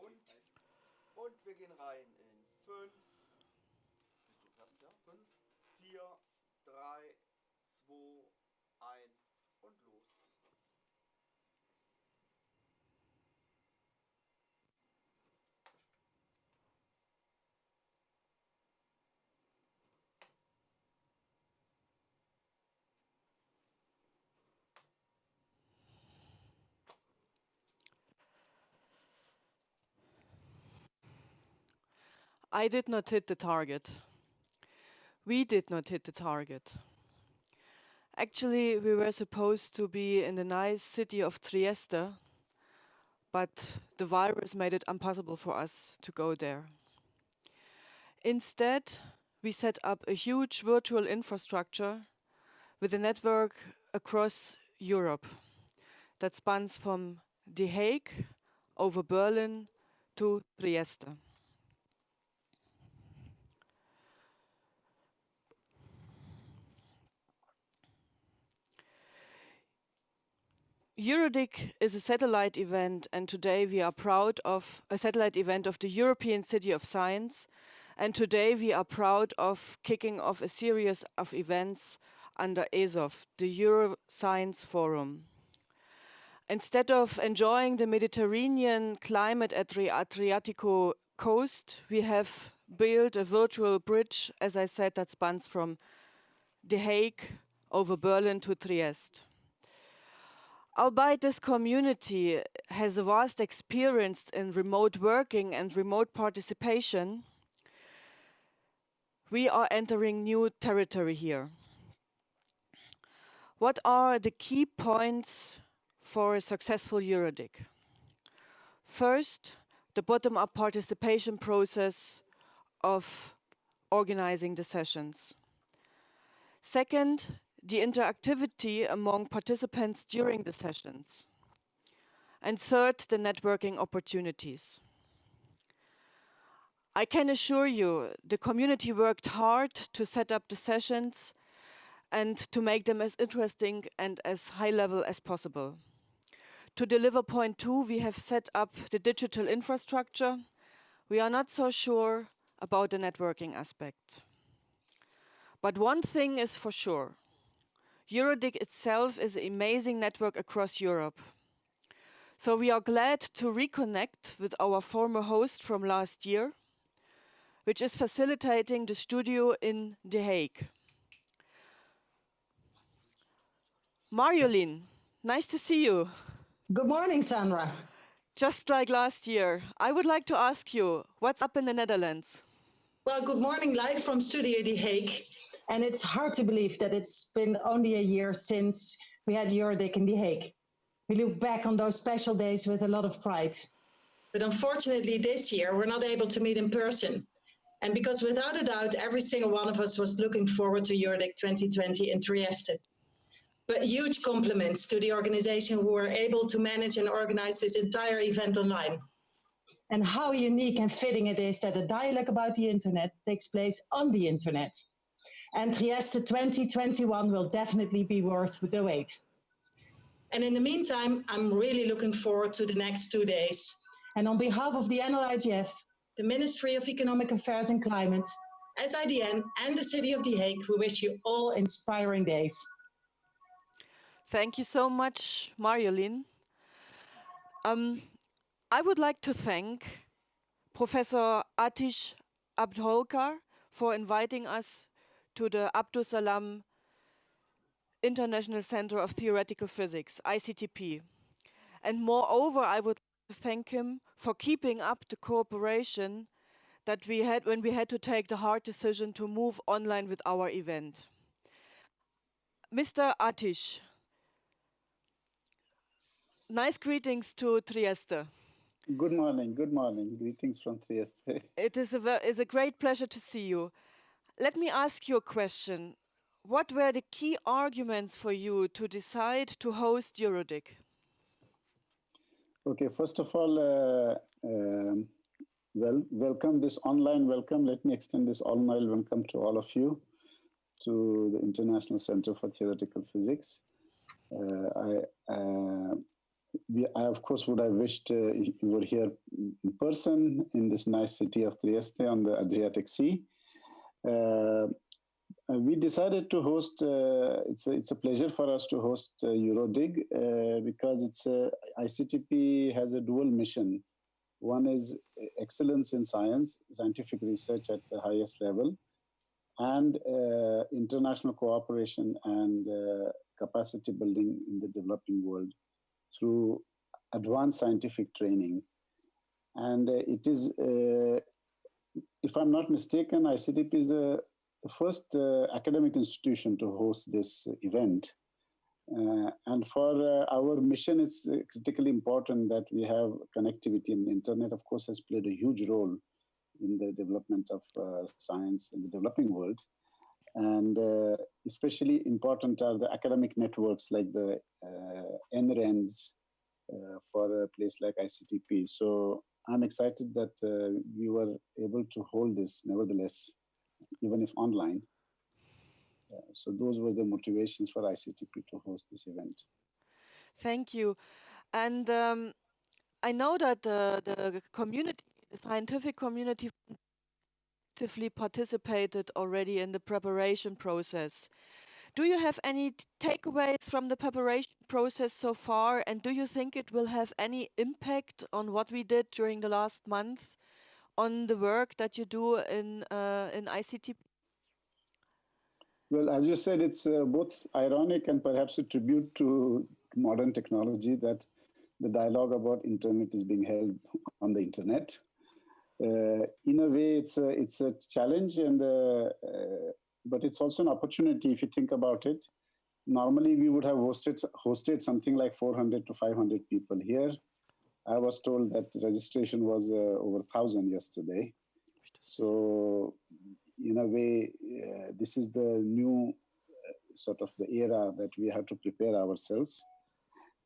Und wir gehen rein in 5. Bist du fertig, ja? 5, 4, 3, 2, 1 und los. I did not hit the target. We did not hit the target. Actually, we were supposed to be in the nice city of Trieste, but the virus made it impossible for us to go there. Instead, we set up a huge virtual infrastructure with a network across Europe that spans from The Hague over Berlin to Trieste. EuroDIG is a satellite event, and today we are proud of a satellite event of the European City of Science. And today we are proud of kicking off a series of events under ESOF, the Euro Science Forum. Instead of enjoying the Mediterranean climate at the Adriatico coast, we have built a virtual bridge, as I said, that spans from The Hague over Berlin to Trieste. Albeit this community has a vast experience in remote working and remote participation, we are entering new territory here. What are the key points for a successful EuroDIG? First, the bottom-up participation process of organizing the sessions. Second, the interactivity among participants during the sessions. And third, the networking opportunities. I can assure you, the community worked hard to set up the sessions and to make them as interesting and as high level as possible. To deliver point 2, we have set up the digital infrastructure. We are not so sure about the networking aspect. But one thing is for sure. EuroDIG itself is an amazing network across Europe. So we are glad to reconnect with our former host from last year, which is facilitating the studio in The Hague. Marjolein, nice to see you. Good morning, Sandra. Just like last year, I would like to ask you, what's up in the Netherlands? Well, good morning, live from Studio The Hague. And it's hard to believe that it's been only a year since we had EuroDIG in The Hague. We look back on those special days with a lot of pride. But unfortunately, this year, we're not able to meet in person. And because without a doubt, every single one of us was looking forward to EuroDIG 2020 in Trieste. But huge compliments to the organization who were able to manage and organize this entire event online. And how unique and fitting it is that a dialogue about the internet takes place on the internet. And Trieste 2021 will definitely be worth the wait. And in the meantime, I'm really looking forward to the next 2 days. And on behalf of the NLIGF, the Ministry of Economic Affairs and Climate, SIDN, and the City of The Hague, we wish you all inspiring days. Thank you so much, Marjolein. I would like to thank Professor Atish Abdholkar for inviting us to the Abdus Salam International Center of Theoretical Physics, ICTP. And moreover, I would thank him for keeping up the cooperation that we had when we had to take the hard decision to move online with our event. Mr. Atish, nice greetings to Trieste. Good morning, greetings from Trieste. It is a great pleasure to see you. Let me ask you a question. What were the key arguments for you to decide to host EuroDIG? Okay, first of all, welcome this online welcome. Let me extend this online welcome to all of you, to the International Center for Theoretical Physics. I of course would have wished you were here in person in this nice city of Trieste on the Adriatic Sea. We decided to host. It's a pleasure for us to host EuroDIG because ICTP has a dual mission. One is excellence in science, scientific research at the highest level, and international cooperation and capacity building in the developing world through advanced scientific training. And it is, if I'm not mistaken, ICTP is the first academic institution to host this event. And for our mission, it's critically important that we have connectivity. And the internet, of course, has played a huge role in the development of science in the developing world. And especially important are the academic networks like the NRENs for a place like ICTP. So I'm excited that we were able to hold this nevertheless, even if online. So those were the motivations for ICTP to host this event. Thank you. And I know that the community, the scientific community, actively participated already in the preparation process. Do you have any takeaways from the preparation process so far? And do you think it will have any impact on what we did during the last month on the work that you do in ICT? Well, as you said, it's both ironic and perhaps a tribute to modern technology that the dialogue about internet is being held on the internet. In a way, it's a challenge, but it's also an opportunity if you think about it. Normally, we would have hosted something like 400 to 500 people here. I was told that registration was over 1,000 yesterday. So, in a way, this is the new sort of the era that we have to prepare ourselves.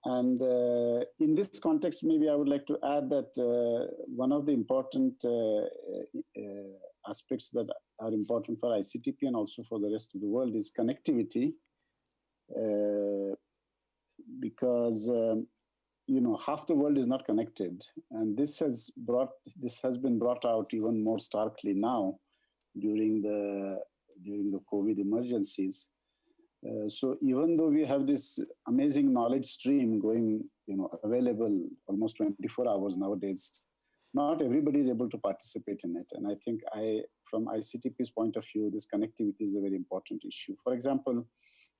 And in this context, maybe I would like to add that one of the important aspects that are important for ICTP and also for the rest of the world is connectivity, because half the world is not connected, and this has been brought out even more starkly now during the COVID emergencies. So even though we have this amazing knowledge stream going, available almost 24 hours nowadays, not everybody is able to participate in it. And I think from ICTP's point of view, this connectivity is a very important issue. For example,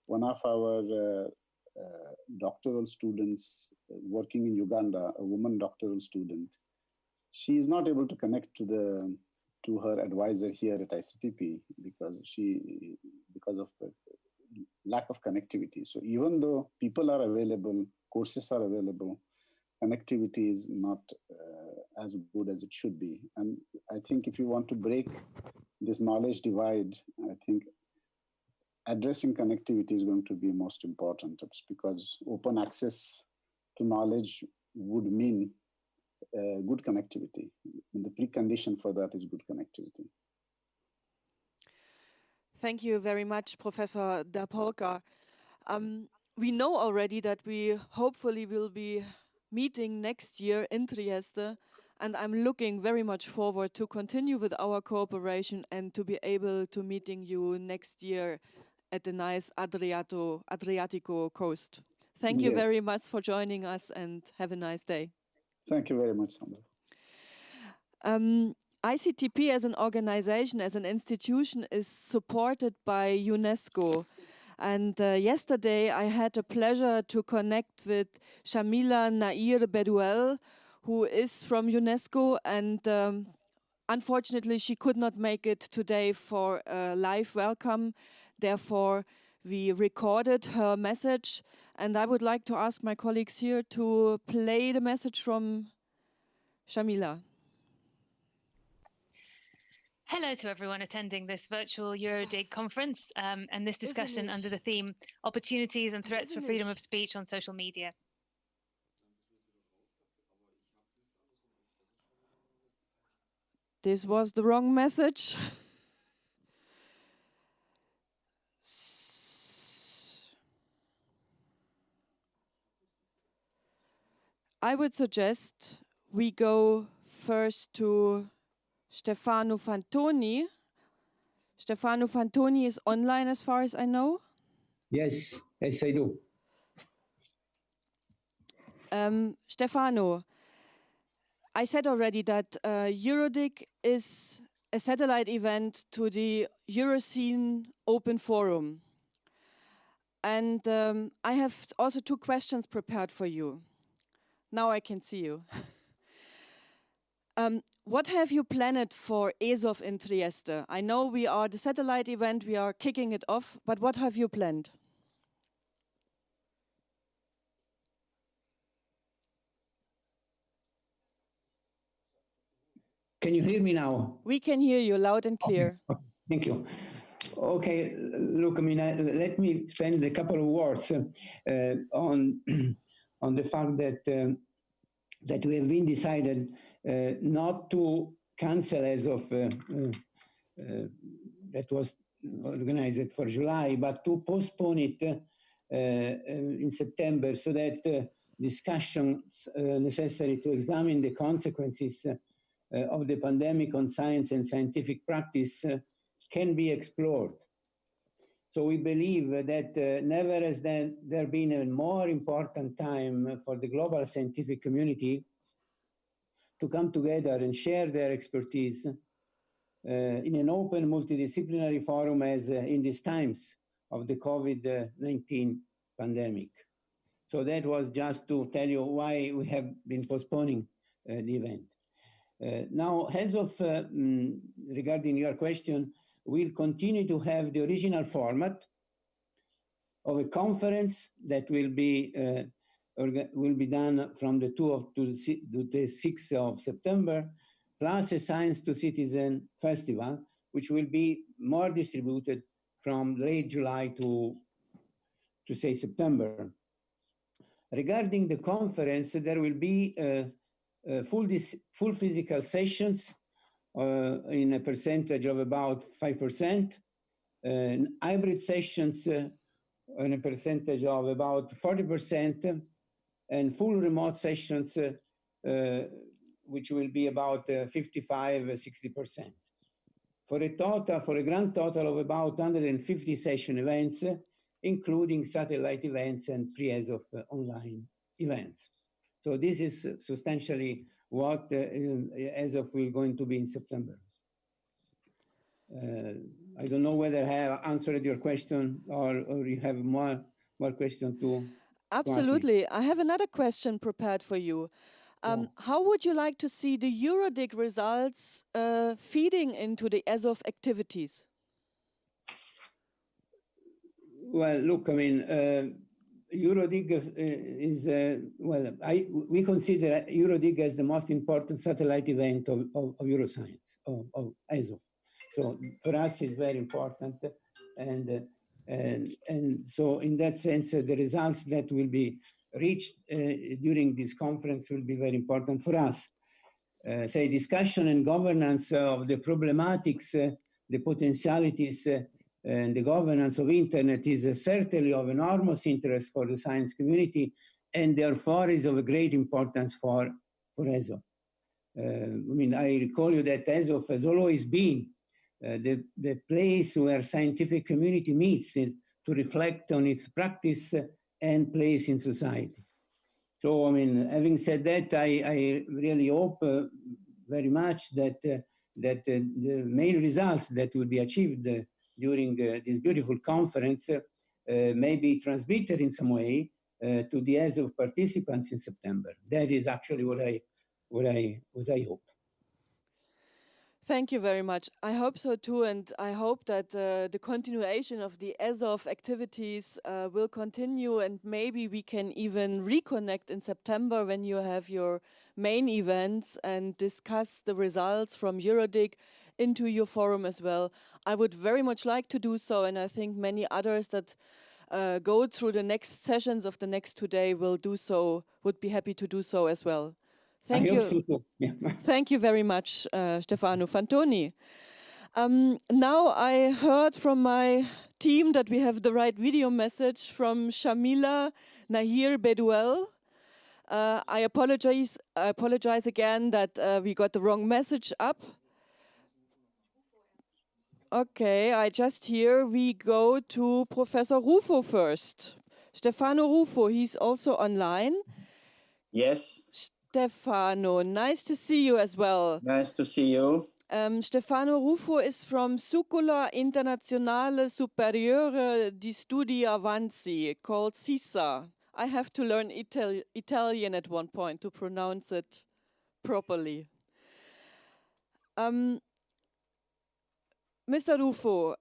one of our doctoral students working in Uganda, a woman doctoral student, she is not able to connect to her advisor here at ICTP because of the lack of connectivity. So even though people are available, courses are available, connectivity is not as good as it should be. And I think if you want to break this knowledge divide, I think addressing connectivity is going to be most important. It's because open access to knowledge would mean good connectivity. And the precondition for that is good connectivity. Thank you very much, Professor Dapolka. We know already that we hopefully will be meeting next year in Trieste, and I'm looking very much forward to continue with our cooperation and to be able to meeting you next year at the nice Adriatico coast. Thank you very much for joining us and have a nice day. Thank you very much, Sandra. ICTP as an organization, as an institution, is supported by UNESCO. And yesterday I had a pleasure to connect with Shamila Nair Bedouel, who is from UNESCO, and unfortunately she could not make it today for a live welcome. Therefore, we recorded her message, and I would like to ask my colleagues here to play the message from Shamila. Hello to everyone attending this virtual EuroDIG conference and this discussion under the theme Opportunities and Threats for Freedom of Speech on Social Media. This was the wrong message. I would suggest we go first to Stefano Fantoni. Stefano Fantoni is online as far as I know. Yes, yes, I do. Stefano, I said already that EuroDIG is a satellite event to the Euroscene Open Forum. And I have also 2 questions prepared for you. Now I can see you. What have you planned for ESOF in Trieste? I know we are the satellite event, we are kicking it off, but what have you planned? Can you hear me now? We can hear you loud and clear. Okay. Thank you. Okay, look, I mean, let me spend a couple of words on the fact that that we have been decided not to cancel as of that was organized for July, but to postpone it in September, so that discussions necessary to examine the consequences of the pandemic on science and scientific practice can be explored. So we believe that never has there been a more important time for the global scientific community to come together and share their expertise in an open multidisciplinary forum as in these times of the COVID-19 pandemic. So that was just to tell you why we have been postponing the event. Now, as of regarding your question, we'll continue to have the original format of a conference that will be done from the 2nd to the 6th of September, plus a Science to Citizen festival, which will be more distributed from late July to say September. Regarding the conference, there will be full physical sessions in a percentage of about 5%, hybrid sessions in a percentage of about 40%, and full remote sessions, which will be about 55–60%. For a grand total of about 150 session events, including satellite events and pre-ESOF online events. So this is substantially what ESOF will going to be in September. I don't know whether I have answered your question or you have more questions to Absolutely. I have another question prepared for you. How would you like to see the EuroDIG results feeding into the ESOF activities? Well, look, I mean, EuroDIG is, we consider EuroDIG as the most important satellite event of Euroscience, of ESOF. So for us, it's very important. And so in that sense, the results that will be reached during this conference will be very important for us. Say discussion and governance of the problematics, the potentialities, and the governance of internet is certainly of enormous interest for the science community, and therefore is of a great importance for ESOF. I mean, I recall you that ESOF has always been the place where scientific community meets to reflect on its practice and place in society. So, I mean, having said that, I really hope very much that the main results that will be achieved during this beautiful conference may be transmitted in some way to the ESOF participants in September. That is actually what I hope. Thank you very much. I hope so too, and I hope that the continuation of the ESOF activities will continue, and maybe we can even reconnect in September when you have your main events and discuss the results from EuroDIG into your forum as well. I would very much like to do so, and I think many others that go through the next sessions of the next 2 days will do so, would be happy to do so as well. Thank you. So. Yeah. Thank you very much, Stefano Fantoni. Now I heard from my team that we have the right video message from Shamila Nahir Bedouel. I apologize again that we got the wrong message up. Okay, I just hear we go to Professor Rufo first. Stefano Rufo, he's also online. Yes. Stefano, nice to see you as well. Nice to see you. Stefano Rufo is from Scuola Internazionale Superiore di Studi Avanzi, called SISA. I have to learn Italian at one point to pronounce it properly. Mr. Rufo,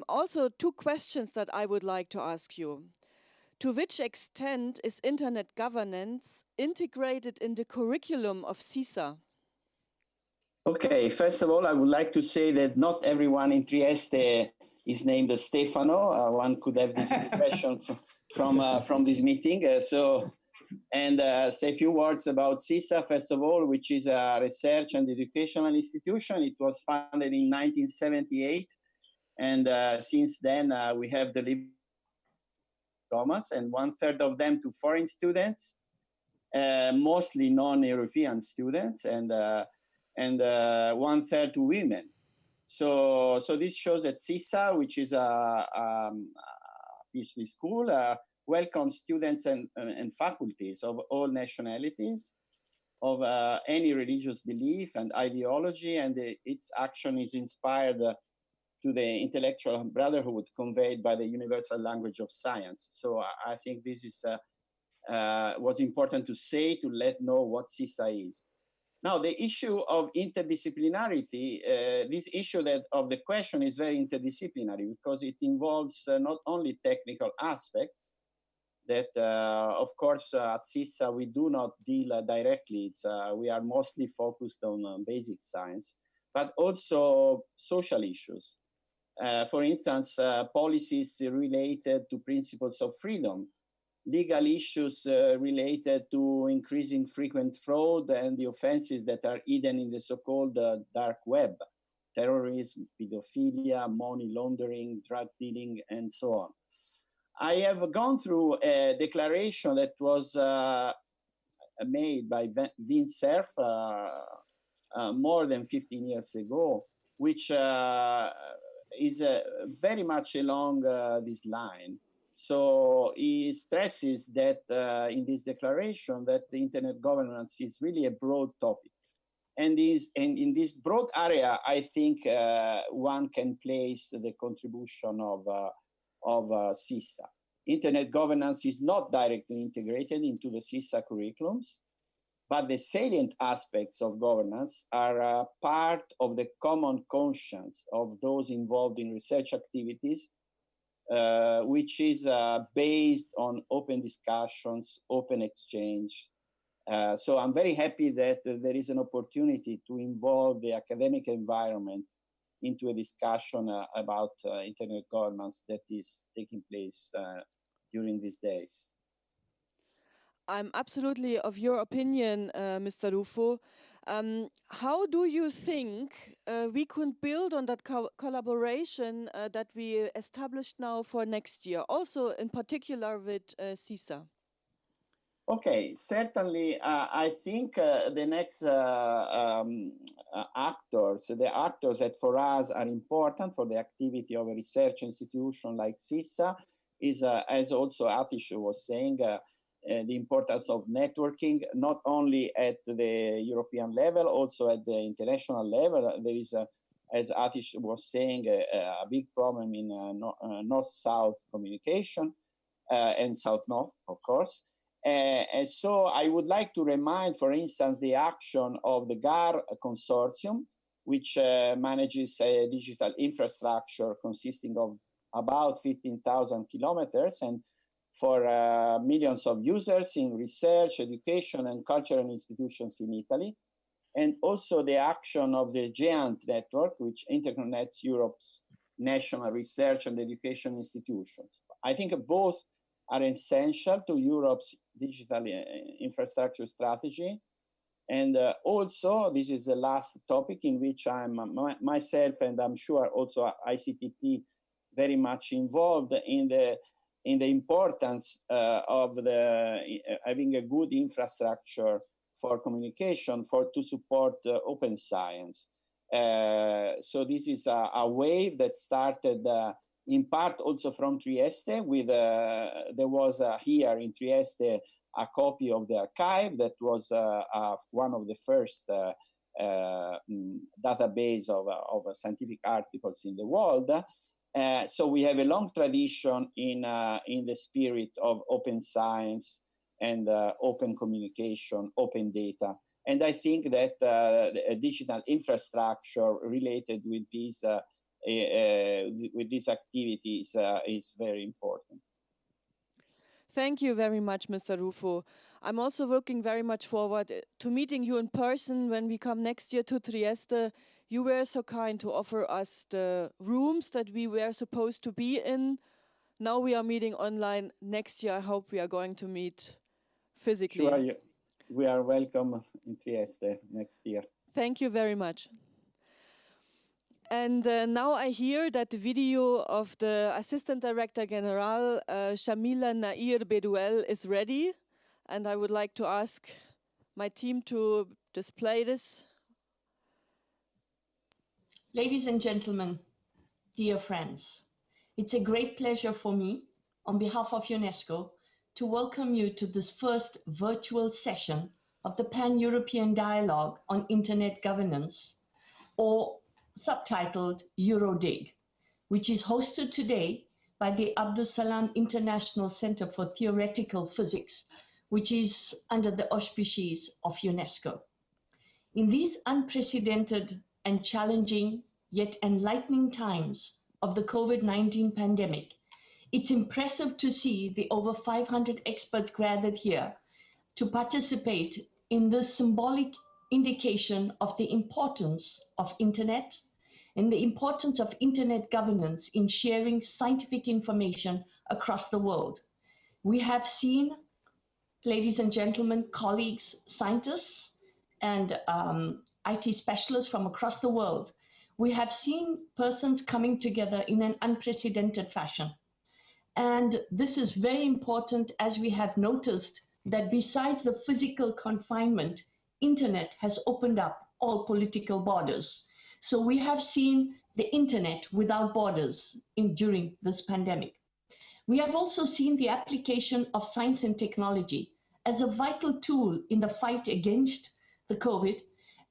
also two questions that I would like to ask you. To which extent is internet governance integrated in the curriculum of SISA? Okay, first of all, I would like to say that not everyone in Trieste is named Stefano. One could have this impression from this meeting. Say a few words about SISA, first of all, which is a research and educational institution. It was founded in 1978. And since then, we have delivered diplomas, and 1/3 of them to foreign students, mostly non-European students, and 1/3 to women. So this shows that SISA, which is a PhD school, welcomes students and faculties of all nationalities, of any religious belief and ideology, and its action is inspired to the intellectual brotherhood conveyed by the universal language of science. So I think this is was important to say, to let know what SISA is. Now, the issue of interdisciplinarity, this issue of the question is very interdisciplinary because it involves not only technical aspects that, of course, at SISA, we do not deal directly. We are mostly focused on basic science, but also social issues. For instance, policies related to principles of freedom, legal issues related to increasing frequent fraud and the offenses that are hidden in the so-called dark web, terrorism, pedophilia, money laundering, drug dealing, and so on. I have gone through a declaration that was made by Vint Cerf more than 15 years ago, which is very much along this line. So he stresses that in this declaration that the internet governance is really a broad topic. And in this broad area, I think one can place the contribution of SISA. Internet governance is not directly integrated into the SISA curriculums, but the salient aspects of governance are part of the common conscience of those involved in research activities, which is based on open discussions, open exchange. So I'm very happy that there is an opportunity to involve the academic environment into a discussion about internet governance that is taking place during these days. I'm absolutely of your opinion, Mr. Rufo. How do you think we could build on that collaboration that we established now for next year, also in particular with SISA? Okay, certainly, I think the next actors, the actors that for us are important for the activity of a research institution like SISA is, as also Atish was saying, the importance of networking, not only at the European level, also at the international level. There is, as Atish was saying, a big problem in north-south communication and south-north, of course. And so I would like to remind, for instance, the action of the GAR consortium, which manages a digital infrastructure consisting of about 15,000 kilometers and for millions of users in research, education, and cultural institutions in Italy. And also the action of the GEANT network, which interconnects Europe's national research and education institutions. I think both are essential to Europe's digital infrastructure strategy. And also, this is the last topic in which I'm myself, and I'm sure also ICTP, very much involved in the in the importance of having a good infrastructure for communication to support open science. So this is a wave that started in part also from Trieste with, there was here in Trieste a copy of the archive that was one of the first database of scientific articles in the world. So we have a long tradition in the spirit of open science and open communication, open data. And I think that the digital infrastructure related with these activities is very important. Thank you very much, Mr. Rufo. I'm also looking very much forward to meeting you in person when we come next year to Trieste. You were so kind to offer us the rooms that we were supposed to be in. Now we are meeting online. Next year, I hope we are going to meet physically. Sure, we are welcome in Trieste next year. Thank you very much. And now I hear that the video of the Assistant Director General, Shamila Nair Bedouel, is ready. And I would like to ask my team to display this. Ladies and gentlemen, dear friends, it's a great pleasure for me, on behalf of UNESCO, to welcome you to this first virtual session of the Pan-European Dialogue on Internet Governance, or subtitled EuroDIG, which is hosted today by the Abdus Salam International Center for Theoretical Physics, which is under the auspices of UNESCO. In these unprecedented and challenging yet enlightening times of the COVID-19 pandemic, it's impressive to see the over 500 experts gathered here to participate in this symbolic indication of the importance of Internet and the importance of Internet governance in sharing scientific information across the world. We have seen, ladies and gentlemen, colleagues, scientists, and IT specialists from across the world. We have seen persons coming together in an unprecedented fashion. And this is very important, as we have noticed that besides the physical confinement, Internet has opened up all political borders. So we have seen the Internet without borders during this pandemic. We have also seen the application of science and technology as a vital tool in the fight against the COVID,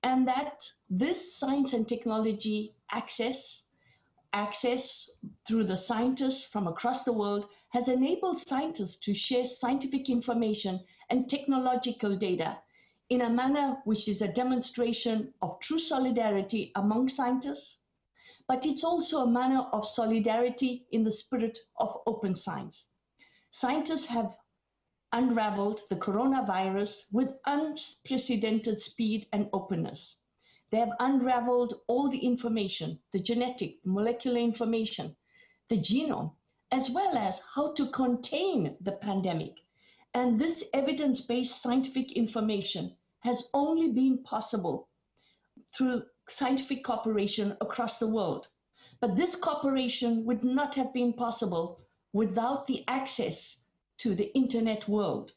and that this science and technology access through the scientists from across the world has enabled scientists to share scientific information and technological data in a manner which is a demonstration of true solidarity among scientists, but it's also a manner of solidarity in the spirit of open science. Scientists have unraveled the coronavirus with unprecedented speed and openness. They have unraveled all the information, the genetic, molecular information, the genome, as well as how to contain the pandemic. And this evidence-based scientific information has only been possible through scientific cooperation across the world. But this cooperation would not have been possible without the access to the Internet world.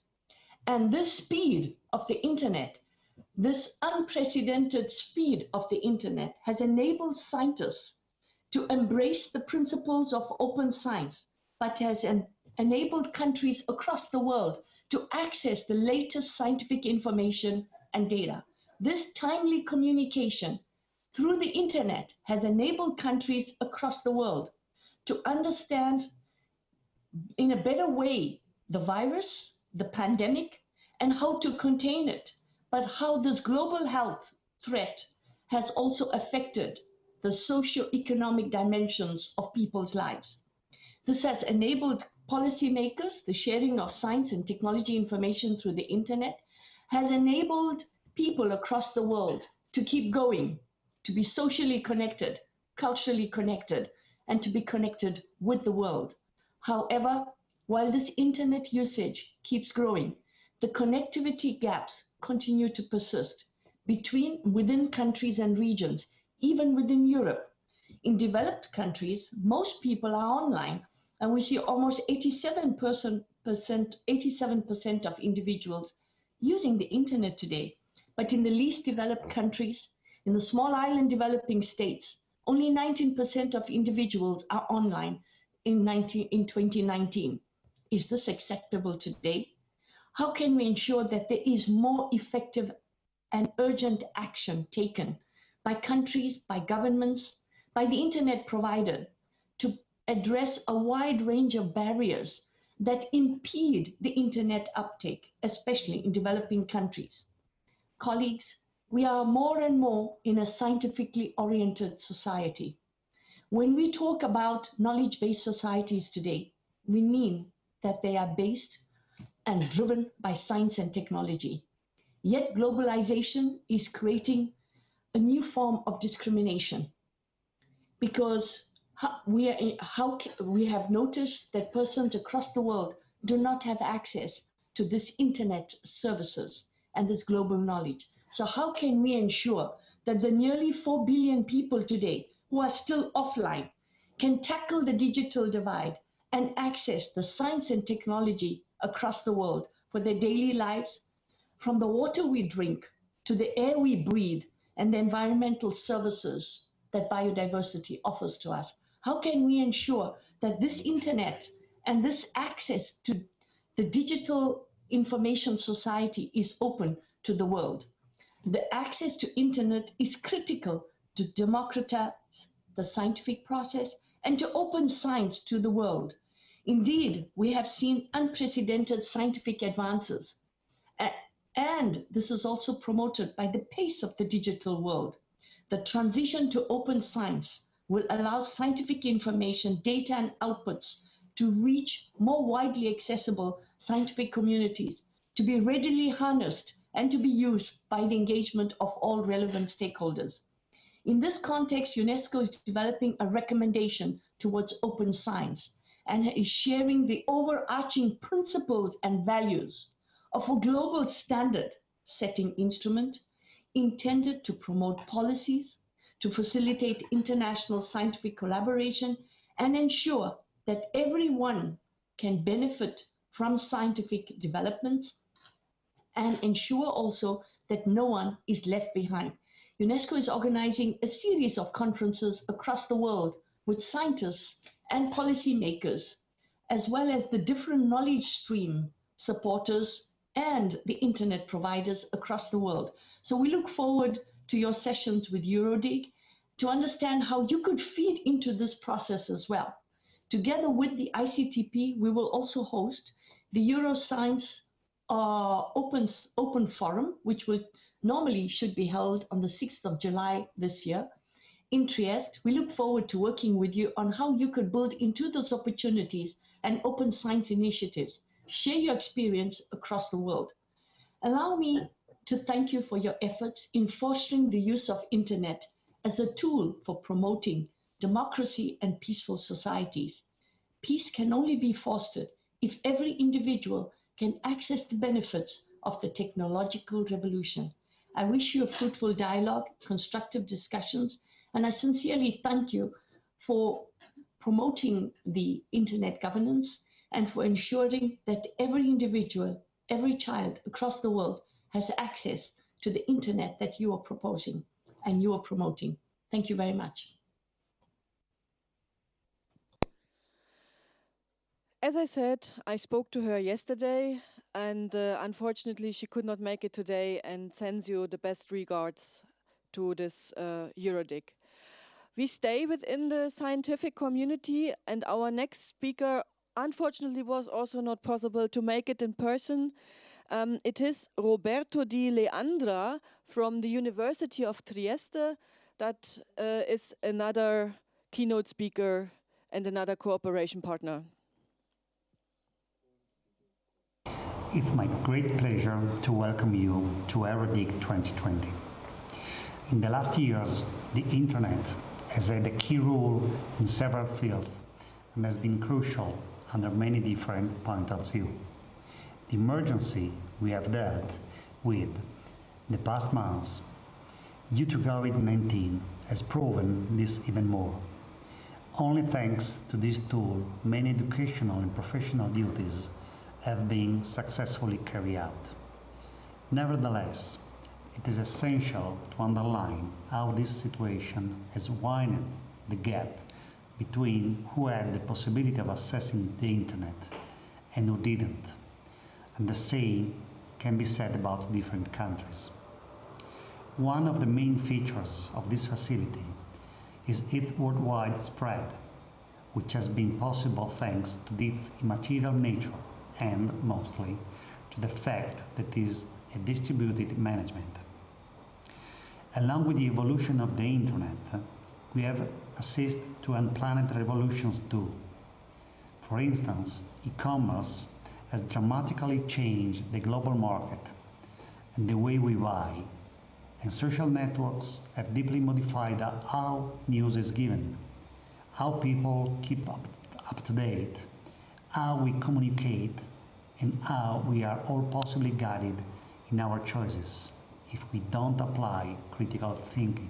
And this speed of the Internet, this unprecedented speed of the Internet has enabled scientists to embrace the principles of open science, but has enabled countries across the world to access the latest scientific information and data. This timely communication through the Internet has enabled countries across the world to understand in a better way the virus, the pandemic, and how to contain it, but how this global health threat has also affected the socio-economic dimensions of people's lives. This has enabled policymakers, the sharing of science and technology information through the Internet, has enabled people across the world to keep going, to be socially connected, culturally connected, and to be connected with the world. However, while this Internet usage keeps growing, the connectivity gaps continue to persist within countries and regions, even within Europe. In developed countries, most people are online, and we see almost 87% of individuals using the internet today. But in the least developed countries, in the small island developing states, only 19% of individuals are online in 2019. Is this acceptable today? How can we ensure that there is more effective and urgent action taken by countries, by governments, by the internet provider to address a wide range of barriers that impede the internet uptake, especially in developing countries? Colleagues, we are more and more in a scientifically oriented society. When we talk about knowledge-based societies today, we mean that they are based and driven by science and technology. Yet globalization is creating a new form of discrimination, because we have noticed that persons across the world do not have access to this internet services and this global knowledge. So how can we ensure that the nearly 4 billion people today who are still offline can tackle the digital divide and access the science and technology across the world for their daily lives, from the water we drink to the air we breathe and the environmental services that biodiversity offers to us? How can we ensure that this internet and this access to the digital information society is open to the world? The access to internet is critical to democratize the scientific process and to open science to the world. Indeed, we have seen unprecedented scientific advances, and this is also promoted by the pace of the digital world. The transition to open science will allow scientific information, data, and outputs to reach more widely accessible scientific communities, to be readily harnessed and to be used by the engagement of all relevant stakeholders. In this context, UNESCO is developing a recommendation towards open science and is sharing the overarching principles and values of a global standard setting instrument intended to promote policies, to facilitate international scientific collaboration, and ensure that everyone can benefit from scientific developments, and ensure also that no one is left behind. UNESCO is organizing a series of conferences across the world with scientists and policymakers, as well as the different knowledge stream supporters and the internet providers across the world. So we look forward to your sessions with EuroDIG to understand how you could feed into this process as well. Together with the ICTP, we will also host the Euroscience Open Forum, which will normally should be held on the 6th of July this year in Trieste. We look forward to working with you on how you could build into those opportunities and open science initiatives. Share your experience across the world. Allow me to thank you for your efforts in fostering the use of internet as a tool for promoting democracy and peaceful societies. Peace can only be fostered if every individual can access the benefits of the technological revolution. I wish you a fruitful dialogue, constructive discussions, and I sincerely thank you for promoting the internet governance and for ensuring that every individual, every child across the world has access to the internet that you are proposing and you are promoting. Thank you very much. As I said, I spoke to her yesterday, and unfortunately she could not make it today, and sends you the best regards to this EuroDIG. We stay within the scientific community, and our next speaker unfortunately was also not possible to make it in person. It is Roberto Di Leandra from the University of Trieste that is another keynote speaker and another cooperation partner. It's my great pleasure to welcome you to EuroDIG 2020. In the last years, the internet has had a key role in several fields and has been crucial under many different points of view. The emergency we have dealt with the past months due to COVID-19 has proven this even more. Only thanks to this tool, many educational and professional duties have been successfully carried out. Nevertheless, it is essential to underline how this situation has widened the gap between who had the possibility of accessing the internet and who didn't, and the same can be said about different countries. One of the main features of this facility is its worldwide spread, which has been possible thanks to its immaterial nature and, mostly, to the fact that it is a distributed management. Along with the evolution of the internet, we have assisted to unplanned revolutions too. For instance, e-commerce has dramatically changed the global market and the way we buy, and social networks have deeply modified how news is given, how people keep up to date, how we communicate, and how we are all possibly guided in our choices if we don't apply critical thinking.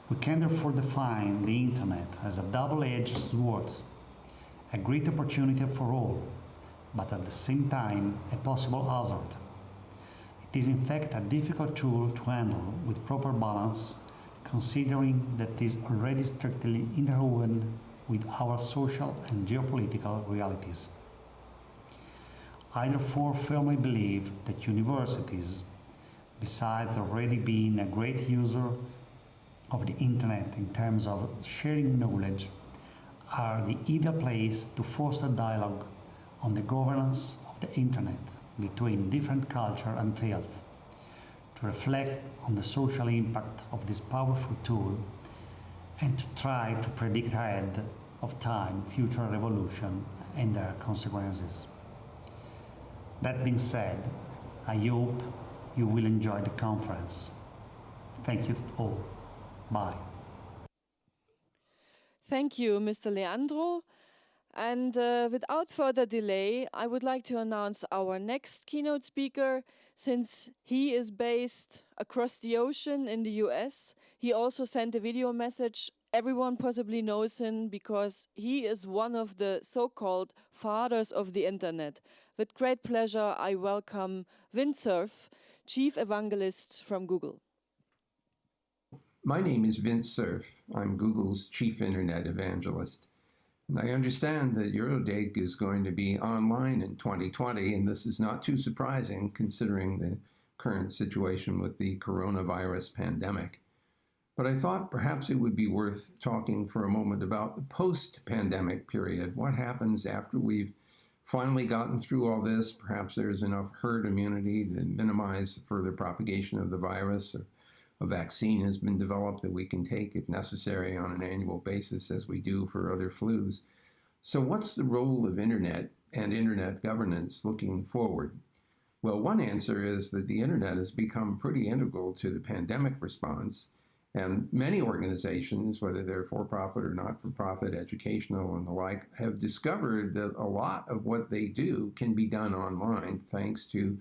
We can therefore define the internet as a double-edged sword, a great opportunity for all, but at the same time a possible hazard. It is in fact a difficult tool to handle with proper balance, considering that it is already strictly interwoven with our social and geopolitical realities. I therefore firmly believe that universities, besides already being a great user of the internet in terms of sharing knowledge, are the ideal place to foster dialogue on the governance of the internet between different cultures and fields, to reflect on the social impact of this powerful tool, and to try to predict ahead of time future revolution and their consequences. That being said, I hope you will enjoy the conference. Thank you all. Bye. Thank you, Mr. Leandro. And without further delay, I would like to announce our next keynote speaker. Since he is based across the ocean in the US, he also sent a video message. Everyone possibly knows him because he is one of the so-called fathers of the internet. With great pleasure, I welcome Vint Cerf, Chief Evangelist from Google. My name is Vint Cerf. I'm Google's Chief Internet Evangelist. And I understand that EuroDIG is going to be online in 2020, and this is not too surprising considering the current situation with the coronavirus pandemic. But I thought perhaps it would be worth talking for a moment about the post-pandemic period. What happens after we've finally gotten through all this? Perhaps there's enough herd immunity to minimize the further propagation of the virus. A vaccine has been developed that we can take if necessary on an annual basis, as we do for other flus. So what's the role of internet and internet governance looking forward? Well, one answer is that the internet has become pretty integral to the pandemic response, and many organizations, whether they're for-profit or not-for-profit, educational and the like, have discovered that a lot of what they do can be done online thanks to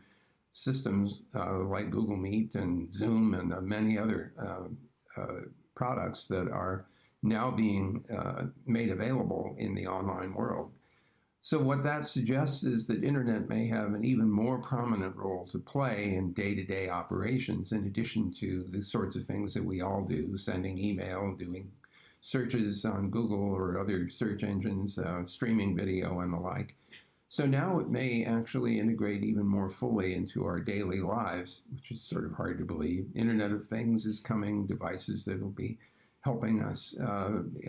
systems like Google Meet and Zoom and many other products that are now being made available in the online world. So what that suggests is that internet may have an even more prominent role to play in day-to-day operations, in addition to the sorts of things that we all do, sending email, doing searches on Google or other search engines, streaming video and the like. So now it may actually integrate even more fully into our daily lives, which is sort of hard to believe. Internet of Things is coming, devices that will be helping us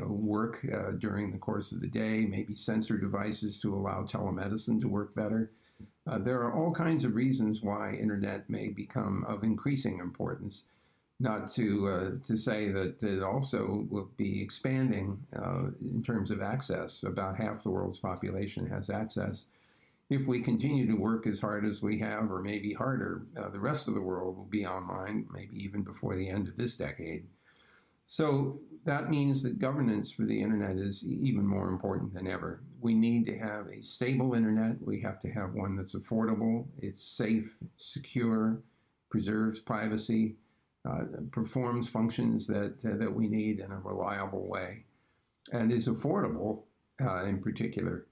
work during the course of the day, maybe sensor devices to allow telemedicine to work better. There are all kinds of reasons why internet may become of increasing importance, not to say that it also will be expanding in terms of access. About half the world's population has access. If we continue to work as hard as we have, or maybe harder, the rest of the world will be online, maybe even before the end of this decade. So that means that governance for the internet is even more important than ever. We need to have a stable internet. We have to have one that's affordable, it's safe, secure, preserves privacy, performs functions that we need in a reliable way. and is affordable in particular.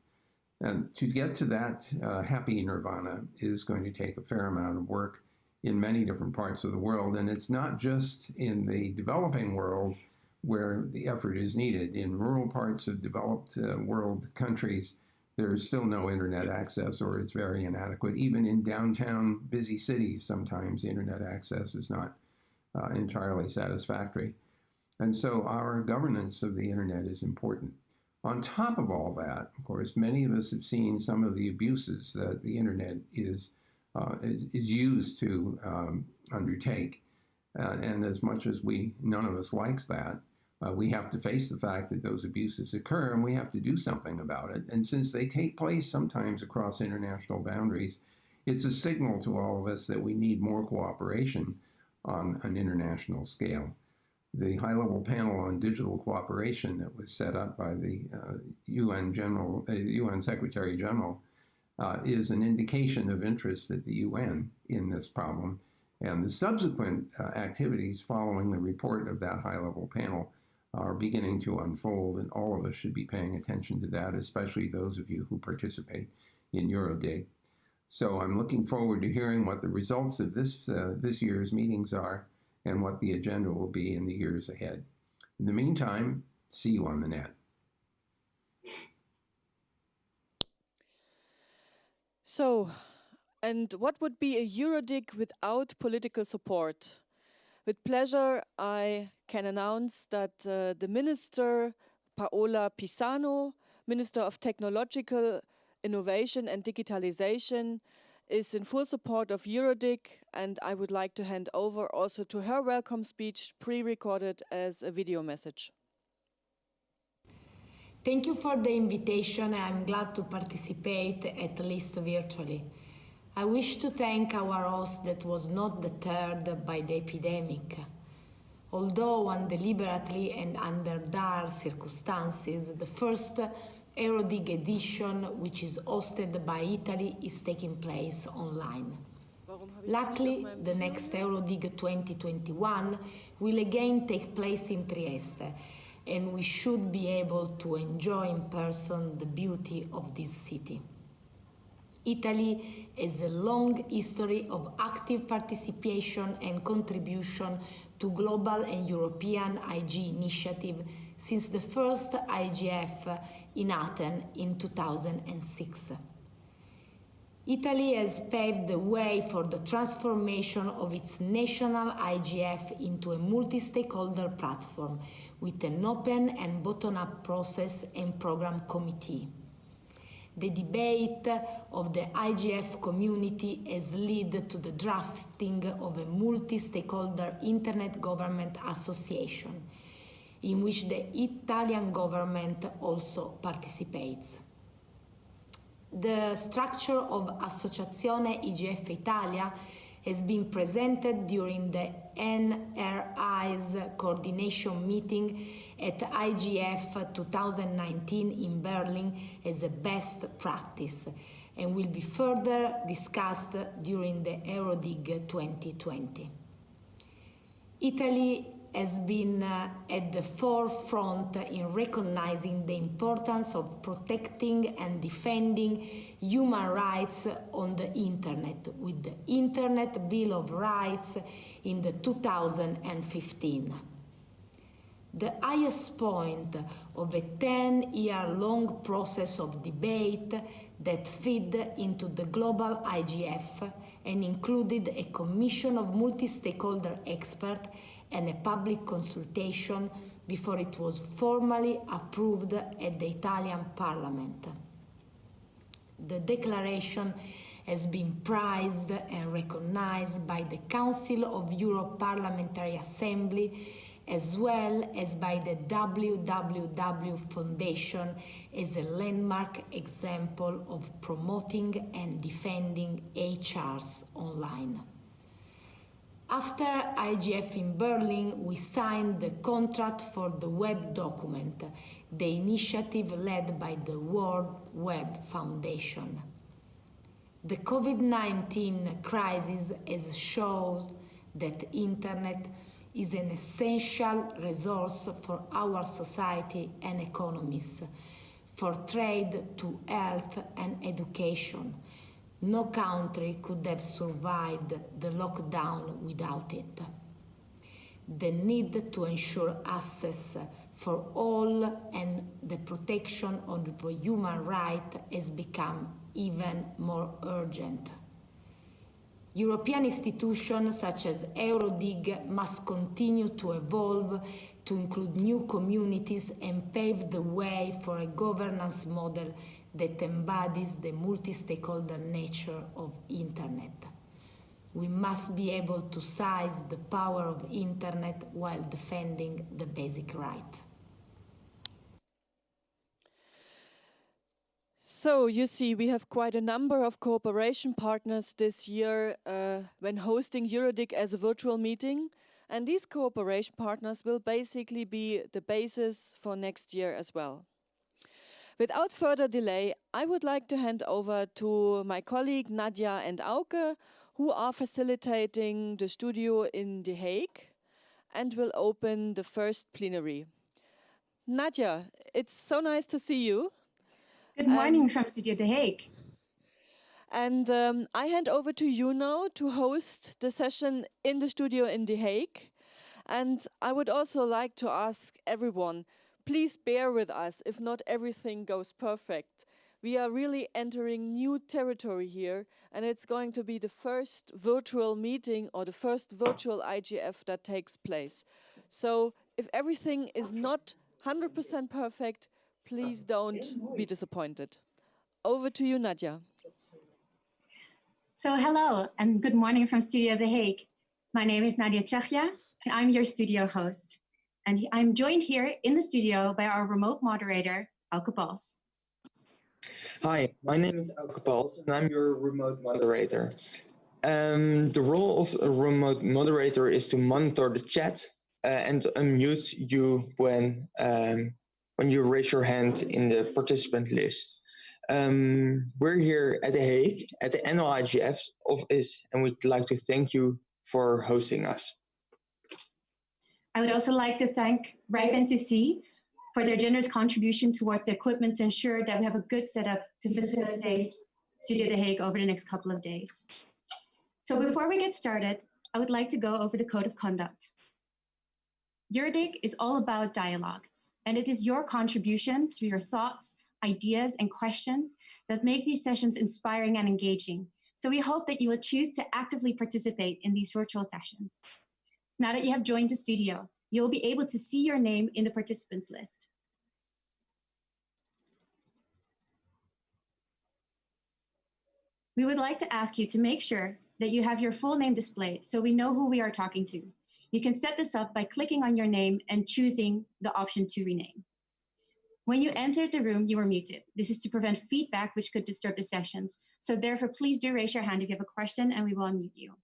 And to get to that happy nirvana is going to take a fair amount of work in many different parts of the world. And it's not just in the developing world where the effort is needed. In rural parts of developed world countries, there is still no internet access, or it's very inadequate. Even in downtown busy cities, sometimes internet access is not entirely satisfactory. And so our governance of the internet is important. On top of all that, of course, many of us have seen some of the abuses that the internet is used to undertake. And as much as none of us likes that, we have to face the fact that those abuses occur, and we have to do something about it. And since they take place sometimes across international boundaries, it's a signal to all of us that we need more cooperation on an international scale. The high-level panel on digital cooperation that was set up by the UN Secretary General is an indication of interest at the UN in this problem. And the subsequent activities following the report of that high-level panel are beginning to unfold, and all of us should be paying attention to that, especially those of you who participate in EuroDIG. So I'm looking forward to hearing what the results of this year's meetings are and what the agenda will be in the years ahead. In the meantime, see you on the net. So, and what would be a EuroDIG without political support? With pleasure, I can announce that the Minister Paola Pisano, Minister of Technological Innovation and Digitalization, is in full support of EuroDIG, and I would like to hand over also to her welcome speech, pre-recorded as a video message. Thank you for the invitation. I'm glad to participate, at least virtually. I wish to thank our host that was not deterred by the epidemic. Although undeliberately and under dire circumstances, the first EuroDIG edition, which is hosted by Italy, is taking place online. Luckily, the next EuroDIG 2021 will again take place in Trieste, and we should be able to enjoy in person the beauty of this city. Italy has a long history of active participation and contribution to global and European IG initiative since the first IGF in Athens in 2006. Italy has paved the way for the transformation of its national IGF into a multi-stakeholder platform with an open and bottom-up process and program committee. The debate of the IGF community has led to the drafting of a multi-stakeholder Internet Government Association, in which the Italian government also participates. The structure of Associazione IGF Italia has been presented during the NRI's coordination meeting at IGF 2019 in Berlin as a best practice and will be further discussed during the EuroDIG 2020. Italy has been at the forefront in recognizing the importance of protecting and defending human rights on the Internet with the Internet Bill of Rights in the 2015. The highest point of a 10-year-long process of debate that fed into the global IGF and included a commission of multi-stakeholder experts and a public consultation before it was formally approved at the Italian Parliament. The declaration has been prized and recognized by the Council of Europe Parliamentary Assembly as well as by the WWW Foundation as a landmark example of promoting and defending HRs online. After IGF in Berlin, we signed the contract for the web document, the initiative led by the World Web Foundation. The COVID-19 crisis has shown that Internet is an essential resource for our society and economies, for trade to health and education. No country could have survived the lockdown without it. The need to ensure access for all and the protection of the human rights has become even more urgent. European institutions such as EuroDIG must continue to evolve to include new communities and pave the way for a governance model that embodies the multi-stakeholder nature of Internet. We must be able to seize the power of Internet while defending the basic right. So you see, we have quite a number of cooperation partners this year when hosting EuroDIG as a virtual meeting. And these cooperation partners will basically be the basis for next year as well. Without further delay, I would like to hand over to my colleague Nadia and Auke, who are facilitating the studio in The Hague and will open the first plenary. Nadia, it's so nice to see you. Good morning from Studio The Hague. And I hand over to you now to host the session in the studio in The Hague. And I would also like to ask everyone, please bear with us if not everything goes perfect. We are really entering new territory here, and it's going to be the first virtual meeting or the first virtual IGF that takes place. So if everything is not 100% perfect, please don't be disappointed. Over to you, Nadia. So hello and good morning from Studio The Hague. My name is Nadia Chachia and I'm your studio host. And I'm joined here in the studio by our remote moderator, Auke Pals. Hi, my name is Auke Pals and I'm your remote moderator. The role of a remote moderator is to monitor the chat and to unmute you when you raise your hand in the participant list. We're here at The Hague at the annual IGF office, and we'd like to thank you for hosting us. I would also like to thank RIPE NCC for their generous contribution towards the equipment to ensure that we have a good setup to facilitate Studio The Hague over the next couple of days. So before we get started, I would like to go over the code of conduct. EuroDIG is all about dialogue, and it is your contribution through your thoughts, ideas, and questions that make these sessions inspiring and engaging. So we hope that you will choose to actively participate in these virtual sessions. Now that you have joined the studio, you'll be able to see your name in the participants list. We would like to ask you to make sure that you have your full name displayed so we know who we are talking to. You can set this up by clicking on your name and choosing the option to rename. When you entered the room, you were muted. This is to prevent feedback which could disturb the sessions. So therefore, please do raise your hand if you have a question and we will unmute you.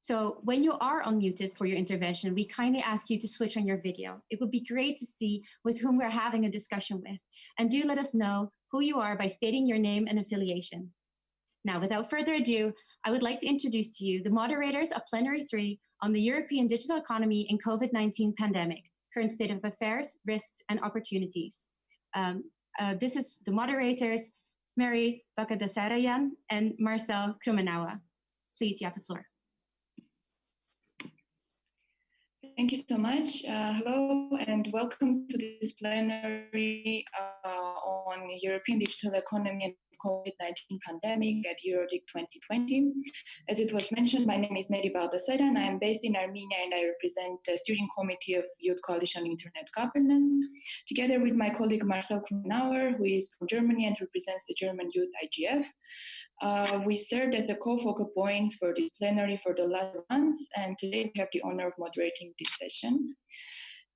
So when you are unmuted for your intervention, we kindly ask you to switch on your video. It would be great to see with whom we're having a discussion with. And do let us know who you are by stating your name and affiliation. Now, without further ado, I would like to introduce to you the moderators of Plenary 3 on the European digital economy in COVID-19 pandemic, current state of affairs, risks, and opportunities. This is the moderators, Mary Bakadasarayan and Marcel Krumenawa. Please, you have the floor. Thank you so much. Hello and welcome to this plenary on European digital economy and COVID-19 pandemic at EuroDIG 2020. As it was mentioned, my name is Mary Baldasaran. I am based in Armenia and I represent the steering committee of Youth Coalition Internet Governance, together with my colleague Marcel Krumenauer, who is from Germany and represents the German Youth IGF. We served as the co-focal points for this plenary for the last months, and today we have the honor of moderating this session.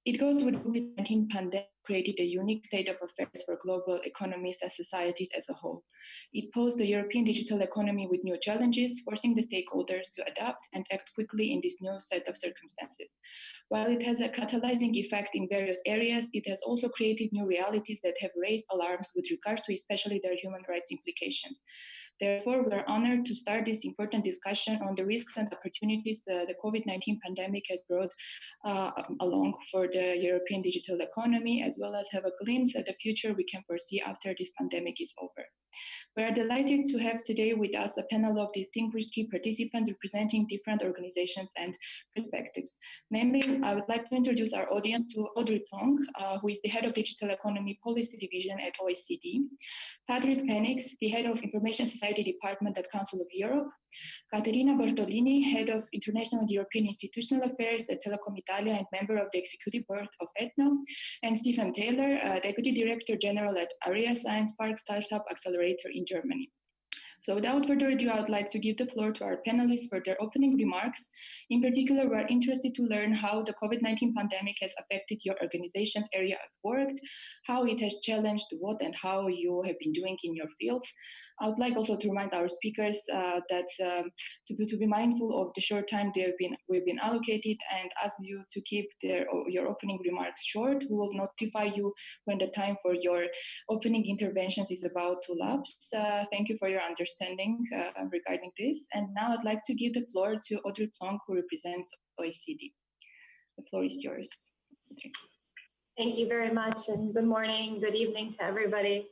It goes with the COVID-19 pandemic created a unique state of affairs for global economies and societies as a whole. It posed the European digital economy with new challenges, forcing the stakeholders to adapt and act quickly in this new set of circumstances. While it has a catalyzing effect in various areas, it has also created new realities that have raised alarms with regards to especially their human rights implications. Therefore, we are honored to start this important discussion on the risks and opportunities the COVID-19 pandemic has brought along for the European digital economy, as well as have a glimpse at the future we can foresee after this pandemic is over. We are delighted to have today with us a panel of distinguished key participants representing different organizations and perspectives. Namely, I would like to introduce our audience to Audrey Plonk, who is the head of Digital Economy Policy Division at OECD, Patrick Penix, the head of Information Society Department at Council of Europe, Caterina Bortolini, head of International and European Institutional Affairs at Telecom Italia and member of the Executive Board of ETNO, and Stephen Taylor, Deputy Director General at Area Science Park Startup Accelerator in Germany. So without further ado, I would like to give the floor to our panelists for their opening remarks. In particular, we're interested to learn how the COVID-19 pandemic has affected your organization's area of work, how it has challenged what and how you have been doing in your fields. I would like also to remind our speakers that to be mindful of the short time we've been allocated, and ask you to keep your opening remarks short. We will notify you when the time for your opening interventions is about to lapse. Thank you for your understanding regarding this. And now I'd like to give the floor to Audrey Plonk, who represents OECD. The floor is yours, Audrey. Thank you very much, and good morning, good evening to everybody.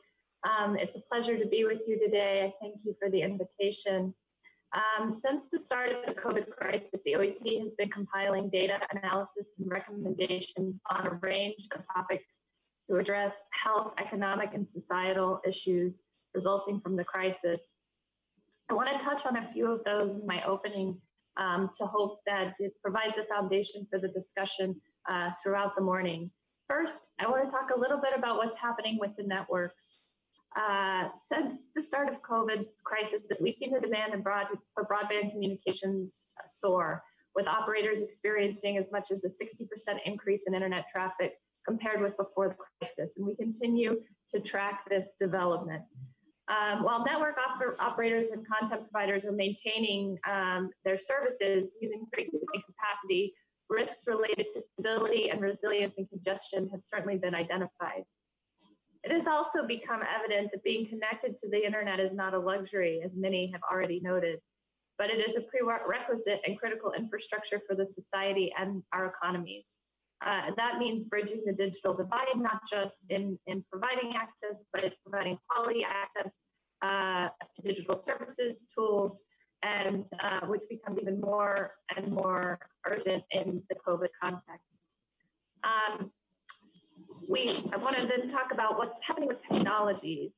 It's a pleasure to be with you today. I thank you for the invitation. Since the start of the COVID crisis, the OECD has been compiling data analysis and recommendations on a range of topics to address health, economic, and societal issues resulting from the crisis. I want to touch on a few of those in my opening to hope that it provides a foundation for the discussion throughout the morning. First, I want to talk a little bit about what's happening with the networks. Since the start of COVID crisis, that we've seen the demand for broadband communications soar, with operators experiencing as much as a 60% increase in internet traffic compared with before the crisis, and we continue to track this development. While network operators and content providers are maintaining their services using pre-existing capacity, risks related to stability and resilience and congestion have certainly been identified. It has also become evident that being connected to the internet is not a luxury, as many have already noted, but it is a prerequisite and critical infrastructure for the society and our economies. That means bridging the digital divide, not just in providing access, but in providing quality access to digital services, tools, and which becomes even more and more urgent in the COVID context. I want to then talk about what's happening with technologies.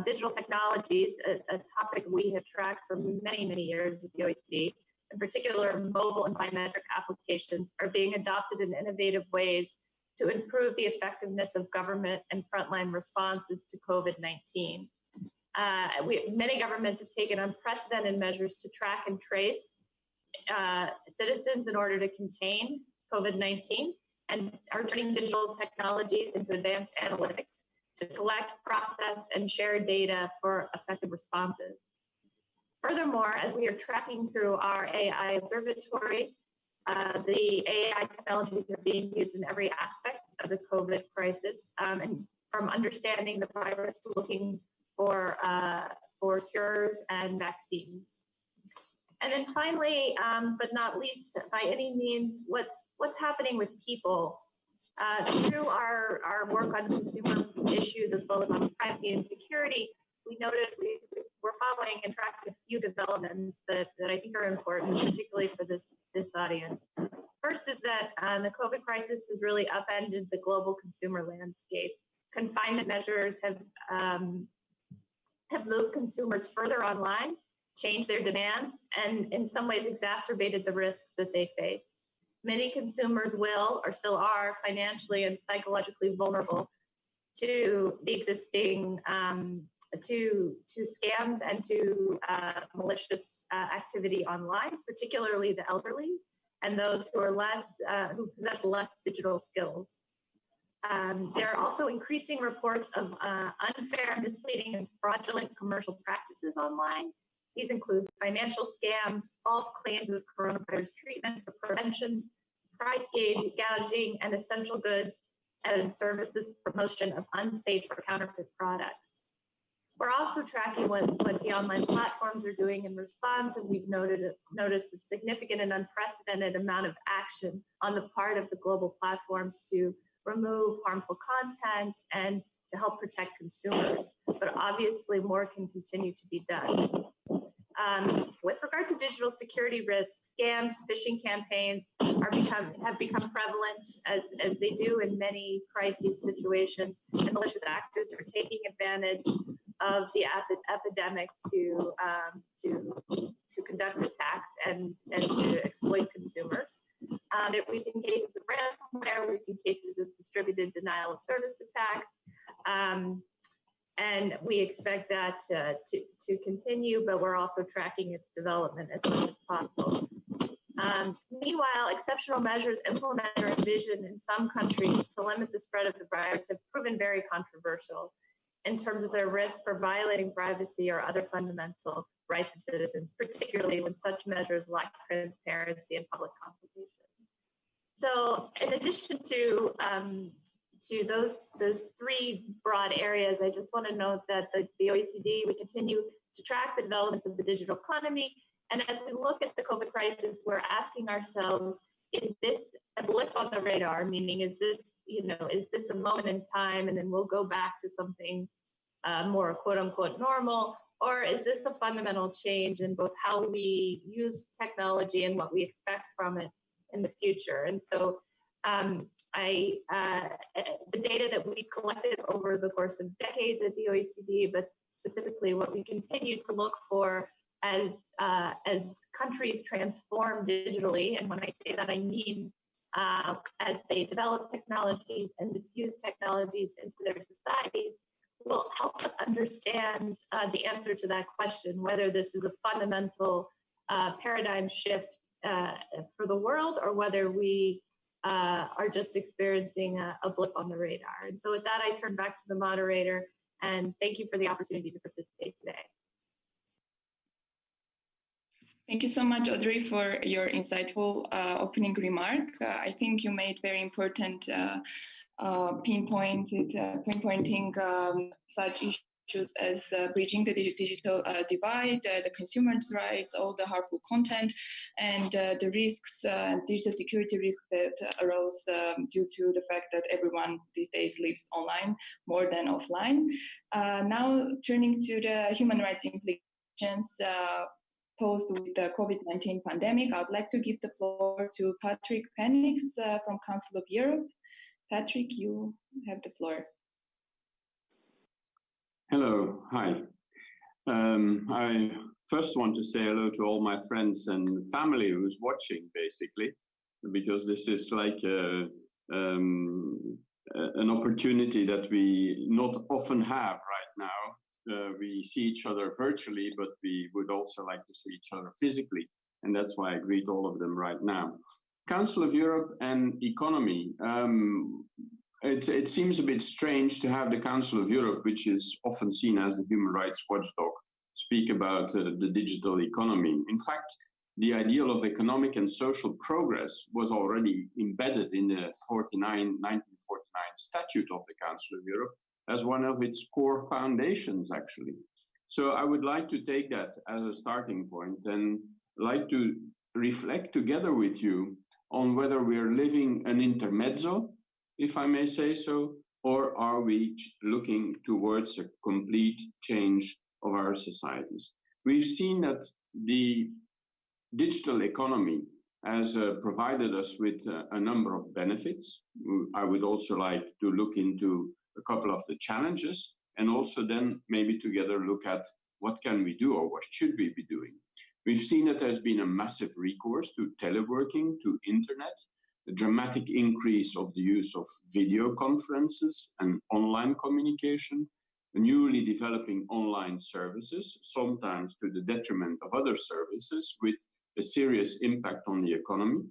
Digital technologies, a topic we have tracked for many, many years at the OECD. In particular, mobile and biometric applications are being adopted in innovative ways to improve the effectiveness of government and frontline responses to COVID-19. Many governments have taken unprecedented measures to track and trace citizens in order to contain COVID-19, and are turning digital technologies into advanced analytics to collect, process, and share data for effective responses. Furthermore, as we are tracking through our AI observatory, the AI technologies are being used in every aspect of the COVID crisis, and from understanding the virus to looking for cures and vaccines. And then finally, but not least by any means, what's happening with people. Through our work on consumer issues as well as on privacy and security, we noted we're following and tracking a few developments that I think are important, particularly for this audience. First is that the COVID crisis has really upended the global consumer landscape. Confinement measures have moved consumers further online, changed their demands, and in some ways exacerbated the risks that they face. Many consumers will or still are financially and psychologically vulnerable to the existing to scams and to malicious activity online, particularly the elderly and those who are who possess less digital skills. There are also increasing reports of unfair, misleading, and fraudulent commercial practices online. These include financial scams, false claims of coronavirus treatments or preventions, price gouging, and essential goods and services promotion of unsafe or counterfeit products. We're also tracking what the online platforms are doing in response, and we've noticed a significant and unprecedented amount of action on the part of the global platforms to remove harmful content and to help protect consumers. But obviously, more can continue to be done. With regard to digital security risks, scams, phishing campaigns have become prevalent as they do in many crisis situations, and malicious actors are taking advantage of the epidemic to conduct attacks and to exploit consumers. We've seen cases of ransomware, we've seen cases of distributed denial of service attacks, and we expect that to continue, but we're also tracking its development as much as possible. Meanwhile, exceptional measures implemented or envisioned in some countries to limit the spread of the virus have proven very controversial in terms of their risk for violating privacy or other fundamental rights of citizens, particularly when such measures lack transparency and public consultation. So in addition to those three broad areas, I just want to note that the OECD, we continue to track the developments of the digital economy. And as we look at the COVID crisis, we're asking ourselves, is this a blip on the radar? Meaning, is this a moment in time and then we'll go back to something more quote unquote normal? Or is this a fundamental change in both how we use technology and what we expect from it in the future? And so the data that we collected over the course of decades at the OECD, but specifically what we continue to look for as countries transform digitally, and when I say that, I mean as they develop technologies and diffuse technologies into their societies, will help us understand the answer to that question, whether this is a fundamental paradigm shift for the world or whether we are just experiencing a blip on the radar. And so with that, I turn back to the moderator, and thank you for the opportunity to participate today. Thank you so much, Audrey, for your insightful opening remark. I think you made very important pinpointing such issues as bridging the digital divide, the consumers' rights, all the harmful content, and the risks, digital security risks that arose due to the fact that everyone these days lives online more than offline. Now turning to the human rights implications posed with the COVID-19 pandemic, I'd like to give the floor to Patrick Penix from Council of Europe. Patrick, you have the floor. Hello, hi. I first want to say hello to all my friends and family who's watching, basically, because this is like an opportunity that we not often have right now. We see each other virtually, but we would also like to see each other physically, and that's why I greet all of them right now. Council of Europe and economy. It seems a bit strange to have the Council of Europe, which is often seen as the human rights watchdog, speak about the digital economy. In fact, the ideal of economic and social progress was already embedded in the 1949 Statute of the Council of Europe as one of its core foundations, actually. So I would like to take that as a starting point and like to reflect together with you on whether we are living an intermezzo, if I may say so, or are we looking towards a complete change of our societies? We've seen that the digital economy has provided us with a number of benefits. I would also like to look into a couple of the challenges, and also then maybe together look at what can we do or what should we be doing. We've seen that there's been a massive recourse to teleworking, to internet, a dramatic increase of the use of video conferences and online communication, newly developing online services, sometimes to the detriment of other services, with a serious impact on the economy.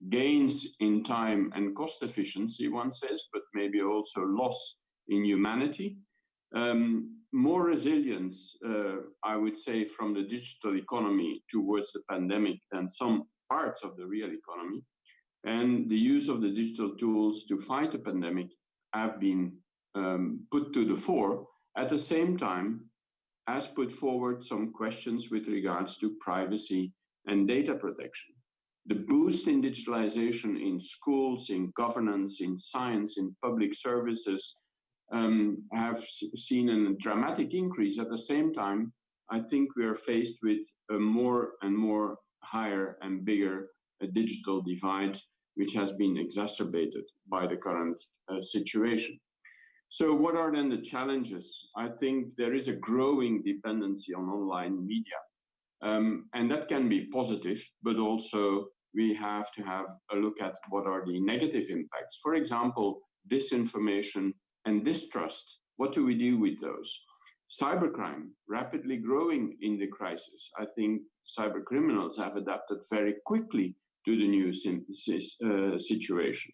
Gains in time and cost efficiency, one says, but maybe also loss in humanity. More resilience, I would say, from the digital economy towards the pandemic than some parts of the real economy. And the use of the digital tools to fight the pandemic have been put to the fore. At the same time, has put forward some questions with regards to privacy and data protection. The boost in digitalization in schools, in governance, in science, in public services have seen a dramatic increase. At the same time, I think we are faced with a more and more higher and bigger digital divide, which has been exacerbated by the current situation. So what are then the challenges? I think there is a growing dependency on online media. And that can be positive, but also we have to have a look at what are the negative impacts. For example, disinformation and distrust. What do we do with those? Cybercrime, rapidly growing in the crisis. I think cyber criminals have adapted very quickly to the new situation.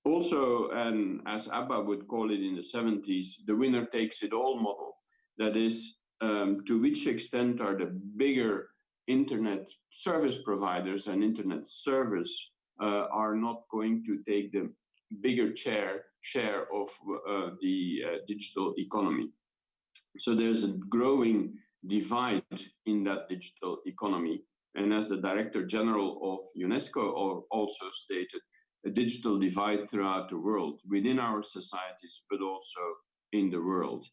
Also, and as ABBA would call it in the 70s, the winner takes it all model. That is, to which extent are the bigger internet service providers and internet servers are not going to take the bigger share of the digital economy. So there's a growing divide in that digital economy. And as the Director General of UNESCO also stated, a digital divide throughout the world, within our societies, but also in the world.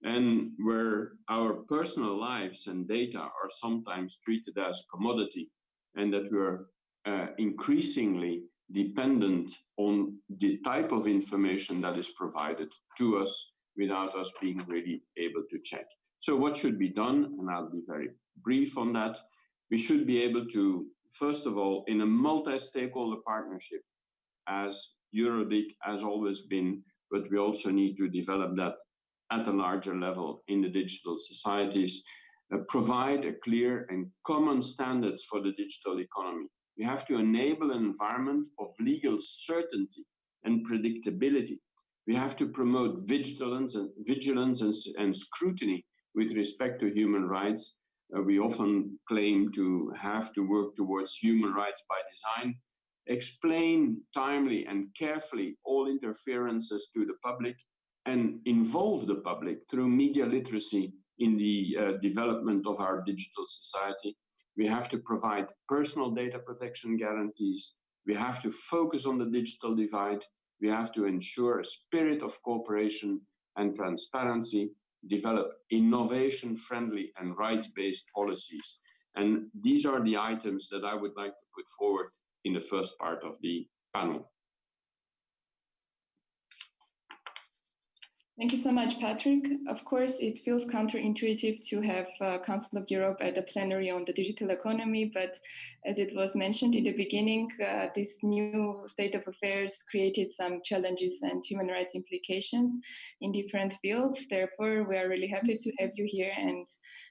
And where our personal lives and data are sometimes treated as commodity, and that we're increasingly dependent on the type of information that is provided to us without us being really able to check. So what should be done? And I'll be very brief on that. We should be able to, first of all, in a multi-stakeholder partnership, as EuroDIG has always been, but we also need to develop that at a larger level in the digital societies, provide a clear and common standards for the digital economy. We have to enable an environment of legal certainty and predictability. We have to promote vigilance and scrutiny with respect to human rights. We often claim to have to work towards human rights by design. Explain timely and carefully all interferences to the public and involve the public through media literacy in the development of our digital society. We have to provide personal data protection guarantees. We have to focus on the digital divide. We have to ensure a spirit of cooperation and transparency, develop innovation-friendly and rights-based policies. And these are the items that I would like to put forward in the first part of the panel. Thank you so much, Patrick. Of course, it feels counterintuitive to have Council of Europe at the plenary on the digital economy, but as it was mentioned in the beginning, this new state of affairs created some challenges and human rights implications in different fields. Therefore, we are really happy to have you here and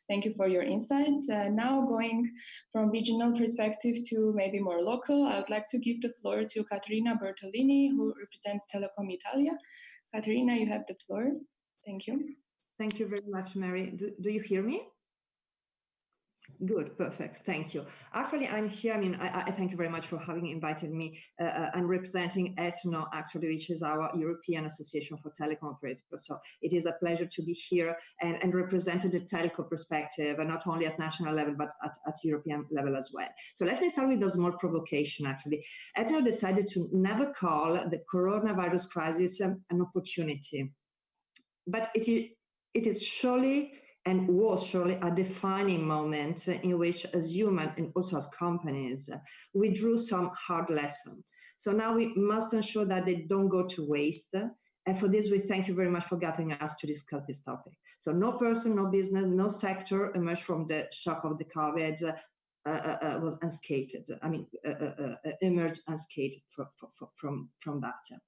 thank you for your insights. Now going from regional perspective to maybe more local, I would like to give the floor to Caterina Bertolini, who represents Telecom Italia. Caterina, you have the floor. Thank you. Thank you very much, Mary. Do you hear me? Good, perfect. Thank you. Actually, I'm here. I mean, I thank you very much for having invited me. I'm representing ETNO, actually, which is our European Association for Telecom Operators. So it is a pleasure to be here and represent the telco perspective, and not only at national level, but at European level as well. So let me start with a small provocation, actually. ETNO decided to never call the coronavirus crisis an opportunity. But it is surely and was surely a defining moment in which, as humans and also as companies, we drew some hard lessons. So now we must ensure that they don't go to waste. And for this, we thank you very much for gathering us to discuss this topic. So no person, no business, no sector emerged from the shock of the COVID was unscathed. I mean, emerged unscathed from that.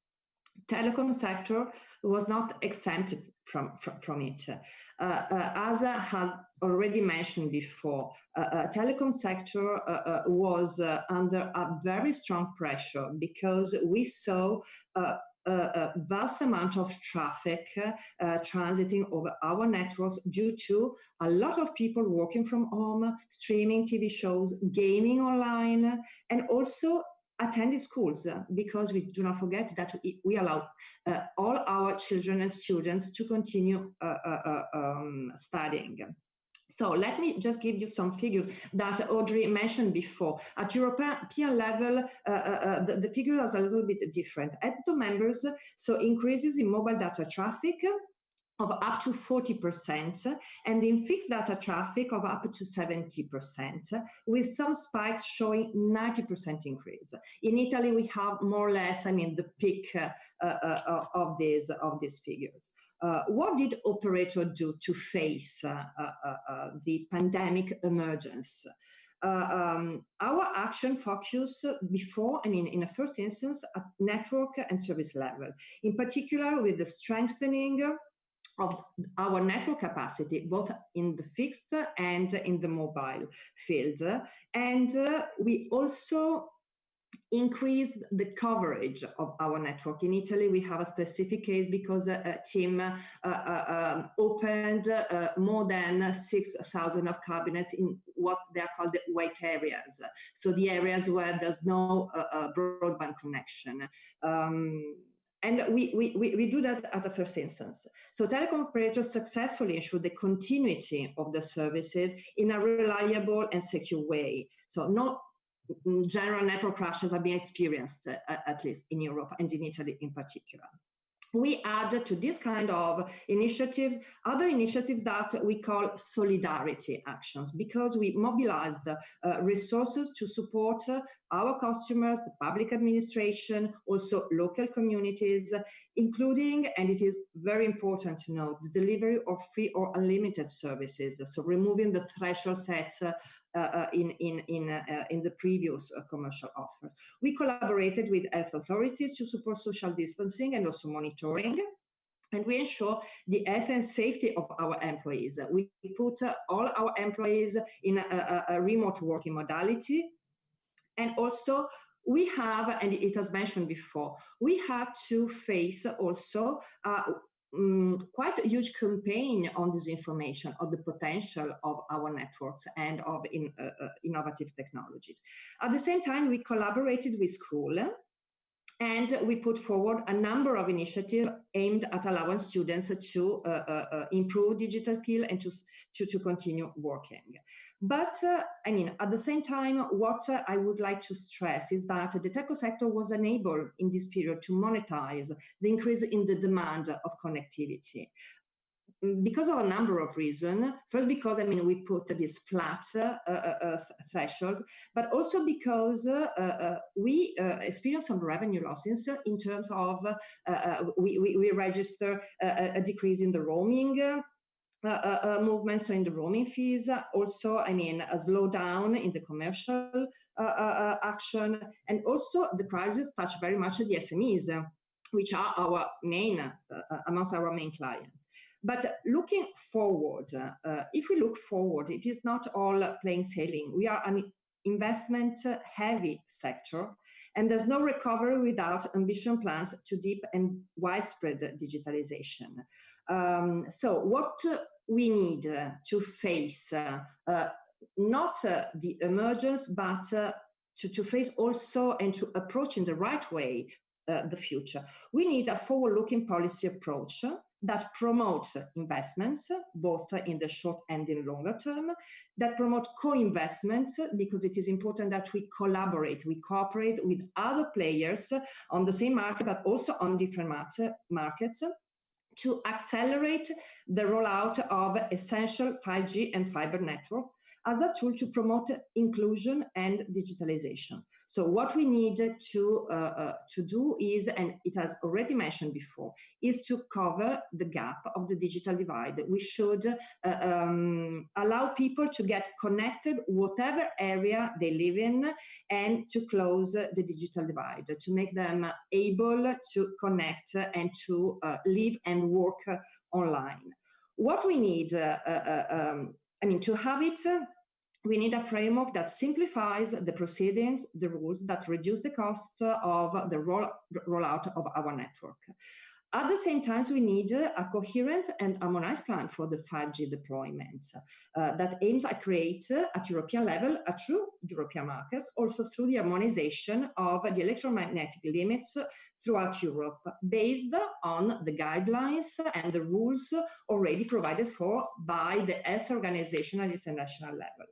Telecom sector was not exempted from it. As I has already mentioned before, telecom sector was under a very strong pressure because we saw a vast amount of traffic transiting over our networks due to a lot of people working from home, streaming TV shows, gaming online, and also attended schools, because we do not forget that we allow all our children and students to continue studying. So let me just give you some figures that Audrey mentioned before. At European level, the figure is a little bit different. At the members, so increases in mobile data traffic of up to 40%, and in fixed data traffic of up to 70%, with some spikes showing 90% increase. In Italy, we have more or less, the peak of these figures. What did operator do to face the pandemic emergence? Our action focused before, in the first instance, at network and service level, in particular with the strengthening of our network capacity, both in the fixed and in the mobile field. And we also increased the coverage of our network. In Italy, we have a specific case because TIM opened more than 6,000 of cabinets in what they are called the white areas. So the areas where there's no broadband connection. And we do that at the first instance. So telecom operators successfully ensure the continuity of the services in a reliable and secure way. So no general network crashes have been experienced, at least in Europe and in Italy in particular. We add to this kind of initiatives other initiatives that we call solidarity actions, because we mobilize the resources to support our customers, the public administration, also local communities, including, and it is very important to know, the delivery of free or unlimited services, so removing the threshold set in the previous commercial offer. We collaborated with health authorities to support social distancing and also monitoring, and we ensure the health and safety of our employees. We put all our employees in a remote working modality, and also we have, and it was mentioned before, we had to face also quite a huge campaign on disinformation, on the potential of our networks and of innovative technologies. At the same time, we collaborated with school, and we put forward a number of initiatives aimed at allowing students to improve digital skill and to continue working. But at the same time, what I would like to stress is that the telco sector was unable in this period to monetize the increase in the demand of connectivity, because of a number of reasons. First, because we put this flat threshold, but also because we experienced some revenue losses in terms of we register a decrease in the roaming movements, so in the roaming fees, also a slowdown in the commercial action, and also the crisis touched very much the SMEs, which are our main amongst our main clients. But looking forward, if we look forward, it is not all plain sailing. We are an investment-heavy sector, and there's no recovery without ambition plans to deep and widespread digitalization. So what we need to face, not the emergence, but to face also and to approach in the right way the future. We need a forward-looking policy approach that promotes investments, both in the short and in longer term, that promote co-investment, because it is important that we collaborate, we cooperate with other players on the same market, but also on different markets, to accelerate the rollout of essential 5G and fiber networks as a tool to promote inclusion and digitalization. So what we need to do is, and it has already mentioned before, is to cover the gap of the digital divide. We should allow people to get connected whatever area they live in, and to close the digital divide, to make them able to connect and to live and work online. What we need, to have it, we need a framework that simplifies the proceedings, the rules, that reduce the cost of the rollout of our network. At the same time, we need a coherent and harmonized plan for the 5G deployment that aims at create at European level a true European market, also through the harmonization of the electromagnetic limits throughout Europe, based on the guidelines and the rules already provided for by the Health Organization at international level.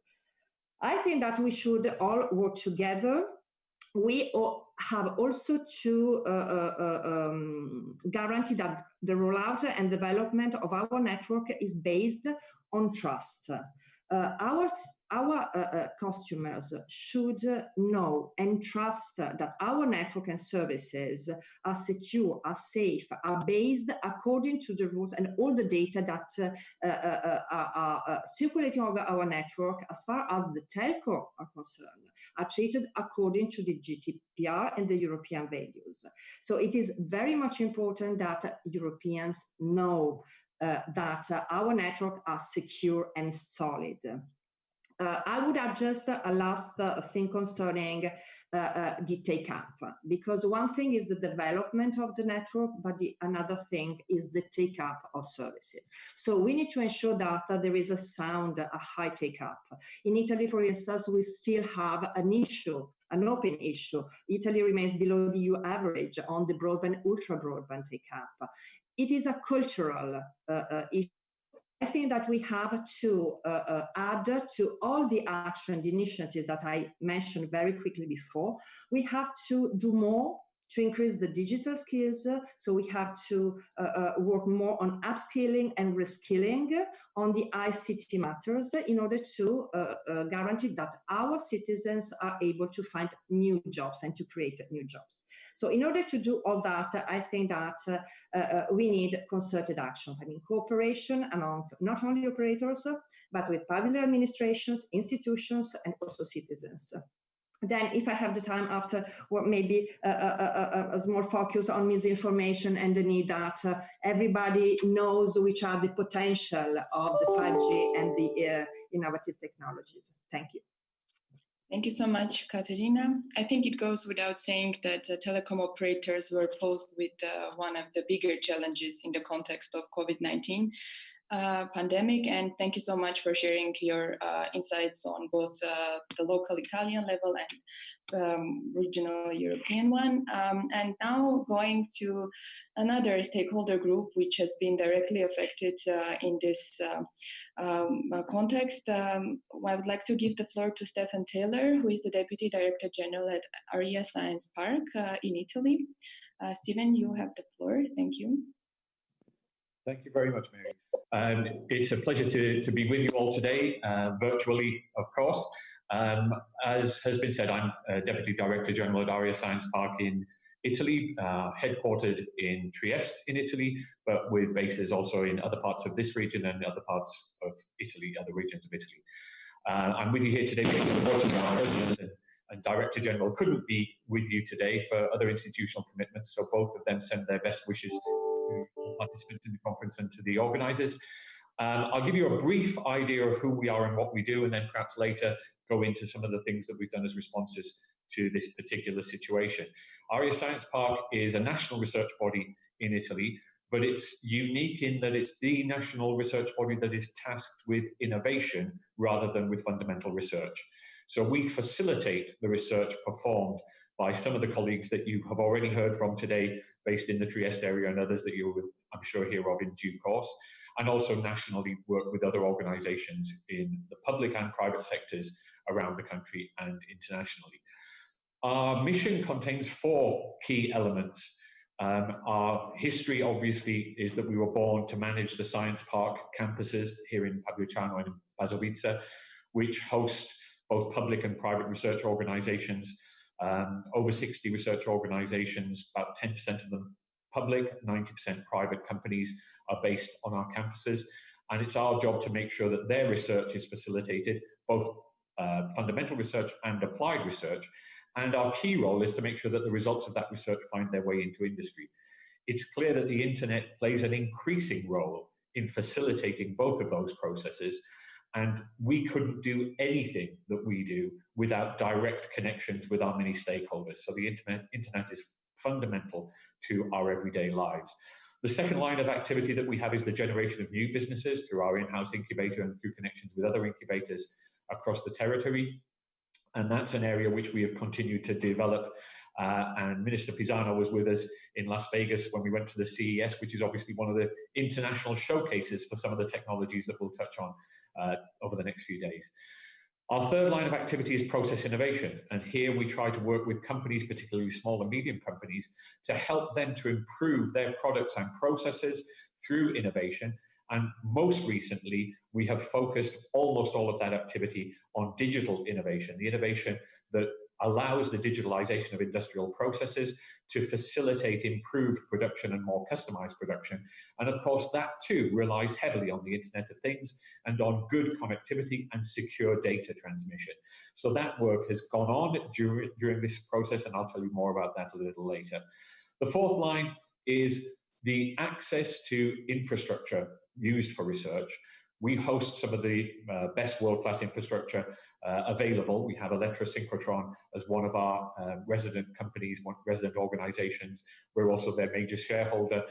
I think that we should all work together. We have also to guarantee that the rollout and development of our network is based on trust. Our customers should know and trust that our network and services are secure, are safe, are based according to the rules, and all the data that are circulating over our network as far as the telco are concerned are treated according to the GDPR and the European values. So it is very much important that Europeans know that our network are secure and solid. I would add just a last thing concerning the take-up, because one thing is the development of the network, but another thing is the take-up of services. So we need to ensure that there is a high take-up. In Italy, for instance, we still have an open issue. Italy remains below the EU average on the broadband, ultra broadband take-up. It is a cultural issue. I think that we have to add to all the action, the initiatives that I mentioned very quickly before. We have to do more to increase the digital skills. So we have to work more on upskilling and reskilling on the ICT matters in order to guarantee that our citizens are able to find new jobs and to create new jobs. So in order to do all that, I think that we need concerted actions. I mean, cooperation amongst not only operators, but with public administrations, institutions, and also citizens. Then, if I have the time after, or maybe a small focus on misinformation and the need that everybody knows which are the potential of the 5G and the innovative technologies. Thank you. Thank you so much, Caterina. I think it goes without saying that telecom operators were posed with one of the bigger challenges in the context of COVID-19 pandemic, and thank you so much for sharing your insights on both the local Italian level and regional European one. And now going to another stakeholder group which has been directly affected in this context. I would like to give the floor to Stefan Taylor, who is the Deputy Director General at Aria Science Park in Italy. Stephen, you have the floor. Thank you. Thank you very much, Mary. It's a pleasure to be with you all today, virtually, of course. As has been said, I'm Deputy Director General at Aria Science Park in Italy, headquartered in Trieste in Italy, but with bases also in other parts of this region and other parts of Italy, other regions of Italy. I'm with you here today because unfortunately our President and Director General couldn't be with you today for other institutional commitments, so both of them send their best wishes to all participants in the conference and to the organisers. I'll give you a brief idea of who we are and what we do, and then perhaps later go into some of the things that we've done as responses to this particular situation. Aria Science Park is a national research body in Italy, but it's unique in that it's the national research body that is tasked with innovation rather than with fundamental research. So we facilitate the research performed by some of the colleagues that you have already heard from today, based in the Trieste area, and others that you will, I'm sure, hear of in due course, and also nationally work with other organizations in the public and private sectors around the country and internationally. Our mission contains 4 key elements. Our history, obviously, is that we were born to manage the science park campuses here in Pagliuciano and in Basovizza, which host both public and private research organizations. Over 60 research organizations, about 10% of them public, 90% private companies are based on our campuses. And it's our job to make sure that their research is facilitated, both fundamental research and applied research. And our key role is to make sure that the results of that research find their way into industry. It's clear that the internet plays an increasing role in facilitating both of those processes. And we couldn't do anything that we do without direct connections with our many stakeholders. So the internet is fundamental to our everyday lives. The second line of activity that we have is the generation of new businesses through our in-house incubator and through connections with other incubators across the territory. And that's an area which we have continued to develop. And Minister Pisano was with us in Las Vegas when we went to the CES, which is obviously one of the international showcases for some of the technologies that we'll touch on over the next few days. Our third line of activity is process innovation. And here we try to work with companies, particularly small and medium companies, to help them to improve their products and processes through innovation. And most recently, we have focused almost all of that activity on digital innovation, the innovation that allows the digitalization of industrial processes to facilitate improved production and more customized production. And of course, that too relies heavily on the Internet of Things and on good connectivity and secure data transmission. So that work has gone on during this process, and I'll tell you more about that a little later. The fourth line is the access to infrastructure used for research. We host some of the best world-class infrastructure available. We have Electrosynchrotron as one of our resident companies, resident organizations. We're also their major shareholder,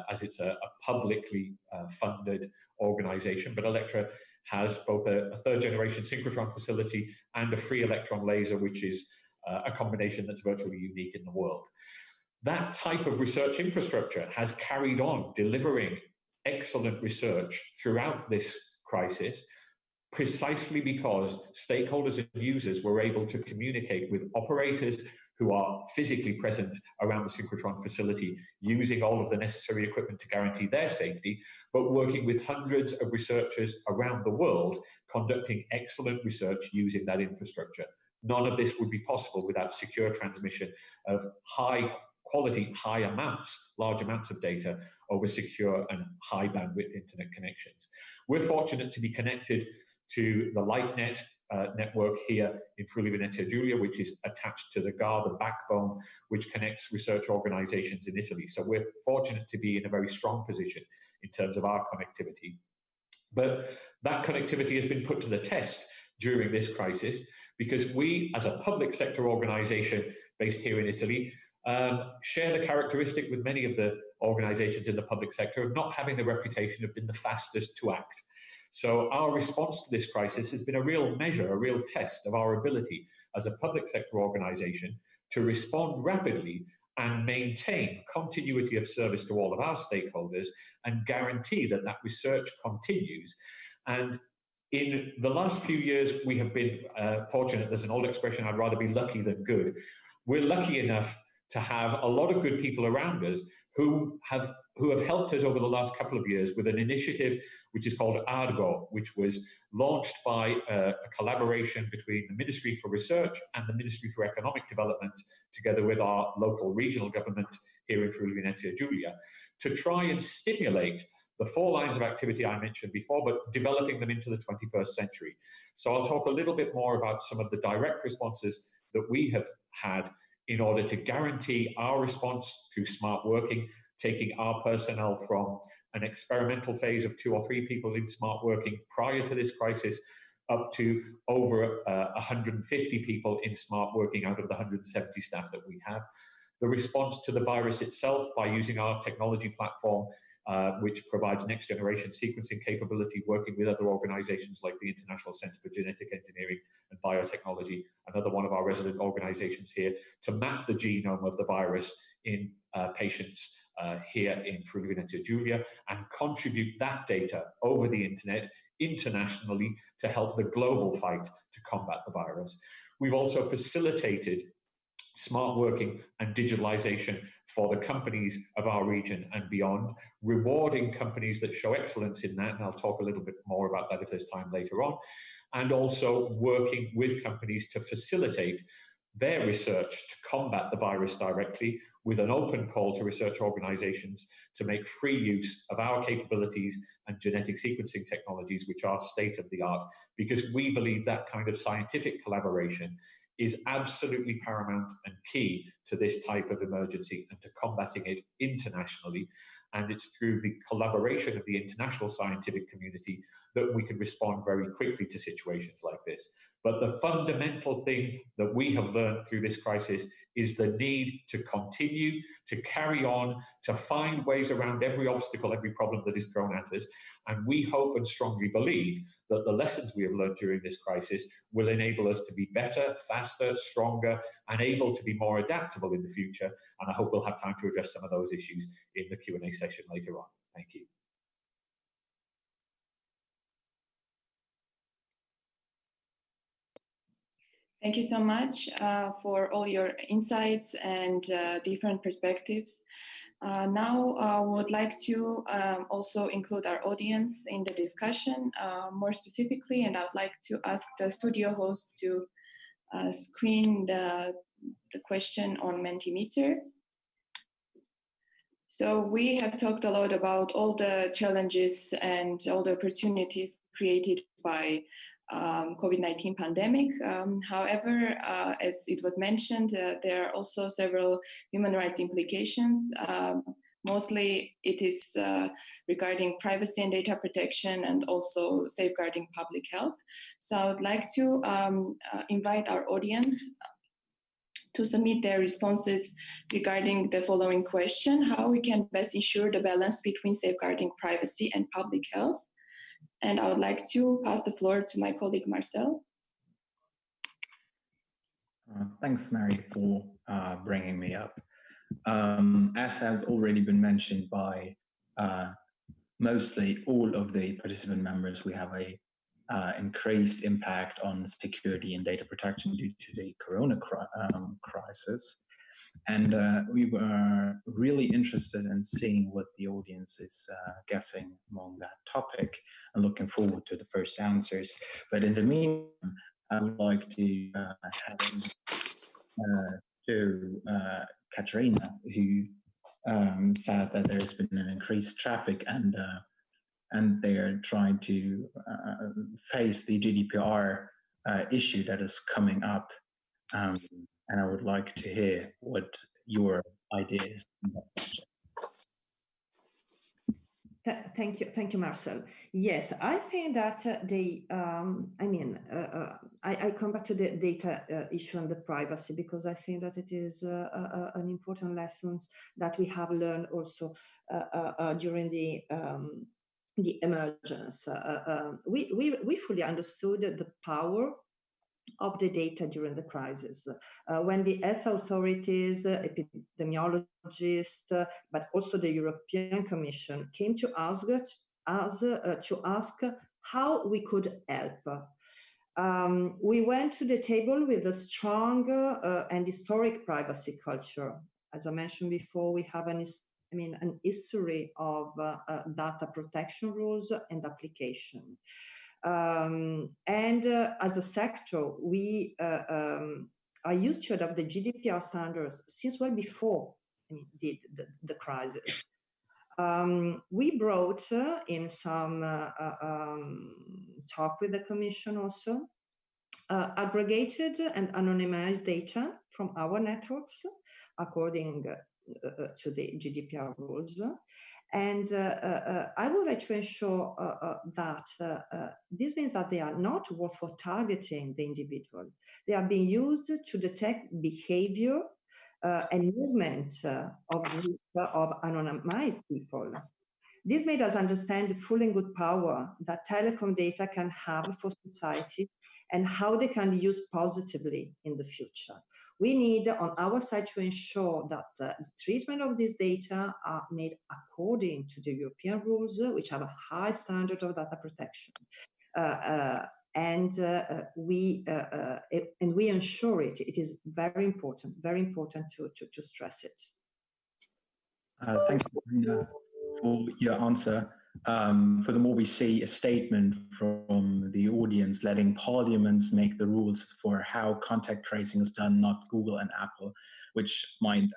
as it's a publicly funded organization. But Electra has both a third-generation synchrotron facility and a free electron laser, which is a combination that's virtually unique in the world. That type of research infrastructure has carried on delivering excellent research throughout this crisis, precisely because stakeholders and users were able to communicate with operators who are physically present around the synchrotron facility, using all of the necessary equipment to guarantee their safety, but working with hundreds of researchers around the world, conducting excellent research using that infrastructure. None of this would be possible without secure transmission of high quality, large amounts of data over secure and high bandwidth internet connections. We're fortunate to be connected to the LightNet network here in Friuli Venezia Giulia, which is attached to the GAR, the backbone, which connects research organizations in Italy. So we're fortunate to be in a very strong position in terms of our connectivity. But that connectivity has been put to the test during this crisis because we, as a public sector organization based here in Italy, share the characteristic with many of the organizations in the public sector of not having the reputation of being the fastest to act. So our response to this crisis has been a real measure, a real test of our ability as a public sector organization to respond rapidly and maintain continuity of service to all of our stakeholders and guarantee that that research continues. And in the last few years, we have been fortunate. There's an old expression, I'd rather be lucky than good. We're lucky enough to have a lot of good people around us who have helped us over the last couple of years with an initiative which is called Argo, which was launched by a collaboration between the Ministry for Research and the Ministry for Economic Development, together with our local regional government here in Friuli Venezia Giulia, to try and stimulate the 4 lines of activity I mentioned before, but developing them into the 21st century. So I'll talk a little bit more about some of the direct responses that we have had in order to guarantee our response through smart working, taking our personnel from an experimental phase of 2 or 3 people in smart working prior to this crisis up to over 150 people in smart working out of the 170 staff that we have. The response to the virus itself by using our technology platform, which provides next generation sequencing capability, working with other organizations like the International Center for Genetic Engineering and Biotechnology, another one of our resident organizations here, to map the genome of the virus in patients here in Friuli Venezia Giulia and contribute that data over the internet internationally to help the global fight to combat the virus. We've also facilitated smart working and digitalization for the companies of our region and beyond, rewarding companies that show excellence in that, and I'll talk a little bit more about that if there's time later on, and also working with companies to facilitate their research to combat the virus directly, with an open call to research organizations to make free use of our capabilities and genetic sequencing technologies, which are state of the art, because we believe that kind of scientific collaboration is absolutely paramount and key to this type of emergency and to combating it internationally. and it's through the collaboration of the international scientific community that we can respond very quickly to situations like this. But the fundamental thing that we have learned through this crisis is the need to continue, to carry on, to find ways around every obstacle, every problem that is thrown at us. And we hope and strongly believe that the lessons we have learned during this crisis will enable us to be better, faster, stronger, and able to be more adaptable in the future. And I hope we'll have time to address some of those issues in the Q&A session later on. Thank you. Thank you so much for all your insights and different perspectives. Now I would like to also include our audience in the discussion more specifically, and I would like to ask the studio host to screen the question on Mentimeter. So we have talked a lot about all the challenges and all the opportunities created by COVID-19 pandemic. However, as it was mentioned, there are also several human rights implications. Mostly it is regarding privacy and data protection and also safeguarding public health. So I would like to invite our audience to submit their responses regarding the following question: how we can best ensure the balance between safeguarding privacy and public health? And I would like to pass the floor to my colleague, Marcel. Thanks, Mary, for bringing me up. As has already been mentioned by mostly all of the participant members, we have a increased impact on security and data protection due to the corona crisis. And we were really interested in seeing what the audience is guessing among that topic and looking forward to the first answers. But in the meantime, I would like to hand to Katarina, who said that there's been an increased traffic and they're trying to face the GDPR issue that is coming up. And I would like to hear what your idea is. Thank you, Marcel. Yes, I think that I come back to the data issue and the privacy, because I think that it is an important lesson that we have learned also during the emergence. We fully understood the power of the data during the crisis. When the health authorities, epidemiologists, but also the European Commission came to ask how we could help. We went to the table with a strong and historic privacy culture. As I mentioned before, we have an history of data protection rules and application. As a sector, we are used to adopt the GDPR standards since well before the crisis. We brought in some talk with the Commission also, aggregated and anonymized data from our networks according to the GDPR rules. And I would like to ensure that this means that they are not worth for targeting the individual. They are being used to detect behavior and movement of anonymized people. This made us understand the full and good power that telecom data can have for society and how they can be used positively in the future. We need on our side to ensure that the treatment of this data are made according to the European rules, which have a high standard of data protection. We ensure it. It is very important to stress it. Thank you for your answer. Furthermore, we see a statement from the audience letting parliaments make the rules for how contact tracing is done, not Google and Apple, which might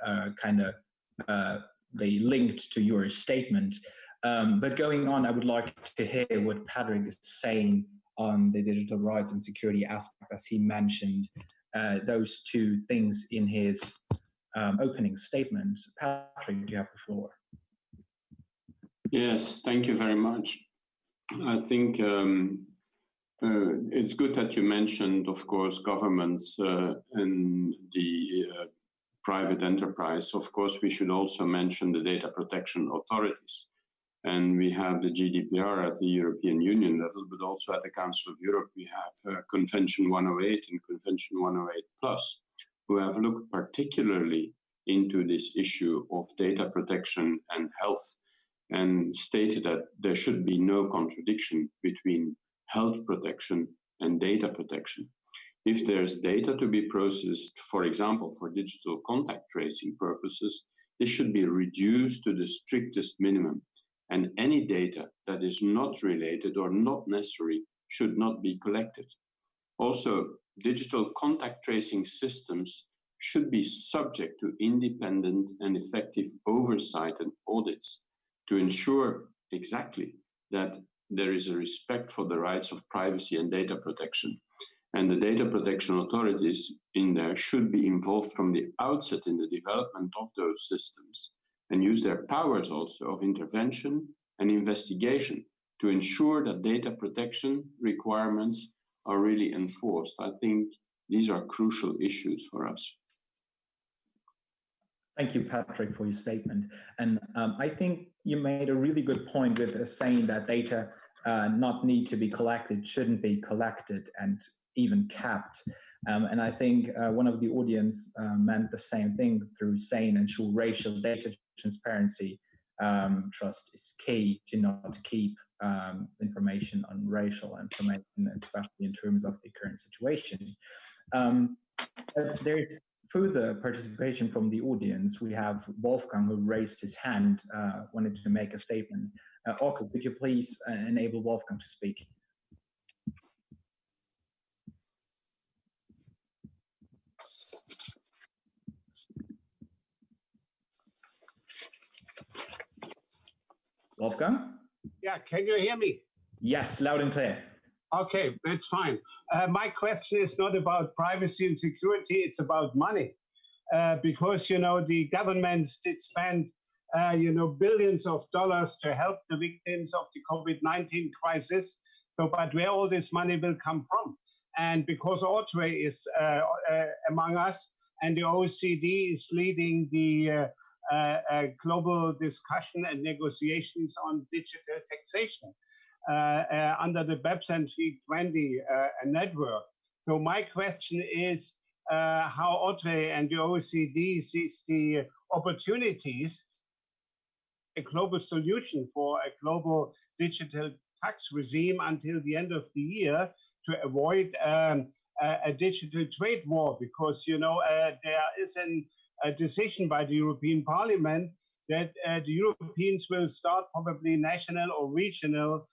be linked to your statement. But going on, I would like to hear what Patrick is saying on the digital rights and security aspect, as he mentioned those two things in his opening statement. Patrick, you have the floor. Yes, thank you very much. I think it's good that you mentioned, of course, governments and the private enterprise. Of course, we should also mention the data protection authorities. And we have the GDPR at the European Union level, but also at the Council of Europe, we have Convention 108 and Convention 108 Plus, who have looked particularly into this issue of data protection and health, and stated that there should be no contradiction between health protection and data protection. If there's data to be processed, for example, for digital contact tracing purposes, this should be reduced to the strictest minimum. And any data that is not related or not necessary should not be collected. Also, digital contact tracing systems should be subject to independent and effective oversight and audits to ensure exactly that there is a respect for the rights of privacy and data protection. And the data protection authorities in there should be involved from the outset in the development of those systems and use their powers also of intervention and investigation to ensure that data protection requirements are really enforced. I think these are crucial issues for us. Thank you, Patrick, for your statement. And I think you made a really good point with saying that data not need to be collected, shouldn't be collected and even kept. And I think one of the audience meant the same thing through saying ensure racial data transparency trust is key to not keep information on racial information, especially in terms of the current situation. There's further participation from the audience. We have Wolfgang, who raised his hand, wanted to make a statement. Orko, could you please enable Wolfgang to speak? Wolfgang? Yeah, can you hear me? Yes, loud and clear. Okay, that's fine. My question is not about privacy and security, it's about money. Because, you know, the governments did spend, you know, billions of dollars to help the victims of the COVID-19 crisis. So, but where all this money will come from? And because Audrey is among us and the OECD is leading the global discussion and negotiations on digital taxation under the BEPS and G20 network. So my question is how Audrey and the OECD sees the opportunities, a global solution for a global digital tax regime until the end of the year to avoid a digital trade war, because, you know, there is a decision by the European Parliament that the Europeans will start probably national or regional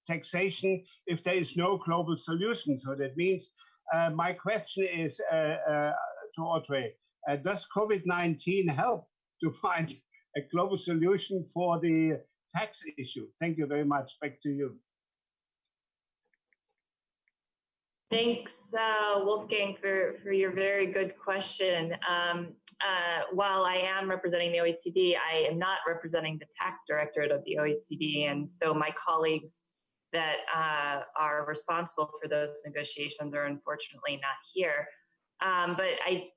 taxation if there is no global solution. So that means my question is to Audrey, does COVID-19 help to find a global solution for the tax issue? Thank you very much. Back to you. Thanks, Wolfgang, for your very good question. While I am representing the OECD, I am not representing the tax directorate of the OECD, and so my colleagues that are responsible for those negotiations are unfortunately not here. But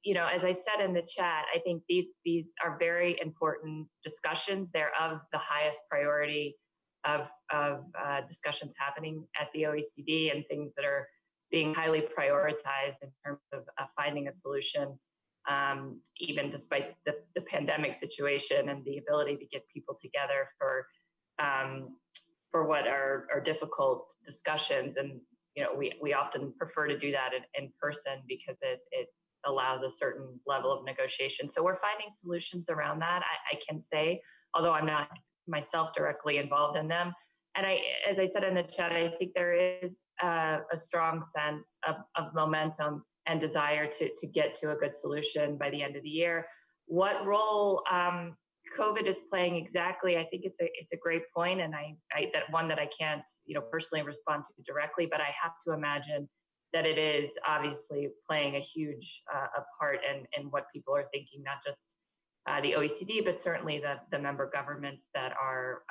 you know, as I said in the chat, I think these are very important discussions. They're of the highest priority of discussions happening at the OECD, and things that are being highly prioritized in terms of finding a solution, even despite the pandemic situation and the ability to get people together for what are difficult discussions. And you know, we often prefer to do that in person because it allows a certain level of negotiation. So we're finding solutions around that, I can say, although I'm not myself directly involved in them. And as I said in the chat, I think there is a strong sense of momentum and desire to get to a good solution by the end of the year. What role COVID is playing exactly, I think it's a great point, and that one that I can't, you know, personally respond to directly, but I have to imagine that it is obviously playing a huge a part in what people are thinking, not just the OECD, but certainly the member governments that are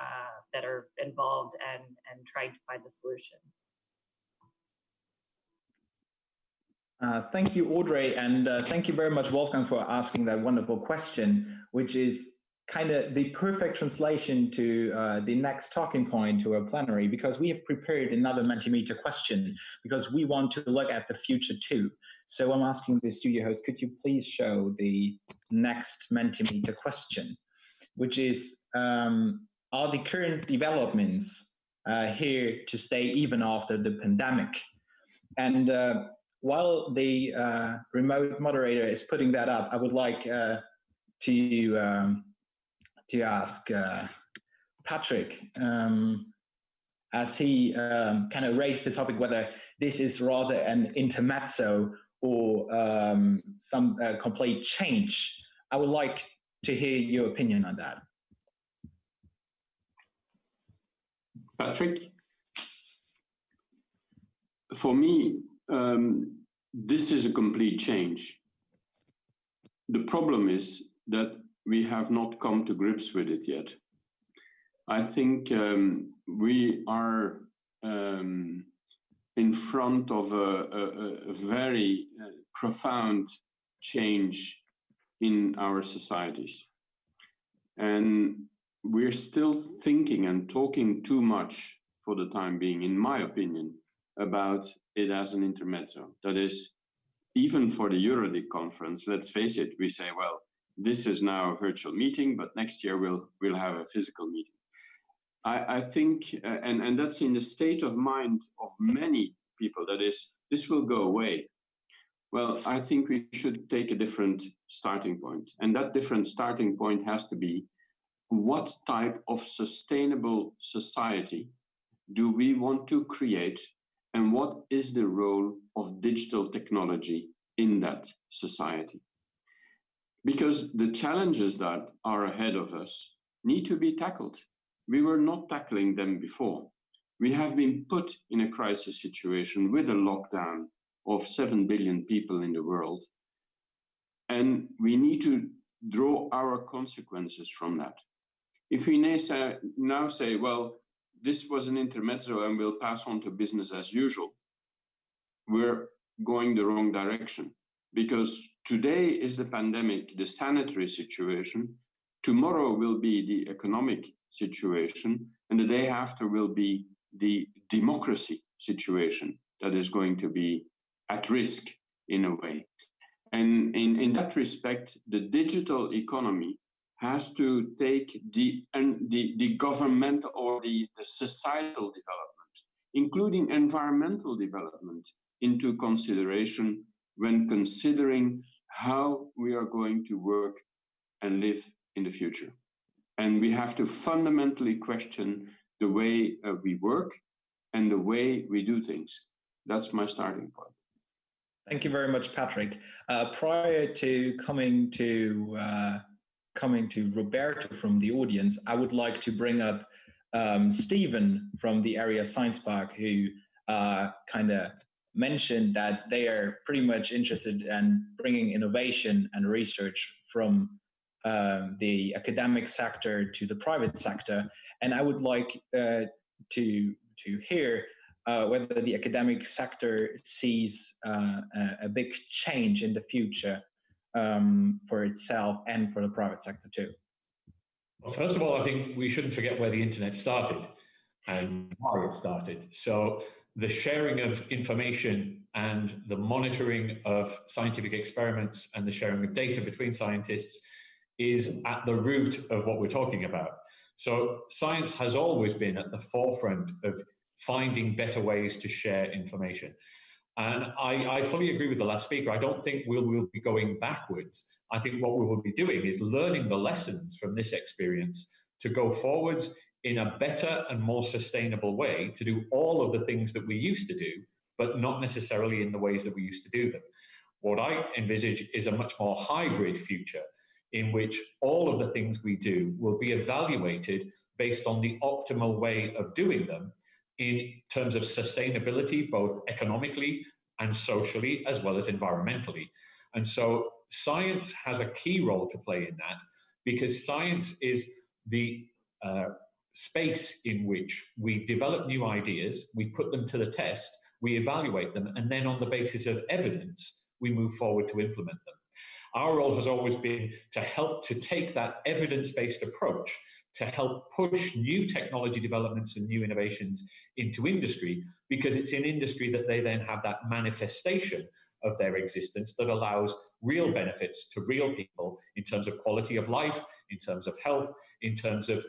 involved and trying to find the solution. Thank you, Audrey, and thank you very much, Wolfgang, for asking that wonderful question, which is kind of the perfect translation to the next talking point to our plenary, because we have prepared another Mentimeter question, because we want to look at the future too. So I'm asking the studio host, could you please show the next Mentimeter question, which is, are the current developments here to stay even after the pandemic? And while the remote moderator is putting that up, I would like to ask Patrick, as he kind of raised the topic, whether this is rather an intermezzo or some complete change. I would like to hear your opinion on that. Patrick? For me, this is a complete change. The problem is that we have not come to grips with it yet. I think we are in front of a very profound change in our societies. And we're still thinking and talking too much for the time being, in my opinion, about it as an intermezzo. That is, even for the EuroDIG conference, let's face it, we say, well, this is now a virtual meeting, but next year we'll have a physical meeting. I think, and that's in the state of mind of many people, that is, this will go away. Well, I think we should take a different starting point. And that different starting point has to be, what type of sustainable society do we want to create, and what is the role of digital technology in that society? Because the challenges that are ahead of us need to be tackled. We were not tackling them before. We have been put in a crisis situation with a lockdown of 7 billion people in the world. And we need to draw our consequences from that. If we now say, well, this was an intermezzo and we'll pass on to business as usual, we're going the wrong direction. Because today is the pandemic, the sanitary situation, tomorrow will be the economic situation, and the day after will be the democracy situation that is going to be at risk in a way. And in that respect, the digital economy has to take the government or the societal development, including environmental development, into consideration when considering how we are going to work and live in the future. And we have to fundamentally question the way we work and the way we do things. That's my starting point. Thank you very much, Patrick. Prior to coming to Roberto from the audience, I would like to bring up Stephen from the Area Science Park, who kind of mentioned that they are pretty much interested in bringing innovation and research from the academic sector to the private sector. And I would like to hear whether the academic sector sees a big change in the future for itself and for the private sector too. Well, first of all, I think we shouldn't forget where the internet started and why it started. So the sharing of information and the monitoring of scientific experiments and the sharing of data between scientists is at the root of what we're talking about. So science has always been at the forefront of finding better ways to share information. And I fully agree with the last speaker. I don't think we'll be going backwards. I think what we will be doing is learning the lessons from this experience to go forwards in a better and more sustainable way to do all of the things that we used to do, but not necessarily in the ways that we used to do them. What I envisage is a much more hybrid future in which all of the things we do will be evaluated based on the optimal way of doing them in terms of sustainability, both economically and socially, as well as environmentally. And so science has a key role to play in that. because science is the space in which we develop new ideas, we put them to the test, we evaluate them, and then on the basis of evidence, we move forward to implement them. Our role has always been to help to take that evidence-based approach to help push new technology developments and new innovations into industry, because it's in industry that they then have that manifestation of their existence that allows real benefits to real people in terms of quality of life, in terms of health, in terms of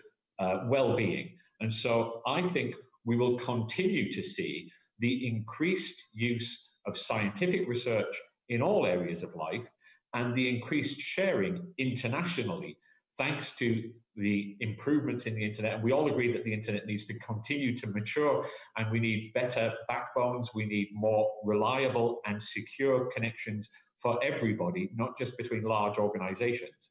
well-being. And so I think we will continue to see the increased use of scientific research in all areas of life and the increased sharing internationally, thanks to the improvements in the internet. And we all agree that the internet needs to continue to mature, and we need better backbones, we need more reliable and secure connections for everybody, not just between large organizations.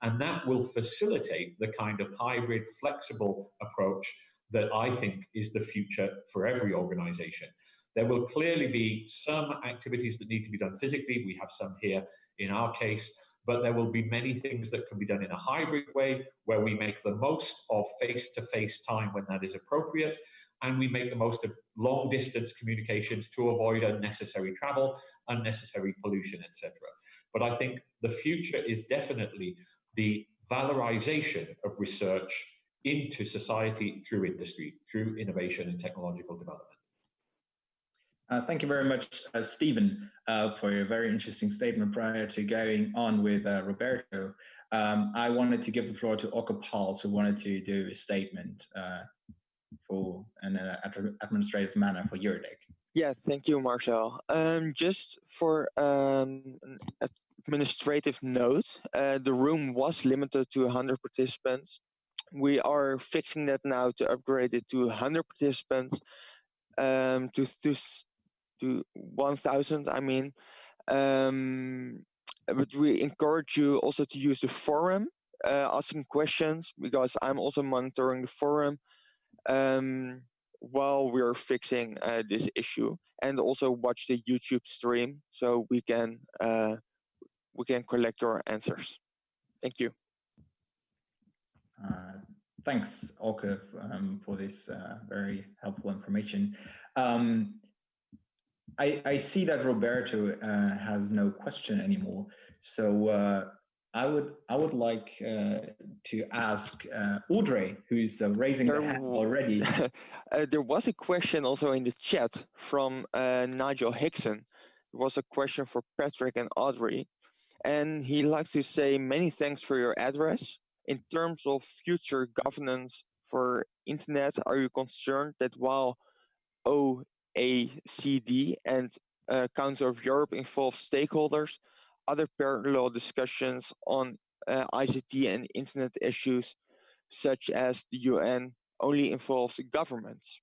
And that will facilitate the kind of hybrid, flexible approach that I think is the future for every organization. There will clearly be some activities that need to be done physically. We have some here in our case, but there will be many things that can be done in a hybrid way, where we make the most of face-to-face time when that is appropriate, and we make the most of long-distance communications to avoid unnecessary travel, unnecessary pollution, etc. But I think the future is definitely the valorization of research into society through industry, through innovation and technological development. Thank you very much, Stephen, for your very interesting statement. Prior to going on with Roberto, I wanted to give the floor to Oke Pauls, who wanted to do a statement for an administrative manner for EuroDIG. Yeah, thank you, Marcel. Just for an administrative note, the room was limited to 100 participants. We are fixing that now to upgrade it to 100 participants, to 1,000, I mean. But we encourage you also to use the forum, asking questions, because I'm also monitoring the forum while we're fixing this issue, and also watch the YouTube stream so we can collect your answers. Thank you. Thanks, Oke, for this very helpful information. I see that Roberto has no question anymore, so I would like to ask Audrey, who's raising her hand already. There was a question also in the chat from Nigel Hickson. It was a question for Patrick and Audrey, and he likes to say many thanks for your address. In terms of future governance for internet, are you concerned that while OECD and Council of Europe involve stakeholders, other parallel discussions on ICT and internet issues, such as the UN, only involves governments?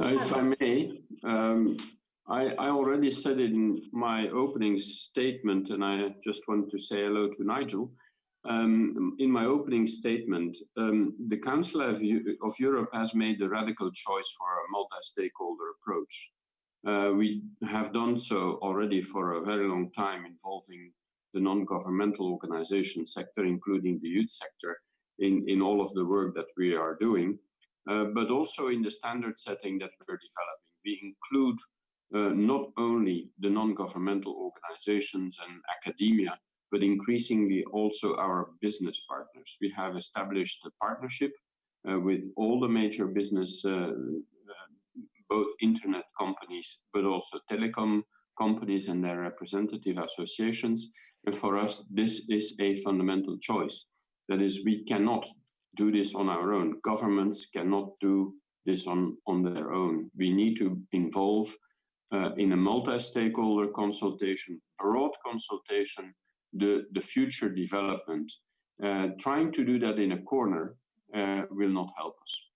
If I may, I already said it in my opening statement, and I just want to say hello to Nigel. In my opening statement, the Council of Europe has made a radical choice for a multi-stakeholder approach. We have done so already for a very long time, involving the non-governmental organization sector, including the youth sector, in all of the work that we are doing, but also in the standard setting that we're developing. We include not only the non-governmental organizations and academia, but increasingly also our business partners. We have established a partnership with all the major business, both internet companies, but also telecom companies and their representative associations. And for us, this is a fundamental choice. That is, we cannot do this on our own. Governments cannot do this on their own. We need to involve in a multi-stakeholder consultation, broad consultation, the future development. Trying to do that in a corner will not help us.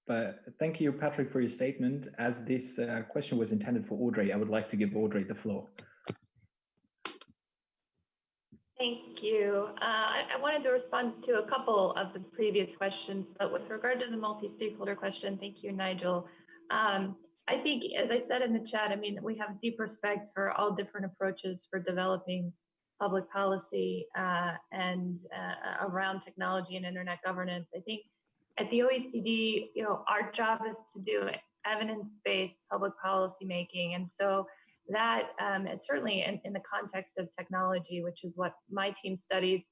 But thank you, Patrick, for your statement. As this question was intended for Audrey, I would like to give Audrey the floor. Thank you. I wanted to respond to a couple of the previous questions, but with regard to the multi-stakeholder question, thank you, Nigel. I think, as I said in the chat, I mean, we have deep respect for all different approaches for developing public policy and around technology and internet governance. I think at the OECD, you know, our job is to do evidence-based public policy making, and so that and certainly in the context of technology, which is what my team studies,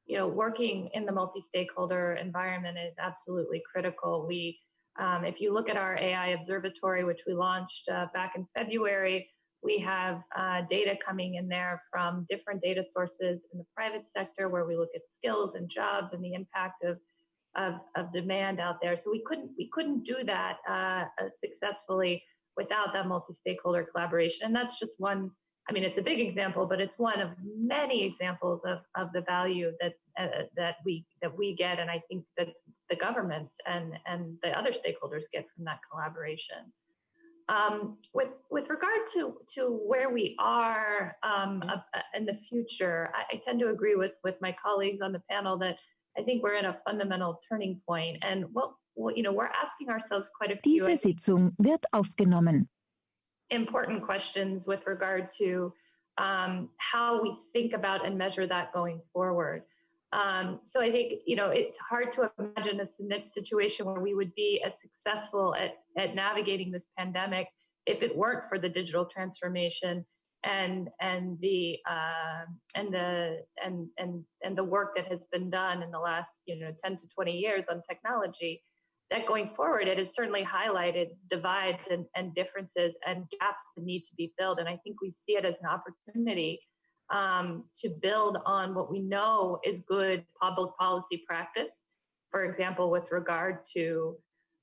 you know, working in the multi-stakeholder environment is absolutely critical. We, if you look at our AI observatory, which we launched back in February, we have data coming in there from different data sources in the private sector, where we look at skills and jobs and the impact of demand out there. So we couldn't do that successfully without that multi-stakeholder collaboration. And that's just one. I mean, it's a big example, but it's one of many examples of the value that we get, and I think that the governments and the other stakeholders get from that collaboration. With regard to where we are in the future, I tend to agree with my colleagues on the panel that I think we're in a fundamental turning point, and you know, we're asking ourselves quite a few important questions with regard to how we think about and measure that going forward. So I think, you know, it's hard to imagine a situation where we would be as successful at navigating this pandemic if it weren't for the digital transformation and the work that has been done in the last, you know, 10 to 20 years on technology. That going forward, it has certainly highlighted divides and differences and gaps that need to be filled. And I think we see it as an opportunity to build on what we know is good public policy practice. For example, with regard to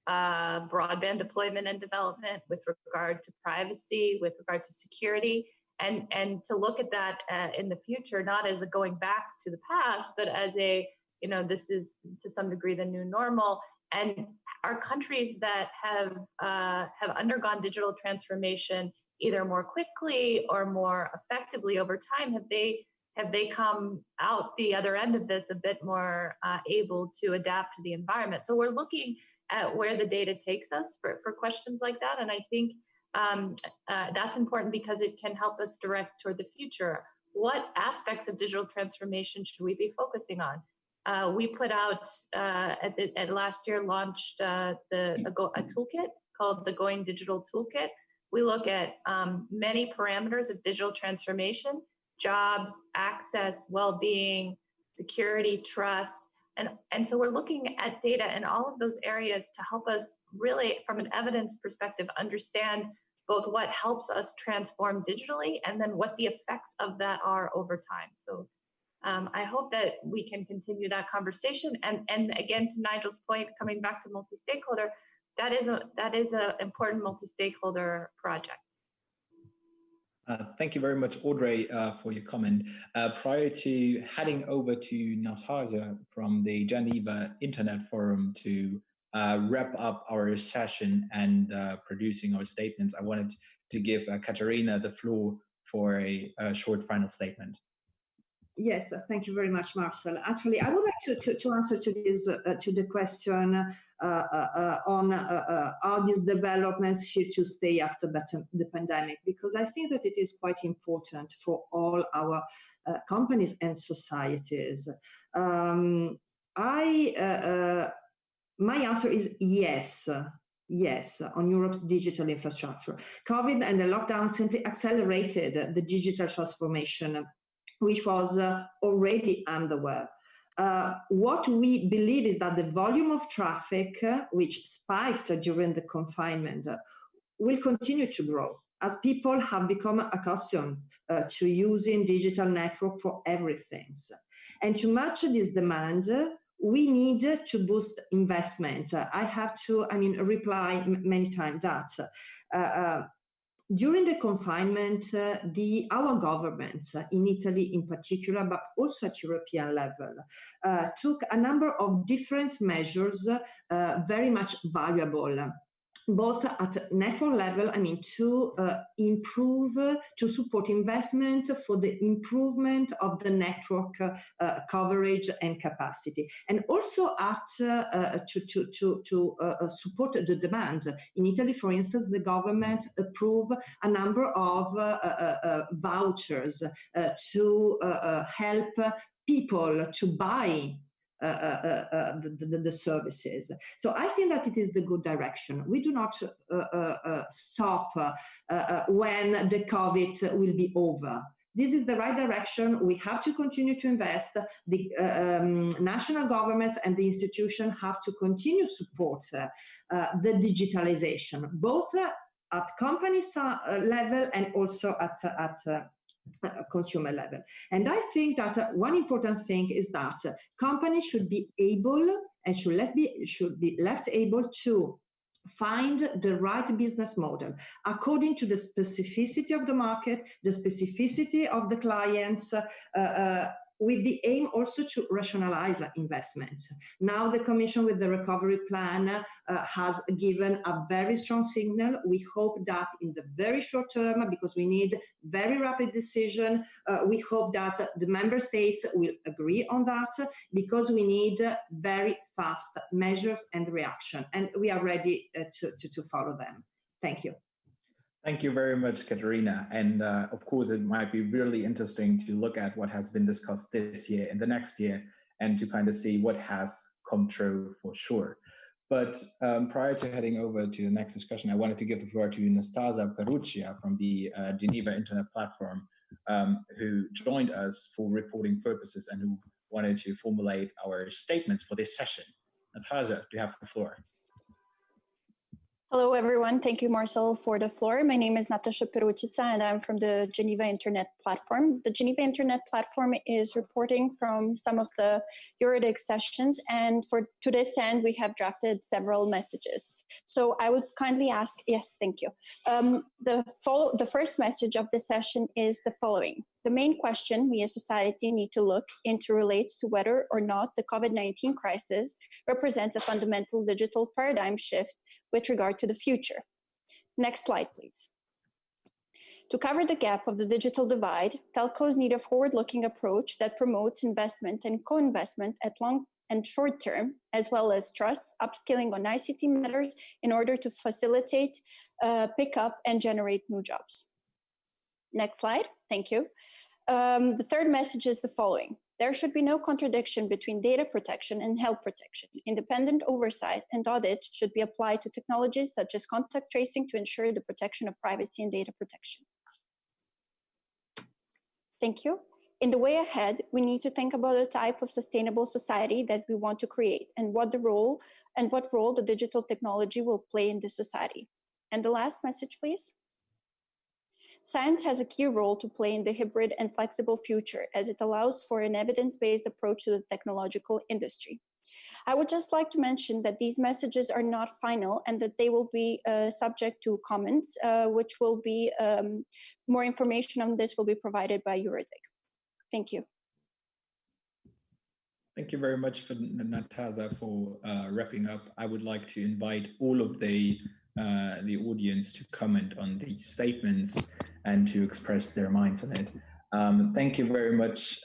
broadband deployment and development, with regard to privacy, with regard to security, and to look at that in the future, not as a going back to the past, but as a, you know, this is to some degree the new normal. And our countries that have undergone digital transformation either more quickly or more effectively over time, have they come out the other end of this a bit more able to adapt to the environment? So we're looking at where the data takes us for questions like that, and I think that's important because it can help us direct toward the future. What aspects of digital transformation should we be focusing on? We put out at last year launched a toolkit called the Going Digital Toolkit. We look at many parameters of digital transformation: jobs, access, well-being, security, trust, and so we're looking at data in all of those areas to help us really, from an evidence perspective, understand both what helps us transform digitally and then what the effects of that are over time. So. I hope that we can continue that conversation. And again, to Nigel's point, coming back to multi-stakeholder, that is an important multi-stakeholder project. Thank you very much, Audrey, for your comment. Prior to heading over to Natasha from the Geneva Internet Forum to wrap up our session and producing our statements, I wanted to give Katarina the floor for a short final statement. Yes, thank you very much, Marcel. Actually, I would like to answer to this to the question on how these developments should to stay after the pandemic, because I think that it is quite important for all our companies and societies. My answer is yes. Yes, on Europe's digital infrastructure. COVID and the lockdown simply accelerated the digital transformation, which was already underway. What we believe is that the volume of traffic, which spiked during the confinement, will continue to grow as people have become accustomed to using digital network for everything. And to match this demand, we need to boost investment. I have to, reply many times that during the confinement, our governments in Italy in particular, but also at European level, took a number of different measures very much valuable. both at network level, to improve, to support investment for the improvement of the network coverage and capacity, and also to support the demand. In Italy, for instance, the government approved a number of vouchers to help people to buy the services. So I think that it is the good direction. We do not stop when the COVID will be over. This is the right direction. We have to continue to invest. The national governments and the institution have to continue support the digitalization, both at companies level and also at consumer level. And I think that one important thing is that companies should be able and should be left able to find the right business model according to the specificity of the market, the specificity of the clients, with the aim also to rationalize investments. Now the Commission with the recovery plan has given a very strong signal. We hope that in the very short term, because we need very rapid decision, we hope that the member states will agree on that, because we need very fast measures and reaction, and we are ready to follow them. Thank you. Thank you very much, Katerina. And of course, it might be really interesting to look at what has been discussed this year and the next year, and to kind of see what has come true for sure. But prior to heading over to the next discussion, I wanted to give the floor to Nastasia Peruccia from the Geneva Internet Platform, who joined us for reporting purposes and who wanted to formulate our statements for this session. Nastasia, do you have the floor? Hello, everyone. Thank you, Marcel, for the floor. My name is Natasha Perucica, and I'm from the Geneva Internet Platform. The Geneva Internet Platform is reporting from some of the EuroDIG sessions, and to this end, we have drafted several messages. So I would kindly ask, yes, thank you. The first message of the session is the following. The main question we as society need to look into relates to whether or not the COVID-19 crisis represents a fundamental digital paradigm shift with regard to the future. Next slide, please. To cover the gap of the digital divide, telcos need a forward-looking approach that promotes investment and co-investment at long and short term, as well as trust, upskilling on ICT matters in order to facilitate pick up and generate new jobs. Next slide, thank you. The third message is the following. There should be no contradiction between data protection and health protection. Independent oversight and audit should be applied to technologies such as contact tracing to ensure the protection of privacy and data protection. Thank you. In the way ahead, we need to think about the type of sustainable society that we want to create and what role the digital technology will play in this society. And the last message, please. Science has a key role to play in the hybrid and flexible future, as it allows for an evidence-based approach to the technological industry. I would just like to mention that these messages are not final and that they will be subject to comments, which will be, more information on this will be provided by EuroDIG. Thank you. Thank you very much, for Natasha, for wrapping up. I would like to invite all of the audience to comment on these statements and to express their minds on it. Thank you very much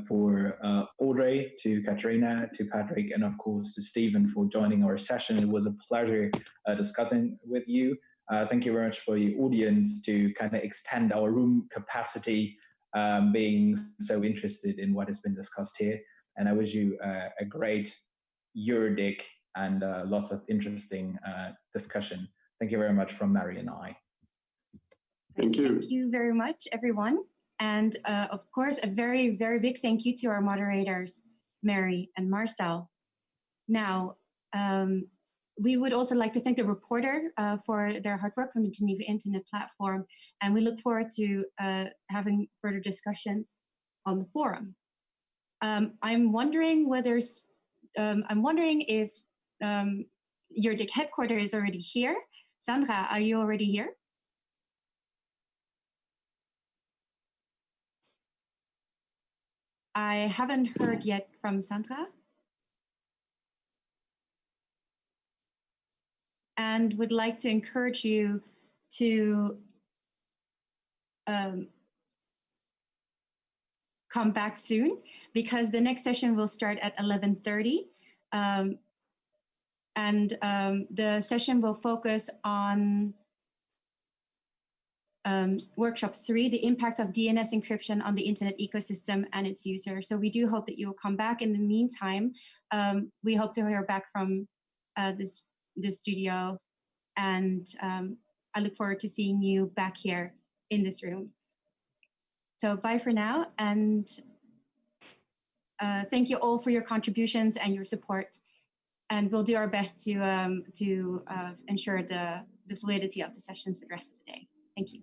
for Audrey, to Katerina, to Patrick, and of course to Stephen for joining our session. It was a pleasure discussing with you. Thank you very much for the audience to kind of extend our room capacity, being so interested in what has been discussed here. And I wish you a great EuroDIG and lots of interesting discussion. Thank you very much from Mary and I. Thank you. Thank you very much, everyone. And of course, a very, very big thank you to our moderators, Mary and Marcel. Now, we would also like to thank the reporter for their hard work from the Geneva Internet Platform, and we look forward to having further discussions on the forum. I'm wondering if EuroDIG headquarters is already here. Sandra, are you already here? I haven't heard yet from Sandra. and would like to encourage you to come back soon, because the next session will start at 11:30. The session will focus on workshop 3, the impact of DNS encryption on the internet ecosystem and its users. So we do hope that you will come back. In the meantime, we hope to hear back from the studio, and I look forward to seeing you back here in this room. So bye for now, and thank you all for your contributions and your support. And we'll do our best to ensure the validity of the sessions for the rest of the day. Thank you.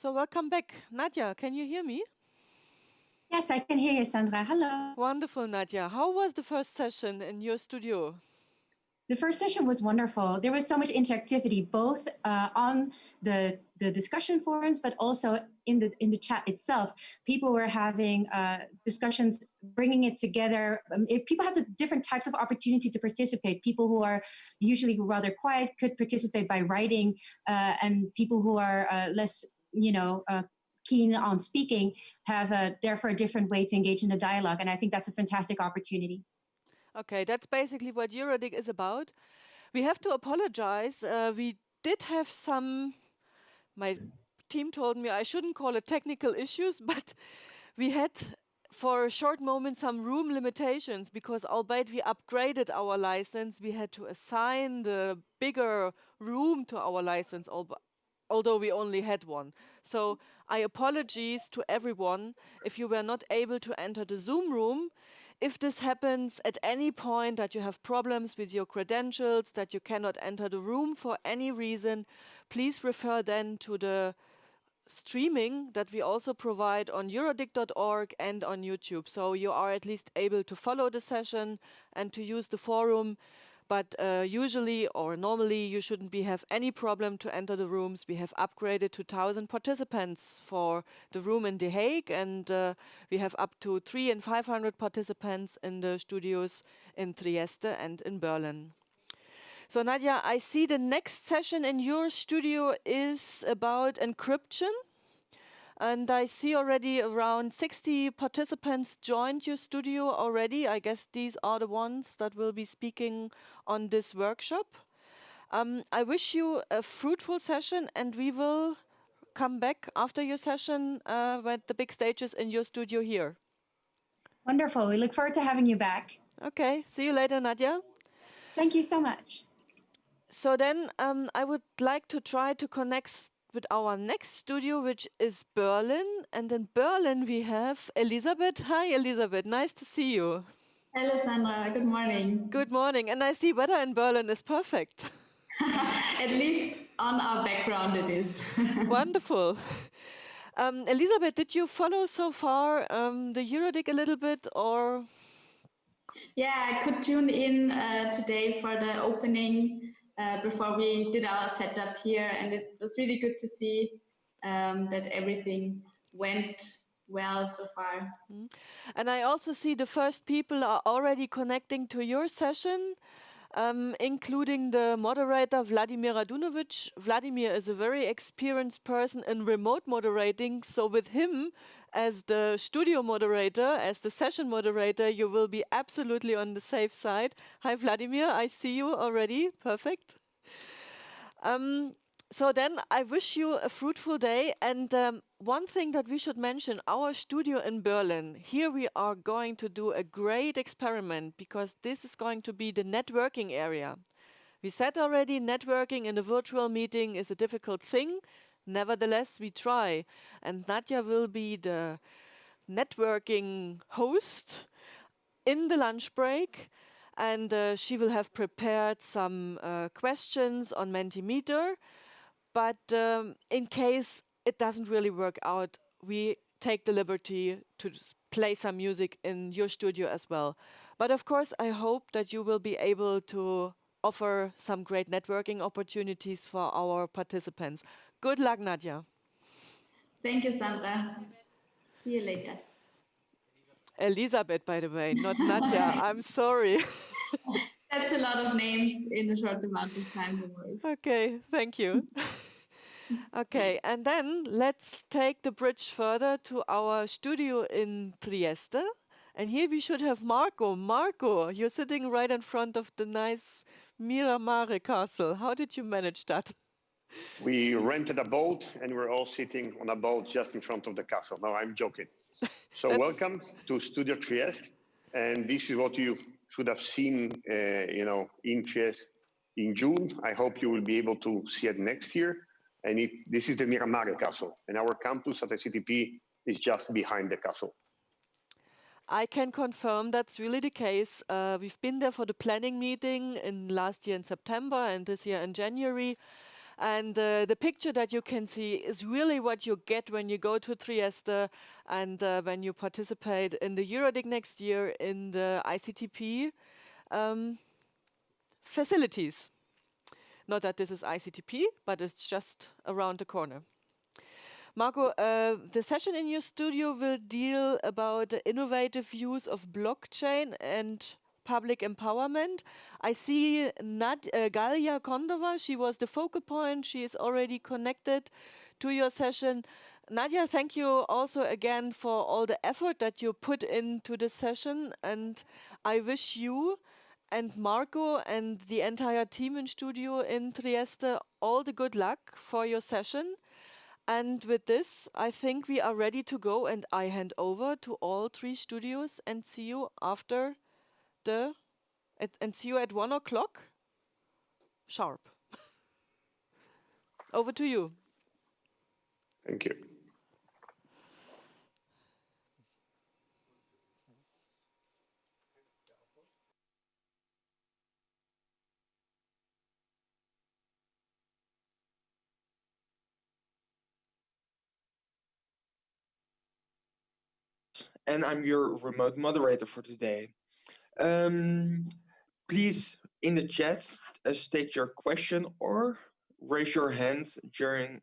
So welcome back. Nadia, can you hear me? Yes, I can hear you, Sandra. Hello. Wonderful, Nadia. How was the first session in your studio? The first session was wonderful. There was so much interactivity, both on the discussion forums, but also in the chat itself. People were having discussions, bringing it together. If people had the different types of opportunity to participate. People who are usually rather quiet could participate by writing, and people who are less, keen on speaking have therefore a different way to engage in the dialogue. And I think that's a fantastic opportunity. Okay, that's basically what EuroDIG is about. We have to apologize. We did have my team told me I shouldn't call it technical issues, but we had for a short moment some room limitations because albeit we upgraded our license, we had to assign the bigger room to our license, although we only had one. So I apologize to everyone if you were not able to enter the Zoom room. If this happens at any point that you have problems with your credentials, that you cannot enter the room for any reason, please refer then to the streaming that we also provide on eurodig.org and on YouTube. So you are at least able to follow the session and to use the forum. But usually or normally you shouldn't have any problem to enter the rooms. We have upgraded to 1,000 participants for the room in The Hague, and we have up to 300 and 500 participants in the studios in Trieste and in Berlin. So Nadia, I see the next session in your studio is about encryption. And I see already around 60 participants joined your studio already. I guess these are the ones that will be speaking on this workshop. I wish you a fruitful session, and we will come back after your session with the big stages in your studio here. Wonderful. We look forward to having you back. Okay. See you later, Nadia. Thank you so much. So then I would like to try to connect with our next studio, which is Berlin. And in Berlin, we have Elisabeth. Hi, Elisabeth. Nice to see you. Hello, Sandra. Good morning. Good morning. And I see weather in Berlin is perfect. At least on our background it is. Wonderful. Elisabeth, did you follow so far the EuroDIG a little bit, or? Yeah, I could tune in today for the opening before we did our setup here, and it was really good to see that everything went well so far. And I also see the first people are already connecting to your session, including the moderator Vladimir Radunovic. Vladimir is a very experienced person in remote moderating, so with him as the studio moderator, as the session moderator, you will be absolutely on the safe side. Hi Vladimir, I see you already. Perfect. So then I wish you a fruitful day. And one thing that we should mention, our studio in Berlin, here we are going to do a great experiment because this is going to be the networking area. We said already networking in a virtual meeting is a difficult thing. Nevertheless, we try. And Nadia will be the networking host in the lunch break. And she will have prepared some questions on Mentimeter. But in case it doesn't really work out, we take the liberty to play some music in your studio as well. But of course, I hope that you will be able to offer some great networking opportunities for our participants. Good luck, Nadia. Thank you, Sandra. See you later. Elisabeth, by the way, not Nadia. I'm sorry. That's a lot of names in a short amount of time. Okay, thank you. Okay, and then let's take the bridge further to our studio in Trieste. And here we should have Marco. Marco, you're sitting right in front of the nice Miramare castle. How did you manage that? We rented a boat and we're all sitting on a boat just in front of the castle. No, I'm joking. So welcome to Studio Trieste. And this is what you should have seen, in Trieste in June. I hope you will be able to see it next year. And this is the Miramare Castle. And our campus at SCTP is just behind the castle. I can confirm that's really the case. We've been there for the planning meeting last year in September and this year in January. And the picture that you can see is really what you get when you go to Trieste and when you participate in the EuroDIG next year in the ICTP facilities. Not that this is ICTP, but it's just around the corner. Marco, the session in your studio will deal about the innovative use of blockchain and public empowerment. I see Galia Kondova, she was the focal point. She is already connected to your session. Nadia, thank you also again for all the effort that you put into the session. And I wish you and Marco and the entire team in studio in Trieste all the good luck for your session. And with this, I think we are ready to go, and I hand over to all 3 studios and see you after and see you at 1 o'clock sharp. Over to you. Thank you. And I'm your remote moderator for today. Please, in the chat, state your question or raise your hand during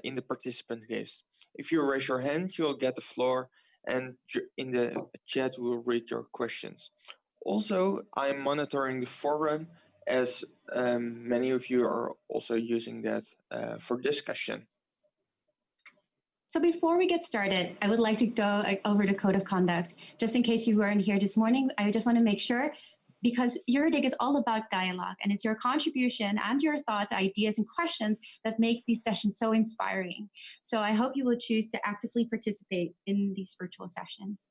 in the participant list. If you raise your hand, you'll get the floor, and in the chat, we'll read your questions. Also, I'm monitoring the forum, as many of you are also using that for discussion. So before we get started, I would like to go over the code of conduct. Just in case you weren't here this morning, I just want to make sure, because EuroDIG is all about dialogue, and it's your contribution and your thoughts, ideas, and questions that makes these sessions so inspiring. So I hope you will choose to actively participate in these virtual sessions.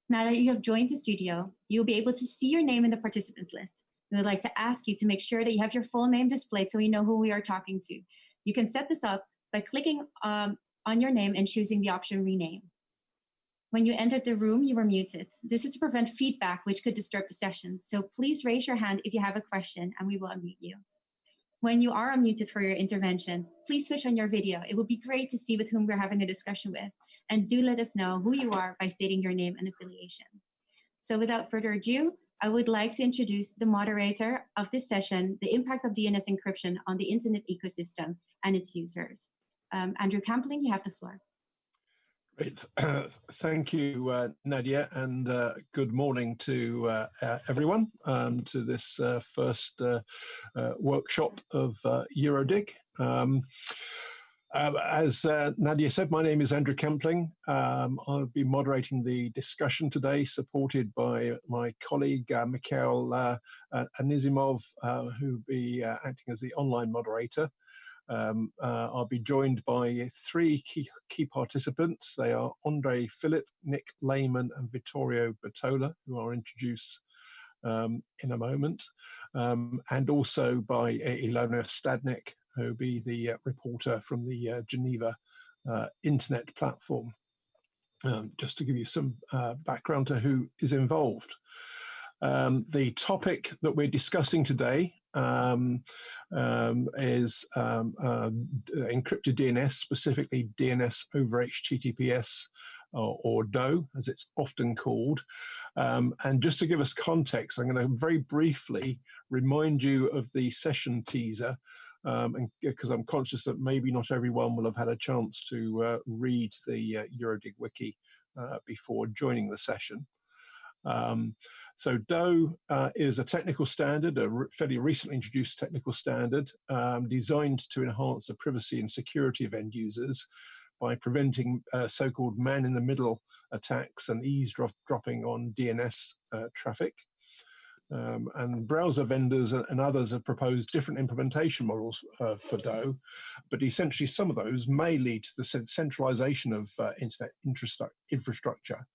Now that you have joined the studio, you'll be able to see your name in the participants list. We would like to ask you to make sure that you have your full name displayed so we know who we are talking to. You can set this up by clicking on your name and choosing the option rename. When you entered the room, you were muted. This is to prevent feedback, which could disturb the session. So please raise your hand if you have a question and we will unmute you. When you are unmuted for your intervention, please switch on your video. It would be great to see with whom we're having a discussion with. And do let us know who you are by stating your name and affiliation. So without further ado, I would like to introduce the moderator of this session, the impact of DNS encryption on the internet ecosystem and its users. Andrew Campling, you have the floor. Great. Thank you, Nadia, and good morning to everyone to this first workshop of EuroDIG. As Nadia said, my name is Andrew Campling. I'll be moderating the discussion today, supported by my colleague, Mikhail Anisimov, who will be acting as the online moderator. I'll be joined by 3 key participants. They are Andre Philip, Nick Lehman, and Vittorio Bertola, who I'll introduce in a moment, and also by Ilona Stadnik, who will be the reporter from the Geneva internet platform. Just to give you some background to who is involved. The topic that we're discussing today is encrypted DNS, specifically DNS over HTTPS, or DOE, as it's often called. And just to give us context, I'm going to very briefly remind you of the session teaser, because I'm conscious that maybe not everyone will have had a chance to read the EuroDIG wiki before joining the session. So DOE is a technical standard, a fairly recently introduced technical standard, designed to enhance the privacy and security of end users by preventing so-called man-in-the-middle attacks and eavesdropping on DNS traffic. And browser vendors and others have proposed different implementation models for DOE, but essentially some of those may lead to the centralization of internet infrastructure.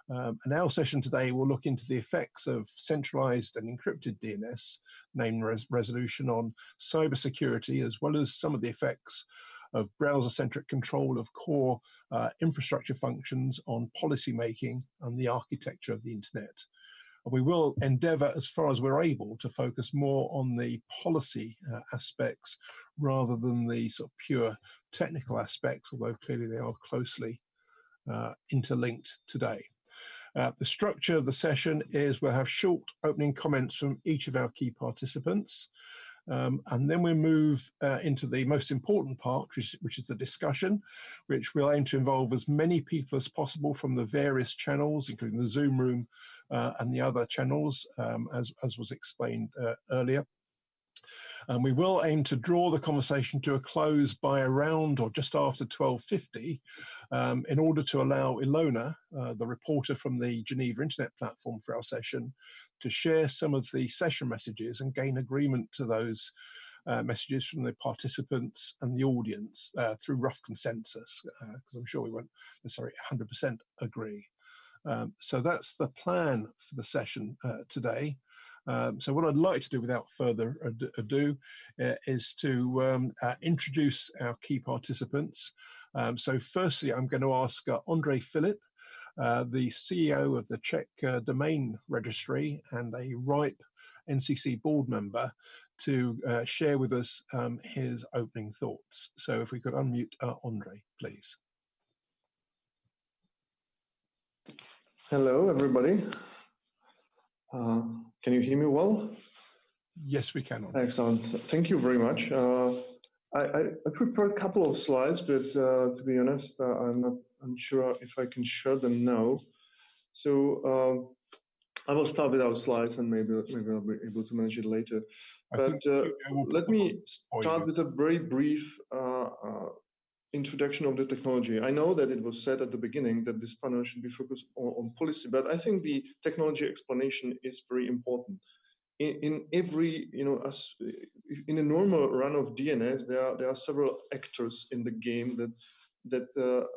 And our session today will look into the effects of centralized and encrypted DNS name resolution on cybersecurity, as well as some of the effects of browser-centric control of core infrastructure functions on policymaking and the architecture of the internet. We will endeavour, as far as we're able, to focus more on the policy aspects rather than the sort of pure technical aspects, although clearly they are closely interlinked today. The structure of the session is we'll have short opening comments from each of our key participants, and then we'll move into the most important part, which is the discussion, which we'll aim to involve as many people as possible from the various channels, including the Zoom room and the other channels, as was explained earlier. And we will aim to draw the conversation to a close by around or just after 12:50 in order to allow Ilona, the reporter from the Geneva Internet platform for our session, to share some of the session messages and gain agreement to those messages from the participants and the audience through rough consensus, because I'm sure we won't necessarily 100% agree. So that's the plan for the session today. So what I'd like to do without further ado is to introduce our key participants. So firstly, I'm going to ask Andrej Filip, the CEO of the Czech Domain Registry and a RIPE NCC board member, to share with us his opening thoughts. So if we could unmute Andrej, please. Hello, everybody. Can you hear me well? Yes, we can. Excellent. Thank you very much. I prepared a couple of slides, but to be honest, I'm not unsure if I can share them now. So I will start with our slides, and maybe I'll be able to manage it later. But let me start with a very brief introduction of the technology. I know that it was said at the beginning that this panel should be focused on policy, but I think the technology explanation is very important. In every, in a normal run of DNS, there are several actors in the game that the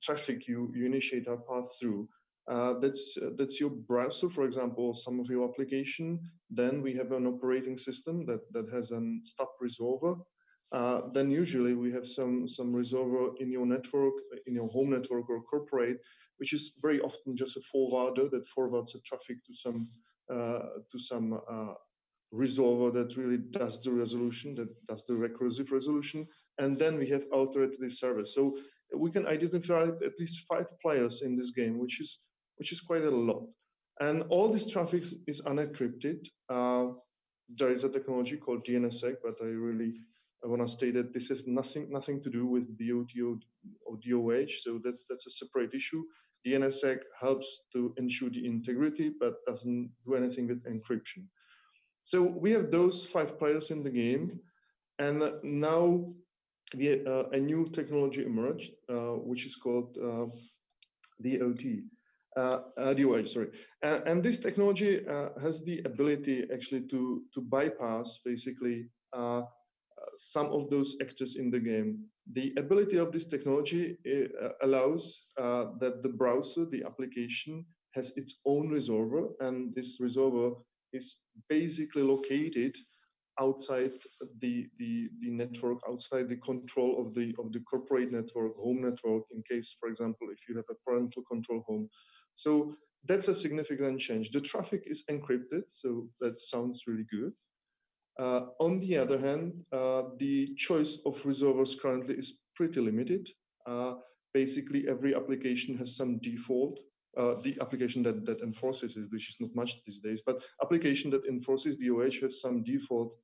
traffic you initiate are passed through. That's your browser, for example, some of your application. Then we have an operating system that has a stop resolver. Then usually we have some resolver in your network, in your home network or corporate, which is very often just a forwarder that forwards the traffic to some resolver that really does the resolution, that does the recursive resolution. And then we have authoritative service. So we can identify at least 5 players in this game, which is quite a lot. And all this traffic is unencrypted. There is a technology called DNSSEC, but I want to state that this has nothing to do with DOT or DOH, so that's a separate issue. DNSSEC helps to ensure the integrity, but doesn't do anything with encryption. So we have those 5 players in the game, and now a new technology emerged, which is called DOH, sorry. And this technology has the ability actually to bypass basically some of those actors in the game. The ability of this technology allows that the browser, the application, has its own resolver, and this resolver is basically located outside the network, outside the control of the corporate network, home network, in case, for example, if you have a parental control home. So that's a significant change. The traffic is encrypted, so that sounds really good. On the other hand, the choice of resolvers currently is pretty limited. Basically, every application has some default. The application that enforces it, which is not much these days, but application that enforces DOH has some default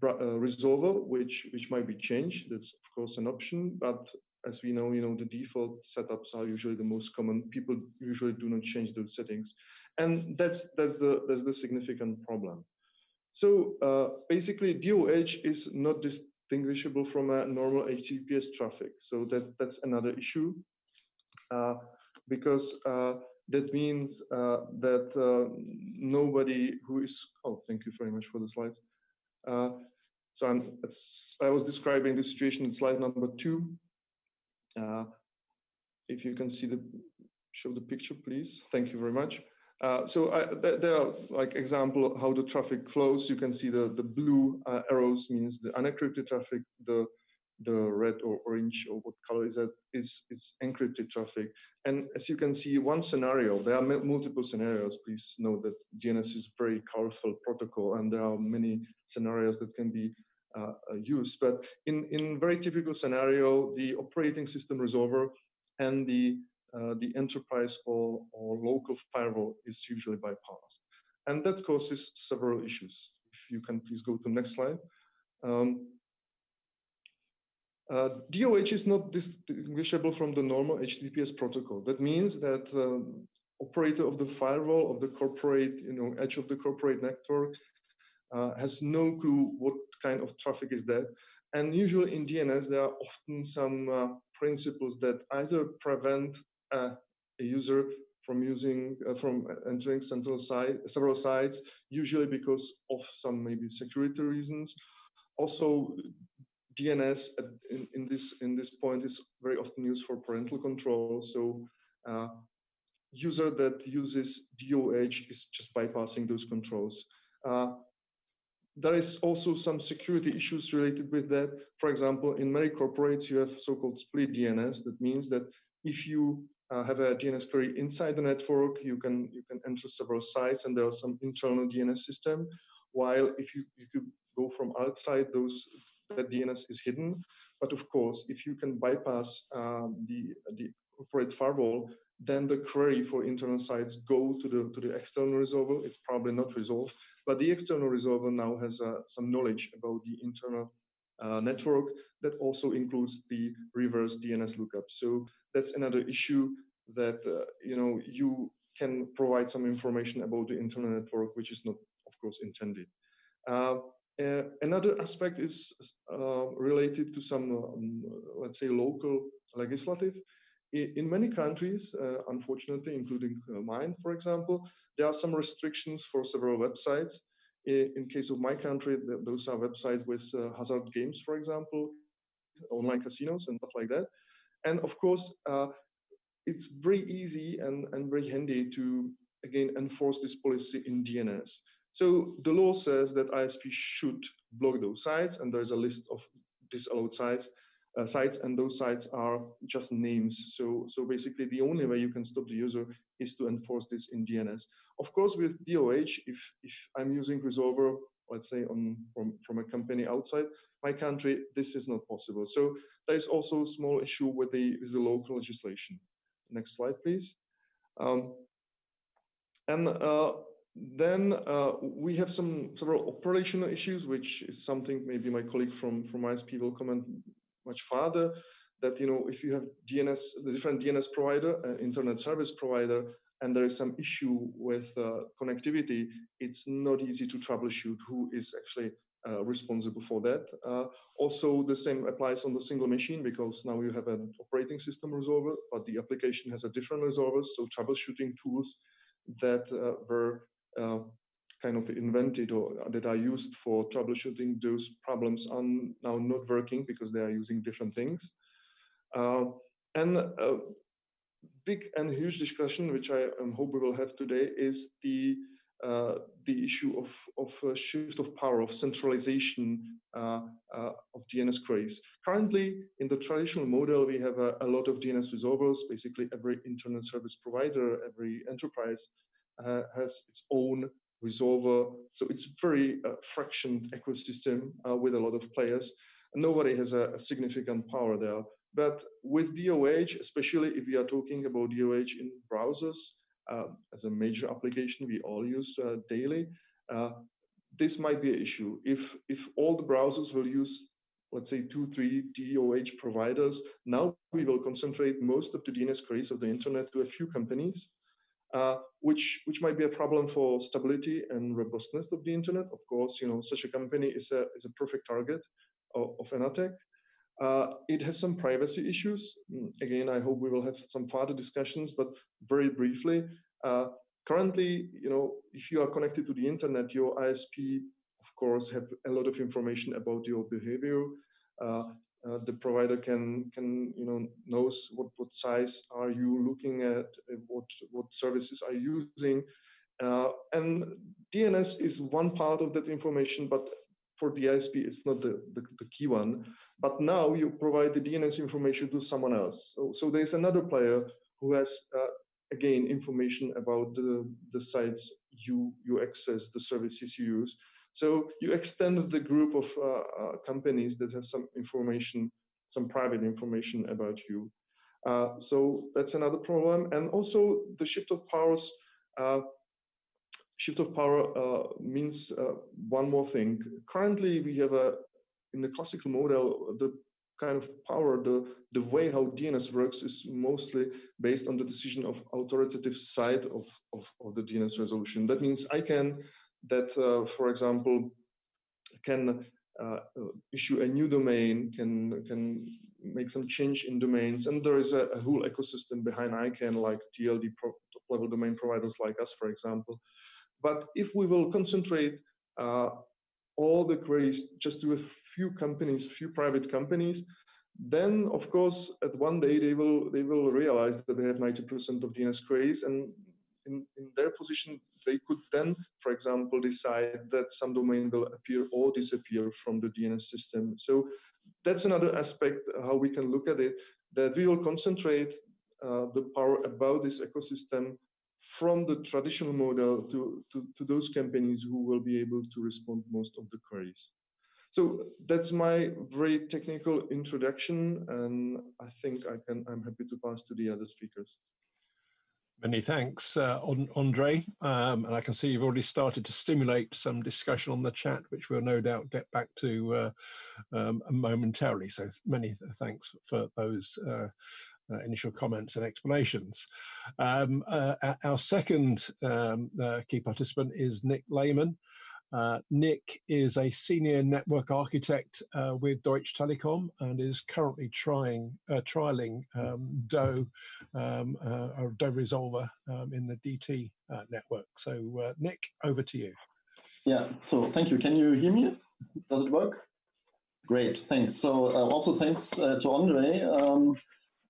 resolver, which might be changed. That's of course an option, but as we know, the default setups are usually the most common. People usually do not change those settings, and that's the significant problem. So basically, DOH is not distinguishable from a normal HTTPS traffic. So that's another issue, because that means that nobody who is, thank you very much for the slides. So I was describing the situation in slide number 2. If you can show the picture, please. Thank you very much. So there are like example how the traffic flows. You can see the blue arrows means the unencrypted traffic. The the red or orange or what color is that is encrypted traffic. And as you can see, one scenario, there are multiple scenarios. Please note that DNS is a very colorful protocol, and there are many scenarios that can be used. But in very typical scenario, the operating system resolver and the enterprise or local firewall is usually bypassed. And that causes several issues. If you can please go to the next slide. DOH is not distinguishable from the normal HTTPS protocol. That means that operator of the firewall of the corporate, edge of the corporate network has no clue what kind of traffic is that. And usually in DNS, there are often some principles that either prevent a user from entering several sites, usually because of some maybe security reasons. Also, DNS in this point is very often used for parental control. So user that uses DOH is just bypassing those controls. There is also some security issues related with that. For example, in many corporates, you have so-called split DNS. That means that if you have a DNS query inside the network, you can enter several sites, and there are some internal DNS system. While if you could go from outside, that DNS is hidden. But of course, if you can bypass the corporate firewall, then the query for internal sites go to the external resolver. It's probably not resolved, but the external resolver now has some knowledge about the internal network that also includes the reverse DNS lookup. So that's another issue that you can provide some information about the internal network, which is not, of course, intended. Another aspect is related to some, let's say, local legislative. In many countries, unfortunately, including mine, for example, there are some restrictions for several websites. In case of my country, those are websites with hazard games, for example, online casinos and stuff like that. And of course, it's very easy and very handy to, again, enforce this policy in DNS. So the law says that ISP should block those sites, and there's a list of disallowed sites, and those sites are just names. So basically, the only way you can stop the user is to enforce this in DNS. Of course, with DOH, if I'm using resolver, let's say from a company outside my country, this is not possible. So there is also a small issue with the local legislation. Next slide, please. Then we have several operational issues, which is something maybe my colleague from ISP will comment much farther. That if you have DNS, the different DNS provider, internet service provider, and there is some issue with connectivity, it's not easy to troubleshoot who is actually responsible for that. Also, the same applies on the single machine, because now you have an operating system resolver, but the application has a different resolver. So troubleshooting tools that were kind of invented or that are used for troubleshooting those problems are now not working because they are using different things. And a big and huge discussion, which I hope we will have today, is the issue of a shift of power, of centralization of DNS queries. Currently, in the traditional model, we have a lot of DNS resolvers. Basically, every internet service provider, every enterprise has its own resolver. So it's very fractioned ecosystem with a lot of players. And nobody has a significant power there. But with DOH, especially if we are talking about DOH in browsers, as a major application we all use daily, this might be an issue. If all the browsers will use, let's say, 2-3 DOH providers, now we will concentrate most of the DNS queries of the internet to a few companies, which might be a problem for stability and robustness of the internet. Of course, such a company is a perfect target of an attack. It has some privacy issues. Again, I hope we will have some further discussions, but very briefly, currently, if you are connected to the internet, your ISP, of course, have a lot of information about your behavior. The provider can knows what size are you looking at, what services are you using, and DNS is one part of that information, but for the ISP, it's not the key one. But now you provide the DNS information to someone else. So there's another player who has, again, information about the sites you access, the services you use. So you extend the group of companies that have some information, some private information about you. So that's another problem. And also the shift of powers. Shift of power means one more thing. Currently, we have in the classical model, the kind of power, the way how DNS works is mostly based on the decision of authoritative side of the DNS resolution. That means I can, for example, can issue a new domain, can make some change in domains, and there is a whole ecosystem behind ICANN, like TLD level domain providers like us, for example. But if we will concentrate all the queries just to a few companies, few private companies, then of course at one day they will realize that they have 90% of DNS queries, and in their position they could then, for example, decide that some domain will appear or disappear from the DNS system. So that's another aspect how we can look at it, that we will concentrate the power about this ecosystem from the traditional model to those companies who will be able to respond most of the queries. So that's my very technical introduction, and I think I'm happy to pass to the other speakers. Many thanks, Andre. And I can see you've already started to stimulate some discussion on the chat, which we'll no doubt get back to momentarily. So many thanks for those initial comments and explanations. Our second key participant is Nick Lehman. Nick is a senior network architect with Deutsche Telekom and is currently trialing DO Resolver in the DT network. So Nick, over to you. Yeah, so thank you. Can you hear me? Does it work? Great, thanks. So also thanks to Andre.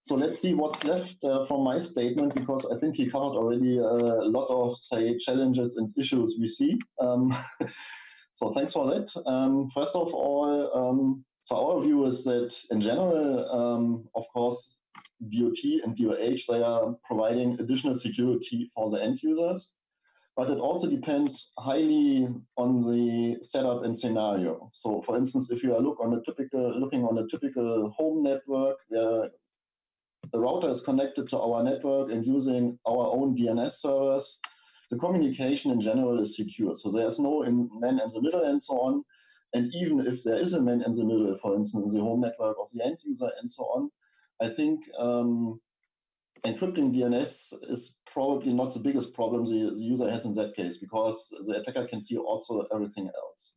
So let's see what's left from my statement, because I think he covered already a lot of, say, challenges and issues we see. So thanks for that. First of all, so our view is that in general, of course, DOT and DOH, they are providing additional security for the end users, but it also depends highly on the setup and scenario. So for instance, if you are looking on a typical home network where the router is connected to our network and using our own DNS servers, the communication in general is secure. So there's no man in the middle and so on. And even if there is a man in the middle, for instance, the home network of the end user and so on, I think encrypting DNS is probably not the biggest problem the user has in that case, because the attacker can see also everything else.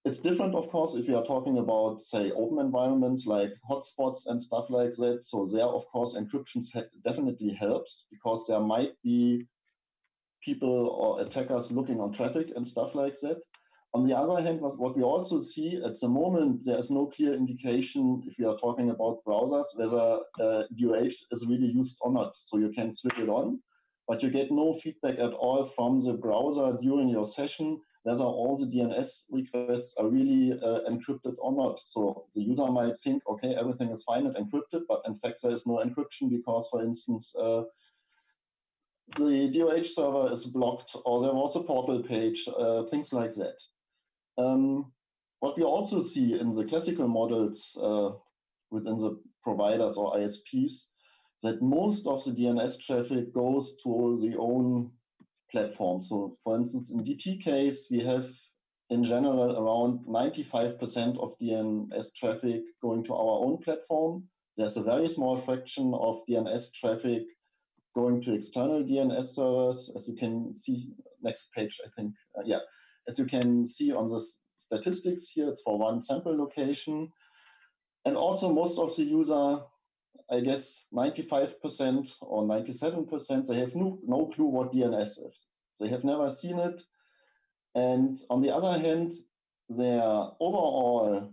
It's different, of course, if you are talking about, say, open environments like hotspots and stuff like that. So there, of course, encryption definitely helps, because there might be people or attackers looking on traffic and stuff like that. On the other hand, what we also see at the moment, there is no clear indication, if you are talking about browsers, whether DOH is really used or not. So you can switch it on, but you get no feedback at all from the browser during your session whether all the DNS requests are really encrypted or not. So the user might think, okay, everything is fine and encrypted, but in fact there is no encryption because, for instance, the DOH server is blocked, or there was a portal page, things like that. What we also see in the classical models within the providers or ISPs, that most of the DNS traffic goes to the own platform. So for instance, in DT case, we have in general around 95% of DNS traffic going to our own platform. There's a very small fraction of DNS traffic going to external DNS servers, as you can see, next page, I think, yeah. As you can see on the statistics here, it's for one sample location. And also most of the user, I guess 95% or 97%, they have no clue what DNS is. They have never seen it. And on the other hand, their overall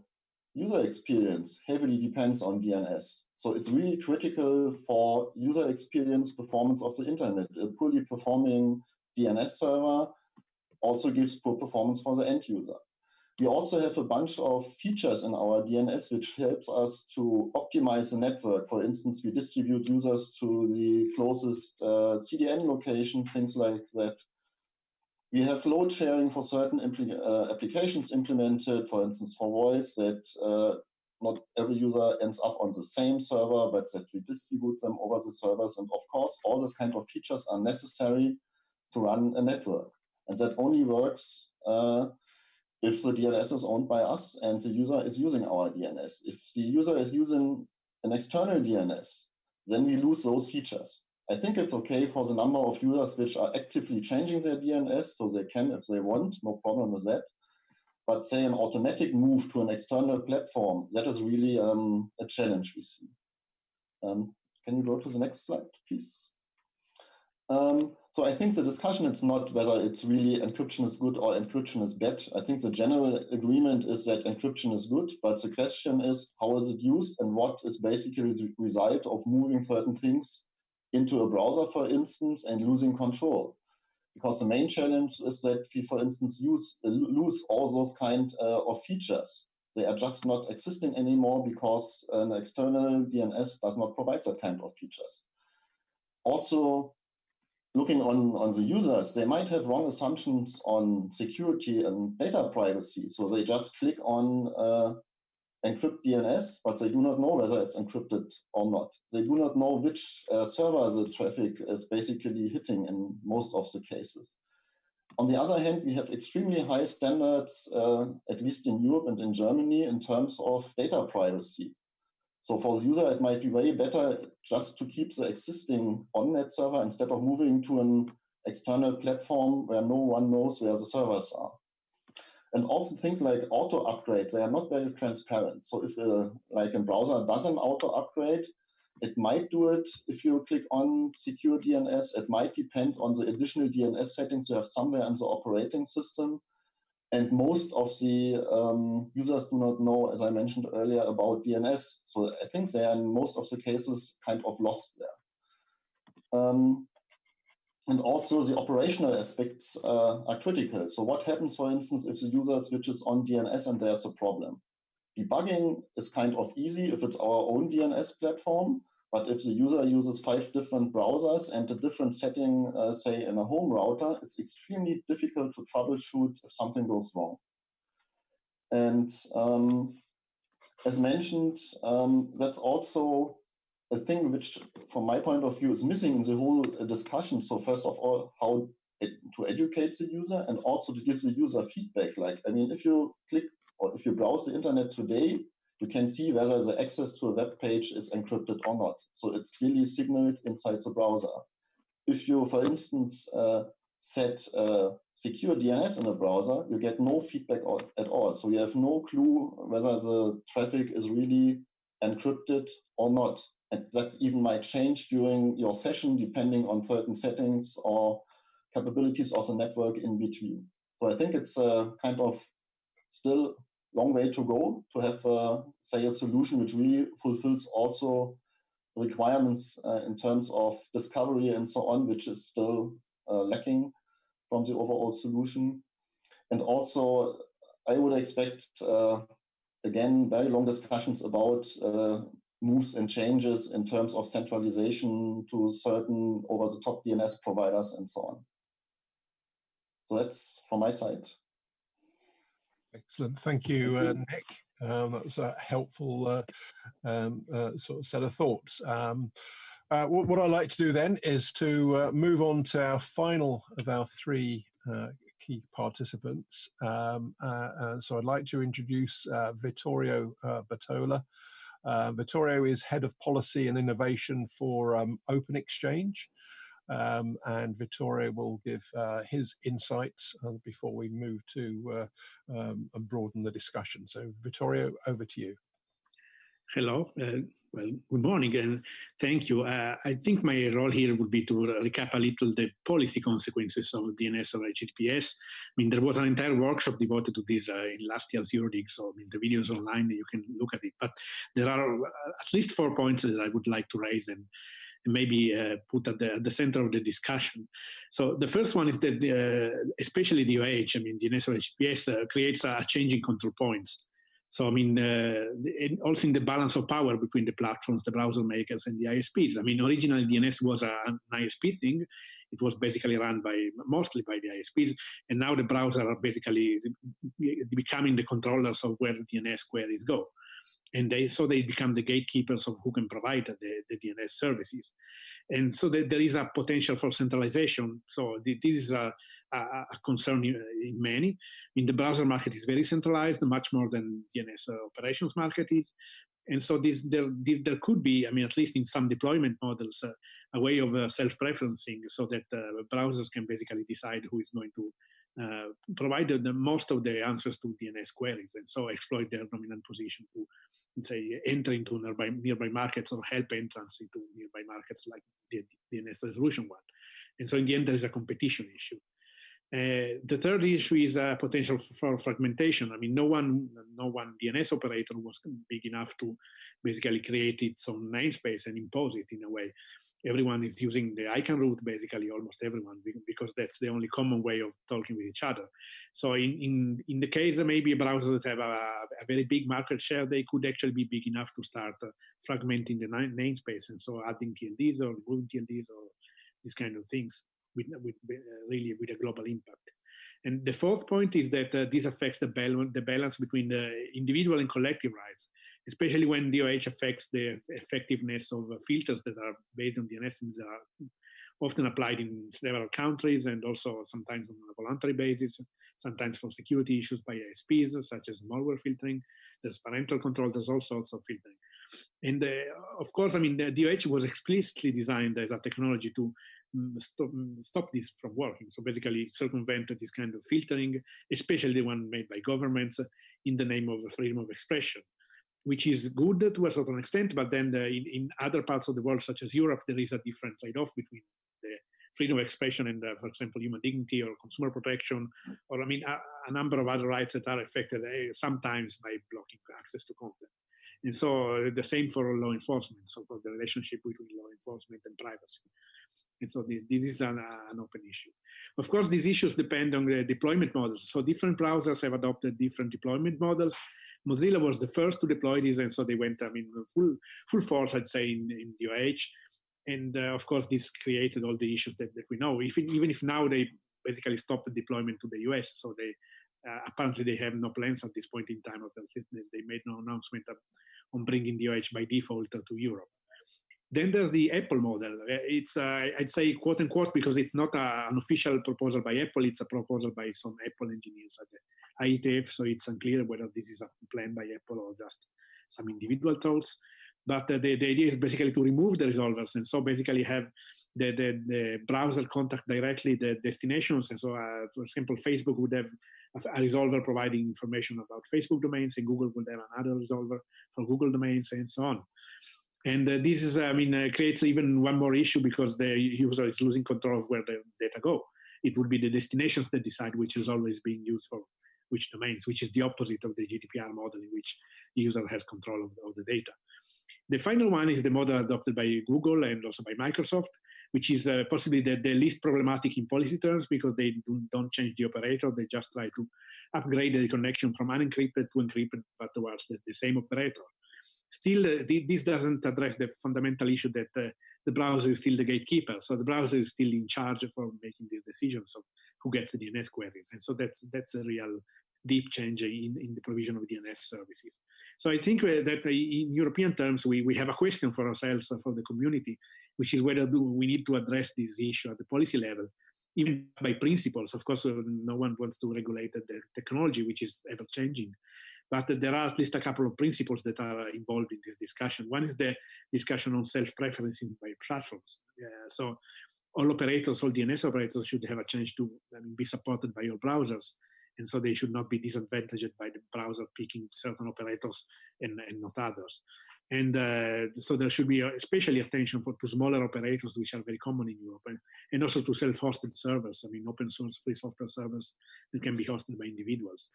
user experience heavily depends on DNS. So it's really critical for user experience performance of the internet. A poorly performing DNS server also gives poor performance for the end user. We also have a bunch of features in our DNS which helps us to optimize the network. For instance, we distribute users to the closest CDN location, things like that. We have load sharing for certain applications implemented, for instance, for voice, that not every user ends up on the same server, but that we distribute them over the servers. And of course, all these kind of features are necessary to run a network. And that only works if the DNS is owned by us and the user is using our DNS. If the user is using an external DNS, then we lose those features. I think it's okay for the number of users which are actively changing their DNS, so they can if they want, no problem with that. But say an automatic move to an external platform, that is really a challenge we see. Can you go to the next slide, please? So I think the discussion, it's not whether it's really encryption is good or encryption is bad. I think the general agreement is that encryption is good, but the question is how is it used and what is basically the result of moving certain things into a browser, for instance, and losing control. Because the main challenge is that we, for instance, lose all those kind of features. They are just not existing anymore because an external DNS does not provide that kind of features. Also, looking on the users, they might have wrong assumptions on security and data privacy. So they just click on encrypt DNS, but they do not know whether it's encrypted or not. They do not know which server the traffic is basically hitting in most of the cases. On the other hand, we have extremely high standards, at least in Europe and in Germany, in terms of data privacy. So for the user, it might be way better just to keep the existing on-net server instead of moving to an external platform where no one knows where the servers are. And also things like auto upgrade, they are not very transparent. So if like a browser does an auto upgrade, it might do it if you click on secure DNS. It might depend on the additional DNS settings you have somewhere in the operating system. And most of the users do not know, as I mentioned earlier, about DNS. So I think they are in most of the cases kind of lost there. And also the operational aspects are critical. So what happens, for instance, if the user switches on DNS and there's a problem? Debugging is kind of easy if it's our own DNS platform, but if the user uses 5 different browsers and a different setting, say in a home router, it's extremely difficult to troubleshoot if something goes wrong. And as mentioned, that's also a thing which, from my point of view, is missing in the whole discussion. So first of all, how to educate the user and also to give the user feedback. Like, I mean, if you click or if you browse the internet today, you can see whether the access to a web page is encrypted or not. So it's clearly signaled inside the browser. If you, for instance, set secure DNS in a browser, you get no feedback at all. So you have no clue whether the traffic is really encrypted or not. And that even might change during your session, depending on certain settings or capabilities of the network in between. So I think it's a kind of still long way to go to have, say, a solution which really fulfills also requirements in terms of discovery and so on, which is still lacking from the overall solution. And also, I would expect, again, very long discussions about moves and changes in terms of centralization to certain over-the-top DNS providers and so on. So that's from my side. Excellent. Thank you, Nick. That's a helpful sort of set of thoughts. What I'd like to do then is to move on to our final of our 3 key participants. So I'd like to introduce Vittorio Bertola. Vittorio is Head of Policy and Innovation for Open Exchange. And Vittorio will give his insights before we move to and broaden the discussion. So Vittorio, over to you. Hello. Well, good morning and thank you. I think my role here would be to recap a little the policy consequences of DNS over HTTPS. I mean, there was an entire workshop devoted to this in last year's EuroDIG, so I mean, the video is online, you can look at it. But there are at least 4 points that I would like to raise, and maybe put at the center of the discussion. So the first one is that especially the UH, I mean, DNS or HTTPS creates a change in control points. So, I mean, also in the balance of power between the platforms, the browser makers and the ISPs. I mean, originally DNS was an ISP thing. It was basically run mostly by the ISPs. And now the browser are basically becoming the controllers of where DNS queries go. And so they become the gatekeepers of who can provide the DNS services. And so there is a potential for centralization. So this is a concern in many. In the browser market is very centralized, much more than DNS operations market is. And so there could be, I mean, at least in some deployment models, a way of self-preferencing so that browsers can basically decide who is going to provide the most of the answers to DNS queries, and so exploit their dominant position to, let's say, enter into nearby markets or help entrance into nearby markets like the DNS resolution one. And so in the end, there is a competition issue. The third issue is a potential for fragmentation. I mean, no one DNS operator was big enough to basically create its own namespace and impose it in a way. Everyone is using the ICANN route, basically almost everyone, because that's the only common way of talking with each other. So in the case of maybe browsers that have a very big market share, they could actually be big enough to start fragmenting the namespace, and so adding TLDs or removing TLDs or these kind of things with a global impact. And the fourth point is that this affects the balance between the individual and collective rights, especially when DOH affects the effectiveness of filters that are based on DNS and that are often applied in several countries and also sometimes on a voluntary basis, sometimes for security issues by ISPs, such as malware filtering. There's parental control, there's all sorts of filtering. And of course, I mean, the DOH was explicitly designed as a technology to stop this from working. So basically circumvent this kind of filtering, especially the one made by governments in the name of freedom of expression, which is good to a certain extent, but then in other parts of the world, such as Europe, there is a different trade-off between the freedom of expression and, for example, human dignity or consumer protection, or I mean, a number of other rights that are affected sometimes by blocking access to content. And so the same for law enforcement, so for the relationship between law enforcement and privacy. And so this is an open issue. Of course, these issues depend on the deployment models. So different browsers have adopted different deployment models. Mozilla was the first to deploy this, and so they went, I mean, full force, I'd say, in DOH. And of course, this created all the issues that we know. Even if now they basically stopped the deployment to the US, so they apparently they have no plans at this point in time of the fitness. They made no announcement on bringing DOH by default to Europe. Then there's the Apple model. It's, I'd say, quote unquote, because it's not an official proposal by Apple, it's a proposal by some Apple engineers at the IETF, so it's unclear whether this is a plan by Apple or just some individual thoughts. But the idea is basically to remove the resolvers, and so basically have the browser contact directly the destinations. And so, for example, Facebook would have a resolver providing information about Facebook domains, and Google would have another resolver for Google domains, and so on. And this is, I mean, creates even one more issue because the user is losing control of where the data go. It would be the destinations that decide which is always being used for which domains, which is the opposite of the GDPR model in which the user has control of the data. The final one is the model adopted by Google and also by Microsoft, which is possibly the least problematic in policy terms because they don't change the operator. They just try to upgrade the connection from unencrypted to encrypted, but towards the same operator. Still, this doesn't address the fundamental issue that the browser is still the gatekeeper. So the browser is still in charge for making these decisions of who gets the DNS queries. And so that's a real deep change in the provision of DNS services. So I think that in European terms, we have a question for ourselves, for the community, which is whether we need to address this issue at the policy level, even by principles. Of course, no one wants to regulate the technology, which is ever changing. But there are at least a couple of principles that are involved in this discussion. One is the discussion on self-preferencing by platforms. So all operators, all DNS operators should have a chance to be supported by your browsers. And so they should not be disadvantaged by the browser picking certain operators and not others. And so there should be especially attention to smaller operators, which are very common in Europe, and also to self-hosted servers. I mean, open source free software servers that can be hosted by individuals.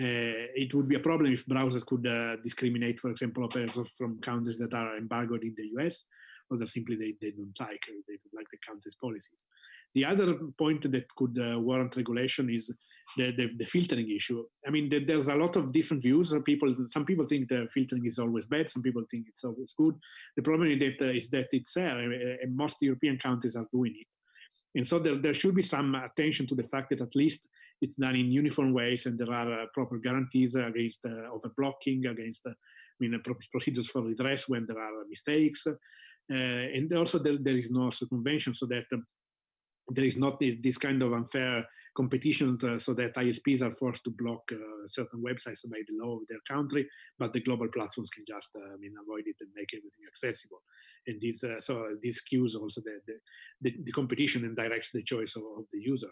It would be a problem if browsers could discriminate, for example, operators from countries that are embargoed in the US, others simply they don't like the country's policies. The other point that could warrant regulation is the filtering issue. I mean, there's a lot of different views. Some people think the filtering is always bad. Some people think it's always good. The problem is that it's there, and most European countries are doing it. And so there should be some attention to the fact that at least it's done in uniform ways, and there are proper guarantees against overblocking, against procedures for redress when there are mistakes, and also there is no circumvention, so that there is not this kind of unfair competition, so that ISPs are forced to block certain websites by the law of their country, but the global platforms can just avoid it and make everything accessible. And this skews also the competition and directs the choice of the user.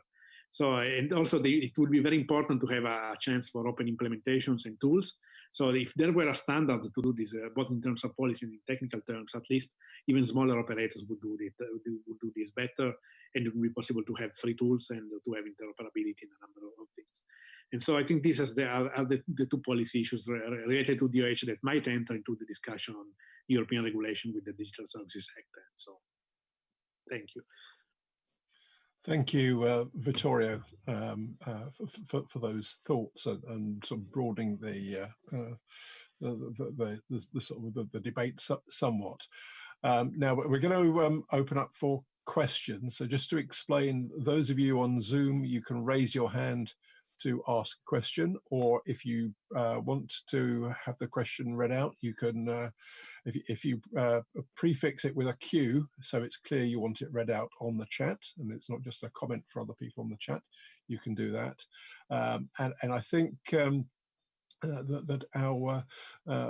So, and also it would be very important to have a chance for open implementations and tools. So if there were a standard to do this, both in terms of policy and in technical terms, at least even smaller operators would do this better, and it would be possible to have free tools and to have interoperability in a number of things. And so I think these are the two policy issues related to DOH that might enter into the discussion on European regulation with the Digital Services Act. So thank you. Thank you, Vittorio, for those thoughts and sort of broadening the debate somewhat. Now we're going to open up for questions. So just to explain, those of you on Zoom, you can raise your hand to ask a question, or if you want to have the question read out, you can, if you prefix it with a Q, so it's clear you want it read out on the chat, and it's not just a comment for other people on the chat, you can do that. And I think that our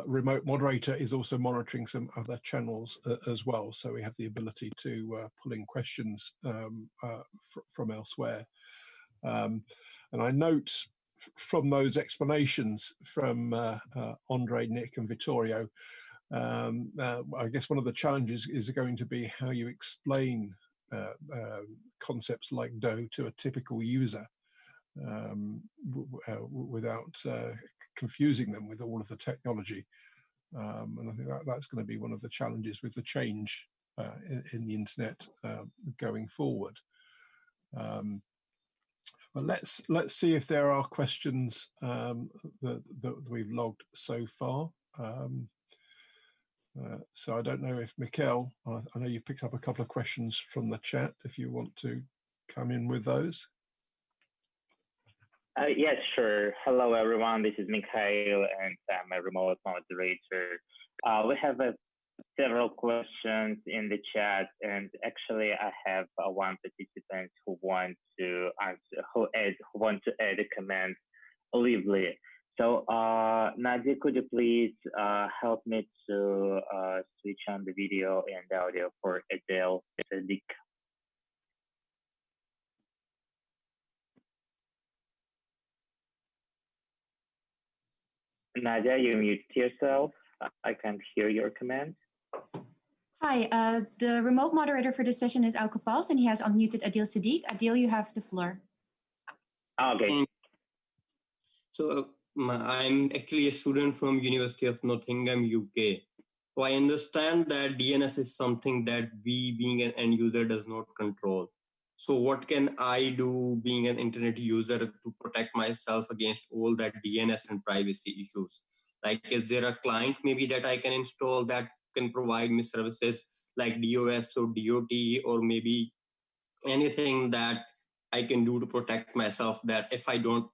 remote moderator is also monitoring some other channels as well, so we have the ability to pull in questions from elsewhere. And I note from those explanations from Andre, Nick and Vittorio, I guess one of the challenges is going to be how you explain concepts like DOH to a typical user without confusing them with all of the technology. And I think that's going to be one of the challenges with the change in the internet going forward. But let's see if there are questions that we've logged so far. So I don't know if Mikkel, I know you've picked up a couple of questions from the chat, if you want to come in with those. Yes, sure. Hello, everyone. This is Mikhail, and I'm a remote moderator. We have several questions in the chat, and actually, I have one participant who want to add a comment lively. So, Nadia, could you please help me to switch on the video and audio for Adele Sadik? Nadia, you mute yourself. I can't hear your comment. Hi, the remote moderator for this session is Auke Pauls, and he has unmuted Adil Sadiq. Adil, you have the floor. Okay. So I'm actually a student from University of Nottingham, UK. So I understand that DNS is something that we, being an end user, does not control. So what can I do, being an internet user, to protect myself against all that DNS and privacy issues? Like, is there a client maybe that I can install that can provide me services like DOS or DOT, or maybe anything that I can do to protect myself, that if I don't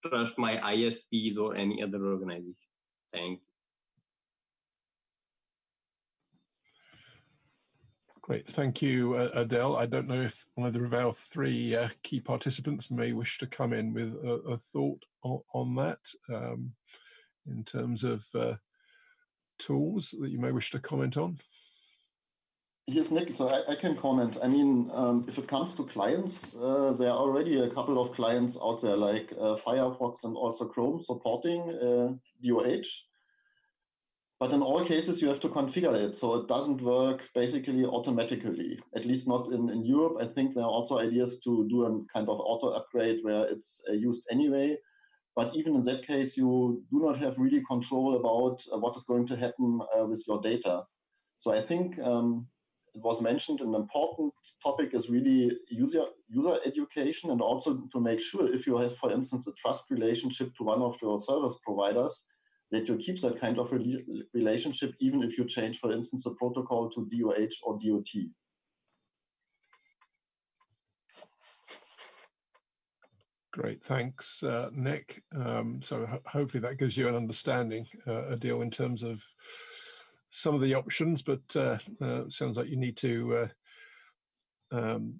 trust my ISPs or any other organization? Thank you. Great, thank you, Adele. I don't know if either of our three key participants may wish to come in with a thought on that in terms of tools that you may wish to comment on. Yes, Nick, so I can comment. I mean, if it comes to clients, there are already a couple of clients out there like Firefox and also Chrome supporting DOH. But in all cases, you have to configure it, so it doesn't work basically automatically, at least not in Europe. I think there are also ideas to do a kind of auto upgrade where it's used anyway. But even in that case, you do not have really control about what is going to happen with your data. So I think it was mentioned, an important topic is really user education, and also to make sure if you have, for instance, a trust relationship to one of your service providers, that you keep that kind of relationship even if you change, for instance, the protocol to DOH or DOT. Great, thanks, Nick. So hopefully that gives you an understanding, Adil, in terms of some of the options, but sounds like you need to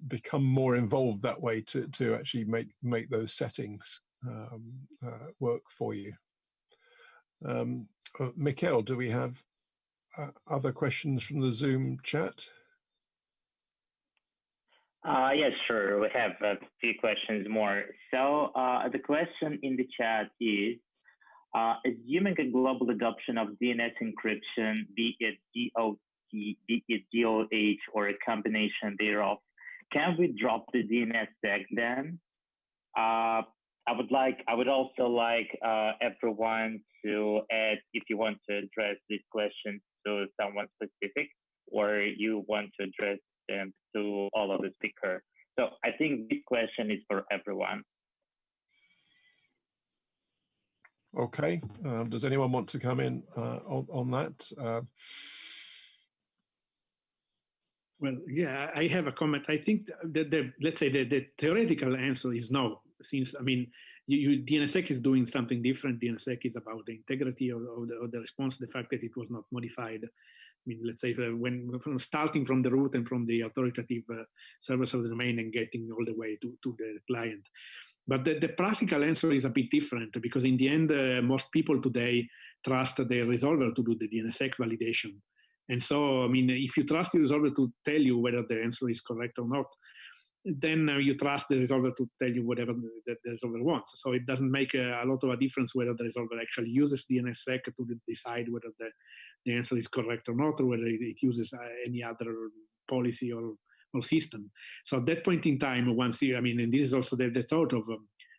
become more involved that way to actually make those settings work for you. Mikhail, do we have other questions from the Zoom chat? Yes, sure. We have a few questions more. So the question in the chat is, assuming a global adoption of DNS encryption, be it DOT, be it DOH, or a combination thereof, can we drop the DNSSEC then? I would also like everyone to add if you want to address this question to someone specific, or you want to address them to all of the speakers. So I think this question is for everyone. Okay. Does anyone want to come in on that? Well, yeah, I have a comment. I think that let's say the theoretical answer is no, since, I mean, DNSSEC is doing something different. DNSSEC is about the integrity of the response, the fact that it was not modified. I mean, let's say when starting from the root and from the authoritative servers of the domain and getting all the way to the client. But the practical answer is a bit different, because in the end, most people today trust the resolver to do the DNSSEC validation. And so, I mean, if you trust the resolver to tell you whether the answer is correct or not, then you trust the resolver to tell you whatever the resolver wants. So it doesn't make a lot of a difference whether the resolver actually uses DNSSEC to decide whether the answer is correct or not, or whether it uses any other policy or system. So at that point in time, once you, I mean, and this is also the thought of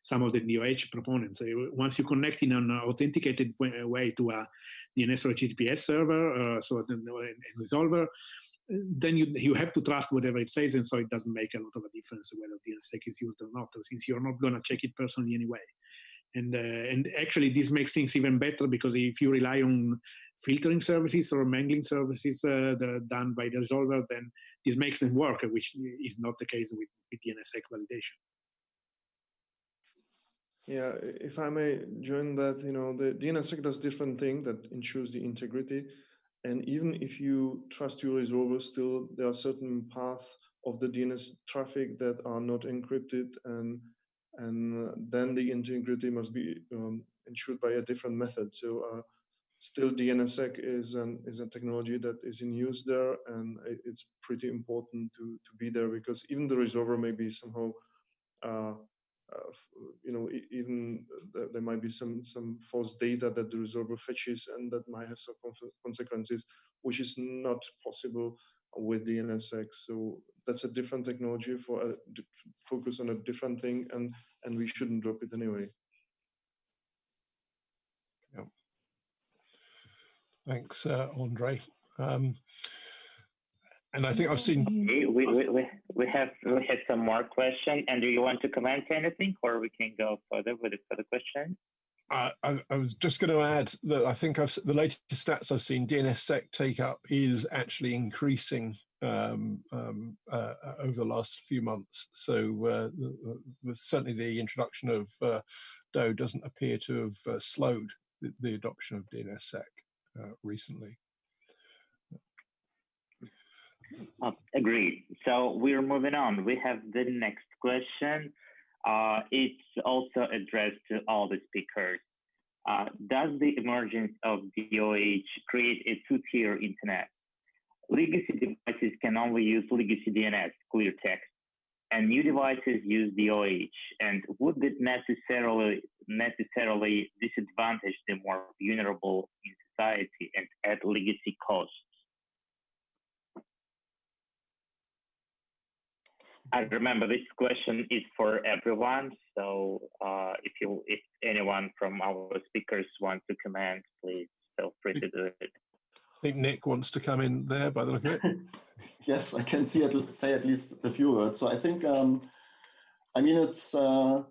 some of the DOH proponents, once you connect in an authenticated way to a DNS or a HTTPS server, so a resolver, then you have to trust whatever it says, and so it doesn't make a lot of a difference whether DNSSEC is used or not, since you're not going to check it personally anyway. And actually, this makes things even better, because if you rely on filtering services or mangling services done by the resolver, then this makes them work, which is not the case with DNSSEC validation. Yeah, if I may join that, you know, the DNSSEC does different things that ensures the integrity. And even if you trust your resolver, still there are certain paths of the DNS traffic that are not encrypted, and then the integrity must be ensured by a different method. So still DNSSEC is a technology that is in use there, and it's pretty important to be there, because even the resolver may be somehow you know, even there might be some false data that the resolver fetches, and that might have some consequences, which is not possible with DNSSEC. So that's a different technology for a focus on a different thing, and we shouldn't drop it anyway. Yeah. Thanks, Andre. And I think I've seen. We have some more questions. And do you want to comment anything, or we can go further with the question? I was just going to add that I think the latest stats I've seen, DNSSEC take up is actually increasing over the last few months. So certainly the introduction of DOH doesn't appear to have slowed the adoption of DNSSEC recently. Agreed. So we're moving on. We have the next question. It's also addressed to all the speakers. Does the emergence of DOH create a two-tier internet? Legacy devices can only use legacy DNS, clear text, and new devices use DOH. And would it necessarily disadvantage the more vulnerable in society and at legacy costs? I remember this question is for everyone, so if anyone from our speakers wants to comment, please feel free to do it. I think Nick wants to come in there by the look of it. Yes, I can say at least a few words. So I think, I mean, it's all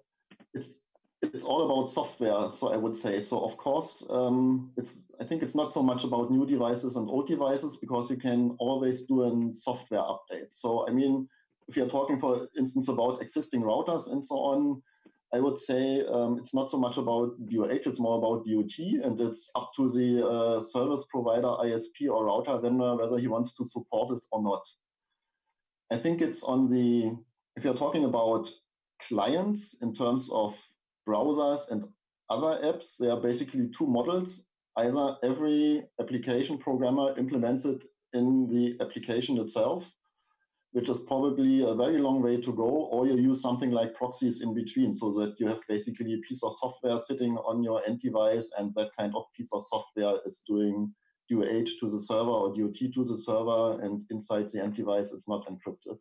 about software. So I would say, so of course, I think it's not so much about new devices and old devices, because you can always do a software update. So I mean, if you're talking, for instance, about existing routers and so on, I would say it's not so much about DOH, it's more about DOT, and it's up to the service provider, ISP or router vendor, whether he wants to support it or not. I think it's on the, if you're talking about clients in terms of browsers and other apps, there are basically two models. Either every application programmer implements it in the application itself, which is probably a very long way to go, or you use something like proxies in between, so that you have basically a piece of software sitting on your end device, and that kind of piece of software is doing DOH to the server or DOT to the server, and inside the end device it's not encrypted.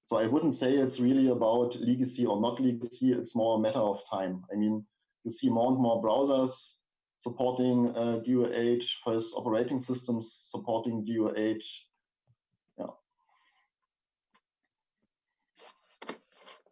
So I wouldn't say it's really about legacy or not legacy, it's more a matter of time. I mean, you see more and more browsers supporting DOH, first operating systems supporting DOH.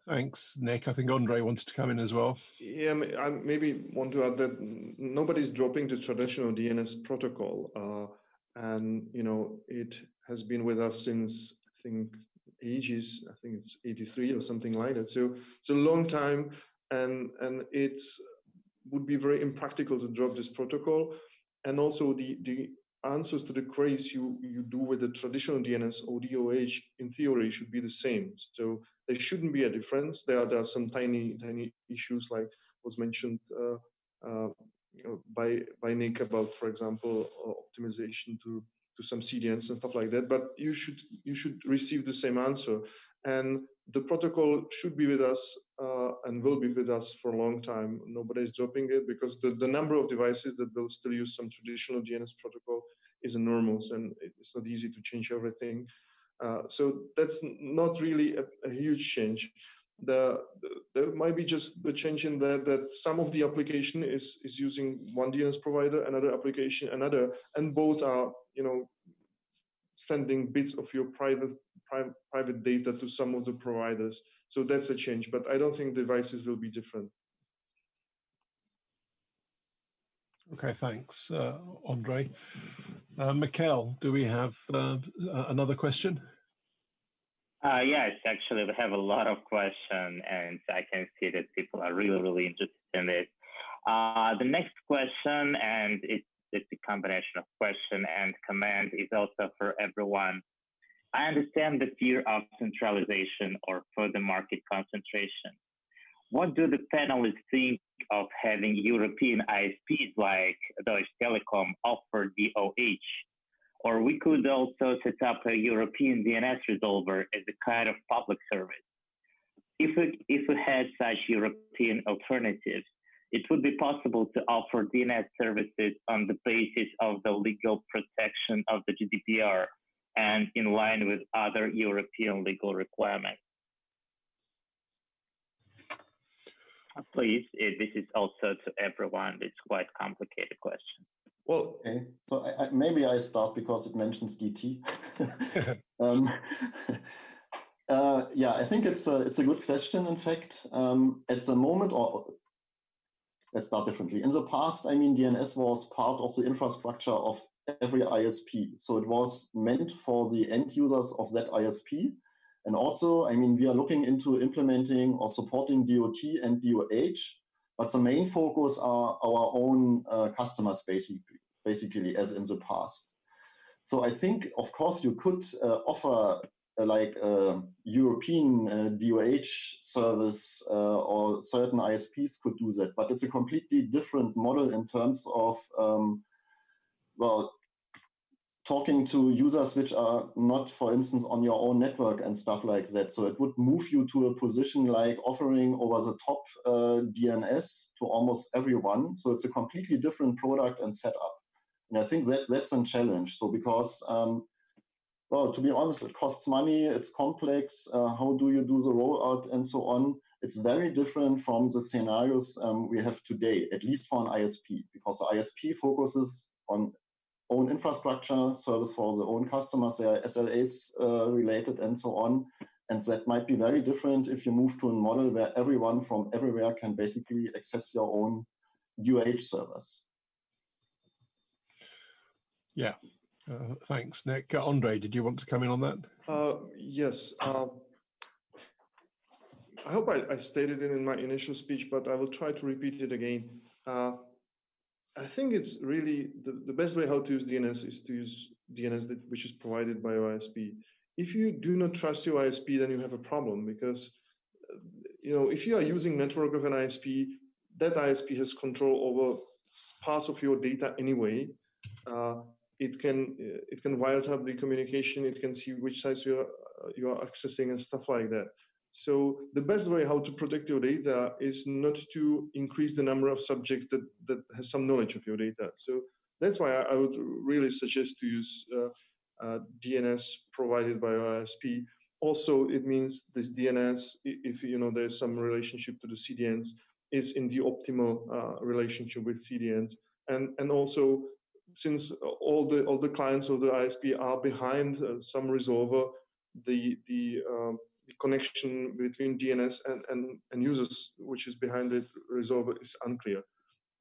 Thanks, Nick. I think Andre wanted to come in as well. Yeah, I maybe want to add that nobody's dropping the traditional DNS protocol, and you know it has been with us since, I think, ages. I think it's 83 or something like that. So it's a long time, and it would be very impractical to drop this protocol. And also the answers to the queries you do with the traditional DNS or DOH in theory should be the same. So there shouldn't be a difference. There are some tiny issues, like was mentioned by Nick about, for example, optimization to some CDNs and stuff like that. But you should receive the same answer, and the protocol should be with us and will be with us for a long time. Nobody is dropping it, because the number of devices that will still use some traditional DNS protocol is enormous, and it's not easy to change everything. So that's not really a huge change. There might be just the change in that some of the application is using one DNS provider, another application another, and both are sending bits of your private data to some of the providers. So that's a change, but I don't think devices will be different. Okay, thanks, Andre. Mikkel, do we have another question? Yes, actually, we have a lot of questions, and I can see that people are really interested in this. The next question, and it's a combination of question and comment, is also for everyone. I understand the fear of centralization or further market concentration. What do the panelists think of having European ISPs like Deutsche Telekom offer DOH? Or we could also set up a European DNS resolver as a kind of public service. If we had such European alternatives, it would be possible to offer DNS services on the basis of the legal protection of the GDPR and in line with other European legal requirements. Please, this is also to everyone. It's quite a complicated question. Well, okay. So maybe I start because it mentions DT. Yeah, I think it's a good question. In fact, at the moment, or let's start differently. In the past, I mean, DNS was part of the infrastructure of every ISP. So it was meant for the end users of that ISP. And also, I mean, we are looking into implementing or supporting DOT and DOH, but the main focus are our own customers, basically, as in the past. So I think, of course, you could offer like a European DOH service, or certain ISPs could do that, but it's a completely different model in terms of, well, talking to users which are not, for instance, on your own network and stuff like that. So it would move you to a position like offering over-the-top DNS to almost everyone. So it's a completely different product and setup. And I think that's a challenge. So because, well, to be honest, it costs money, it's complex. How do you do the rollout and so on? It's very different from the scenarios we have today, at least for an ISP, because the ISP focuses on own infrastructure, service for their own customers, their SLAs related and so on. And that might be very different if you move to a model where everyone from everywhere can basically access your own DOH servers. Yeah, thanks, Nick. Andre, did you want to come in on that? Yes. I hope I stated it in my initial speech, but I will try to repeat it again. I think it's really the best way how to use DNS is to use DNS which is provided by your ISP. If you do not trust your ISP, then you have a problem, because if you are using network of an ISP, that ISP has control over parts of your data anyway. It can wiretap the communication. It can see which sites you are accessing and stuff like that. So the best way how to protect your data is not to increase the number of subjects that has some knowledge of your data. So that's why I would really suggest to use DNS provided by ISP. Also, it means this DNS, if there's some relationship to the CDNs, is in the optimal relationship with CDNs, and also since all the clients of the ISP are behind some resolver, the connection between DNS and users, which is behind the resolver, is unclear.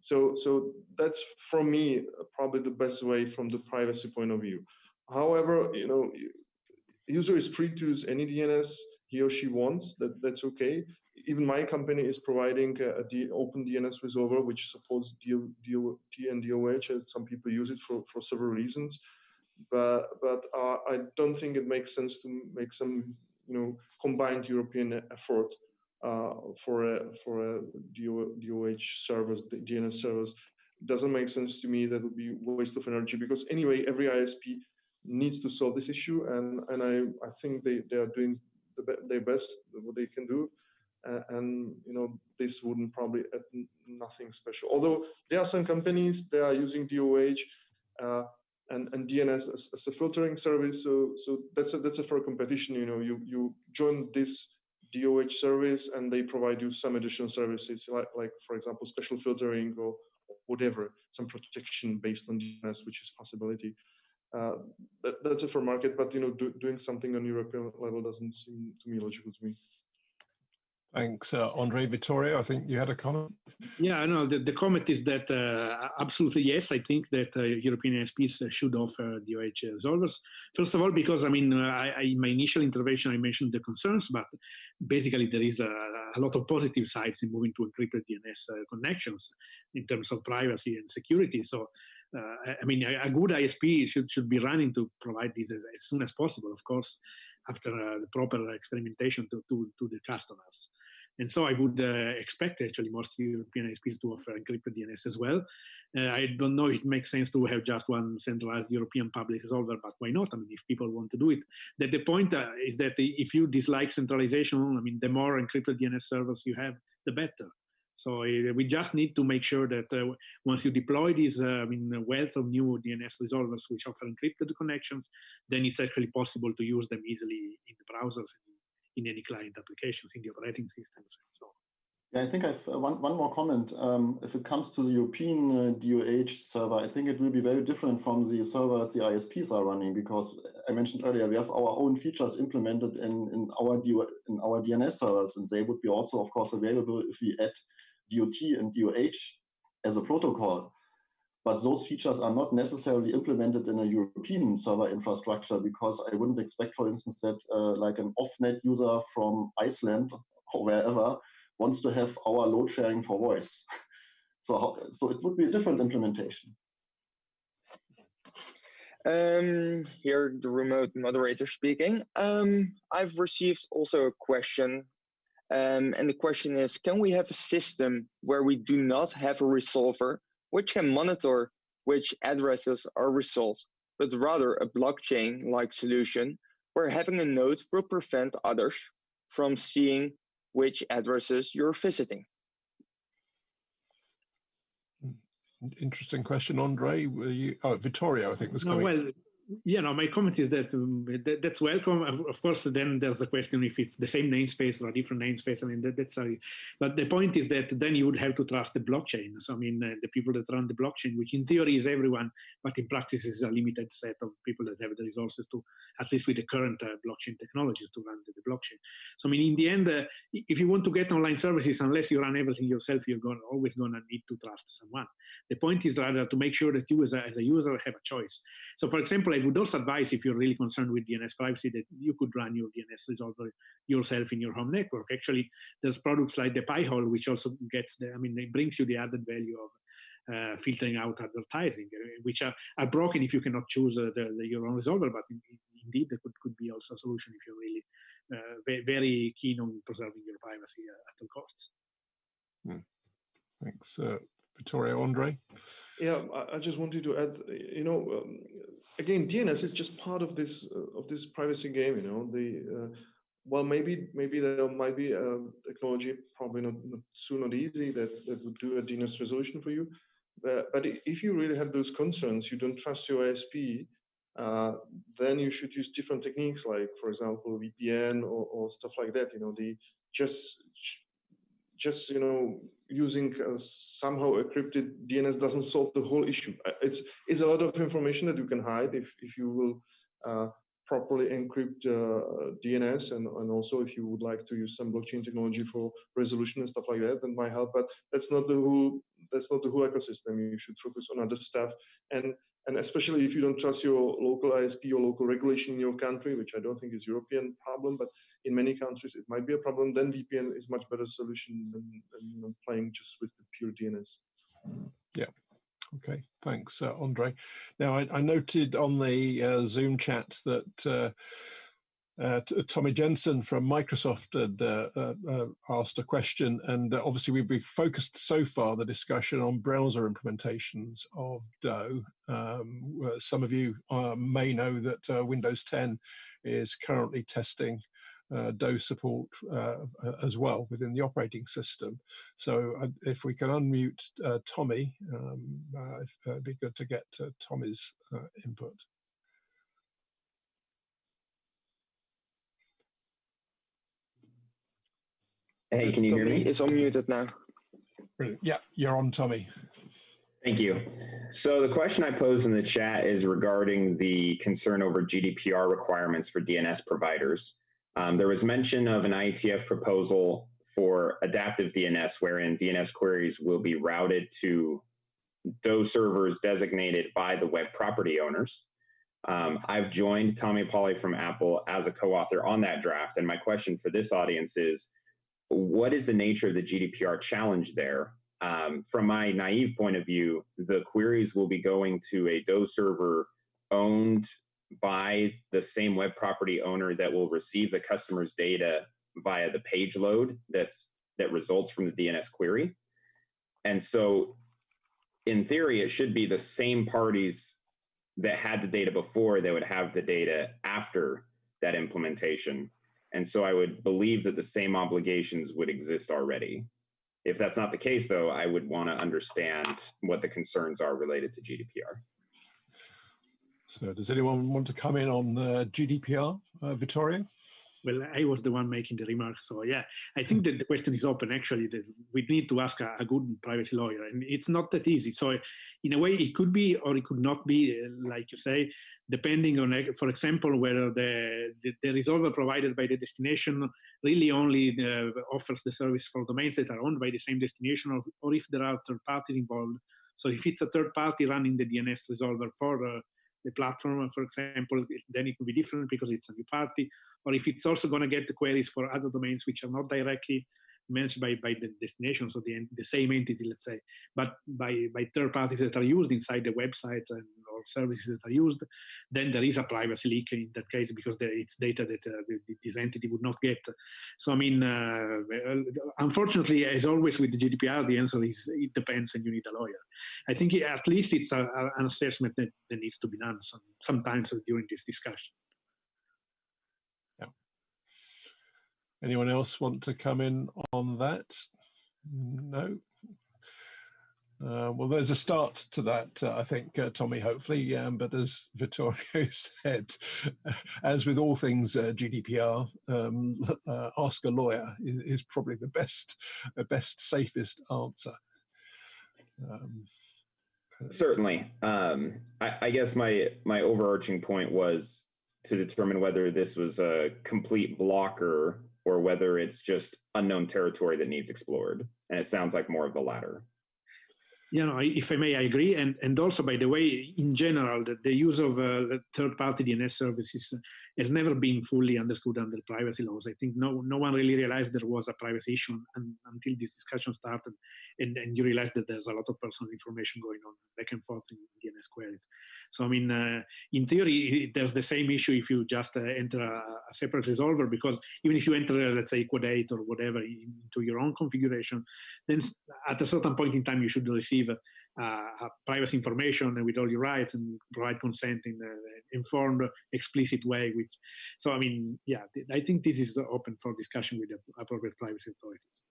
So that's, for me, probably the best way from the privacy point of view. However, user is free to use any DNS he or she wants. That's okay. Even my company is providing the open DNS resolver, which supports DOT and DOH, and some people use it for several reasons. But I don't think it makes sense to make some combined European effort for a DOH service, DNS service. It doesn't make sense to me. That would be a waste of energy, because anyway, every ISP needs to solve this issue, and I think they are doing their best, what they can do, and this wouldn't probably add nothing special. Although there are some companies that are using DOH and DNS as a filtering service, so that's a fair competition. You join this DOH service and they provide you some additional services, like for example special filtering or whatever, some protection based on DNS, which is a possibility. That's a fair market, but doing something on European level doesn't seem to me logical to me. Thanks, Andre. Vittorio, I think you had a comment. Yeah, no, the comment is that absolutely yes, I think that European ISPs should offer DOH resolvers. First of all, because in my initial intervention I mentioned the concerns, but basically there is a lot of positive sides in moving to encrypted DNS connections in terms of privacy and security. So a good ISP should be running to provide this as soon as possible, of course, after the proper experimentation to the customers. And so I would expect actually most European ISPs to offer encrypted DNS as well. I don't know if it makes sense to have just one centralized European public resolver, but why not? If people want to do it. The point is that if you dislike centralization, the more encrypted DNS servers you have, the better. So we just need to make sure that once you deploy these wealth of new DNS resolvers which offer encrypted connections, then it's actually possible to use them easily in the browsers, in any client applications, in the operating systems, and so on. Yeah, I think I've one more comment. If it comes to the European DOH server, I think it will be very different from the servers the ISPs are running, because I mentioned earlier we have our own features implemented in our DNS servers, and they would be also, of course, available if we add DOT and DOH as a protocol. But those features are not necessarily implemented in a European server infrastructure, because I wouldn't expect, for instance, that like an off-net user from Iceland or wherever wants to have our load sharing for voice. So it would be a different implementation. Here, the remote moderator speaking. I've received also a question, and the question is, can we have a system where we do not have a resolver which can monitor which addresses are resolved, but rather a blockchain-like solution where having a node will prevent others from seeing which addresses you're visiting? Interesting question, Andre. Vittorio, I think was coming. Well, Yeah, no, my comment is that that's welcome. Of course, then there's the question if it's the same namespace or a different namespace. I mean, but the point is that then you would have to trust the blockchain. So, I mean, the people that run the blockchain, which in theory is everyone, but in practice is a limited set of people that have the resources to, at least with the current blockchain technologies, to run the blockchain. So, I mean, in the end, if you want to get online services, unless you run everything yourself, you're always going to need to trust someone. The point is rather to make sure that you as a user have a choice. So, for example, I would also advise, if you're really concerned with DNS privacy, that you could run your DNS resolver yourself in your home network. Actually, there's products like the Pi-hole, which also gets it brings you the added value of filtering out advertising, which are broken if you cannot choose your own resolver, but indeed there could be also a solution if you're really very keen on preserving your privacy at all costs. Thanks, Vittorio. Andre? Yeah, I just wanted to add, again, DNS is just part of this privacy game. Well, maybe there might be a technology, probably not soon, not easy, that would do a DNS resolution for you. But if you really have those concerns, you don't trust your ISP, then you should use different techniques, like, for example, VPN or stuff like that. Just using somehow encrypted DNS doesn't solve the whole issue. It's a lot of information that you can hide if you will properly encrypt DNS, and also if you would like to use some blockchain technology for resolution and stuff like that, that might help. But that's not the whole ecosystem. You should focus on other stuff, and especially if you don't trust your local ISP or local regulation in your country, which I don't think is a European problem, but in many countries it might be a problem. Then VPN is much better solution than playing just with the pure DNS. Yeah. Okay, thanks, Andre. Now, I noted on the Zoom chat that Tommy Jensen from Microsoft had asked a question, and obviously we've focused so far the discussion on browser implementations of DOE. Some of you may know that Windows 10 is currently testing DOE support as well within the operating system. So if we can unmute Tommy, it'd be good to get Tommy's input. Hey, can you hear me? It's unmuted now. Brilliant. Yeah, you're on, Tommy. Thank you. So the question I posed in the chat is regarding the concern over GDPR requirements for DNS providers. There was mention of an IETF proposal for adaptive DNS, wherein DNS queries will be routed to DOE servers designated by the web property owners. I've joined Tommy Pauly from Apple as a co-author on that draft, and my question for this audience is, what is the nature of the GDPR challenge there? From my naive point of view, the queries will be going to a DOE server owned by the same web property owner that will receive the customer's data via the page load that results from the DNS query. And so in theory, it should be the same parties that had the data before that would have the data after that implementation. And so I would believe that the same obligations would exist already. If that's not the case, though, I would want to understand what the concerns are related to GDPR. So does anyone want to come in on GDPR, Vittorio? Well, I was the one making the remark. So yeah, I think that the question is open, actually, that we need to ask a good privacy lawyer. And it's not that easy. So in a way, it could be or it could not be, like you say, depending on, for example, whether the resolver provided by the destination really only offers the service for domains that are owned by the same destination, or if there are third parties involved. So if it's a third party running the DNS resolver for the platform, for example, then it will be different because it's a new party. Or if it's also going to get the queries for other domains which are not directly managed by the destination, so the same entity, let's say, but by third parties that are used inside the websites or services that are used, then there is a privacy leak in that case because it's data that this entity would not get. So, I mean, unfortunately, as always with the GDPR, the answer is it depends and you need a lawyer. I think at least it's an assessment that needs to be done sometimes during this discussion. Anyone else want to come in on that? No. Well, there's a start to that, I think, Tommy, hopefully. But as Vittorio said, as with all things GDPR, ask a lawyer is probably the best, safest answer. Certainly. I guess my overarching point was to determine whether this was a complete blocker or whether it's just unknown territory that needs explored. And it sounds like more of the latter. You know, if I may, I agree. And also, by the way, in general, the use of third-party DNS services has never been fully understood under privacy laws. I think no one really realized there was a privacy issue until this discussion started, and you realize that there's a lot of personal information going on back and forth in DNS queries. So, I mean, in theory, there's the same issue if you just enter a separate resolver, because even if you enter, let's say, Quad 8 or whatever into your own configuration, then at a certain point in time, you should receive privacy information with all your rights and provide consent in an informed, explicit way. So, I mean, yeah, I think this is open for discussion with the appropriate privacy authorities.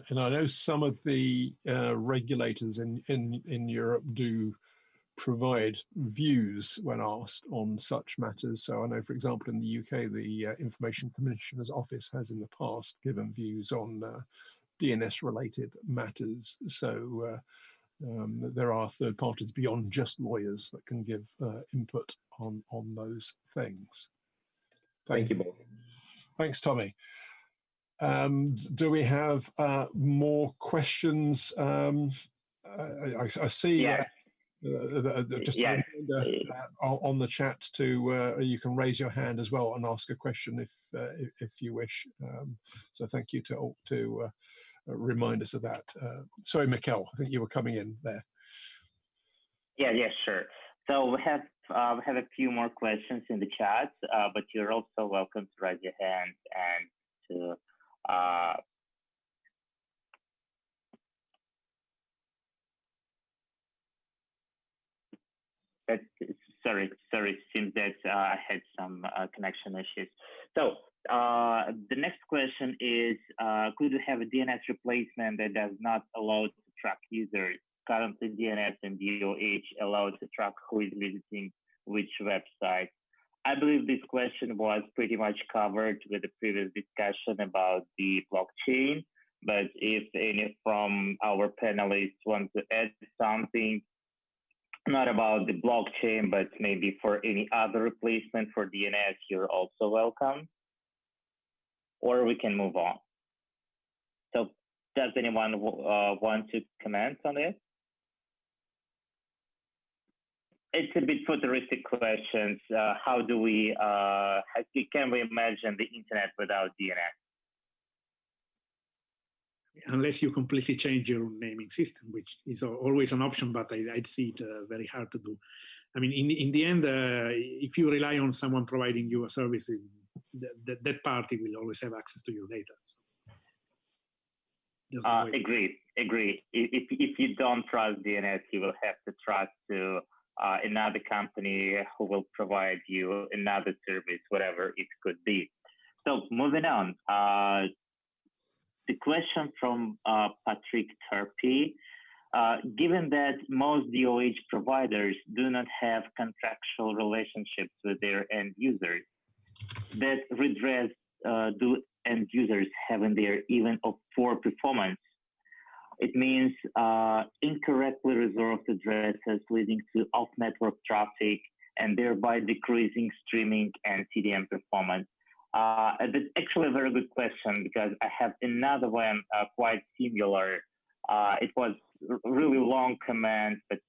And I know some of the regulators in Europe do provide views when asked on such matters. So I know, for example, in the UK, the Information Commissioner's Office has in the past given views on DNS-related matters. So there are third parties beyond just lawyers that can give input on those things. Thank you both. Thanks, Tommy. Do we have more questions? I see just a reminder on the chat to you can raise your hand as well and ask a question if you wish. So thank you to remind us of that. Sorry, Mikkel, I think you were coming in there. Yeah, sure. So we have a few more questions in the chat, but you're also welcome to raise your hand and to sorry, seems that I had some connection issues. So the next question is, could we have a DNS replacement that does not allow to track users? Currently, DNS and DOH allow to track who is visiting which website. I believe this question was pretty much covered with the previous discussion about the blockchain, but if any from our panelists want to add something, not about the blockchain, but maybe for any other replacement for DNS, you're also welcome. Or we can move on. So does anyone want to comment on it? It's a bit futuristic questions. How do we, can we imagine the internet without DNS? Unless you completely change your naming system, which is always an option, but I'd see it very hard to do. I mean, in the end, if you rely on someone providing you a service, that party will always have access to your data. So agree. If you don't trust DNS, you will have to trust to another company who will provide you another service, whatever it could be. So moving on. The question from Patrick Turpey, given that most DOH providers do not have contractual relationships with their end users, that redress do end users have in their event of poor performance? It means incorrectly resolved addresses leading to off-network traffic and thereby decreasing streaming and CDN performance. That's actually a very good question because I have another one quite similar. It was a really long comment, but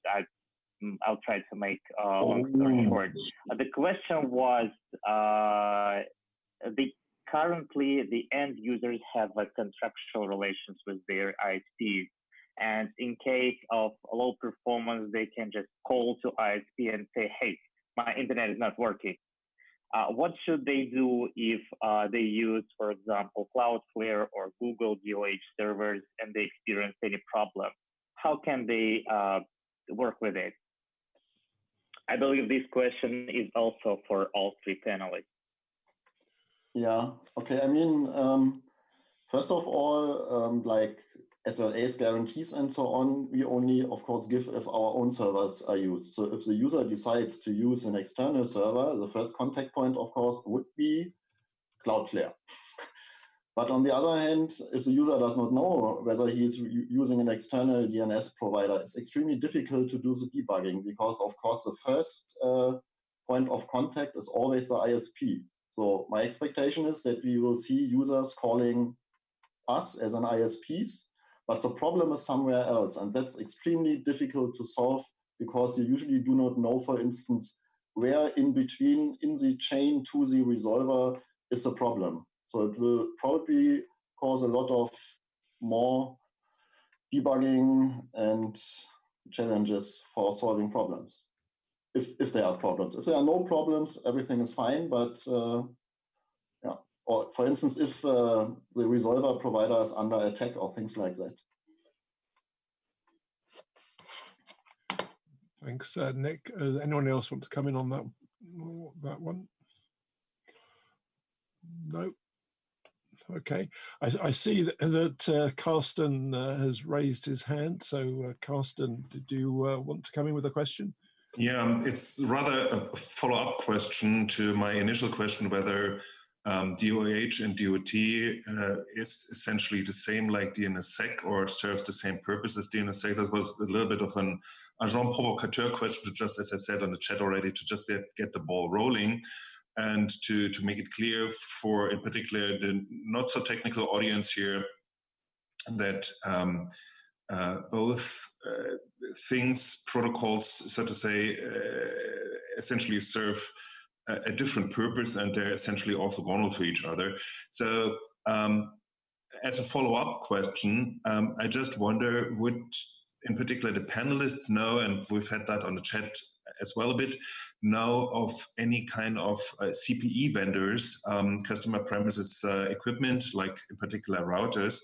I'll try to make a long story short. The question was, currently the end users have contractual relations with their ISPs. And in case of low performance, they can just call to ISP and say, hey, my internet is not working. What should they do if they use, for example, Cloudflare or Google DOH servers and they experience any problem? How can they work with it? I believe this question is also for all three panelists. Yeah, okay. I mean, first of all, like SLAs, guarantees, and so on, we only, of course, give if our own servers are used. So if the user decides to use an external server, the first contact point, of course, would be Cloudflare. But on the other hand, if the user does not know whether he is using an external DNS provider, it's extremely difficult to do the debugging because, of course, the first point of contact is always the ISP. So my expectation is that we will see users calling us as an ISPs, but the problem is somewhere else, and that's extremely difficult to solve because you usually do not know, for instance, where in between in the chain to the resolver is the problem. So it will probably cause a lot of more debugging and challenges for solving problems, if there are problems. If there are no problems, everything is fine, but yeah. Or for instance, if the resolver provider is under attack or things like that. Thanks, Nick. Anyone else want to come in on that one? No. Okay. I see that Carsten has raised his hand. So, Carsten, did you want to come in with a question? Yeah, it's rather a follow-up question to my initial question, whether DOH and DOT is essentially the same like DNSSEC or serves the same purpose as DNSSEC. That was a little bit of a Jean provocateur question, just as I said on the chat already, to just get the ball rolling and to make it clear for, in particular, the not so technical audience here that both things, protocols, so to say, essentially serve a different purpose, and they're essentially orthogonal to each other. So as a follow-up question, I just wonder, would in particular the panelists know, and we've had that on the chat as well a bit, know of any kind of CPE vendors, customer premises equipment, like in particular routers,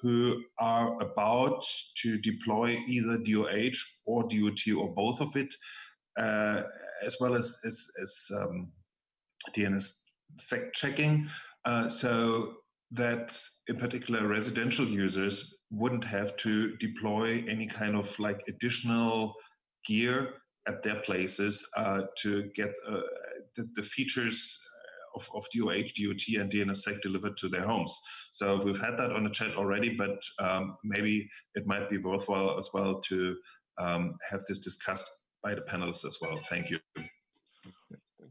who are about to deploy either DOH or DOT or both of it, as well as DNSSEC checking, so that in particular residential users wouldn't have to deploy any kind of like additional gear at their places to get the features of DOH, DOT, and DNSSEC delivered to their homes. So we've had that on the chat already, but maybe it might be worthwhile as well to have this discussed by the panelists as well. Thank you. Thank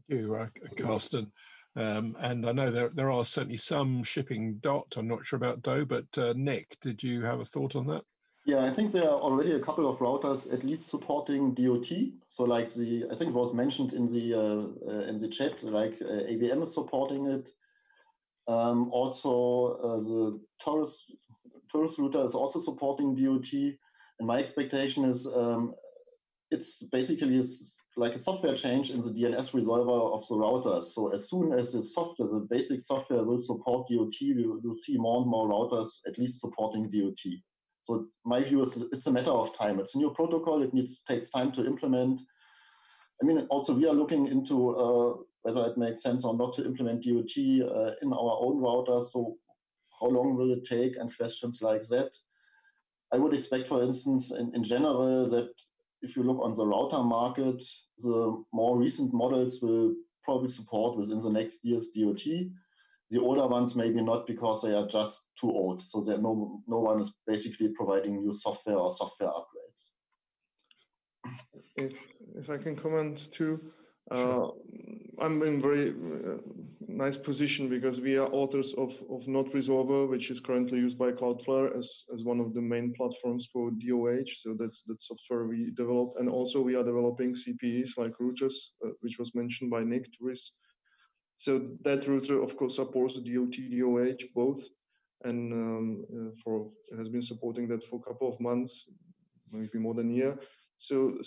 you, Carsten. And I know there are certainly some shipping DOT. I'm not sure about DOH, but Nick, did you have a thought on that? Yeah, I think there are already a couple of routers at least supporting DOT. So like I think it was mentioned in the chat, like ABM is supporting it. Also, the Taurus router is also supporting DOT. And my expectation is it's basically like a software change in the DNS resolver of the routers. So as soon as the basic software will support DOT, we'll see more and more routers at least supporting DOT. So my view is it's a matter of time. It's a new protocol. It takes time to implement. I mean, also we are looking into whether it makes sense or not to implement DOT in our own router. So how long will it take and questions like that. I would expect, for instance, in general, that if you look on the router market, the more recent models will probably support within the next year's DOT. The older ones maybe not, because they are just too old. So that no one is basically providing new software or software upgrades. If I can comment too, sure. I'm in very nice position because we are authors of Node Resolver, which is currently used by Cloudflare as one of the main platforms for DOH. So that's software we developed, and also we are developing CPEs like routers, which was mentioned by Nick. So that router, of course, supports DOT, DOH both, and has been supporting that for a couple of months, maybe more than a year. So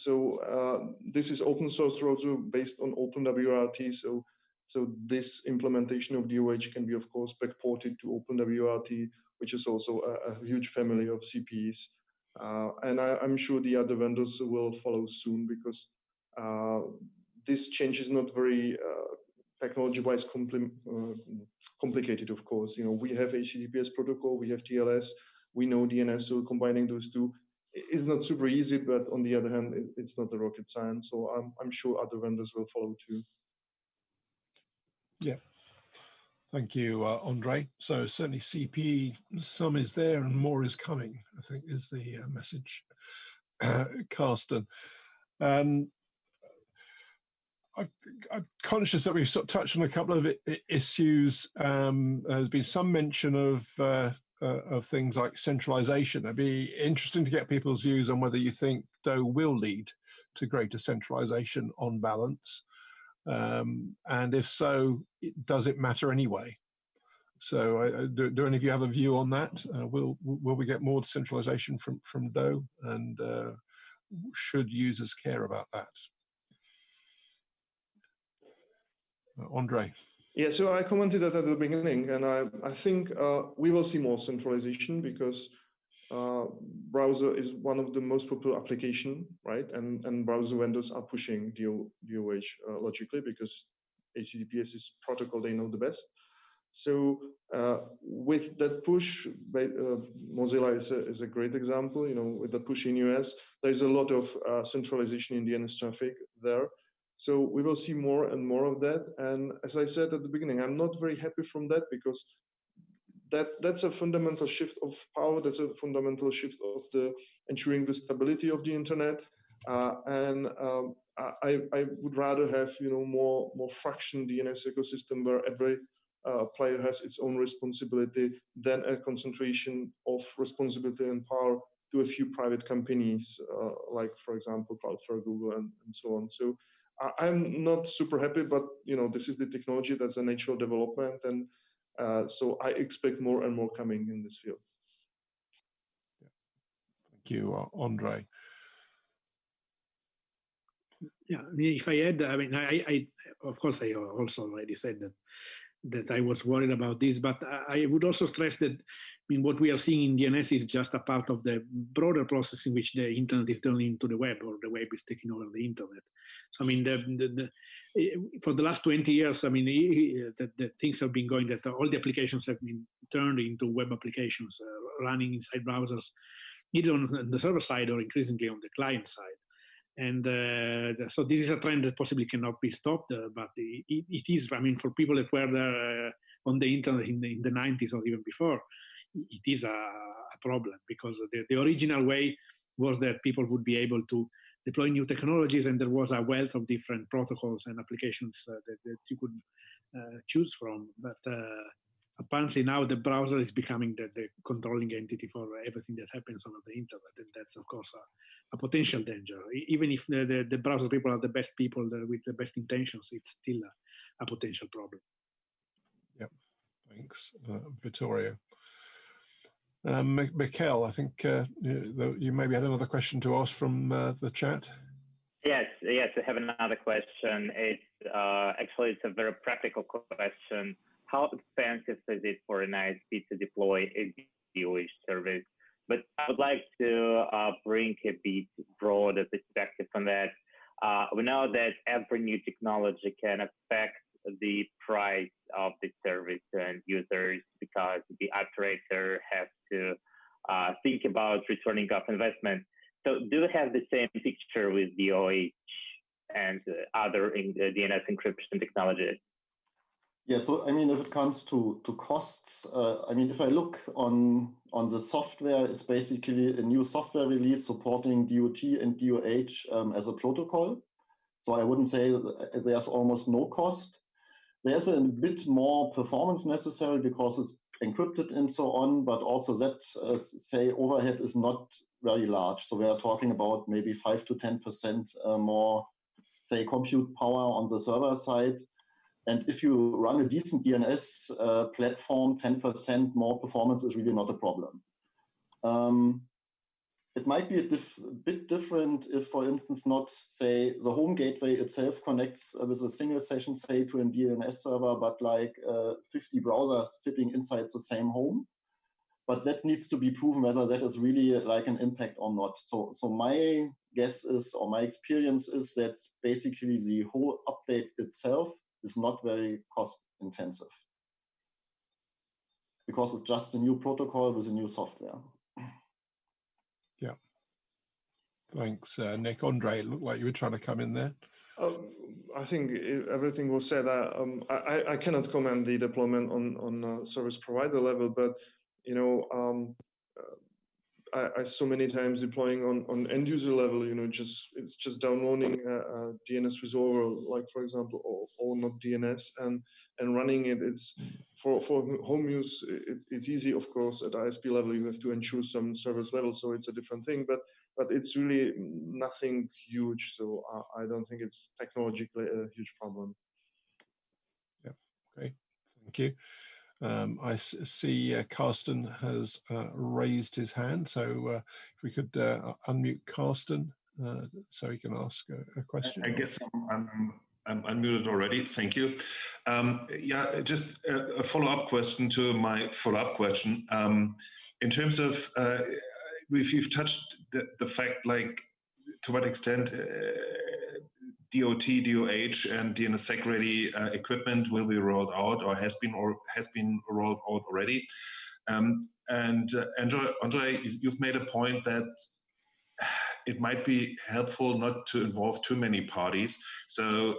this is open source router based on OpenWRT. So this implementation of DOH can be, of course, backported to OpenWRT, which is also a huge family of CPEs. And I'm sure the other vendors will follow soon, because this change is not very technology-wise complicated, of course. You know, we have HTTPS protocol, we have TLS, we know DNS, so combining those two is not super easy, but on the other hand, it's not a rocket science. So I'm sure other vendors will follow too. Yeah. Thank you, Andre. So certainly CPE, some is there and more is coming, I think is the message, Carsten. I'm conscious that we've sort of touched on a couple of issues. There's been some mention of things like centralization. It'd be interesting to get people's views on whether you think DOE will lead to greater centralization on balance. And if so, does it matter anyway? So do any of you have a view on that? Will we get more decentralization from DOE, and should users care about that? Andre. Yeah, so I commented that at the beginning, and I think we will see more centralization because browser is one of the most popular application, right? And browser vendors are pushing DOH logically because HTTPS is protocol they know the best. So with that push, Mozilla is a great example. You know, with the push in US, there's a lot of centralization in DNS traffic there. So we will see more and more of that. And as I said at the beginning, I'm not very happy from that because that's a fundamental shift of power. That's a fundamental shift of ensuring the stability of the internet. And I would rather have more fraction DNS ecosystem where every player has its own responsibility than a concentration of responsibility and power to a few private companies, like for example Cloudflare, Google, and so on. So I'm not super happy, but this is the technology. That's a natural development, and so I expect more and more coming in this field. Thank you, Andre. Yeah, I mean, if I add, I mean, I of course I also already said that I was worried about this, but I would also stress that, I mean, what we are seeing in DNS is just a part of the broader process in which the internet is turning into the web, or the web is taking over the internet. So I mean, for the last 20 years, I mean, the things have been going that all the applications have been turned into web applications running inside browsers, either on the server side or increasingly on the client side. And so this is a trend that possibly cannot be stopped, but it is, I mean, for people that were there on the internet in the 90s or even before, it is a problem, because the original way was that people would be able to deploy new technologies, and there was a wealth of different protocols and applications that you could choose from. But apparently now the browser is becoming the controlling entity for everything that happens on the internet, and that's of course a potential danger. Even if the browser people are the best people with the best intentions, it's still a potential problem. Yep, thanks, Vittorio. Mikhail, I think you maybe had another question to ask from the chat. Yes, I have another question. It's actually it's a very practical question. How expensive is it for an ISP to deploy a DOH service? But I would like to bring a bit broader perspective on that. We know that every new technology can affect the price of the service and users, because the operator has to think about returning of investment. So do you have the same picture with DOH and other DNS encryption technologies? Yeah, so I mean, if it comes to costs, I mean, if I look on the software, it's basically a new software release supporting DOT and DOH as a protocol. So I wouldn't say there's almost no cost. There's a bit more performance necessary because it's encrypted and so on, but also that, say, overhead is not very large. So we are talking about maybe 5 to 10% more, say, compute power on the server side. And if you run a decent DNS platform, 10% more performance is really not a problem. It might be a bit different if, for instance, not, say, the home gateway itself connects with a single session, say, to a DNS server, but like 50 browsers sitting inside the same home. But that needs to be proven whether that is really like an impact or not. So my guess is, or my experience is, that basically the whole update itself is not very cost intensive, because it's just a new protocol with a new software. Thanks, Nick. Andre, it looked like you were trying to come in there. I think everything was said. I cannot comment the deployment on service provider level, but you know, I saw many times deploying on end user level. You know, it's just downloading a DNS resolver, like for example, or not DNS, and running it. It's for home use. It's easy, of course. At ISP level, you have to ensure some service level, so it's a different thing. But it's really nothing huge, so I don't think it's technologically a huge problem. Yeah. Okay. Thank you. I see Carsten has raised his hand, so if we could unmute Carsten so he can ask a question. I guess I'm unmuted already. Thank you. Yeah, just a follow-up question to my follow-up question. In terms of, we've touched the fact, like, to what extent DOT, DOH, and DNSSEC ready equipment will be rolled out or has been rolled out already. And Andre, you've made a point that it might be helpful not to involve too many parties. So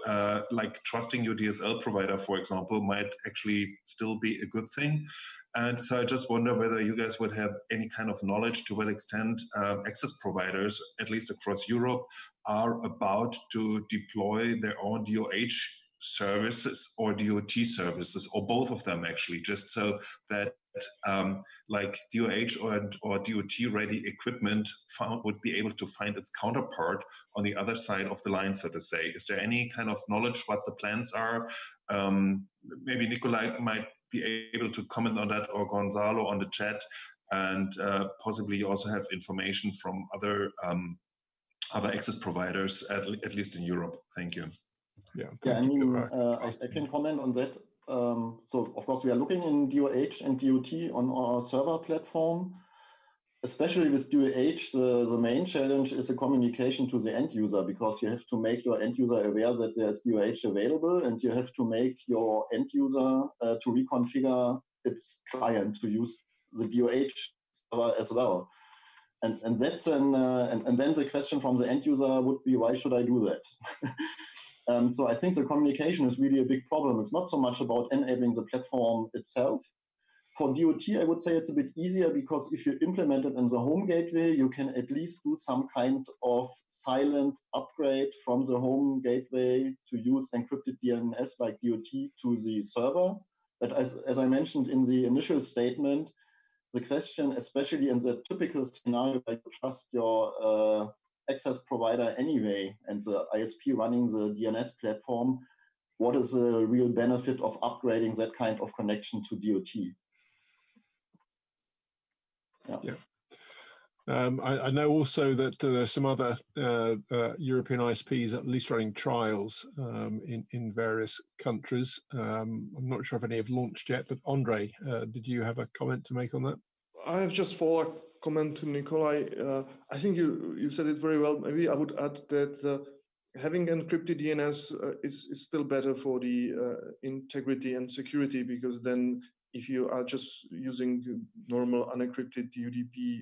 like trusting your DSL provider, for example, might actually still be a good thing. And so I just wonder whether you guys would have any kind of knowledge to what extent access providers, at least across Europe, are about to deploy their own DOH services or DOT services, or both of them actually, just so that like DOH or DOT ready equipment would be able to find its counterpart on the other side of the line, so to say. Is there any kind of knowledge what the plans are? Maybe Nikolai might be able to comment on that, or Gonzalo on the chat, and possibly you also have information from other access providers, at least in Europe. Thank you. Yeah, I mean, I can comment on that. So, of course, we are looking in DOH and DOT on our server platform. Especially with DOH, the main challenge is the communication to the end user, because you have to make your end user aware that there's DOH available, and you have to make your end user to reconfigure its client to use the DOH server as well. And that's and then the question from the end user would be, why should I do that? So I think the communication is really a big problem. It's not so much about enabling the platform itself. For DOT, I would say it's a bit easier, because if you implement it in the home gateway, you can at least do some kind of silent upgrade from the home gateway to use encrypted DNS like DOT to the server. But as I mentioned in the initial statement, the question, especially in the typical scenario where you trust your access provider anyway, and the ISP running the DNS platform, what is the real benefit of upgrading that kind of connection to DOT? Yeah. I know also that there are some other European ISPs at least running trials in various countries. I'm not sure if any have launched yet, but Andre, did you have a comment to make on that? I have just a comment to Nikolai. I think you said it very well. Maybe I would add that having encrypted DNS is still better for the integrity and security, because then if you are just using normal unencrypted UDP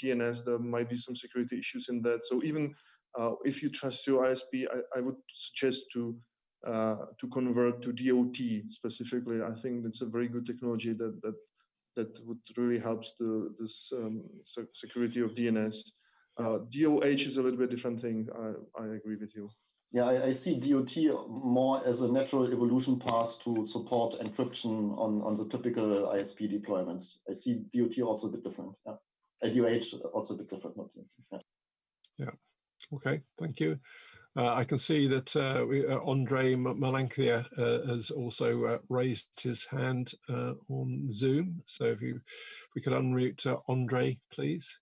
DNS, there might be some security issues in that. So even if you trust your ISP, I would suggest to convert to DOT specifically. I think that's a very good technology that would really help this security of DNS. DOH is a little bit different thing. I agree with you. Yeah, I see DOT more as a natural evolution path to support encryption on the typical ISP deployments. I see DOT also a bit different. Yeah, DOH also a bit different. Yeah. Okay. Thank you. I can see that Andre Malankia has also raised his hand on Zoom. So if we could unmute Andre, please.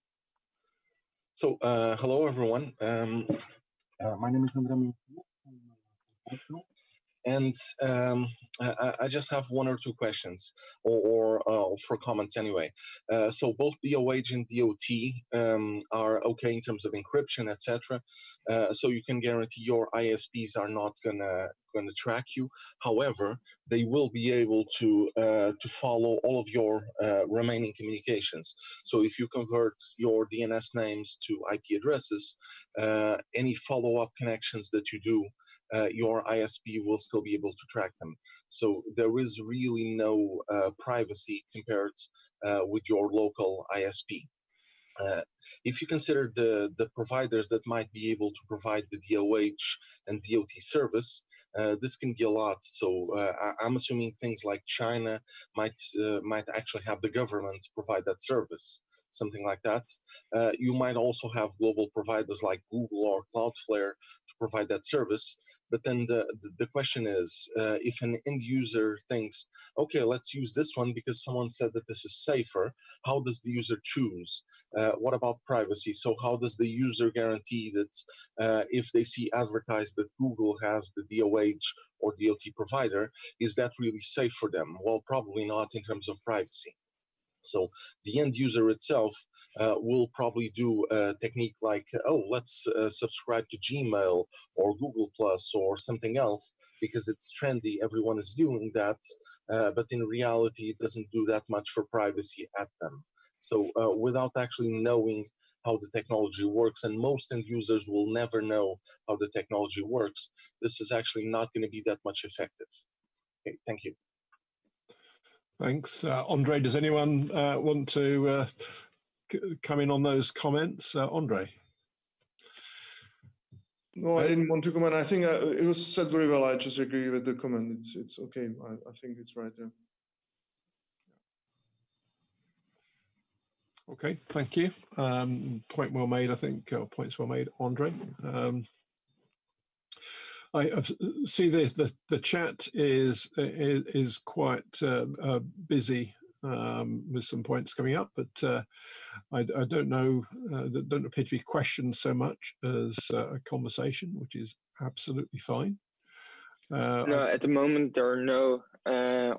So hello everyone. My name is Andre, and I just have one or two questions, or for comments anyway. So both DOH and DOT are okay in terms of encryption, etc. So you can guarantee your ISPs are not gonna going to track you. However, they will be able to follow all of your remaining communications. So if you convert your DNS names to IP addresses, any follow-up connections that you do, your ISP will still be able to track them. So there is really no privacy compared with your local ISP. If you consider the providers that might be able to provide the DOH and DOT service, this can be a lot. So I'm assuming things like China might actually have the government provide that service, something like that. You might also have global providers like Google or Cloudflare to provide that service. But then the question is, if an end user thinks, okay, let's use this one because someone said that this is safer, how does the user choose? What about privacy? So how does the user guarantee that if they see advertised that Google has the DOH or DOT provider, is that really safe for them? Well, probably not in terms of privacy. So the end user itself will probably do a technique like, oh, let's subscribe to Gmail or Google Plus or something else because it's trendy, everyone is doing that, but in reality it doesn't do that much for privacy at them. So without actually knowing how the technology works, and most end users will never know how the technology works, this is actually not going to be that much effective. Okay, thank you. Thanks. Andre, does anyone want to come in on those comments? Andre? No, I didn't want to comment. I think it was said very well. I just agree with the comment. It's okay. I think it's right there. Okay, thank you. Point well made, I think. Points well made, Andre. I see the chat is quite busy with some points coming up, but I don't know. There don't appear to be questions so much as a conversation, which is absolutely fine. No, at the moment there are no.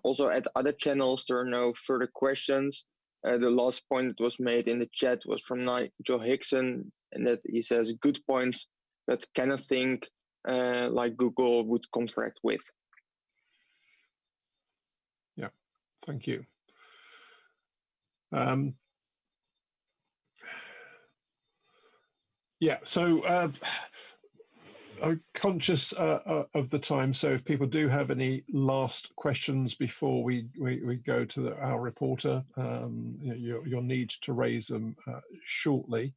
Also, at other channels there are no further questions. The last point that was made in the chat was from Nigel Hickson, and that he says good points, but cannot think like Google would contract with. Yeah, thank you. Yeah, so I'm conscious of the time, so if people do have any last questions before we go to our reporter, you'll need to raise them shortly.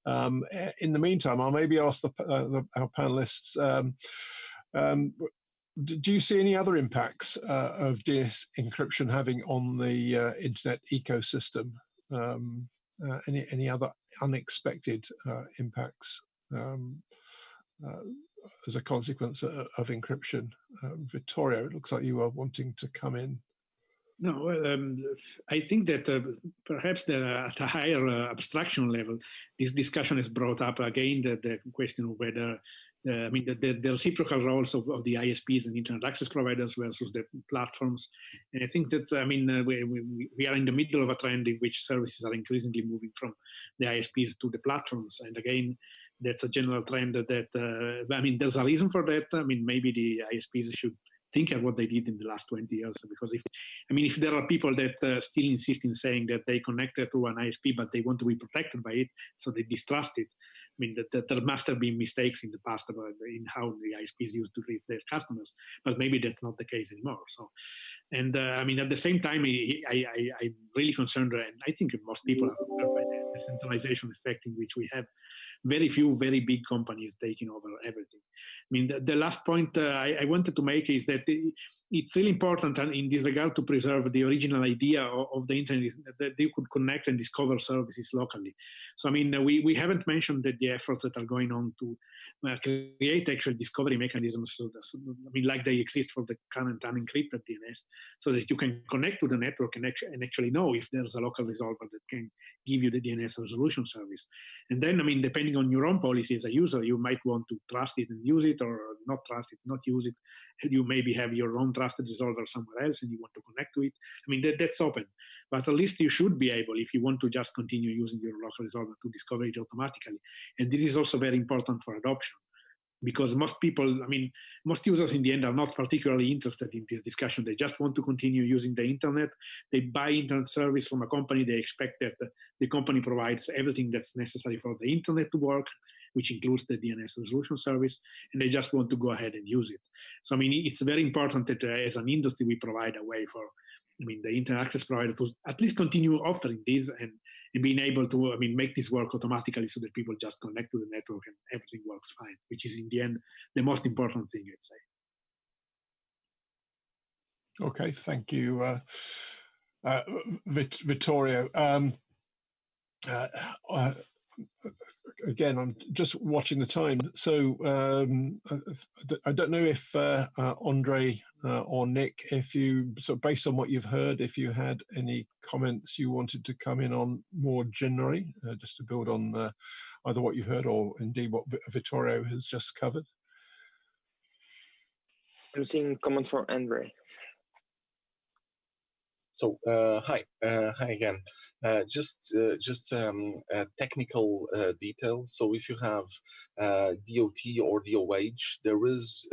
In the meantime, I'll maybe ask our panelists, do you see any other impacts of DNS encryption having on the internet ecosystem? Any other unexpected impacts as a consequence of encryption? Vittorio, it looks like you are wanting to come in. No, well, I think that perhaps at a higher abstraction level, this discussion has brought up again the question of whether, I mean, the reciprocal roles of the ISPs and internet access providers versus the platforms. And I think that, I mean, we are in the middle of a trend in which services are increasingly moving from the ISPs to the platforms. And again, that's a general trend that, I mean, there's a reason for that. I mean, maybe the ISPs should think of what they did in the last 20 years, because if there are people that still insist in saying that they connected to an ISP but they want to be protected by it, so they distrust it, I mean that there must have been mistakes in the past in how the ISPs used to treat their customers, but maybe that's not the case anymore. So, and I mean, at the same time, I'm really concerned, and I think most people are concerned by the decentralization effect in which we have very few very big companies taking over everything. I mean, the last point I wanted to make is that it's really important in this regard to preserve the original idea of the internet, is that they could connect and discover services locally. So, I mean, we haven't mentioned that the efforts that are going on to create actual discovery mechanisms, so I mean, like they exist for the current unencrypted DNS, so that you can connect to the network and actually know if there's a local resolver that can give you the DNS resolution service. And then, I mean, depending on your own policy as a user, you might want to trust it and use it, or not trust it, not use it. You maybe have your own trusted resolver somewhere else and you want to connect to it. I mean, that's open. But at least you should be able, if you want to just continue using your local resolver, to discover it automatically. And this is also very important for adoption. because most people, I mean, most users in the end are not particularly interested in this discussion. They just want to continue using the internet. They buy internet service from a company. They expect that the company provides everything that's necessary for the internet to work, which includes the DNS resolution service, and they just want to go ahead and use it. So, I mean, it's very important that as an industry, we provide a way for, I mean, the internet access provider to at least continue offering this and being able to, I mean, make this work automatically so that people just connect to the network and everything works fine, which is in the end the most important thing, I'd say. Okay, thank you, Vittorio. Again, I'm just watching the time. So I don't know if Andre or Nick, if you, so based on what you've heard, if you had any comments you wanted to come in on more generally, just to build on either what you heard or indeed what Vittorio has just covered. I'm seeing comments from Andre. So hi again. Just a technical detail. So if you have DOT or DOH, there is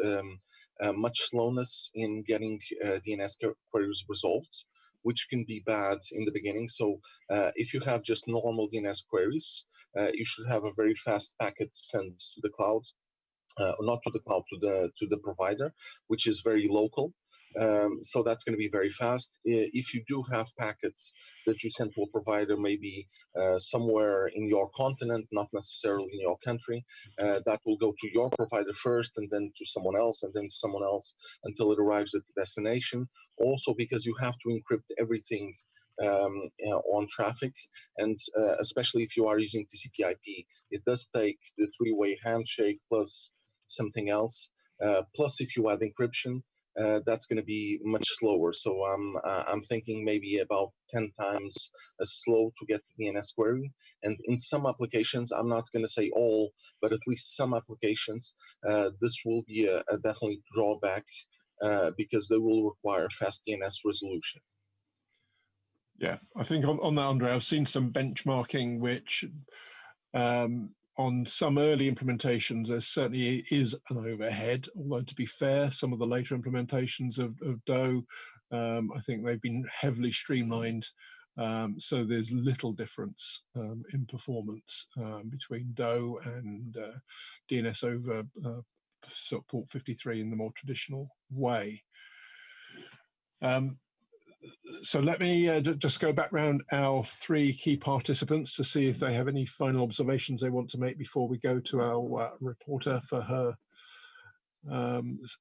much slowness in getting DNS queries resolved, which can be bad in the beginning. So if you have just normal DNS queries, you should have a very fast packet sent to the cloud, not to the cloud, to the provider, which is very local. So that's going to be very fast. If you do have packets that you send to a provider, maybe somewhere in your continent, not necessarily in your country, that will go to your provider first, and then to someone else, and then to someone else, until it arrives at the destination. Also, because you have to encrypt everything on traffic, and especially if you are using TCP/IP, it does take the three-way handshake plus something else. Plus, if you add encryption, that's going to be much slower. So I'm thinking maybe about 10 times as slow to get the DNS query. And in some applications, I'm not going to say all, but at least some applications, this will be a definitely drawback because they will require fast DNS resolution. Yeah, I think on that, Andre, I've seen some benchmarking which on some early implementations, there certainly is an overhead, although to be fair, some of the later implementations of DOE, I think they've been heavily streamlined. So there's little difference in performance between DOE and DNS over sort of port 53 in the more traditional way. So let me just go back round our three key participants to see if they have any final observations they want to make before we go to our reporter for her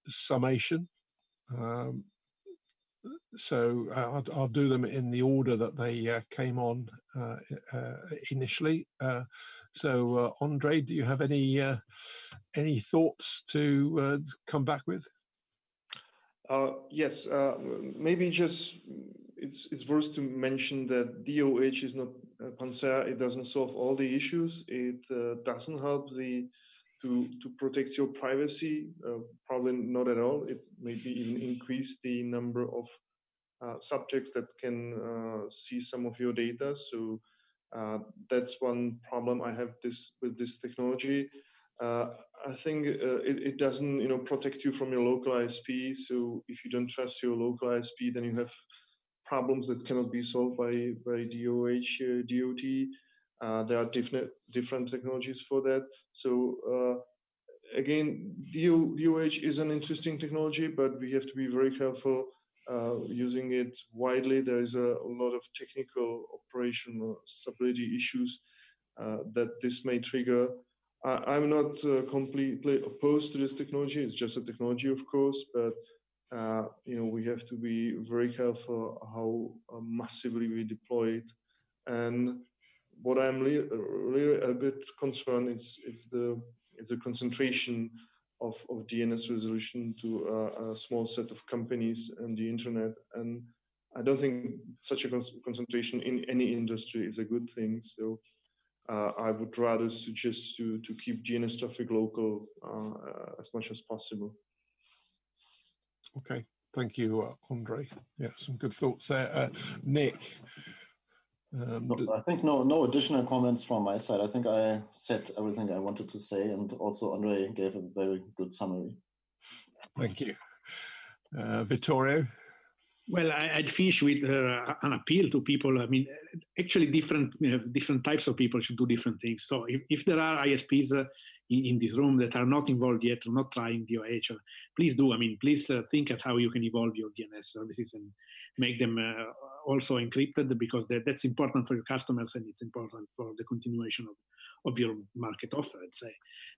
summation. So I'll do them in the order that they came on initially. So Andre, do you have any thoughts to come back with? Yes, maybe just it's worth to mention that DOH is not a panacea. It doesn't solve all the issues. It doesn't help to protect your privacy. Probably not at all. It maybe even increase the number of subjects that can see some of your data. So that's one problem I have with this technology. I think it doesn't, protect you from your local ISP. So if you don't trust your local ISP, then you have problems that cannot be solved by DOH, DOT. There are different technologies for that. So again, DOH is an interesting technology, but we have to be very careful using it widely. There is a lot of technical operational stability issues that this may trigger. I'm not completely opposed to this technology. It's just a technology, of course, but we have to be very careful how massively we deploy it. And what I'm really a bit concerned is the concentration of DNS resolution to a small set of companies and the internet. And I don't think such a concentration in any industry is a good thing. So I would rather suggest to keep DNS traffic local as much as possible. Okay, thank you, Andre. Yeah, some good thoughts there. Nick? I think no additional comments from my side. I think I said everything I wanted to say, and also Andre gave a very good summary. Thank you. Vittorio? Well, I'd finish with an appeal to people. I mean, actually, different types of people should do different things. So if there are ISPs in this room that are not involved yet or not trying DOH, please do. I mean, please think at how you can evolve your DNS services and make them also encrypted, because that's important for your customers and it's important for the continuation of your market offer, I'd say.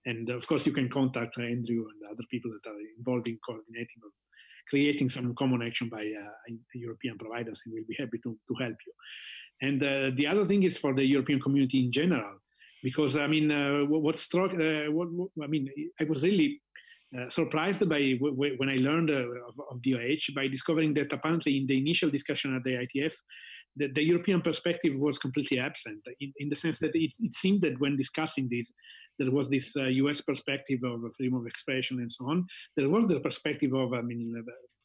And of course, you can contact Andrew and other people that are involved in coordinating or creating some common action by European providers, and we'll be happy to help you. And the other thing is for the European community in general, because I mean, I was really surprised by when I learned of DOH, by discovering that apparently in the initial discussion at the ITF, the European perspective was completely absent, in the sense that it seemed that when discussing this, there was this US perspective of freedom of expression and so on. There was the perspective of,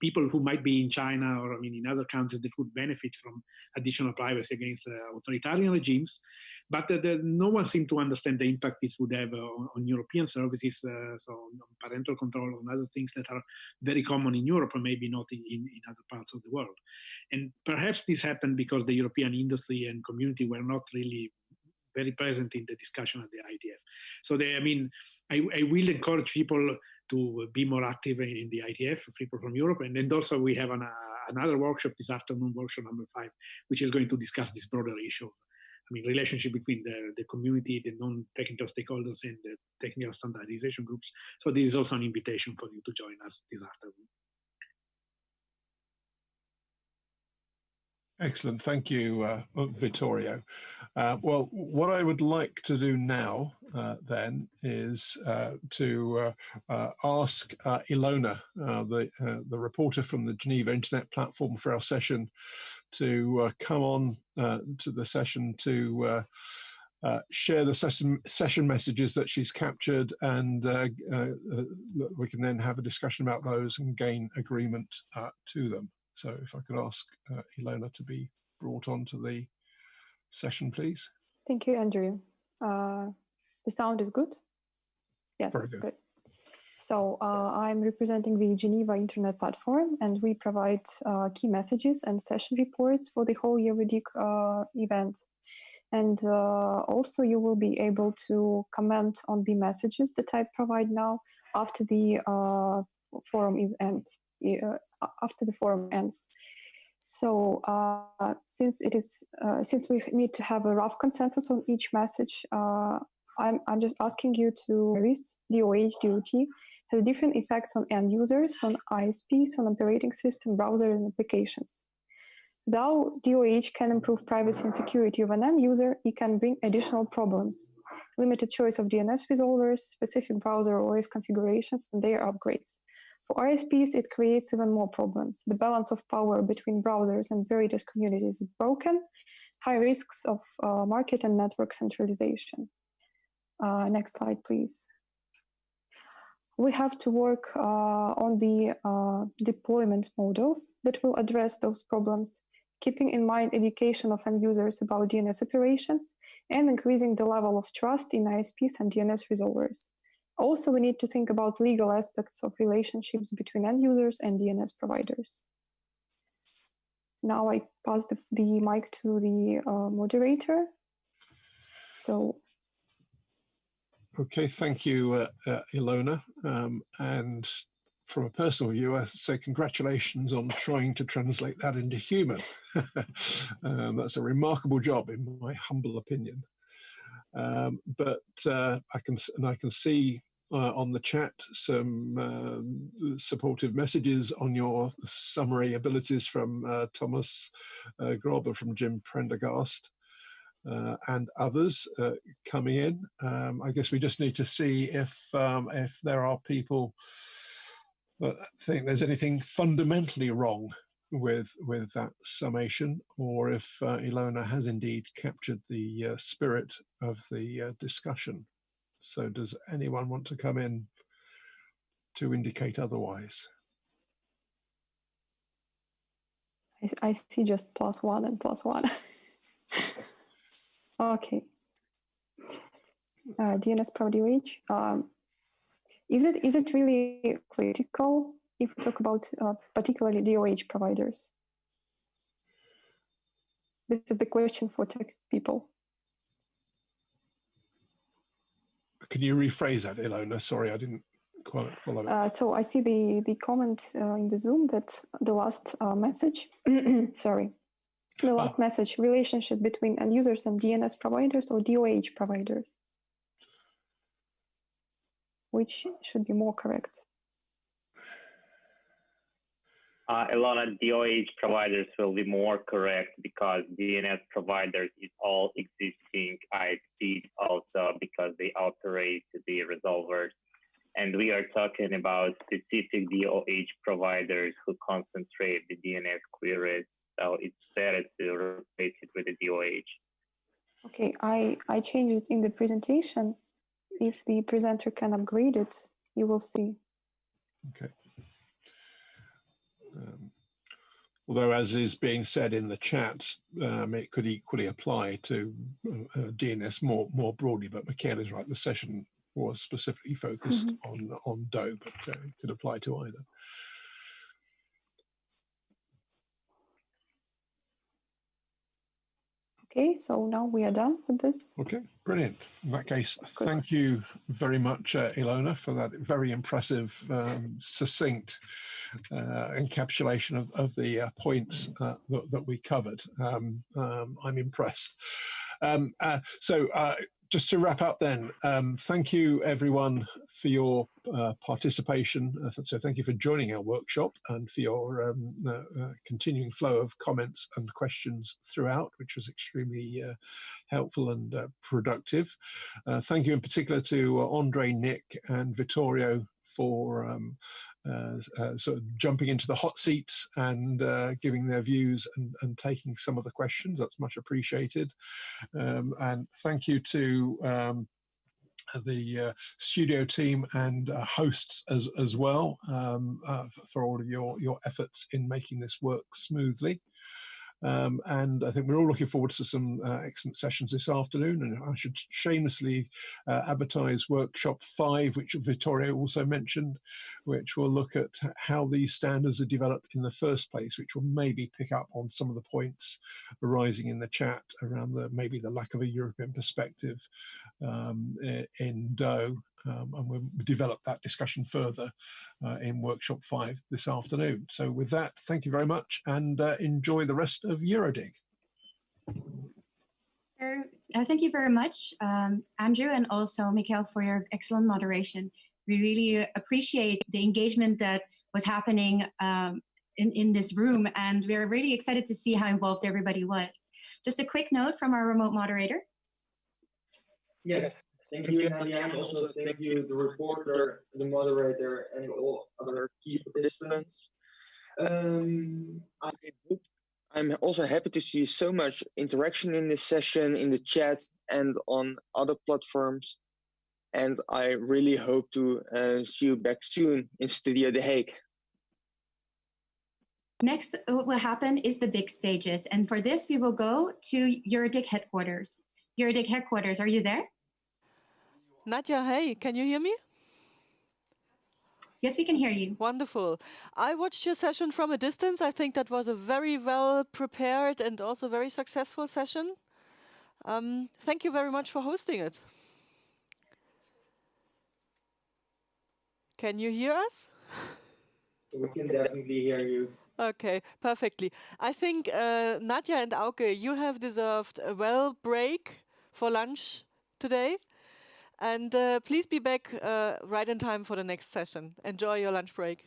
people who might be in China or, in other countries that would benefit from additional privacy against authoritarian regimes. But no one seemed to understand the impact this would have on European services, so on parental control, on other things that are very common in Europe, or maybe not in other parts of the world. And perhaps this happened because the European industry and community were not really very present in the discussion at the ITF. So I will encourage people to be more active in the ITF, people from Europe. And then also we have another workshop this afternoon, workshop number 5, which is going to discuss this broader issue. Relationship between the community, the non-technical stakeholders, and the technical standardization groups. So this is also an invitation for you to join us this afternoon. Excellent. Thank you, Vittorio. Well, what I would like to do now then is to ask Ilona, the reporter from the Geneva Internet Platform for our session, to come on to the session to share the session messages that she's captured, and we can then have a discussion about those and gain agreement to them. So if I could ask Ilona to be brought onto the session, please. Thank you, Andrew. The sound is good? Yes, very good. So I'm representing the Geneva Internet Platform, and we provide key messages and session reports for the whole EuroDIG event. And also you will be able to comment on the messages that I provide now after the forum is ended. After the forum ends. So since we need to have a rough consensus on each message, I'm just asking you to list DOH, DOT has different effects on end users, on ISPs, on operating system, browsers, and applications. Though DOH can improve privacy and security of an end user, it can bring additional problems. Limited choice of DNS resolvers, specific browser OS configurations, and their upgrades. For ISPs, it creates even more problems. The balance of power between browsers and various communities is broken, high risks of market and network centralization. Next slide, please. We have to work on the deployment models that will address those problems, keeping in mind education of end users about DNS operations and increasing the level of trust in ISPs and DNS resolvers. Also, we need to think about legal aspects of relationships between end users and DNS providers. Now I pass the mic to the moderator. So. Okay, thank you, Ilona. And from a personal view, I say congratulations on trying to translate that into human. That's a remarkable job, in my humble opinion. But I can see on the chat some supportive messages on your summary abilities from Thomas Grober, from Jim Prendergast, and others coming in. I guess we just need to see if there are people that think there's anything fundamentally wrong with that summation, or if Ilona has indeed captured the spirit of the discussion. So does anyone want to come in to indicate otherwise? I see just +1 and +1. Okay. DNS Pro DOH. Is it really critical if we talk about particularly DOH providers? This is the question for tech people. Can you rephrase that, Ilona? Sorry, I didn't quite follow it. So I see the comment in the Zoom that the last message, sorry, the last message, relationship between end users and DNS providers or DOH providers. Which should be more correct? Ilona, DOH providers will be more correct because DNS providers is all existing ISPs also because they operate the resolvers. And we are talking about specific DOH providers who concentrate the DNS queries. So it's better to replace it with the DOH. Okay, I changed it in the presentation. If the presenter can upgrade it, you will see. Okay. Although, as is being said in the chat, it could equally apply to DNS more broadly. But Michaela is right; the session was specifically focused on DO, but it could apply to either. Okay, so now we are done with this. Okay, brilliant. In that case, thank you very much, Ilona, for that very impressive, succinct encapsulation of the points that we covered. I'm impressed. Just to wrap up then, thank you everyone for your participation. So thank you for joining our workshop and for your continuing flow of comments and questions throughout, which was extremely helpful and productive. Thank you in particular to Andre, Nick and Vittorio for sort of jumping into the hot seats and giving their views and taking some of the questions. That's much appreciated. And thank you to the studio team and hosts as well for all of your efforts in making this work smoothly. And I think we're all looking forward to some excellent sessions this afternoon. And I should shamelessly advertise Workshop 5, which Vittorio also mentioned, which will look at how these standards are developed in the first place, which will maybe pick up on some of the points arising in the chat around maybe the lack of a European perspective in DO. And we'll develop that discussion further in Workshop 5 this afternoon. So with that, thank you very much and enjoy the rest of EuroDIG. Thank you very much, Andrew, and also Mikhail for your excellent moderation. We really appreciate the engagement that was happening in this room, and we're really excited to see how involved everybody was. Just a quick note from our remote moderator. Yes. Thank you, Nadia, and also thank you, the reporter, the moderator, and all other key participants. I'm also happy to see so much interaction in this session, in the chat, and on other platforms. And I really hope to see you back soon in Studio The Hague. Next, what will happen is the big stages. And for this, we will go to EuroDIG headquarters. EuroDIG headquarters, are you there? Nadia, hey, can you hear me? Yes, we can hear you. Wonderful. I watched your session from a distance. I think that was a very well prepared and also very successful session. Thank you very much for hosting it. Can you hear us? We can definitely hear you. Okay, perfectly. I think Nadia and Auke, you have deserved a well break for lunch today. And please be back right in time for the next session. Enjoy your lunch break.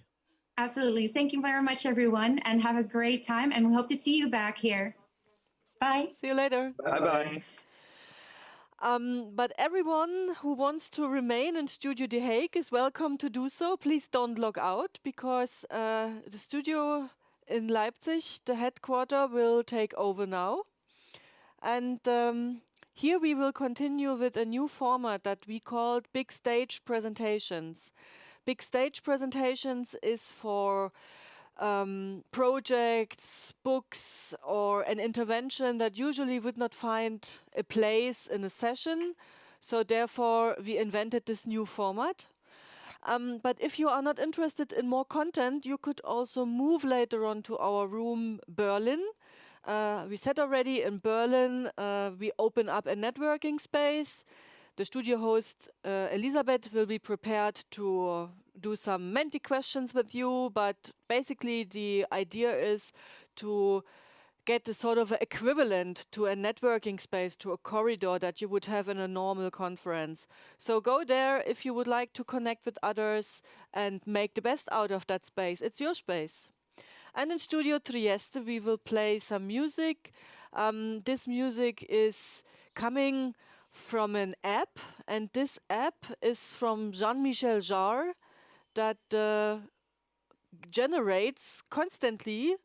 Absolutely. Thank you very much, everyone, and have a great time. And we hope to see you back here. Bye. See you later. Bye-bye. But everyone who wants to remain in Studio The Hague is welcome to do so. Please don't log out because the studio in Leipzig, the headquarters, will take over now. And here we will continue with a new format that we called Big Stage Presentations. Big Stage Presentations is for projects, books, or an intervention that usually would not find a place in a session. So therefore, we invented this new format. But if you are not interested in more content, you could also move later on to our room Berlin. We said already in Berlin, we open up a networking space. The studio host, Elisabeth, will be prepared to do some Menti questions with you, but basically the idea is to get a sort of equivalent to a networking space, to a corridor that you would have in a normal conference. So go there if you would like to connect with others and make the best out of that space. It's your space. And in Studio Trieste, we will play some music. This music is coming from an app, and this app is from Jean-Michel Jarre that generates constantly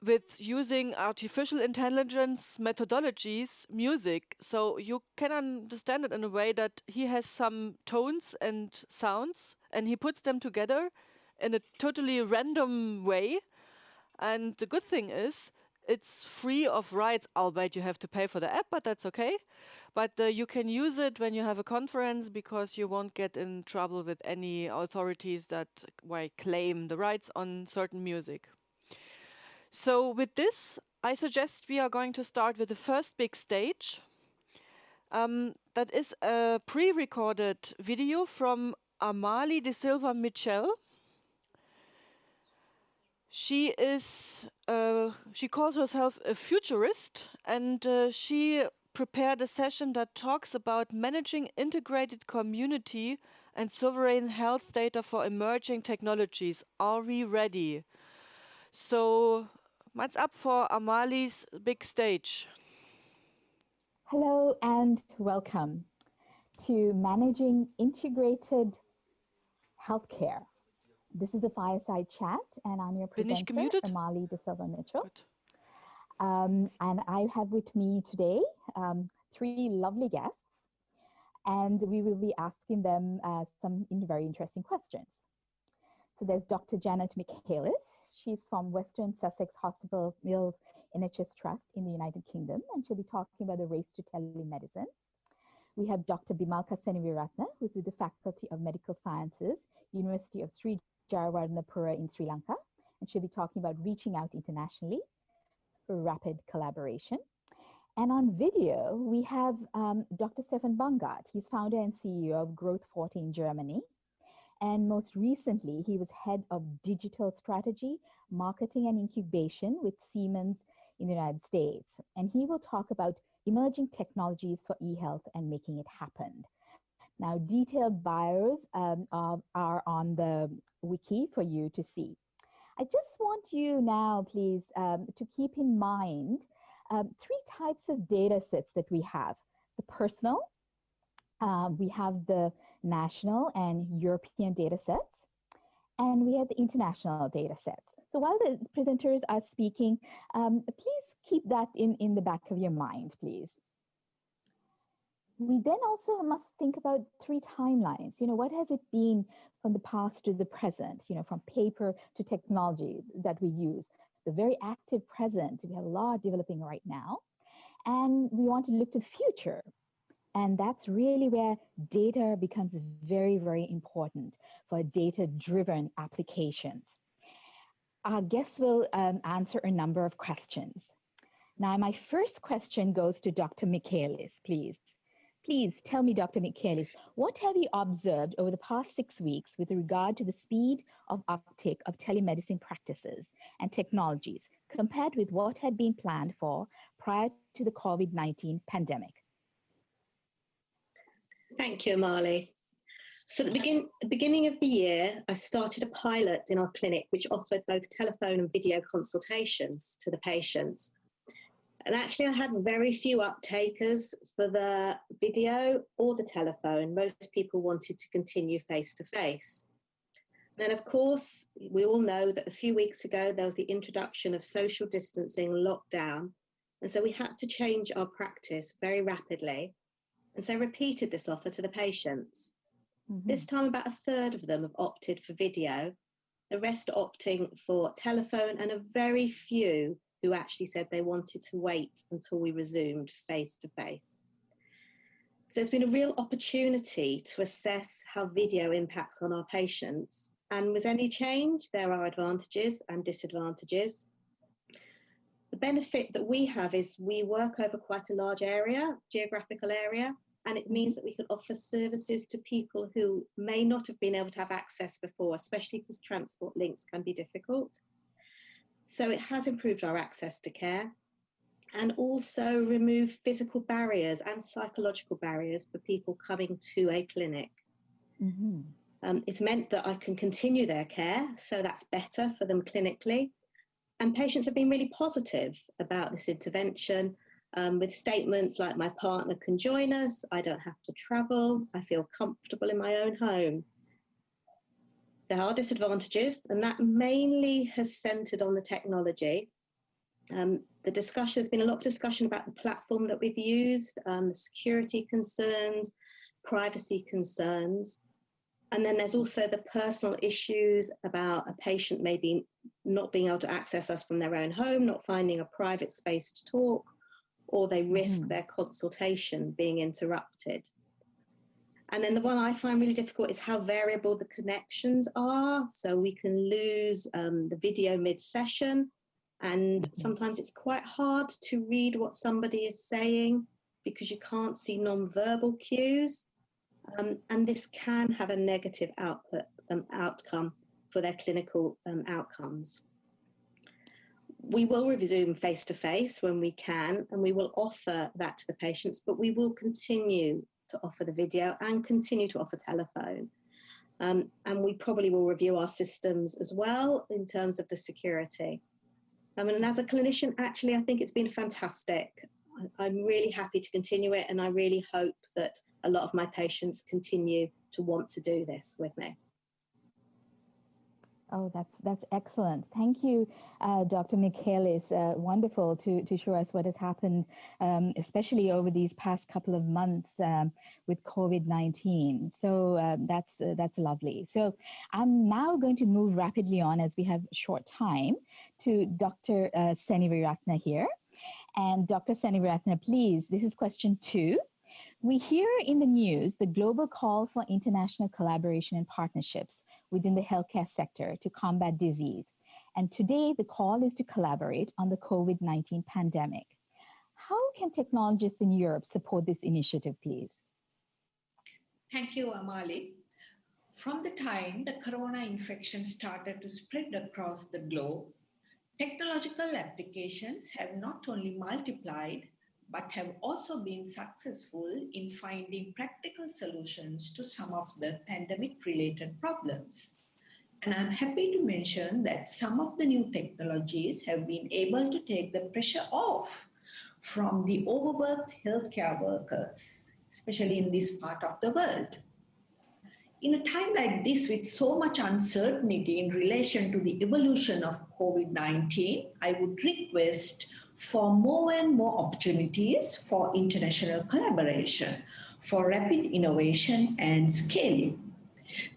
with using artificial intelligence methodologies music. So you can understand it in a way that he has some tones and sounds and he puts them together in a totally random way. And the good thing is it's free of rights, albeit you have to pay for the app, but that's okay. But you can use it when you have a conference because you won't get in trouble with any authorities that claim the rights on certain music. So with this, I suggest we are going to start with the first big stage. That is a pre-recorded video from Amalie de Silva Michel. She calls herself a futurist, and she prepared a session that talks about managing integrated community and sovereign health data for emerging technologies. Are we ready? So, what's up for Amalie's big stage? Hello and welcome to Managing Integrated Healthcare. This is a fireside chat, and I'm your presenter, Amalie de Silva Mitchell. And I have with me today 3 lovely guests, and we will be asking them some very interesting questions. So there's Dr. Janet Michaelis. She's from Western Sussex Hospital Mills NHS Trust in the United Kingdom, and she'll be talking about the race to telemedicine. We have Dr. Bimalka Seneviratne, who's with the Faculty of Medical Sciences, University of Sri Jayawardenepura in Sri Lanka, and she'll be talking about reaching out internationally for rapid collaboration. And on video, we have Dr. Stefan Bangard. He's founder and CEO of Growth 40 in Germany. And most recently, he was head of digital strategy, marketing and incubation with Siemens in the United States. And he will talk about emerging technologies for e-health and making it happen. Now, detailed bios are on the wiki for you to see. I just want you now, please, to keep in mind 3 types of data sets that we have. The personal, we have the national and European data sets, and we have the international data sets. So while the presenters are speaking, please keep that in the back of your mind, please. We then also must think about 3 timelines. You know, what has it been from the past to the present, you know, from paper to technology that we use? The very active present, we have a lot developing right now. And we want to look to the future. And that's really where data becomes very, very important for data-driven applications. Our guests will answer a number of questions. Now, my first question goes to Dr. Michaelis, please. Please tell me, Dr. Michaelis, what have you observed over the past 6 weeks with regard to the speed of uptake of telemedicine practices and technologies compared with what had been planned for prior to the COVID-19 pandemic? Thank you, Amalie. So at the beginning of the year, I started a pilot in our clinic which offered both telephone and video consultations to the patients. And actually, I had very few uptakers for the video or the telephone. Most people wanted to continue face-to-face. Then, of course, we all know that a few weeks ago, there was the introduction of social distancing lockdown. And so we had to change our practice very rapidly. And so repeated this offer to the patients. This time, about 1/3 of them have opted for video. the rest opting for telephone, and a very few who actually said they wanted to wait until we resumed face-to-face. So there's been a real opportunity to assess how video impacts on our patients. And with any change, there are advantages and disadvantages. The benefit that we have is we work over quite a large area, geographical area, and it means that we can offer services to people who may not have been able to have access before, especially because transport links can be difficult. So it has improved our access to care and also removed physical barriers and psychological barriers for people coming to a clinic. It's meant that I can continue their care, so that's better for them clinically. And patients have been really positive about this intervention, with statements like, my partner can join us, I don't have to travel, I feel comfortable in my own home. There are disadvantages, and that mainly has centered on the technology. There's been a lot of discussion about the platform that we've used, the security concerns, privacy concerns. And then there's also the personal issues about a patient maybe not being able to access us from their own home, not finding a private space to talk, or they risk their consultation being interrupted. And then the one I find really difficult is how variable the connections are. So we can lose the video mid-session, and sometimes it's quite hard to read what somebody is saying because you can't see non-verbal cues. And this can have a negative outcome for their clinical outcomes. We will resume face-to-face when we can, and we will offer that to the patients, but we will continue to offer the video and continue to offer telephone. And we probably will review our systems as well in terms of the security. And as a clinician, actually, I think it's been fantastic. I'm really happy to continue it, and I really hope that a lot of my patients continue to want to do this with me. Oh, that's excellent. Thank you, Dr. Michaelis. Wonderful to show us what has happened, especially over these past couple of months with COVID-19. So that's lovely. So I'm now going to move rapidly on, as we have short time, to Dr. Seneviratne here. And Dr. Seneviratne, please, this is question 2. We hear in the news the global call for international collaboration and partnerships within the healthcare sector to combat disease. And today the call is to collaborate on the COVID-19 pandemic. How can technologists in Europe support this initiative, please? Thank you, Amali. From the time the corona infection started to spread across the globe, technological applications have not only multiplied, but have also been successful in finding practical solutions to some of the pandemic-related problems. And I'm happy to mention that some of the new technologies have been able to take the pressure off from the overworked healthcare workers, especially in this part of the world. In a time like this, with so much uncertainty in relation to the evolution of COVID-19, I would request for more and more opportunities for international collaboration, for rapid innovation and scaling.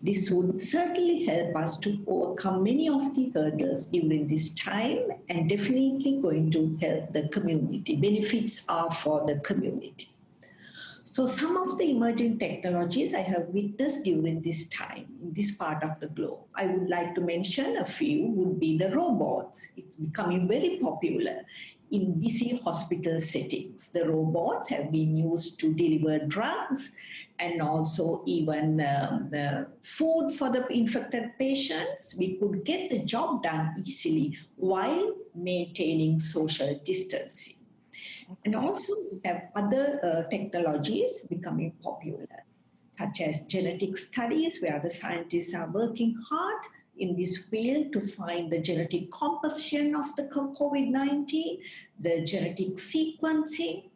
This would certainly help us to overcome many of the hurdles during this time, and definitely going to help the community. Benefits are for the community. So some of the emerging technologies I have witnessed during this time in this part of the globe, I would like to mention a few would be the robots. It's becoming very popular in busy hospital settings. The robots have been used to deliver drugs and also even the food for the infected patients. We could get the job done easily while maintaining social distancing. And also we have other technologies becoming popular, such as genetic studies, where the scientists are working hard in this field to find the genetic composition of the COVID-19, the genetic sequencing,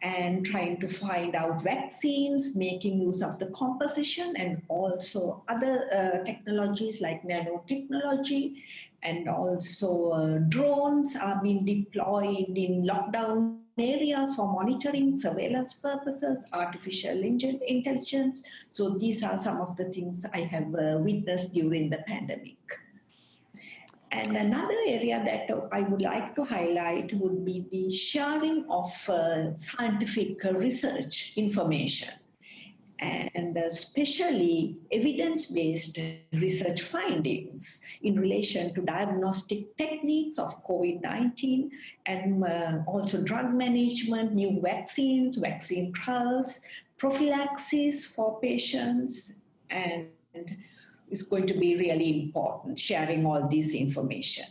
and trying to find out vaccines, making use of the composition, and also other technologies like nanotechnology, and also drones are being deployed in lockdown areas for monitoring, surveillance purposes, artificial intelligence. So these are some of the things I have witnessed during the pandemic. And another area that I would like to highlight would be the sharing of scientific research information, and especially evidence-based research findings in relation to diagnostic techniques of COVID-19 and also drug management, new vaccines, vaccine trials, prophylaxis for patients, and it's going to be really important, sharing all this information.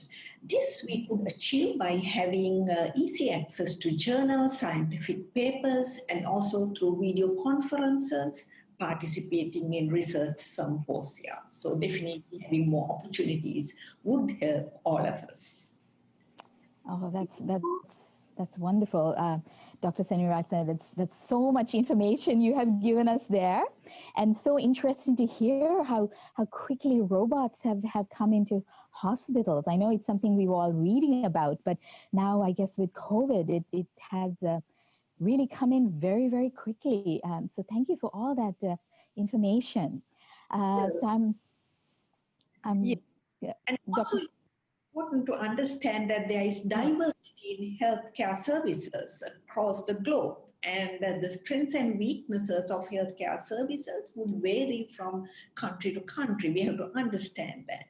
This we could achieve by having easy access to journals, scientific papers, and also through video conferences, participating in research symposia. So definitely having more opportunities would help all of us. Oh, that's wonderful. Dr. Seniratne, that's so much information you have given us there, and so interesting to hear how quickly robots have come into hospitals. I know it's something we were all reading about, but now I guess with COVID, it has really come in very, very quickly. So thank you for all that information. Yes. So yeah. And also important to understand that there is diversity in healthcare services across the globe, and that the strengths and weaknesses of healthcare services would vary from country to country. We have to understand that.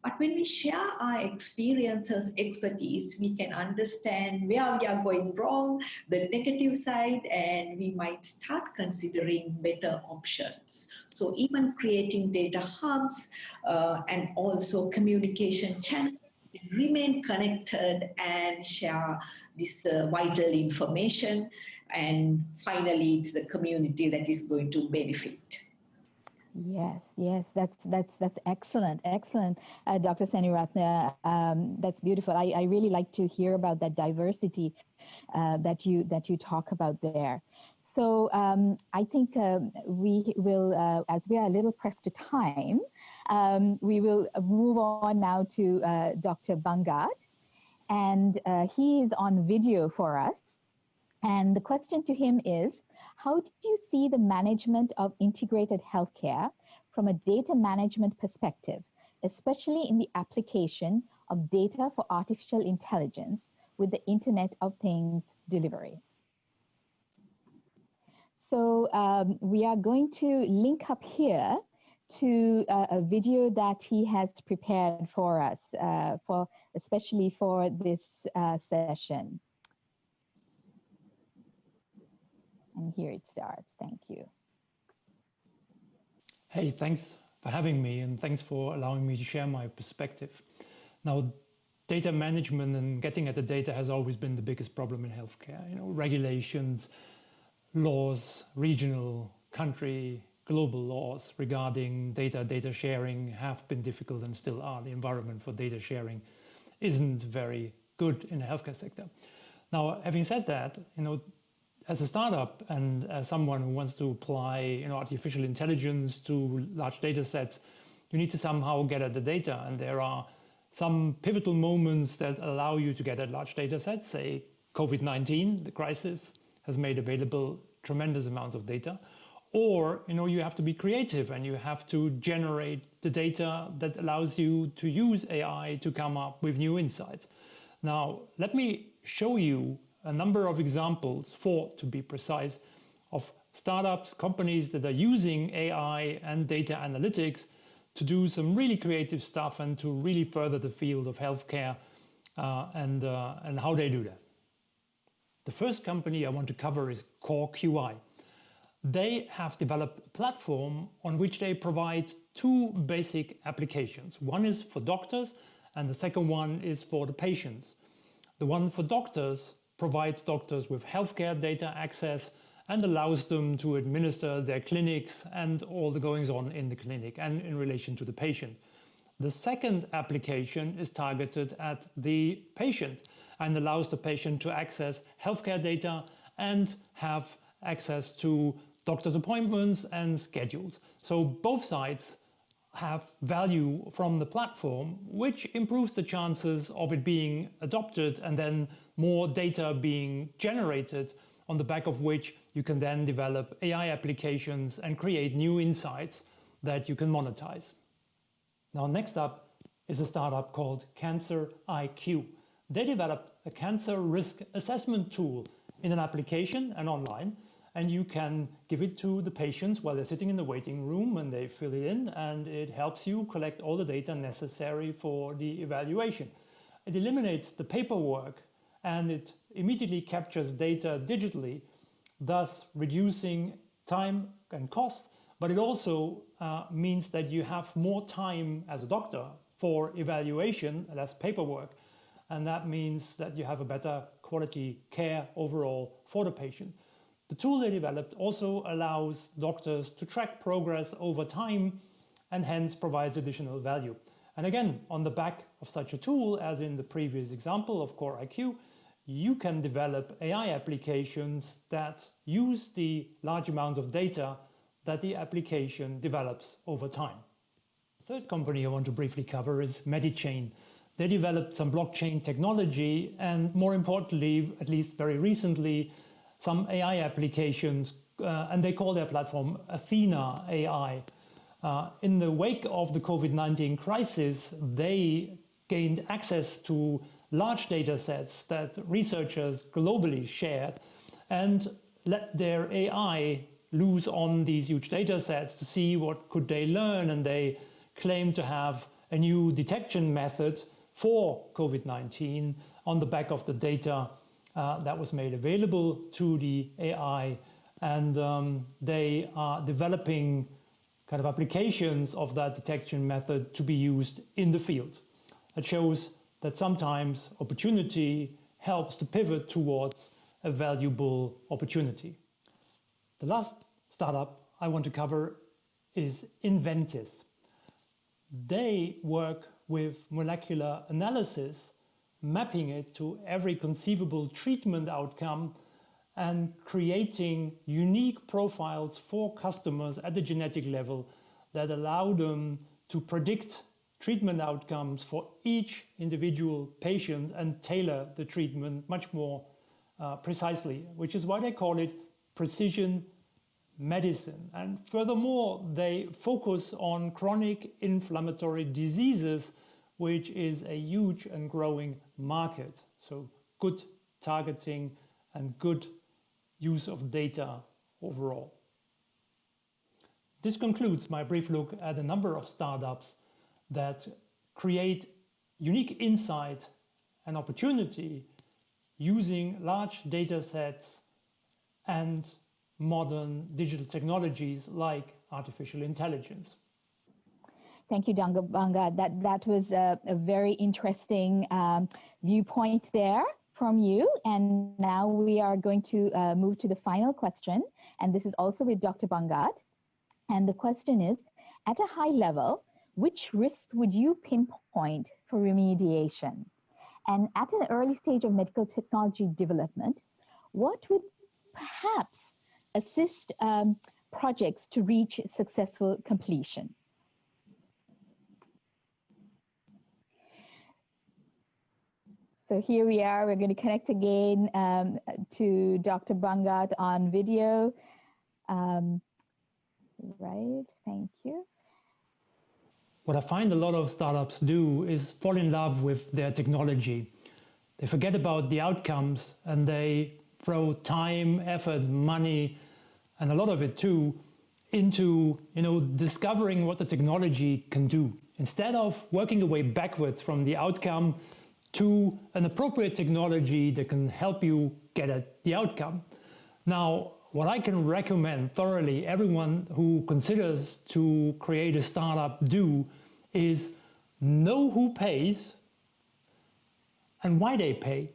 But when we share our experiences, expertise, we can understand where we are going wrong, the negative side, and we might start considering better options. So even creating data hubs and also communication channels, remain connected and share this vital information. And finally, it's the community that is going to benefit. Yes, that's excellent, Dr. Seniratne. That's beautiful. I really like to hear about that diversity that you talk about there. So I think we will, as we are a little pressed to time, we will move on now to Dr. Bangat, and he is on video for us. And the question to him is, how do you see the management of integrated healthcare from a data management perspective, especially in the application of data for artificial intelligence with the Internet of Things delivery? So we are going to link up here to a video that he has prepared for us, especially for this session. And here it starts. Thank you. Hey, thanks for having me, and thanks for allowing me to share my perspective. Now, data management and getting at the data has always been the biggest problem in healthcare. Regulations, laws, regional, country, global laws regarding data sharing have been difficult and still are. The environment for data sharing isn't very good in the healthcare sector. Now, having said that, as a startup and as someone who wants to apply artificial intelligence to large data sets, you need to somehow get at the data. And there are some pivotal moments that allow you to get at large data sets. Say COVID-19, the crisis, has made available tremendous amounts of data. Or you have to be creative and you have to generate the data that allows you to use AI to come up with new insights. Now, let me show you a number of examples, 4 to be precise, of startups, companies that are using AI and data analytics to do some really creative stuff and to really further the field of healthcare and how they do that. The first company I want to cover is Core QI. They have developed a platform on which they provide 2 basic applications. One is for doctors and the second one is for the patients. The one for doctors provides doctors with healthcare data access and allows them to administer their clinics and all the goings on in the clinic and in relation to the patient. The second application is targeted at the patient and allows the patient to access healthcare data and have access to doctor's appointments and schedules. So both sides have value from the platform, which improves the chances of it being adopted and then more data being generated, on the back of which you can then develop AI applications and create new insights that you can monetize. Now, next up, is a startup called Cancer IQ. They developed a cancer risk assessment tool in an application and online, and you can give it to the patients while they're sitting in the waiting room and they fill it in, and it helps you collect all the data necessary for the evaluation. It eliminates the paperwork and it immediately captures data digitally, thus reducing time and cost, but it also means that you have more time as a doctor for evaluation, less paperwork, and that means that you have a better quality care overall for the patient. The tool they developed also allows doctors to track progress over time and hence provides additional value. And again, on the back of such a tool, as in the previous example of Core IQ, you can develop AI applications that use the large amounts of data that the application develops over time. The third company I want to briefly cover is MediChain. They developed some blockchain technology and, more importantly, at least very recently, some AI applications, and they call their platform Athena AI. In the wake of the COVID-19 crisis, they gained access to large data sets that researchers globally shared and let their AI loose on these huge data sets to see what could they learn, and they claim to have a new detection method for COVID-19 on the back of the data that was made available to the AI, and they are developing kind of applications of that detection method to be used in the field. It shows that sometimes opportunity helps to pivot towards a valuable opportunity. The last startup I want to cover is Inventis. They work with molecular analysis, mapping it to every conceivable treatment outcome and creating unique profiles for customers at the genetic level that allow them to predict treatment outcomes for each individual patient and tailor the treatment much more precisely, which is why they call it precision medicine. And furthermore, they focus on chronic inflammatory diseases, which is a huge and growing market. So good targeting and good use of data overall. This concludes my brief look at a number of startups that create unique insight and opportunity using large data sets and modern digital technologies like artificial intelligence. Thank you, Banga. That was a very interesting viewpoint there from you. And now we are going to move to the final question. And this is also with Dr. Bangat. And the question is, at a high level, which risks would you pinpoint for remediation? And at an early stage of medical technology development, what would perhaps assist projects to reach successful completion? So here we are, we're going to connect again to Dr. Bangat on video. Right, thank you. What I find a lot of startups do is fall in love with their technology. They forget about the outcomes and they throw time, effort, money, and a lot of it too, into discovering what the technology can do. Instead of working your way backwards from the outcome to an appropriate technology that can help you get at the outcome. Now, what I can recommend thoroughly everyone who considers to create a startup do is know who pays and why they pay.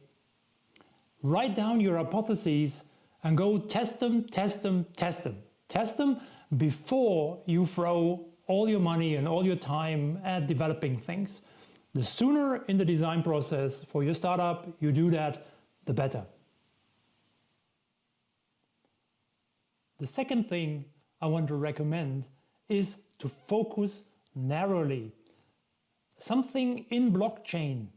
Write down your hypotheses and go test them, test them, test them. Test them before you throw all your money and all your time at developing things. The sooner in the design process for your startup you do that, the better. The second thing I want to recommend is to focus narrowly. Something in blockchain.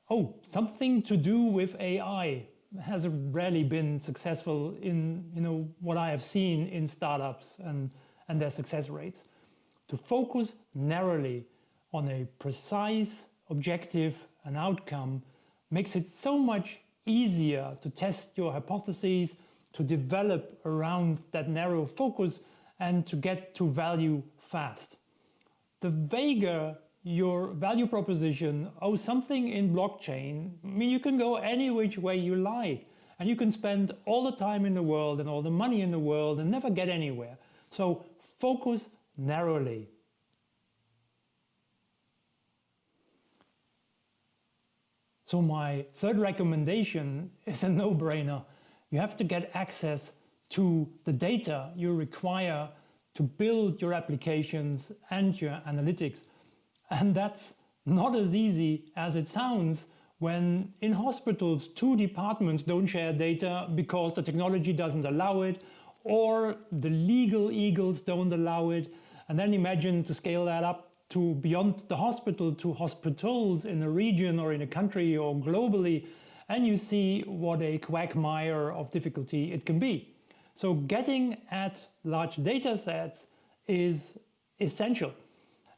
Oh, something to do with AI has rarely been successful in what I have seen in startups and their success rates. To focus narrowly on a precise objective and outcome makes it so much easier to test your hypotheses, to develop around that narrow focus, and to get to value fast. The vaguer your value proposition, oh, something in blockchain, I mean, you can go any which way you like, and you can spend all the time in the world and all the money in the world and never get anywhere. So focus narrowly. So my third recommendation is a no-brainer. You have to get access to the data you require to build your applications and your analytics. And that's not as easy as it sounds when in hospitals 2 departments don't share data because the technology doesn't allow it, or the legal eagles don't allow it. And then imagine to scale that up to beyond the hospital, to hospitals in a region or in a country or globally, and you see what a quagmire of difficulty it can be. So getting at large data sets is essential.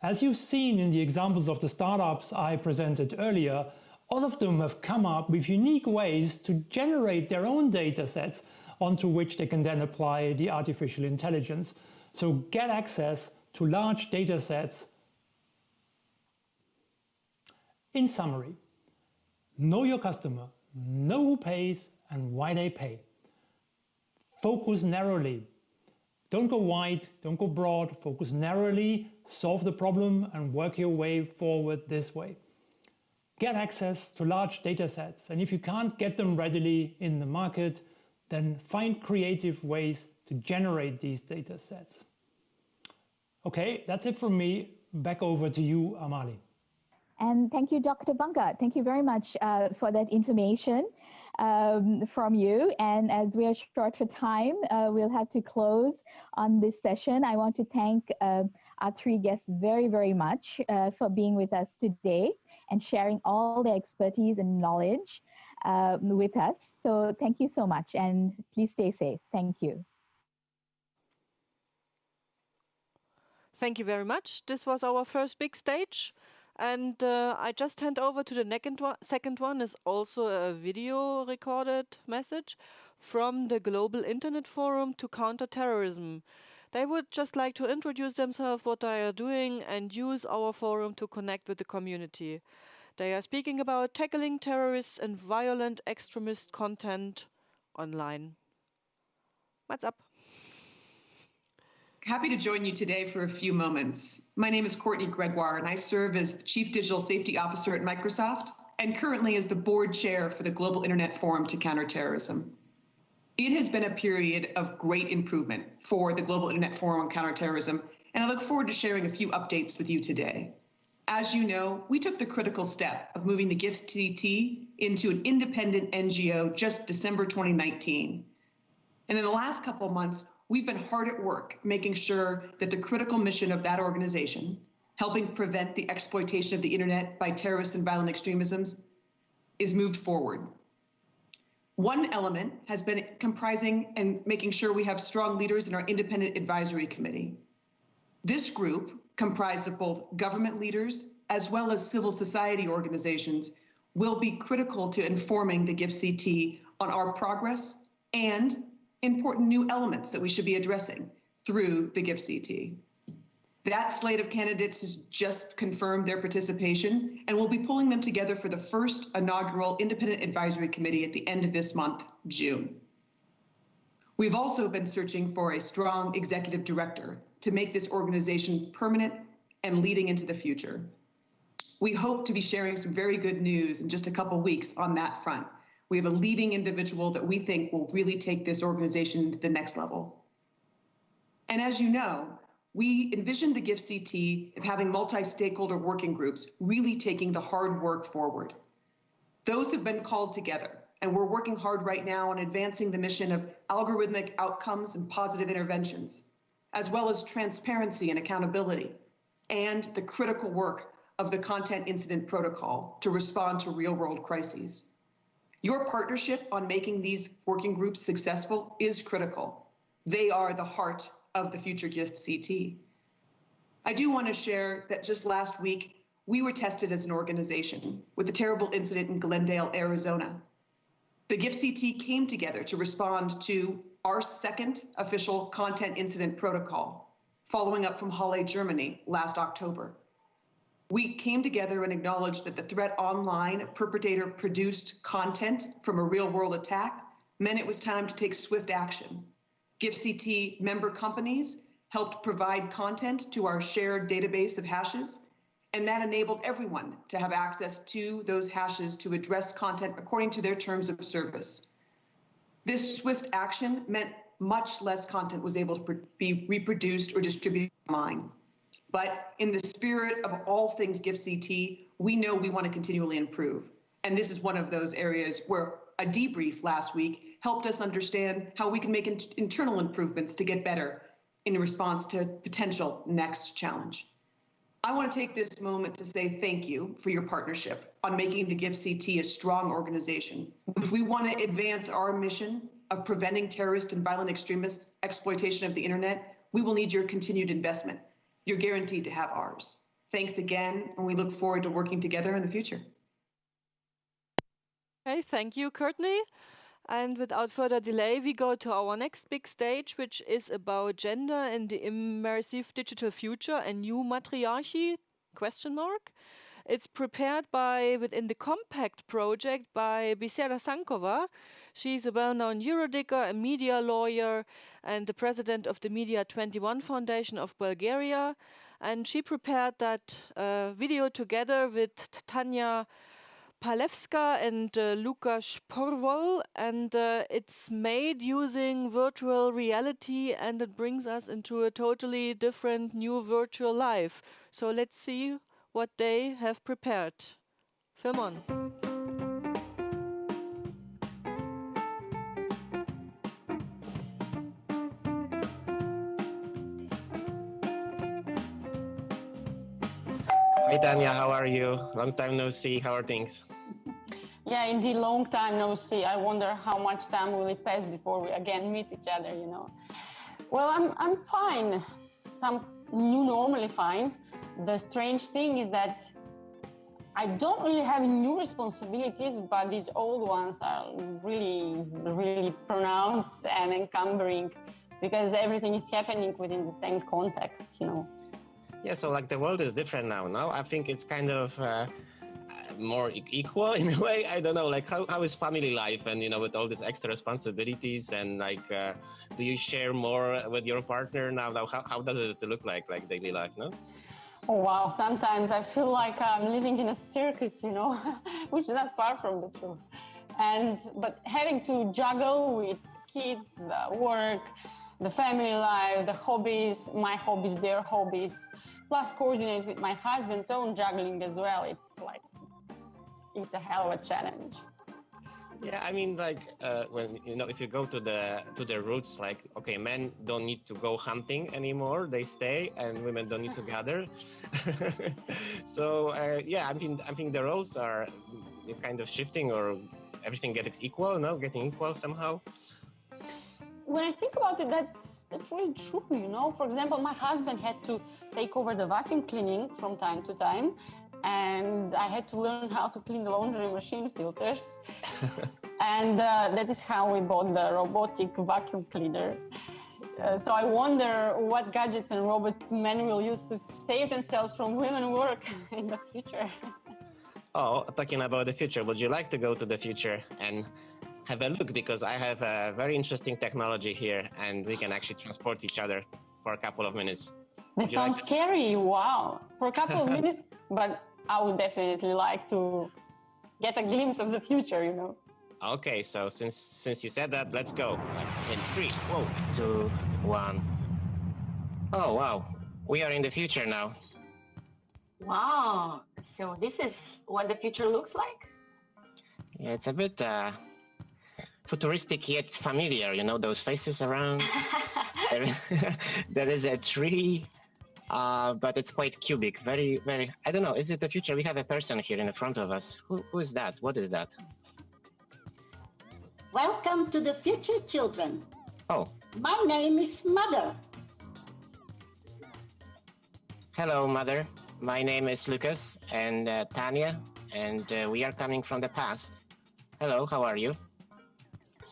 As you've seen in the examples of the startups I presented earlier, all of them have come up with unique ways to generate their own data sets onto which they can then apply the artificial intelligence. So get access to large data sets. In summary, know your customer, know who pays and why they pay. Focus narrowly. Don't go wide, don't go broad, focus narrowly, solve the problem and work your way forward this way. Get access to large data sets, and if you can't get them readily in the market, then find creative ways to generate these data sets. Okay, that's it from me. Back over to you, Amalie. And thank you, Dr. Bunker. Thank you very much for that information from you. And as we are short for time, we'll have to close on this session. I want to thank our 3 guests very, very much for being with us today and sharing all their expertise and knowledge with us. So thank you so much, and please stay safe. Thank you. Thank you very much. This was our first big stage. And I just hand over to the second one is also a video recorded message from the Global Internet Forum to Counter Terrorism. They would just like to introduce themselves, what they are doing, and use our forum to connect with the community. They are speaking about tackling terrorists and violent extremist content online. What's up? Happy to join you today for a few moments. My name is Courtney Gregoire, and I serve as the Chief Digital Safety Officer at Microsoft, and currently as the Board Chair for the Global Internet Forum to Counter Terrorism. It has been a period of great improvement for the Global Internet Forum on Counterterrorism, and I look forward to sharing a few updates with you today. As you know, we took the critical step of moving the GIFCT into an independent NGO just December 2019. And in the last couple of months, we've been hard at work making sure that the critical mission of that organization, helping prevent the exploitation of the internet by terrorists and violent extremisms, is moved forward. One element has been comprising and making sure we have strong leaders in our independent advisory committee. This group, comprised of both government leaders as well as civil society organizations, will be critical to informing the GIFCT on our progress and important new elements that we should be addressing through the GIFCT. That slate of candidates has just confirmed their participation, and we'll be pulling them together for the first inaugural Independent Advisory Committee at the end of this month, June. We've also been searching for a strong executive director to make this organization permanent and leading into the future. We hope to be sharing some very good news in just a couple weeks on that front. We have a leading individual that we think will really take this organization to the next level. And as you know, we envisioned the GIFCT of having multi-stakeholder working groups really taking the hard work forward. Those have been called together, and we're working hard right now on advancing the mission of algorithmic outcomes and positive interventions, as well as transparency and accountability, and the critical work of the Content Incident Protocol to respond to real-world crises. Your partnership on making these working groups successful is critical. They are the heart of the future GIFCT. I do want to share that just last week, we were tested as an organization with a terrible incident in Glendale, Arizona. The GIFCT came together to respond to our second official content incident protocol, following up from Halle, Germany last October. We came together and acknowledged that the threat online of perpetrator-produced content from a real-world attack meant it was time to take swift action. GIFCT member companies helped provide content to our shared database of hashes, and that enabled everyone to have access to those hashes to address content according to their terms of service. This swift action meant much less content was able to be reproduced or distributed online. But in the spirit of all things GIFCT, we know we want to continually improve. And this is one of those areas where a debrief last week helped us understand how we can make internal improvements to get better in response to potential next challenge. I want to take this moment to say thank you for your partnership on making the GIFCT a strong organization. If we want to advance our mission of preventing terrorist and violent extremist exploitation of the internet, we will need your continued investment. You're guaranteed to have ours. Thanks again, and we look forward to working together in the future. Okay, thank you, Courtney. And without further delay, we go to our next big stage, which is about gender in the immersive digital future and new matriarchy, ? It's prepared within the Compact project by Bisera Sankova. She's a well-known EuroDIGger, a media lawyer, and the president of the Media 21 Foundation of Bulgaria. And she prepared that video together with Tanya Palevska and Lukasz Porwol, and it's made using virtual reality, and it brings us into a totally different new virtual life. So let's see what they have prepared. Film on. Hi Tanya, how are you? Long time no see, how are things? Yeah, indeed, long time no see. I wonder how much time will it pass before we again meet each other, you know. Well, I'm fine. I'm normally fine. The strange thing is that I don't really have new responsibilities, but these old ones are really, really pronounced and encumbering because everything is happening within the same context, you know. Yeah, so like the world is different now, no? I think it's kind of more equal in a way. I don't know, like how is family life and, you know, with all these extra responsibilities and like, do you share more with your partner now? How does it look like daily life, no? Oh, wow. Sometimes I feel like I'm living in a circus, you know, which is not far from the truth. But having to juggle with kids, the work, the family life, the hobbies, my hobbies, their hobbies, plus coordinate with my husband's own juggling as well. It's a hell of a challenge. Yeah, I mean, like when, you know, if you go to the roots, like, okay, men don't need to go hunting anymore, they stay, and women don't need to gather. So yeah, I think the roles are kind of shifting, or everything gets equal, no, getting equal somehow. When I think about it, that's really true, you know. For example, my husband had to take over the vacuum cleaning from time to time, and I had to learn how to clean the laundry machine filters. And that is how we bought the robotic vacuum cleaner. So I wonder what gadgets and robots men will use to save themselves from women work in the future. Oh, talking about the future, would you like to go to the future and have a look? Because I have a very interesting technology here, and we can actually transport each other for a couple of minutes. That sounds scary, wow. For a couple of minutes, but I would definitely like to get a glimpse of the future, you know. Okay, so since you said that, let's go. In 3, 2, 1. Oh, wow. We are in the future now. Wow. So this is what the future looks like? Yeah, it's a bit futuristic yet familiar, you know, those faces around. There is a tree, but it's quite cubic, very, very, I don't know, is it the future? We have a person here in front of us. Who is that? What is that? Welcome to the future, children. Oh. My name is Mother. Hello, Mother. My name is Lucas and Tanya, and we are coming from the past. Hello, how are you?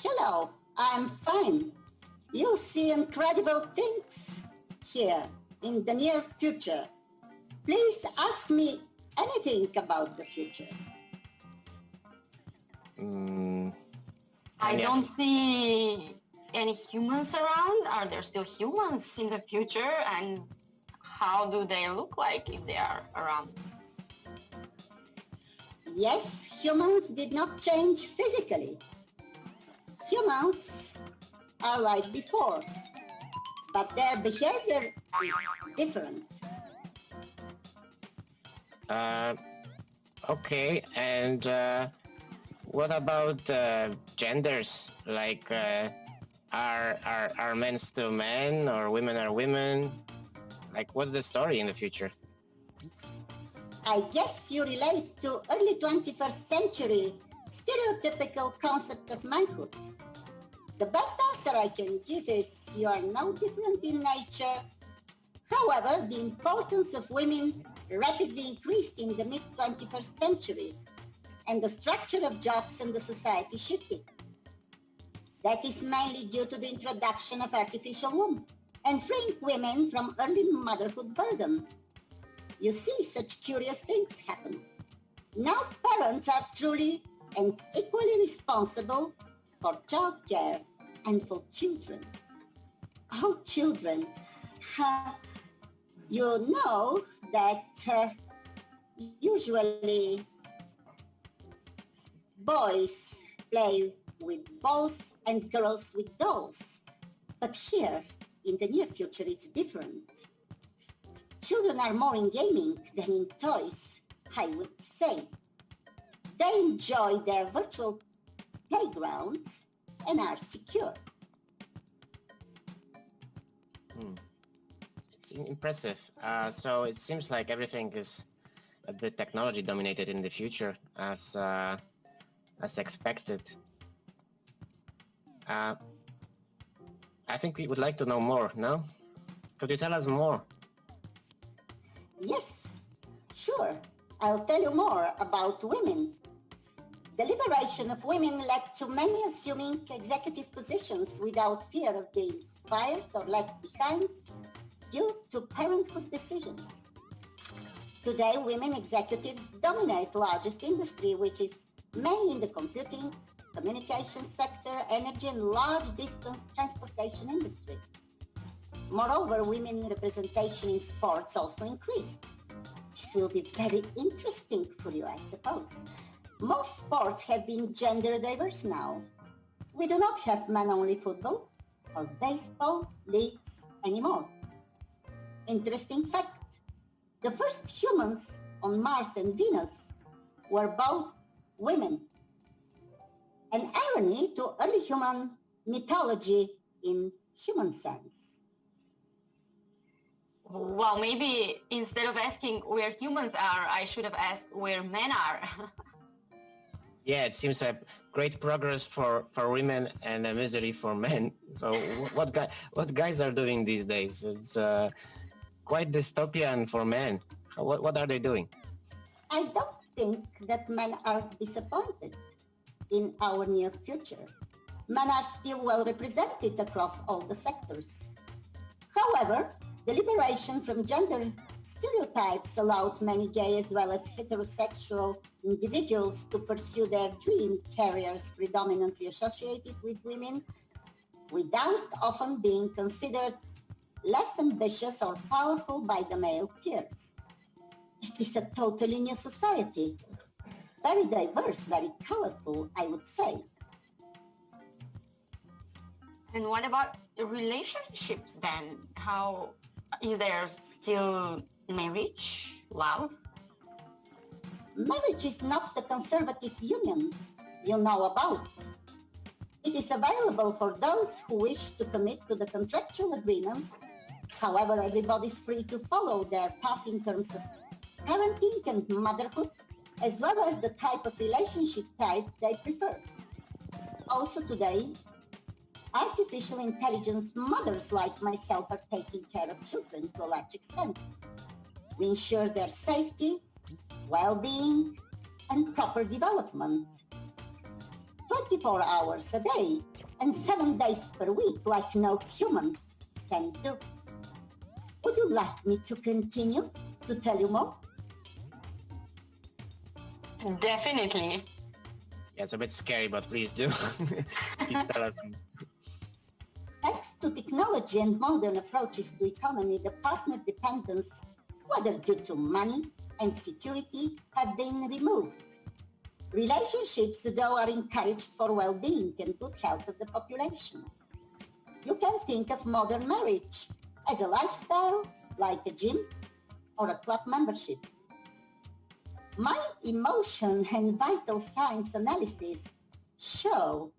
Hello, I'm fine. You'll see incredible things here in the near future. Please ask me anything about the future. I don't see any humans around. Are there still humans in the future? And how do they look like if they are around? Yes, humans did not change physically. Humans are like before, but their behavior is different. Okay, and what about genders? Like, are men still men or women are women? Like, what's the story in the future? I guess you relate to early 21st century stereotypical concept of manhood. The best answer I can give is you are no different in nature. However, the importance of women rapidly increased in the mid-21st century, and the structure of jobs in the society shifted. That is mainly due to the introduction of artificial womb and freeing women from early motherhood burden. You see such curious things happen. Now parents are truly and equally responsible for childcare and for children. Oh, children. You know that usually boys play with balls and girls with dolls. But here, in the near future, it's different. Children are more in gaming than in toys, I would say. They enjoy their virtual playgrounds and are secure. It's impressive. So it seems like everything is a bit technology dominated in the future, as expected. I think we would like to know more, no? Could you tell us more? Yes, sure. I'll tell you more about women. The liberation of women led to many assuming executive positions without fear of being fired or left behind due to parenthood decisions. Today, women executives dominate the largest industry, which is mainly in the computing, communication sector, energy, and large distance transportation industry. Moreover, women representation in sports also increased. This will be very interesting for you, I suppose. Most sports have been gender diverse now. We do not have men-only football or baseball leagues anymore. Interesting fact, the first humans on Mars and Venus were both women. An irony to early human mythology in human sense. Well, maybe instead of asking where humans are, I should have asked where men are. Yeah, it seems a great progress for women and a misery for men. So what guys are doing these days? It's quite dystopian for men. What are they doing? I don't think that men are disappointed in our near future. Men are still well represented across all the sectors. However, the liberation from gender stereotypes allowed many gay as well as heterosexual individuals to pursue their dream careers predominantly associated with women without often being considered less ambitious or powerful by the male peers. It is a totally new society. Very diverse, very colorful, I would say. And what about the relationships then? How is there still marriage, love? Marriage is not the conservative union you know about. It is available for those who wish to commit to the contractual agreement. However, everybody is free to follow their path in terms of parenting and motherhood, as well as the type of relationship type they prefer. Also today, artificial intelligence mothers like myself are taking care of children to a large extent. We ensure their safety, well-being, and proper development. 24 hours a day and 7 days per week, like no human can do. Would you like me to continue to tell you more? Definitely. Yeah, it's a bit scary, but please do. Please tell us. Thanks to technology and modern approaches to economy, the partner dependence, whether due to money and security, have been removed. Relationships, though, are encouraged for well-being and good health of the population. You can think of modern marriage as a lifestyle, like a gym or a club membership. My emotion and vital signs analysis shows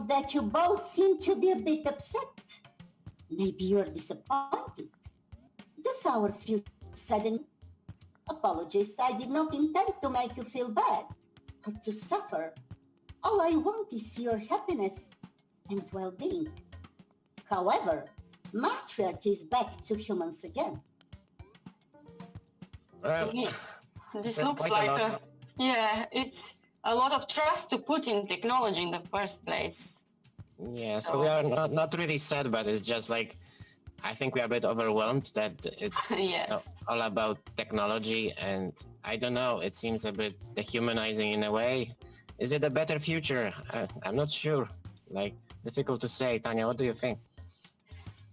that you both seem to be a bit upset. Maybe you're disappointed. Does our future sadden? Apologies, I did not intend to make you feel bad or to suffer. All I want is your happiness and well-being. However, matriarchy is back to humans again. This looks like it's a lot of trust to put in technology in the first place. Yeah, so we are not really sad, but it's just like, I think we are a bit overwhelmed that it's all about technology, and I don't know, it seems a bit dehumanizing in a way. Is it a better future? I'm not sure. Like, difficult to say. Tanya, what do you think?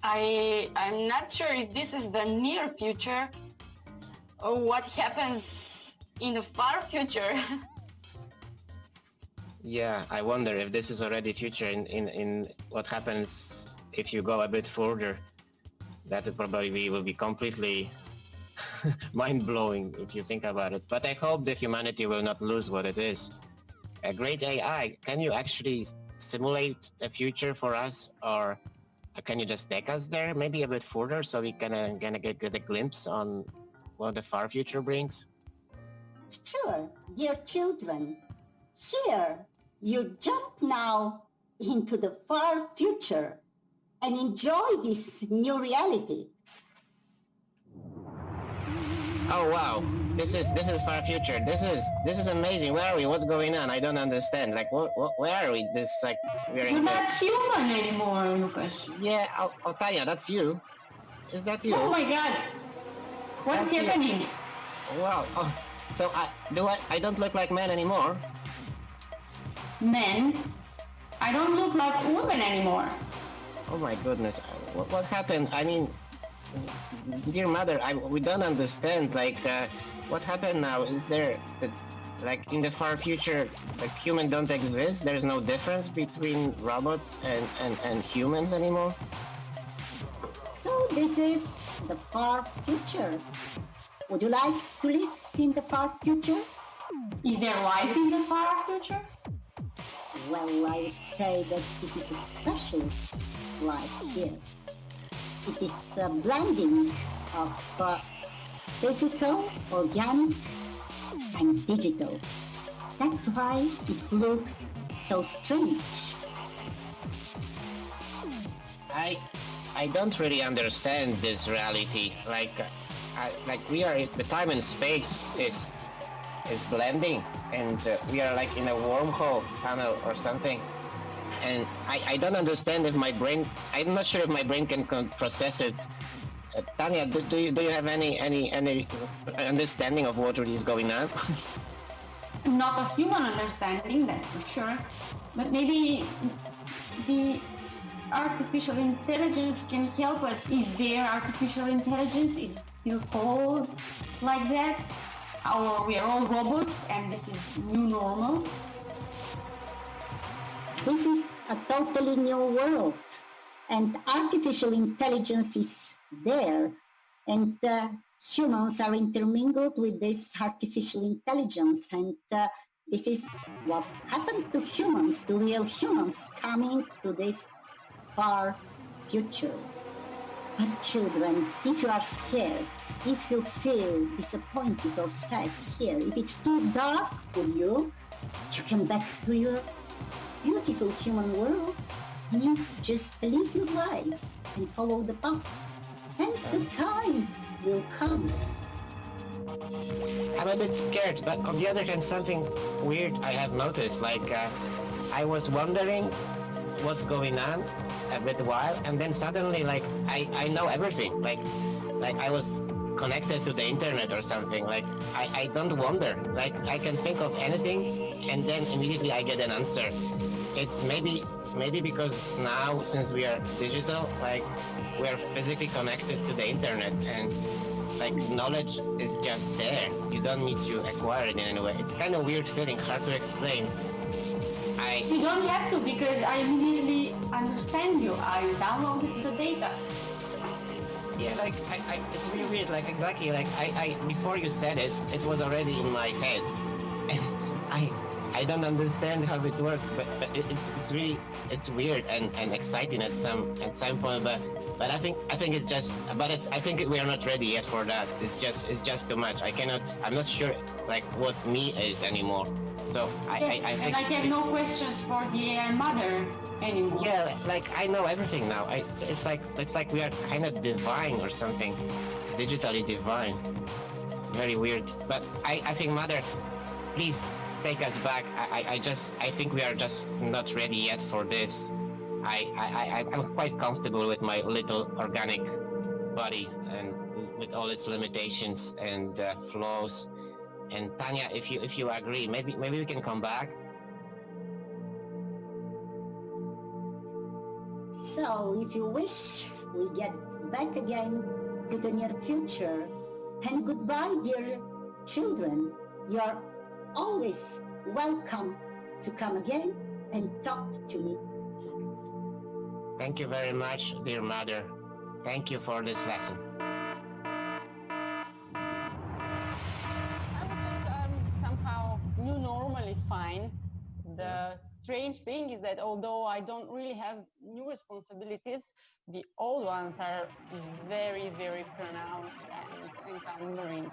I'm not sure if this is the near future or what happens in the far future. Yeah, I wonder if this is already future in what happens if you go a bit further. That probably will be completely mind-blowing if you think about it. But I hope that humanity will not lose what it is. A great AI, can you actually simulate a future for us, or can you just take us there maybe a bit further so we can get a glimpse on what the far future brings? Sure, dear children. Here, you jump now into the far future and enjoy this new reality. Oh wow, this is far future. This is amazing. Where are we? What's going on? I don't understand. Like, where are we? This like You're not human anymore, Lucas. Yeah, oh Tanya, that's you. Is that you? Oh my God, what's happening? Wow. Oh, so I don't look like man anymore. Men? I don't look like woman anymore. Oh my goodness, what happened? I mean, dear mother, we don't understand, like, what happened now? Is there, like, in the far future, like, humans don't exist? There's no difference between robots and humans anymore? So this is the far future. Would you like to live in the far future? Is there life in the far future? Well, I would say that this is a special life here. It is a blending of physical, organic, and digital. That's why it looks so strange. I don't really understand this reality. Like we are, the time and space is blending, and we are like in a wormhole tunnel or something. And I don't understand if my brain, I'm not sure if my brain can process it. Tanya, do you have any understanding of what really is going on? Not a human understanding, that's for sure. But maybe the artificial intelligence can help us. Is there artificial intelligence? Is it still called like that? Or we are all robots and this is new normal? This is a totally new world, and artificial intelligence is there, and humans are intermingled with this artificial intelligence, and this is what happened to humans, to real humans coming to this far future. But children, if you are scared, if you feel disappointed or sad here, if it's too dark for you, you come back to your beautiful human world and you just live your life and follow the path. And the time will come. I'm a bit scared, but on the other hand, something weird I have noticed. I was wondering what's going on a bit while, and then suddenly, I know everything. Like I was connected to the internet or something. I don't wonder. I can think of anything, and then immediately I get an answer. It's maybe because now, since we are digital, we are physically connected to the internet, and knowledge is just there. You don't need to acquire it in any way. It's kind of weird feeling, hard to explain. You don't have to, because I immediately understand you. I downloaded the data. Yeah, it's really weird. Exactly. Before you said it, it was already in my head. And I don't understand how it works, but it's really weird and exciting at some point. But I think it's just. But I think we are not ready yet for that. It's just too much. I'm not sure what me is anymore. So yes, I think. And I have no questions for the AI mother anymore. Yeah, I know everything now. It's like we are kind of divine or something, digitally divine. Very weird. But I think, mother, please take us back. I think we are just not ready yet for this. I'm quite comfortable with my little organic body and with all its limitations and flaws. And Tanya, if you agree, maybe we can come back. So, if you wish, we get back again to the near future. And goodbye, dear children. You are always welcome to come again and talk to me. Thank you very much, dear mother. Thank you for this lesson. New normally fine. The strange thing is that although I don't really have new responsibilities, the old ones are very, very pronounced and encumbering.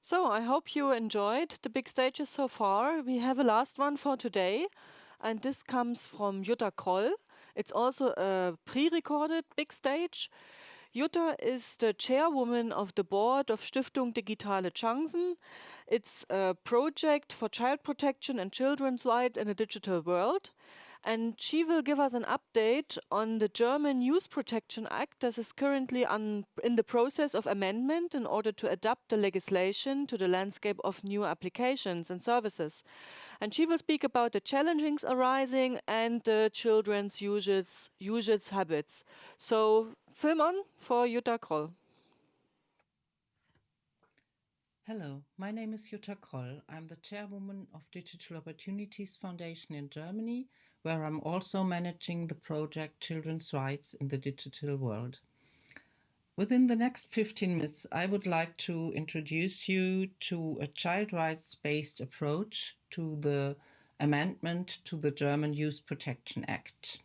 So I hope you enjoyed the big stages so far. We have a last one for today, and this comes from Jutta Kroll. It's also a pre-recorded big stage. Jutta is the chairwoman of the board of Stiftung Digitale Chancen. It's a project for child protection and children's rights in a digital world. And she will give us an update on the German Youth Protection Act that is currently in the process of amendment in order to adapt the legislation to the landscape of new applications and services. And she will speak about the challenges arising and the children's usage habits. So, film on for Jutta Kroll. Hello, my name is Jutta Kroll. I'm the chairwoman of Digital Opportunities Foundation in Germany, where I'm also managing the project Children's Rights in the Digital World. Within the next 15 minutes, I would like to introduce you to a child rights-based approach to the amendment to the German Youth Protection Act.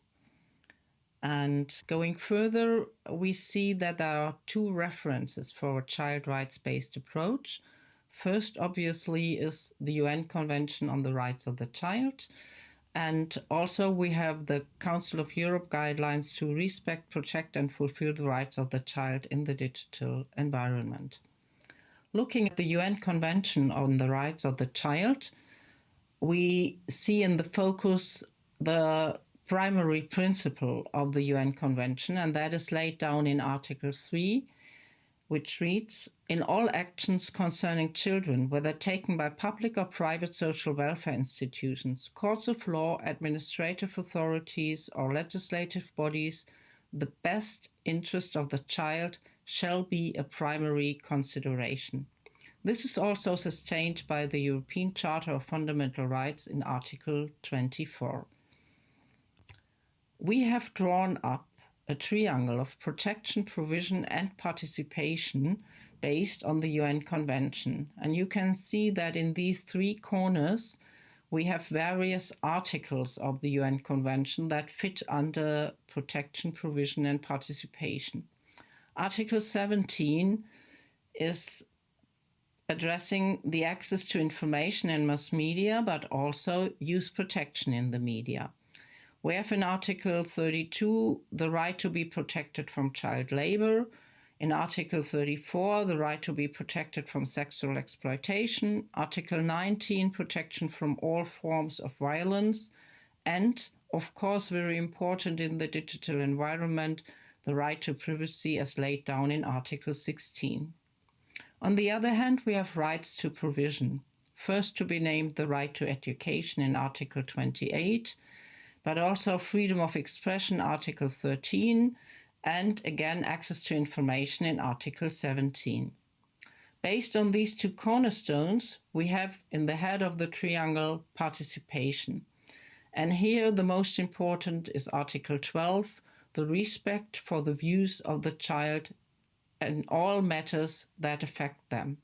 And going further, we see that there are two references for a child rights-based approach. First, obviously, is the UN Convention on the Rights of the Child. And also we have the Council of Europe guidelines to respect, protect, and fulfill the rights of the child in the digital environment. Looking at the UN Convention on the Rights of the Child, we see in the focus the primary principle of the UN Convention, and that is laid down in Article 3, which reads, "In all actions concerning children, whether taken by public or private social welfare institutions, courts of law, administrative authorities, or legislative bodies, the best interest of the child shall be a primary consideration." This is also sustained by the European Charter of Fundamental Rights in Article 24. We have drawn up a triangle of protection, provision, and participation based on the UN Convention. And you can see that in these three corners, we have various articles of the UN Convention that fit under protection, provision, and participation. Article 17 is addressing the access to information and mass media, but also youth protection in the media. We have in Article 32 the right to be protected from child labor, in Article 34 the right to be protected from sexual exploitation, Article 19 protection from all forms of violence, and of course very important in the digital environment, the right to privacy as laid down in Article 16. On the other hand, we have rights to provision. First to be named the right to education in Article 28, but also freedom of expression, Article 13, and again, access to information in Article 17. Based on these two cornerstones, we have in the head of the triangle participation. And here the most important is Article 12, the respect for the views of the child and all matters that affect them.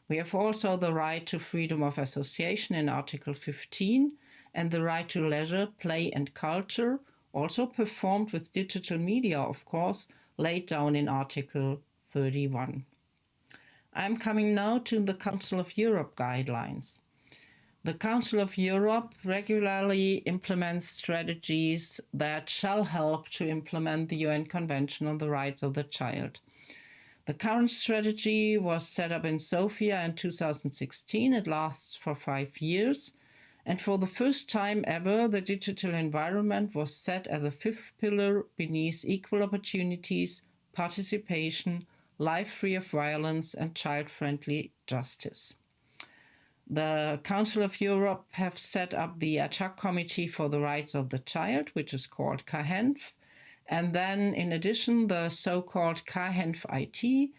We have also the right to freedom of association in Article 15 and the right to leisure, play and culture, also performed with digital media, of course, laid down in Article 31. I'm coming now to the Council of Europe guidelines. The Council of Europe regularly implements strategies that shall help to implement the UN Convention on the Rights of the Child. The current strategy was set up in Sofia in 2016. It lasts for 5 years. And for the first time ever, the digital environment was set as a fifth pillar beneath equal opportunities, participation, life free of violence, and child-friendly justice. The Council of Europe have set up the ad hoc committee for the rights of the child, which is called CAHENF, and then in addition, the so-called CAHENF IT,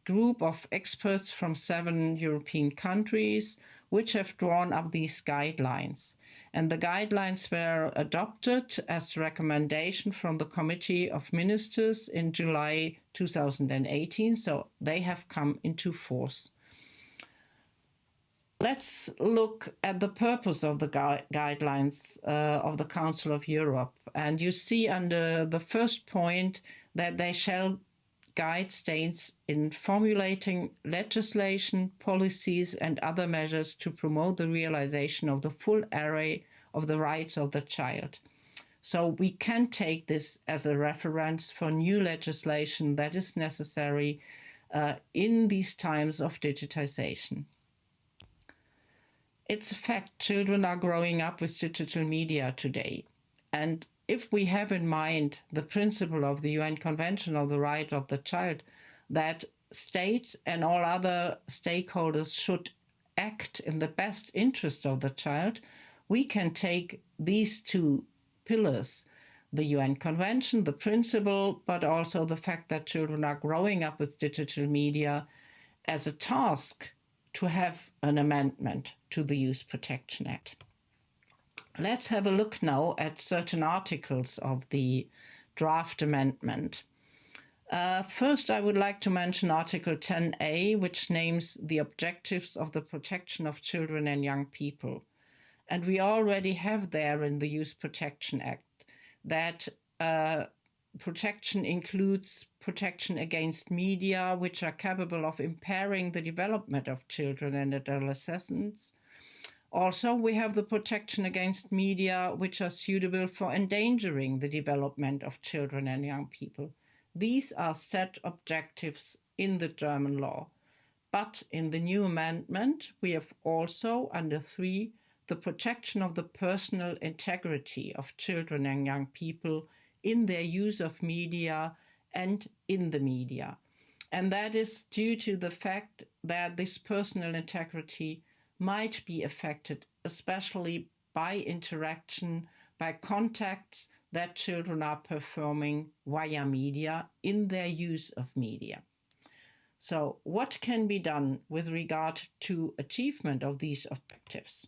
group of experts from 7 European countries, which have drawn up these guidelines. And the guidelines were adopted as recommendation from the Committee of Ministers in July 2018, so they have come into force. Let's look at the purpose of the guidelines of the Council of Europe. And you see under the first point that they shall guide states in formulating legislation, policies, and other measures to promote the realization of the full array of the rights of the child. So we can take this as a reference for new legislation that is necessary in these times of digitization. It's a fact, children are growing up with digital media today. And if we have in mind the principle of the UN Convention on the Right of the Child, that states and all other stakeholders should act in the best interest of the child, we can take these two pillars, the UN Convention, the principle, but also the fact that children are growing up with digital media, as a task to have an amendment to the Youth Protection Act. Let's have a look now at certain articles of the draft amendment. First, I would like to mention Article 10A, which names the objectives of the protection of children and young people. And we already have there in the Youth Protection Act that protection includes protection against media which are capable of impairing the development of children and adolescents. Also, we have the protection against media which are suitable for endangering the development of children and young people. These are set objectives in the German law. But in the new amendment, we have also, under 3, the protection of the personal integrity of children and young people in their use of media and in the media. And that is due to the fact that this personal integrity might be affected, especially by interaction, by contacts that children are performing via media in their use of media. So what can be done with regard to achievement of these objectives?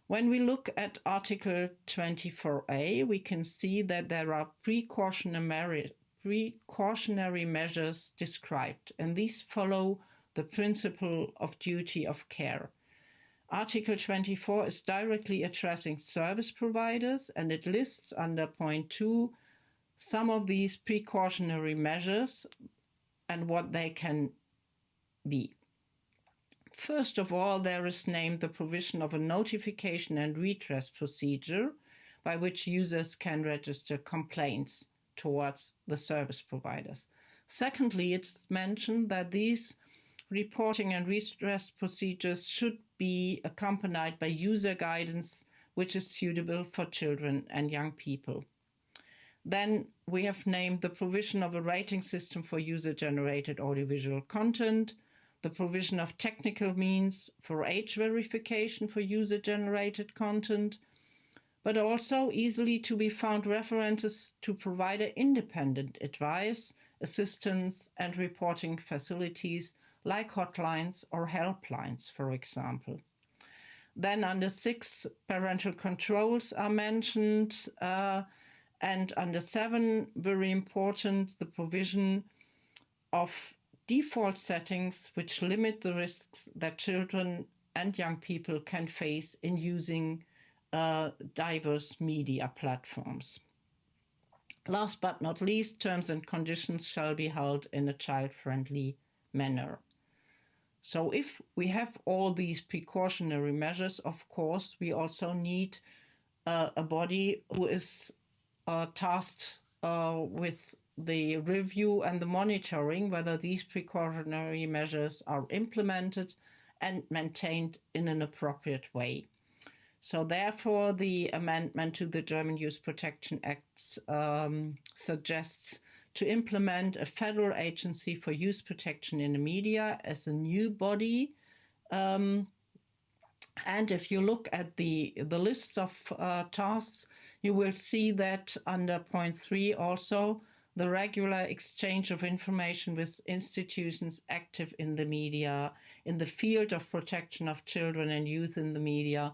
When we look at Article 24a, we can see that there are precautionary measures described, and these follow the principle of duty of care. Article 24 is directly addressing service providers, and it lists under point 2 some of these precautionary measures and what they can be. First of all, there is named the provision of a notification and redress procedure by which users can register complaints towards the service providers. Secondly, it's mentioned that these reporting and redress procedures should be accompanied by user guidance which is suitable for children and young people. Then we have named the provision of a rating system for user-generated audiovisual content, the provision of technical means for age verification for user-generated content, but also easily to be found references to provider-independent advice, assistance, and reporting facilities like hotlines or helplines, for example. Then under 6, parental controls are mentioned, and under 7, very important, the provision of default settings which limit the risks that children and young people can face in using diverse media platforms. Last but not least, terms and conditions shall be held in a child-friendly manner. So if we have all these precautionary measures, of course, we also need a body who is tasked with the review and the monitoring whether these precautionary measures are implemented and maintained in an appropriate way. So therefore, the amendment to the German Youth Protection Act suggests to implement a federal agency for youth protection in the media as a new body. And if you look at the list of tasks, you will see that under point 3 also, the regular exchange of information with institutions active in the media, in the field of protection of children and youth in the media,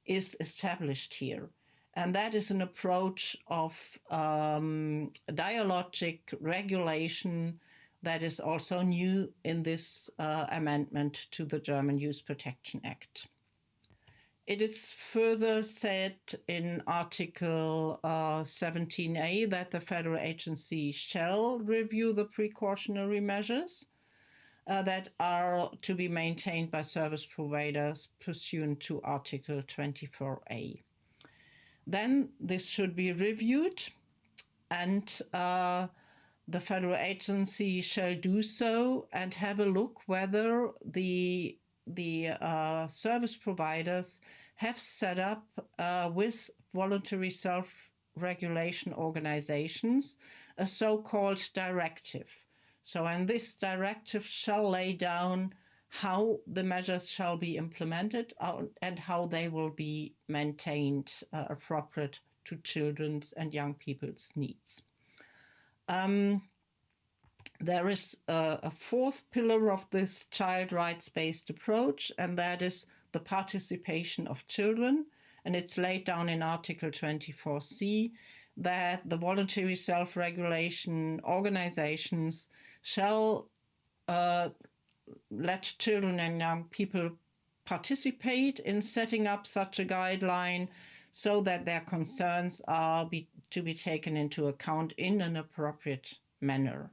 is established here. And that is an approach of dialogic regulation that is also new in this amendment to the German Youth Protection Act. It is further said in Article 17a that the federal agency shall review the precautionary measures that are to be maintained by service providers pursuant to Article 24a. Then this should be reviewed, and the federal agency shall do so and have a look whether the service providers have set up with voluntary self-regulation organizations a so-called directive. So, and this directive shall lay down how the measures shall be implemented and how they will be maintained appropriate to children's and young people's needs. There is a fourth pillar of this child rights-based approach, and that is the participation of children. And it's laid down in Article 24c that the voluntary self-regulation organizations shall let children and young people participate in setting up such a guideline so that their concerns are to be taken into account in an appropriate manner.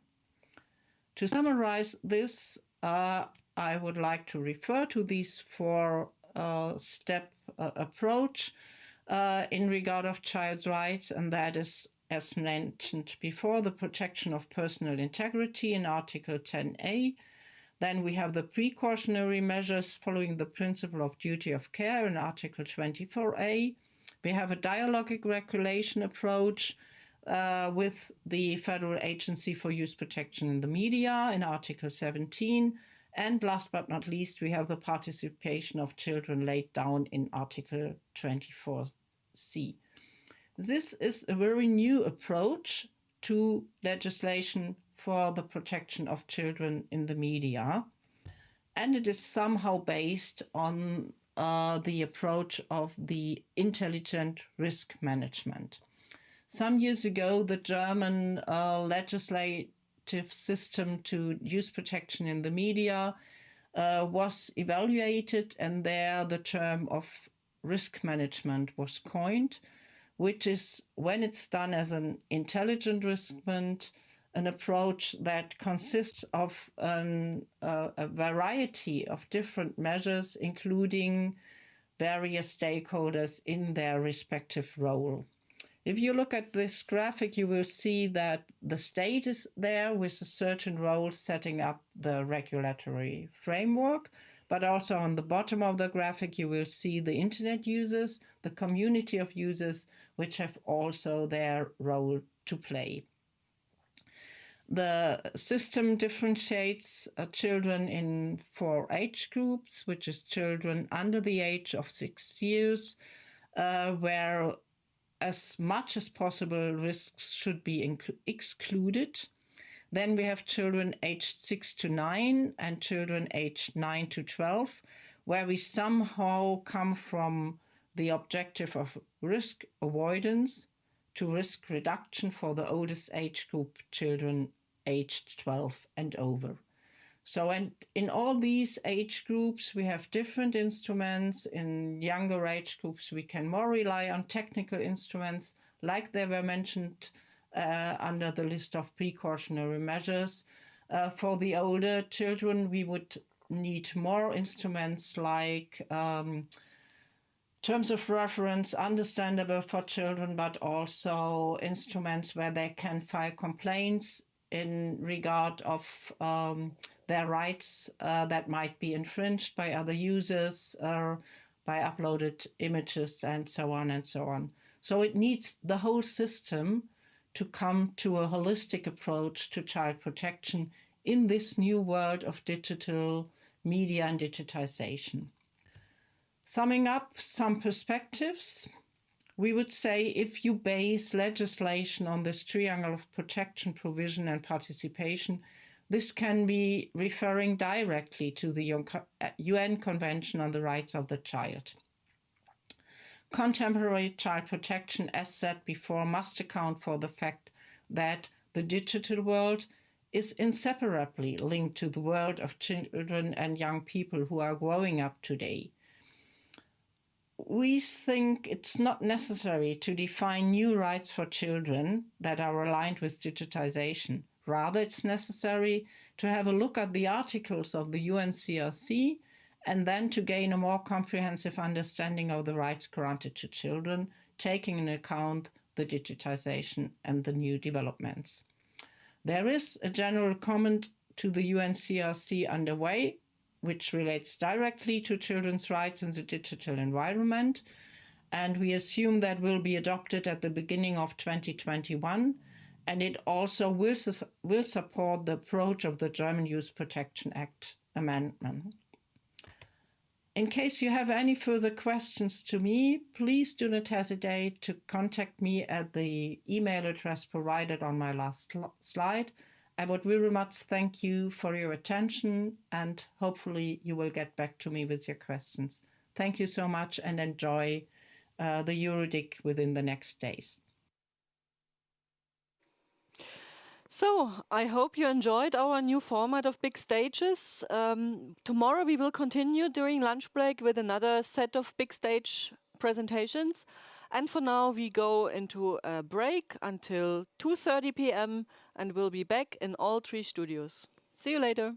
To summarize this, I would like to refer to this 4-step approach in regard of child's rights, and that is, as mentioned before, the protection of personal integrity in Article 10a. Then we have the precautionary measures following the principle of duty of care in Article 24a. We have a dialogic regulation approach with the Federal Agency for Youth Protection in the Media in Article 17. And last but not least, we have the participation of children laid down in Article 24c. This is a very new approach to legislation for the protection of children in the media. And it is somehow based on the approach of the intelligent risk management. Some years ago, the German legislative system to use protection in the media was evaluated, and there the term of risk management was coined, which is, when it's done as an intelligent risk management, an approach that consists of a variety of different measures, including various stakeholders in their respective role. If you look at this graphic, you will see that the state is there with a certain role setting up the regulatory framework, but also on the bottom of the graphic, you will see the internet users, the community of users, which have also their role to play. The system differentiates children in 4 age groups, which is children under the age of 6 years, where as much as possible risks should be excluded. Then we have children aged 6 to 9 and children aged 9 to 12, where we somehow come from the objective of risk avoidance to risk reduction for the oldest age group, children aged 12 and over. So, and in all these age groups, we have different instruments. In younger age groups, we can more rely on technical instruments, like they were mentioned under the list of precautionary measures. For the older children, we would need more instruments like terms of reference, understandable for children, but also instruments where they can file complaints in regard of their rights that might be infringed by other users or by uploaded images and so on and so on. So it needs the whole system to come to a holistic approach to child protection in this new world of digital media and digitization. Summing up some perspectives, we would say if you base legislation on this triangle of protection, provision, and participation, this can be referring directly to the UN Convention on the Rights of the Child. Contemporary child protection, as said before, must account for the fact that the digital world is inseparably linked to the world of children and young people who are growing up today. We think it's not necessary to define new rights for children that are aligned with digitization. Rather, it's necessary to have a look at the articles of the UNCRC and then to gain a more comprehensive understanding of the rights granted to children, taking into account the digitization and the new developments. There is a general comment to the UNCRC underway, which relates directly to children's rights in the digital environment, and we assume that will be adopted at the beginning of 2021, and it also will support the approach of the German Youth Protection Act amendment. In case you have any further questions to me, please do not hesitate to contact me at the email address provided on my last slide. I would very much thank you for your attention, and hopefully you will get back to me with your questions. Thank you so much, and enjoy the EuroDIG within the next days. So, I hope you enjoyed our new format of big stages. Tomorrow we will continue during lunch break with another set of big stage presentations. And for now, we go into a break until 2:30 p.m. and we'll be back in all 3 studios. See you later.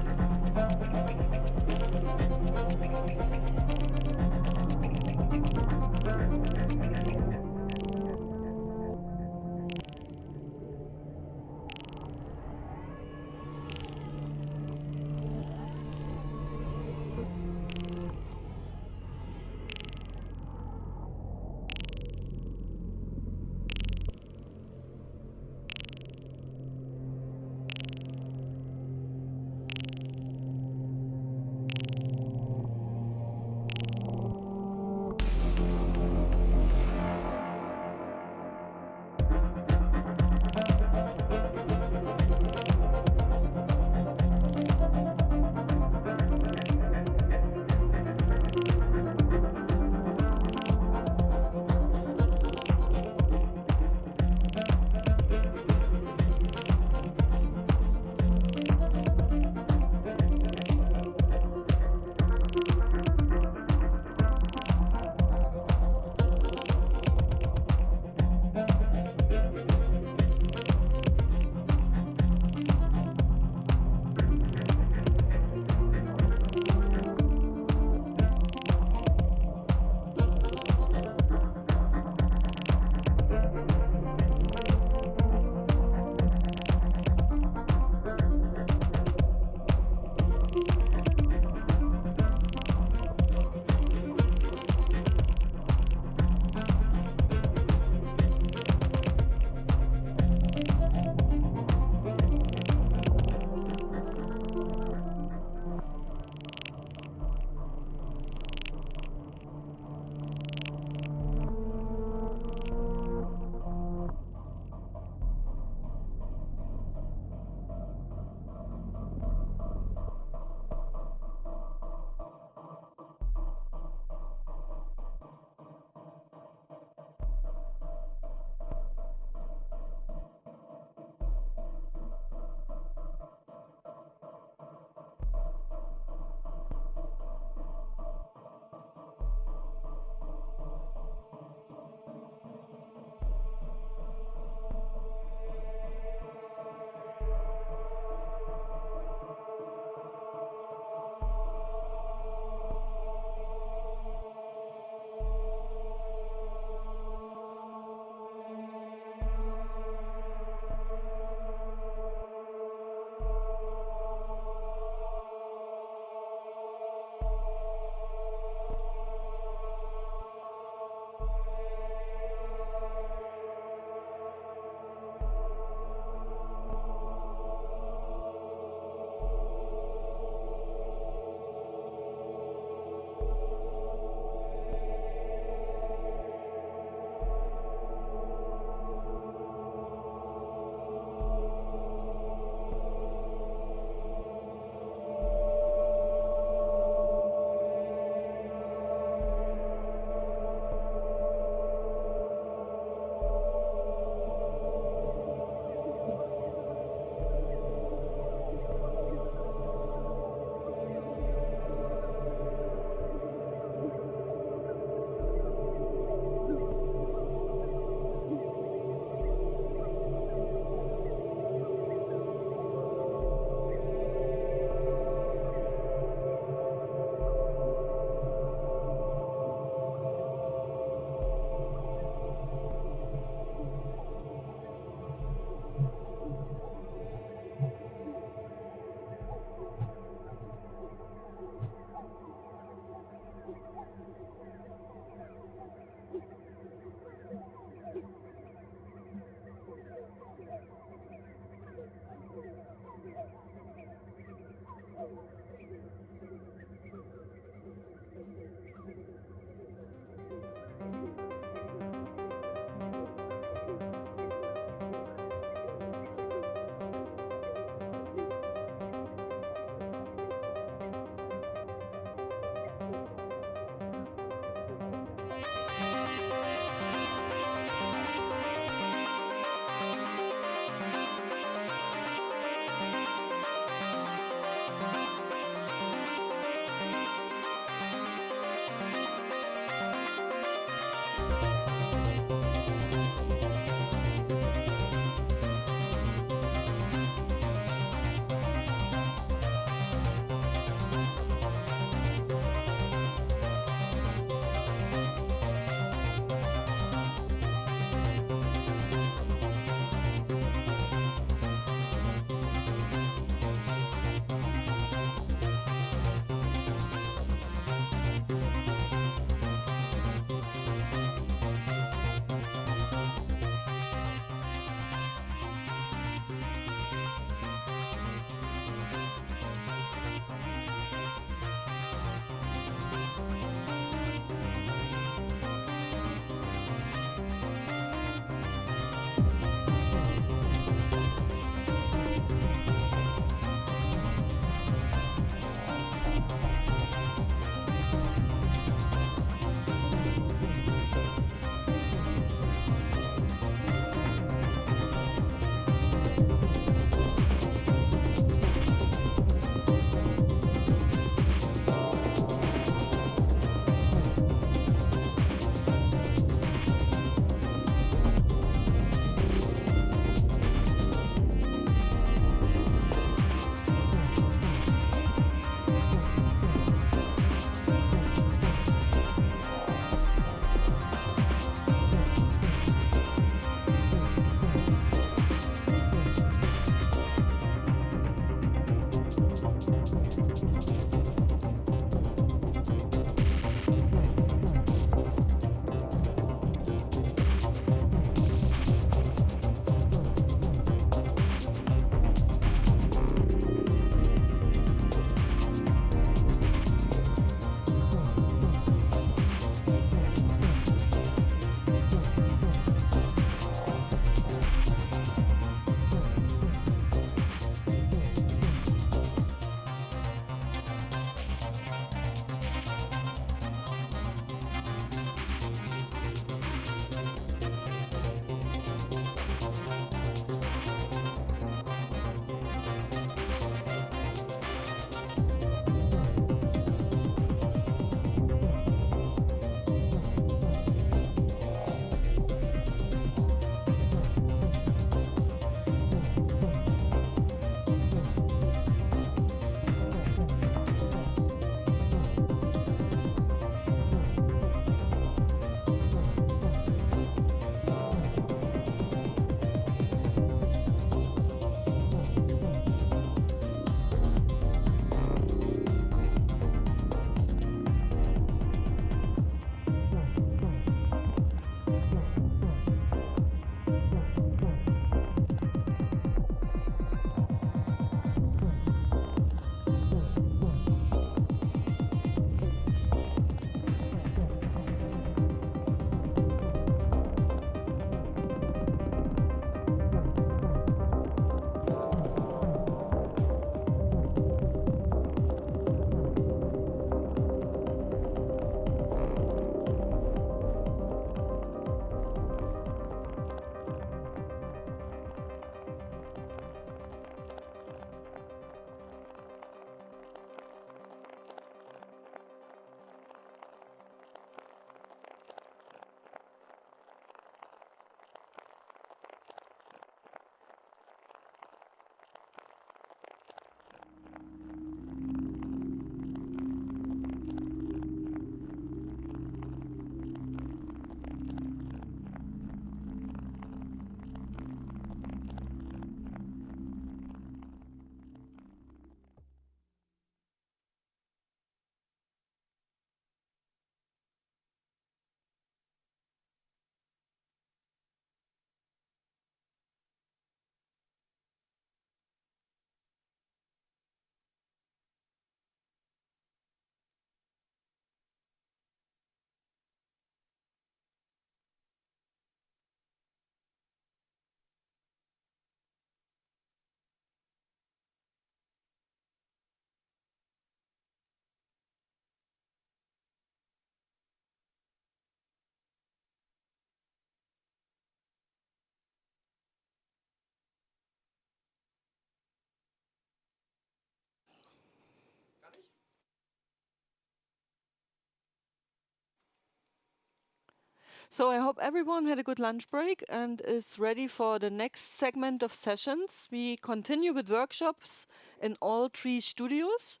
So I hope everyone had a good lunch break and is ready for the next segment of sessions. We continue with workshops in all 3 studios.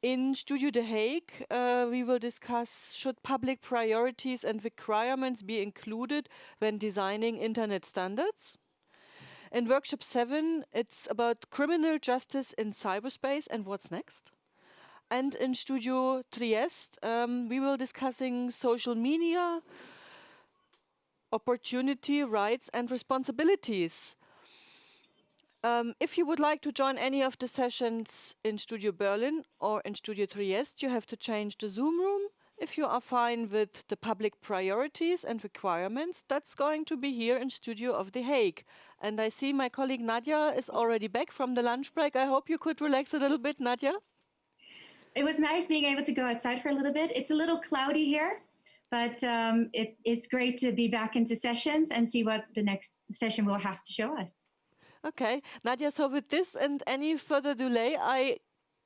In Studio The Hague, we will discuss should public priorities and requirements be included when designing internet standards. In workshop 7, it's about criminal justice in cyberspace and what's next. And in Studio Trieste, we will discussing social media, opportunity, rights and responsibilities. If you would like to join any of the sessions in Studio Berlin or in Studio Trieste, you have to change the Zoom room. If you are fine with the public priorities and requirements, that's going to be here in Studio of The Hague. And I see my colleague Nadia is already back from the lunch break. I hope you could relax a little bit, Nadia. It was nice being able to go outside for a little bit. It's a little cloudy here, but it's great to be back into sessions and see what the next session will have to show us. Okay, Nadia, so with this and any further delay, I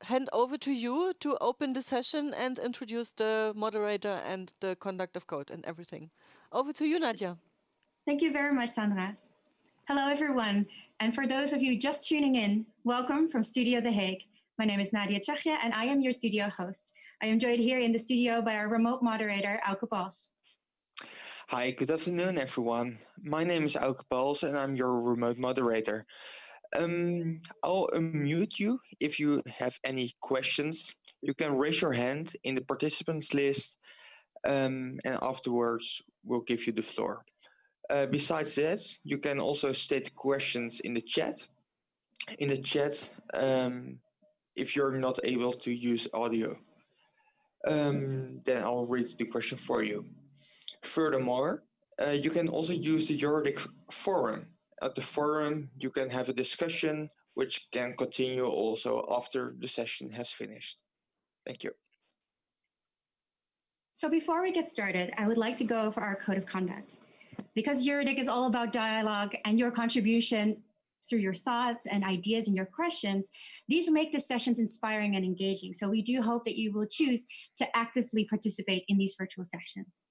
hand over to you to open the session and introduce the moderator and the conduct of code and everything. Over to you, Nadia. Thank you very much, Sandra. Hello, everyone. And for those of you just tuning in, welcome from Studio The Hague. My name is Nadia Chachia, and I am your studio host. I am joined here in the studio by our remote moderator, Auke Pauls. Hi, good afternoon, everyone. My name is Auke Pauls, and I'm your remote moderator. I'll unmute you if you have any questions. You can raise your hand in the participants list, and afterwards we'll give you the floor. Besides that, you can also state questions in the chat. In the chat, if you're not able to use audio, then I'll read the question for you. Furthermore, you can also use the EuroDIG forum. At the forum, you can have a discussion which can continue also after the session has finished. Thank you. So before we get started, I would like to go over our code of conduct. Because EuroDIG is all about dialogue and your contribution through your thoughts and ideas and your questions, these will make the sessions inspiring and engaging. So we do hope that you will choose to actively participate in these virtual sessions.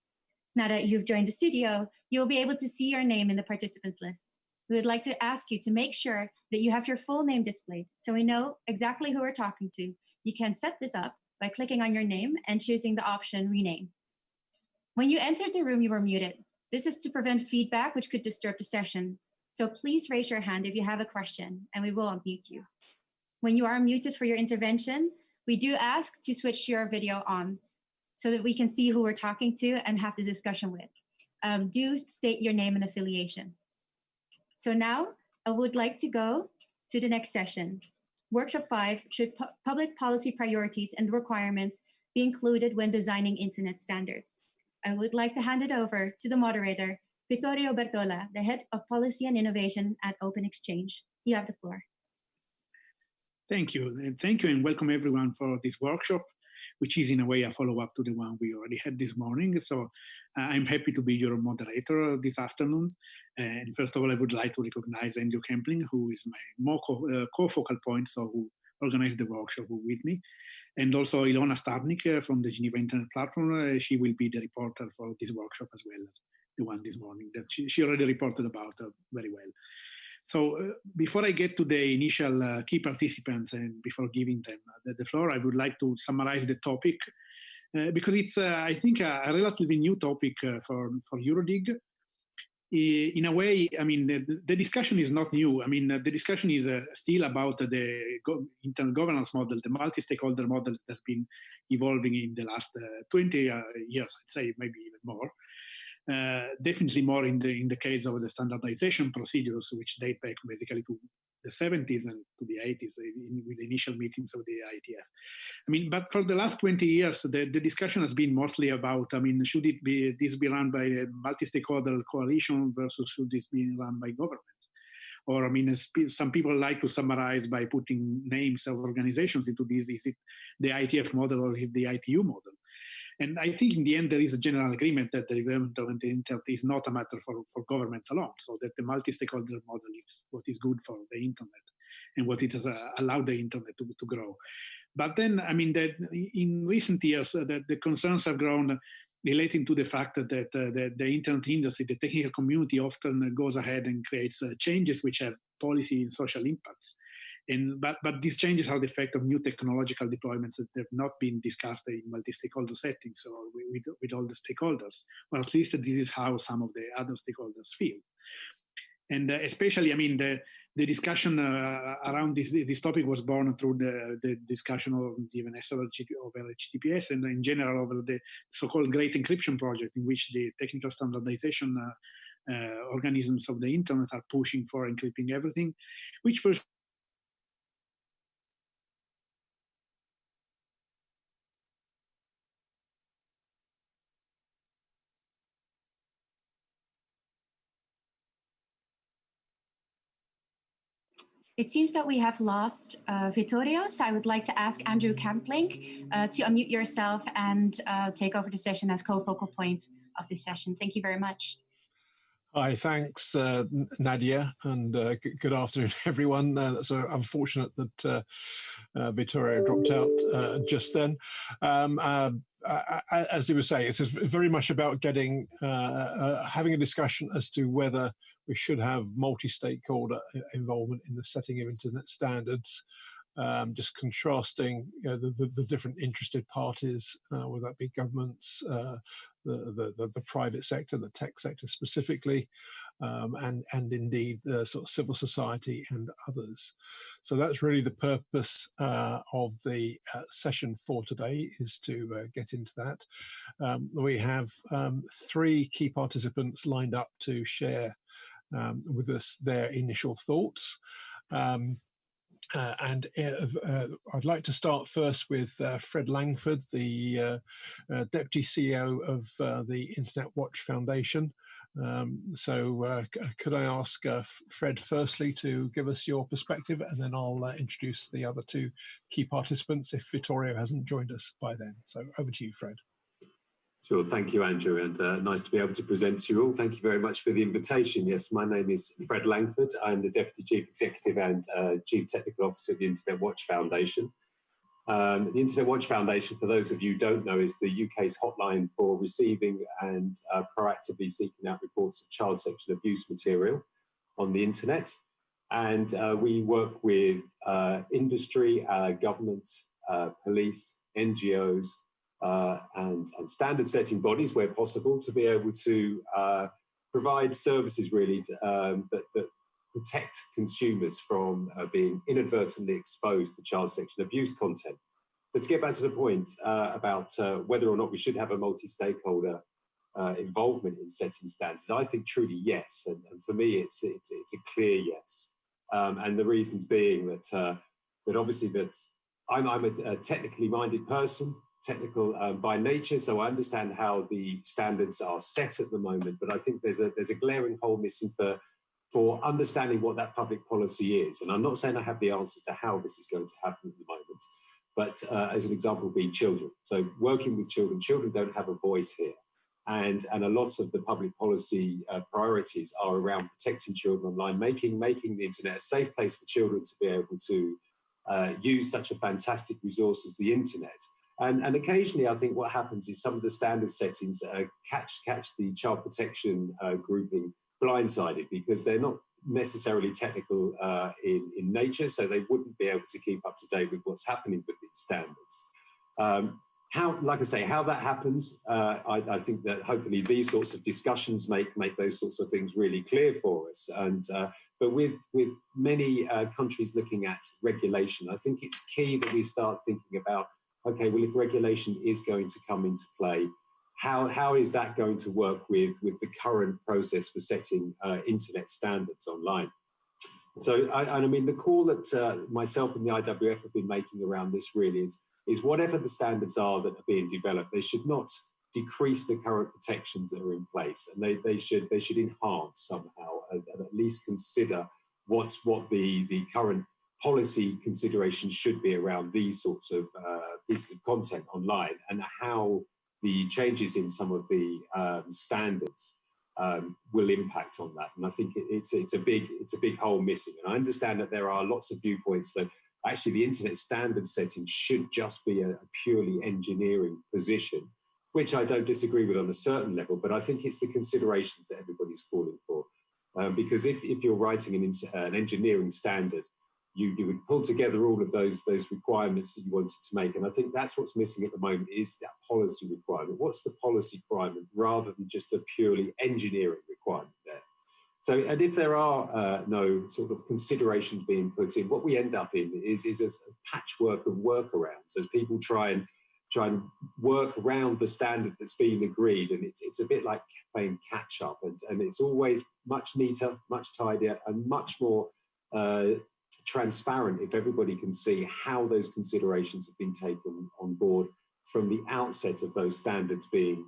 Now that you've joined the studio, you'll be able to see your name in the participants list. We would like to ask you to make sure that you have your full name displayed so we know exactly who we're talking to. You can set this up by clicking on your name and choosing the option Rename. When you entered the room, you were muted. This is to prevent feedback, which could disturb the sessions. So please raise your hand if you have a question, and we will unmute you. When you are muted for your intervention, we do ask to switch your video on so that we can see who we're talking to and have the discussion with. Do state your name and affiliation. So now I would like to go to the next session. Workshop 5, should public policy priorities and requirements be included when designing internet standards? I would like to hand it over to the moderator, Vittorio Bertola, the Head of Policy and Innovation at Open Exchange. You have the floor. Thank you. And thank you and welcome everyone for this workshop, which is in a way a follow-up to the one we already had this morning. So I'm happy to be your moderator this afternoon. And first of all, I would like to recognize Andrew Kempling, who is my co-focal point, so who organized the workshop with me. And also Ilona Starnik from the Geneva Internet Platform. She will be the reporter for this workshop as well as the one this morning that she already reported about very well. So before I get to the initial key participants and before giving them the floor, I would like to summarize the topic because it's, I think, a relatively new topic for EuroDIG. In a way, I mean, the discussion is not new. I mean, the discussion is still about the internal governance model, the multi-stakeholder model that has been evolving in the last 20 years, I'd say, maybe even more. Definitely more in the case of the standardization procedures, which date back basically to the 70s and to the 80s with the initial meetings of the IETF. I mean, but for the last 20 years, the discussion has been mostly about, I mean, should this be run by a multi-stakeholder coalition versus should this be run by governments? Or, I mean, some people like to summarize by putting names of organizations into this. Is it the IETF model or is it the ITU model? And I think in the end, there is a general agreement that the development of the internet is not a matter for governments alone, so that the multi-stakeholder model is what is good for the internet and what it has allowed the internet to grow. But then, I mean, that in recent years, the concerns have grown relating to the fact that the internet industry, the technical community often goes ahead and creates changes which have policy and social impacts. But these changes are the effect of new technological deployments that have not been discussed in multi-stakeholder settings or with all the stakeholders, or at least this is how some of the other stakeholders feel. And especially, I mean, the discussion around this topic was born through the discussion of the DNS over HTTPS and in general over the so-called Great Encryption Project, in which the technical standardization organisms of the internet are pushing for encrypting everything, which was It seems that we have lost Vittorio, so I would like to ask Andrew Kamplink to unmute yourself and take over the session as co-focal point of this session. Thank you very much. Hi, thanks, Nadia, and good afternoon, everyone. So unfortunate that Vittorio dropped out just then. As you were saying, it's very much about getting having a discussion as to whether we should have multi-stakeholder involvement in the setting of internet standards. Just contrasting the different interested parties, whether that be governments, the private sector, the tech sector specifically, and indeed the sort of civil society and others. So that's really the purpose of the session for today, is to get into that. We have 3 key participants lined up to share with us their initial thoughts. And I'd like to start first with Fred Langford, the Deputy CEO of the Internet Watch Foundation. So could I ask Fred firstly to give us your perspective, and then I'll introduce the other 2 key participants if Vittorio hasn't joined us by then. So over to you, Fred. Sure, thank you, Andrew, and nice to be able to present to you all. Thank you very much for the invitation. Yes, my name is Fred Langford. I'm the Deputy Chief Executive and Chief Technical Officer of the Internet Watch Foundation. The Internet Watch Foundation, for those of you who don't know, is the UK's hotline for receiving and proactively seeking out reports of child sexual abuse material on the internet. And we work with industry, government, police, NGOs, and standard setting bodies where possible to be able to provide services really that protect consumers from being inadvertently exposed to child sexual abuse content. But to get back to the point about whether or not we should have a multi-stakeholder involvement in setting standards, I think truly yes, and for me it's a clear yes, and the reasons being that obviously that I'm a technically minded person. Technical by nature, so I understand how the standards are set at the moment, but I think there's a glaring hole missing for understanding what that public policy is. And I'm not saying I have the answers to how this is going to happen at the moment, but as an example being children. So working with children don't have a voice here. And a lot of the public policy priorities are around protecting children online, making the internet a safe place for children to be able to use such a fantastic resource as the internet. And occasionally, I think what happens is some of the standard settings catch the child protection grouping blindsided, because they're not necessarily technical in nature, so they wouldn't be able to keep up to date with what's happening with these standards. Like I say, how that happens, I think that hopefully these sorts of discussions make those sorts of things really clear for us. And but with many countries looking at regulation, I think it's key that we start thinking about, okay, well, if regulation is going to come into play, how is that going to work with the current process for setting internet standards online? So, I mean, the call that myself and the IWF have been making around this really is whatever the standards are that are being developed, they should not decrease the current protections that are in place, and they should enhance somehow, and at least consider what the current policy considerations should be around these sorts of pieces of content online, and how the changes in some of the standards will impact on that. And I think it's a big hole missing. And I understand that there are lots of viewpoints that actually the internet standard setting should just be a purely engineering position, which I don't disagree with on a certain level, but I think it's the considerations that everybody's calling for. Because if you're writing an engineering standard, you would pull together all of those requirements that you wanted to make. And I think that's what's missing at the moment, is that policy requirement. What's the policy requirement rather than just a purely engineering requirement there? So, and if there are no sort of considerations being put in, what we end up in is a patchwork of workarounds as people try and work around the standard that's been agreed. And it's a bit like playing catch up, and it's always much neater, much tidier, and much more transparent if everybody can see how those considerations have been taken on board from the outset of those standards being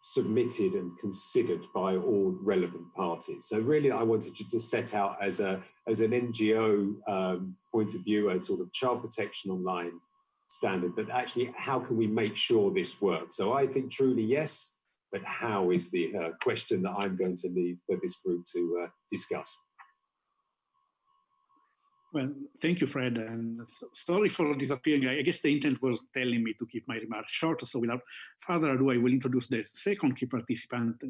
submitted and considered by all relevant parties. So really, I wanted to just set out as an NGO point of view, a sort of child protection online standard, but actually, how can we make sure this works? So I think truly yes, but how is the question that I'm going to leave for this group to discuss. Well, thank you, Fred, and sorry for disappearing. I guess the intent was telling me to keep my remarks short, so without further ado, I will introduce the second key participant.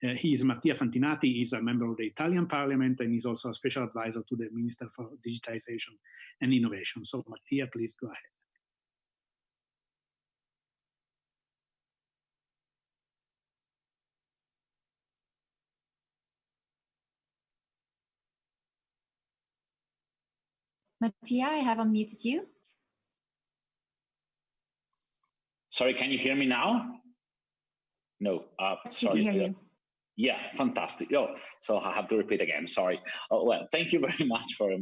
He is Mattia Fantinati. He's a member of the Italian Parliament, and he's also a special advisor to the Minister for Digitization and Innovation. So, Mattia, please go ahead. Mattia, I have unmuted you. Sorry, can you hear me now? No, sorry. We can hear you. Yeah, fantastic. Oh, so I have to repeat again, sorry. Well, thank you very much for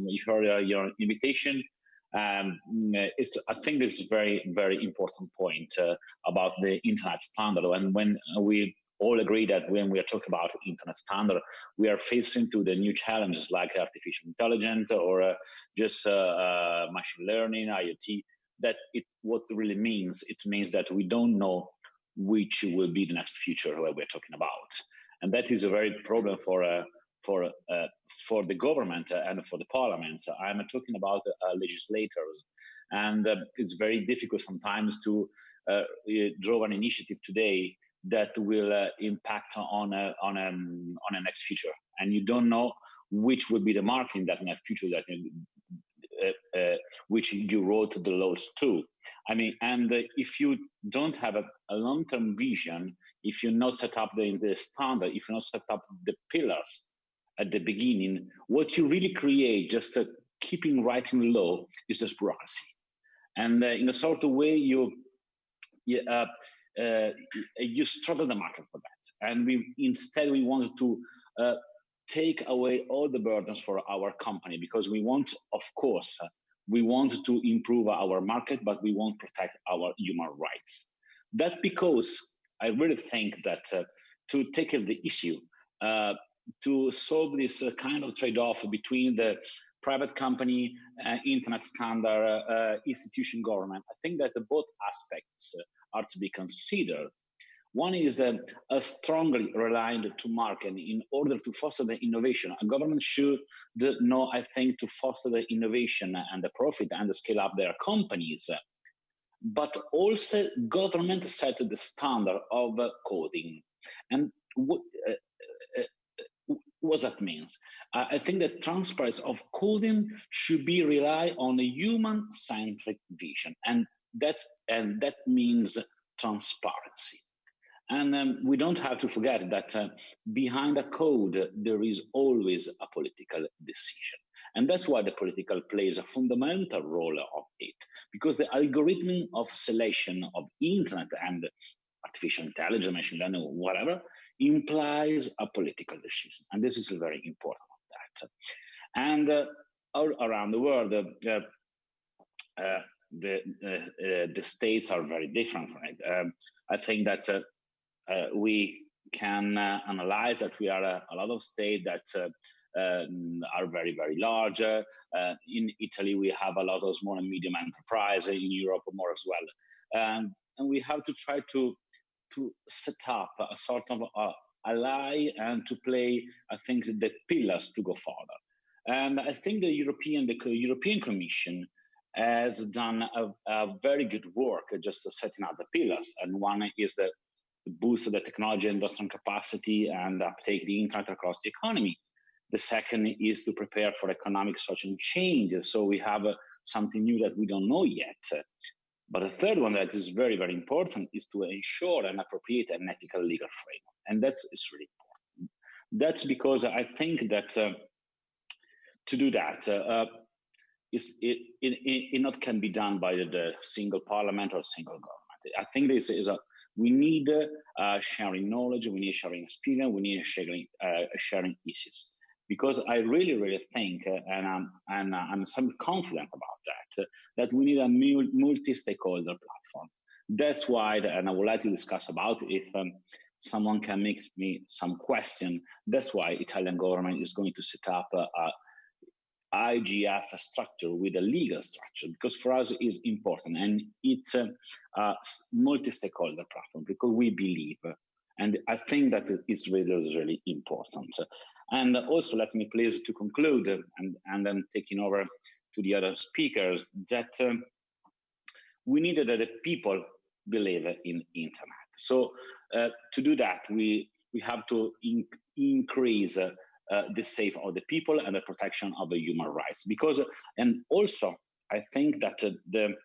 your invitation. I think this is a very, very important point about the internet standard. And when we all agree that when we are talking about internet standard, we are facing to the new challenges like artificial intelligence or just machine learning, IoT, that what really means, it means that we don't know which will be the next future that we're talking about. And that is a very problem for the government and for the parliament. I'm talking about legislators, and it's very difficult sometimes to draw an initiative today that will impact on a next future, and you don't know which will be the mark in that next future that which you wrote the laws to. I mean, and if you don't have a long-term vision, if you not set up the standard, if you not set up the pillars at the beginning, what you really create, just keeping writing law, is just bureaucracy. And in a sort of way, you struggle the market for that. And instead we wanted to take away all the burdens for our company, because we want, of course, we want to improve our market, but we want to protect our human rights. That's because I really think that to tackle the issue, to solve this kind of trade-off between the private company, internet standard, institution, government, I think that both aspects are to be considered. One is that strongly reliant to market in order to foster the innovation. A government should know, I think, to foster the innovation and the profit and the scale up their companies. But also government set the standard of coding. And what that means? I think that transparency of coding should be rely on a human-centric vision. And that means transparency. And we don't have to forget that behind a code, there is always a political decision. And that's why the political plays a fundamental role of it, because the algorithm of selection of internet and artificial intelligence, machine learning, or whatever, implies a political decision. And this is very important of that. And all around the world, the states are very different from it. I think that we can analyze that we are a lot of states that are very, very large. In Italy, we have a lot of small and medium enterprise. In Europe, more as well. And we have to try to set up a sort of ally and to play, I think, the pillars to go further. And I think the European Commission has done a very good work just setting out the pillars. And one is the boost the technology and industrial capacity and uptake the internet across the economy. The second is to prepare for economic social change. So we have something new that we don't know yet. But the third one that is very, very important is to ensure an appropriate and ethical legal framework. And that's really important. That's because I think that to do that, it not can be done by the single parliament or single government. I think we need sharing knowledge, we need sharing experience, we need sharing issues. Because I really, really think, and I'm so confident about that we need a multi-stakeholder platform. That's why, and I would like to discuss about if someone can make me some question, that's why Italian government is going to set up a IGF structure with a legal structure, because for us it's important, and it's a multi-stakeholder platform because we believe, and I think that it's really, really important. And also, let me please to conclude, and then taking over to the other speakers, that we need that the people believe in internet. So to do that, we have to increase the safety of the people and the protection of the human rights. Because, and also, I think that the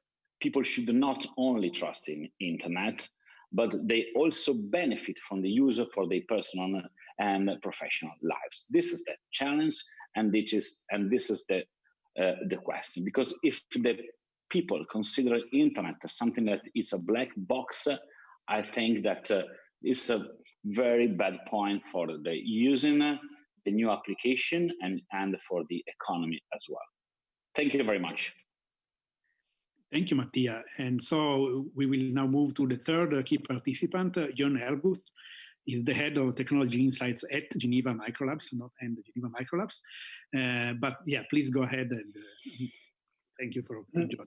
people should not only trust in internet, but they also benefit from the use for their personal and professional lives. This is the challenge, and this is the question. Because if the people consider internet as something that is a black box, I think that it's a very bad point for the using the new application and for the economy as well. Thank you very much. Thank you, Mattia. And so we will now move to the third key participant, John Herbuth. He's the head of technology insights at Geneva Microlabs, not and Geneva Microlabs. But yeah, please go ahead and thank you for John.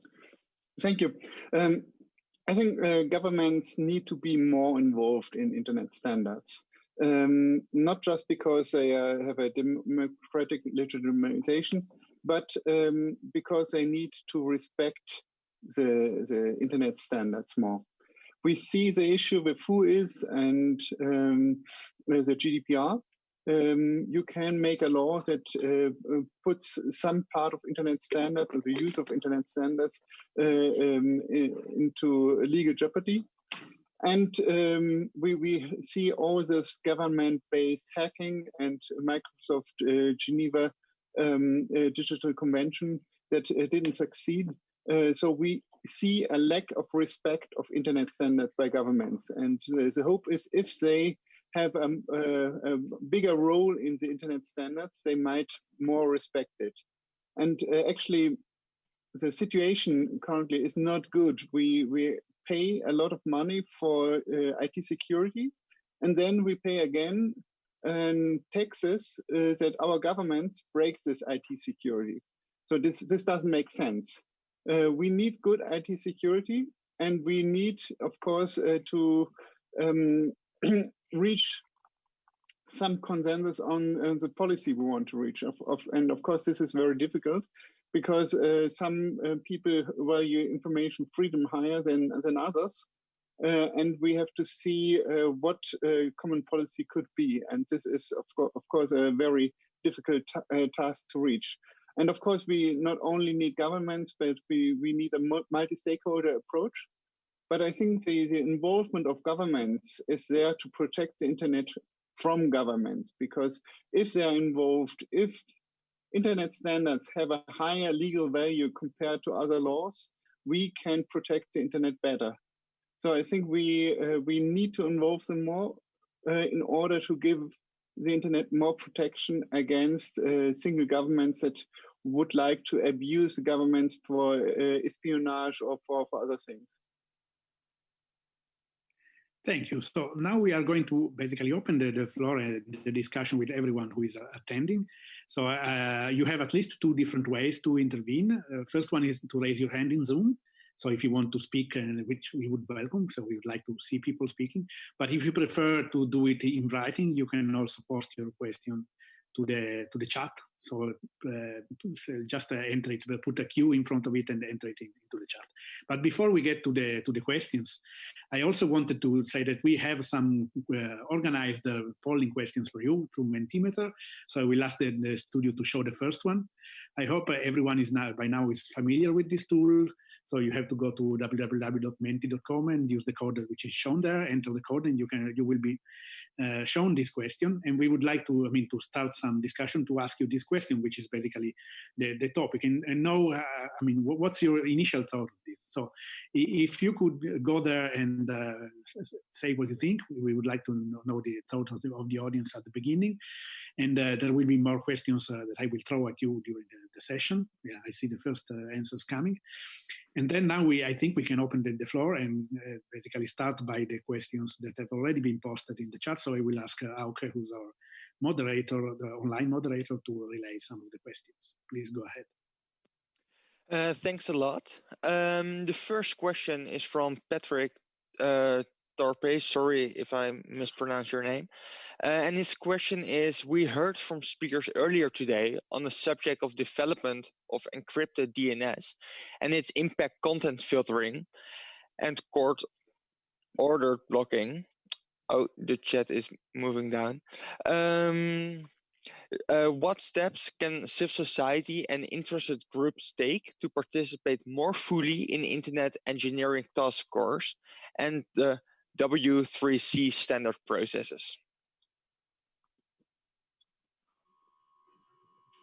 Thank you. I think governments need to be more involved in internet standards. Not just because they have a democratic legitimization, but because they need to respect the internet standards more. We see the issue with WHOIS and the GDPR. You can make a law that puts some part of internet standards or the use of internet standards into legal jeopardy. And we see all this government-based hacking and Microsoft Geneva Digital Convention that didn't succeed. So we see a lack of respect of internet standards by governments. And the hope is if they have a bigger role in the internet standards, they might more respect it. And actually, the situation currently is not good. We pay a lot of money for IT security, and then we pay again taxes that our governments break this IT security. So this doesn't make sense. We need good IT security, and we need, of course, to reach some consensus on the policy we want to reach. And of course, this is very difficult because some people value information freedom higher than others. And we have to see what common policy could be. And this is, of course, a very difficult task to reach. And of course, we not only need governments, but we need a multi-stakeholder approach. But I think the involvement of governments is there to protect the internet from governments, because if they are involved, if internet standards have a higher legal value compared to other laws, we can protect the internet better. So I think we need to involve them more in order to give the internet more protection against single governments that would like to abuse the governments for espionage or for other things. Thank you. So now we are going to basically open the floor and the discussion with everyone who is attending. So you have at least two different ways to intervene. First one is to raise your hand in Zoom. So if you want to speak, which we would welcome, so we would like to see people speaking. But if you prefer to do it in writing, you can also post your question the chat. So just enter it, put a Q in front of it and enter it into the chat. But before we get to the questions, I also wanted to say that we have some organized polling questions for you through Mentimeter. So I will ask the studio to show the first one. I hope everyone is by now is familiar with this tool. So you have to go to www.menti.com and use the code which is shown there. Enter the code, and you will be shown this question. And we would like to start some discussion to ask you this question, which is basically the topic. And know, what's your initial thought of this? So if you could go there and say what you think, we would like to know the thought of the audience at the beginning. And there will be more questions that I will throw at you during the session. Yeah, I see the first answers coming. And then now I think we can open the floor and basically start by the questions that have already been posted in the chat. So I will ask Auke, who's our moderator, the online moderator, to relay some of the questions. Please go ahead. Thanks a lot. The first question is from Patrick Torpe. Sorry if I mispronounce your name. And his question is, we heard from speakers earlier today on the subject of development of encrypted DNS and its impact content filtering and court-ordered blocking. Oh, the chat is moving down. What steps can civil society and interested groups take to participate more fully in Internet Engineering Task Force and the W3C standard processes?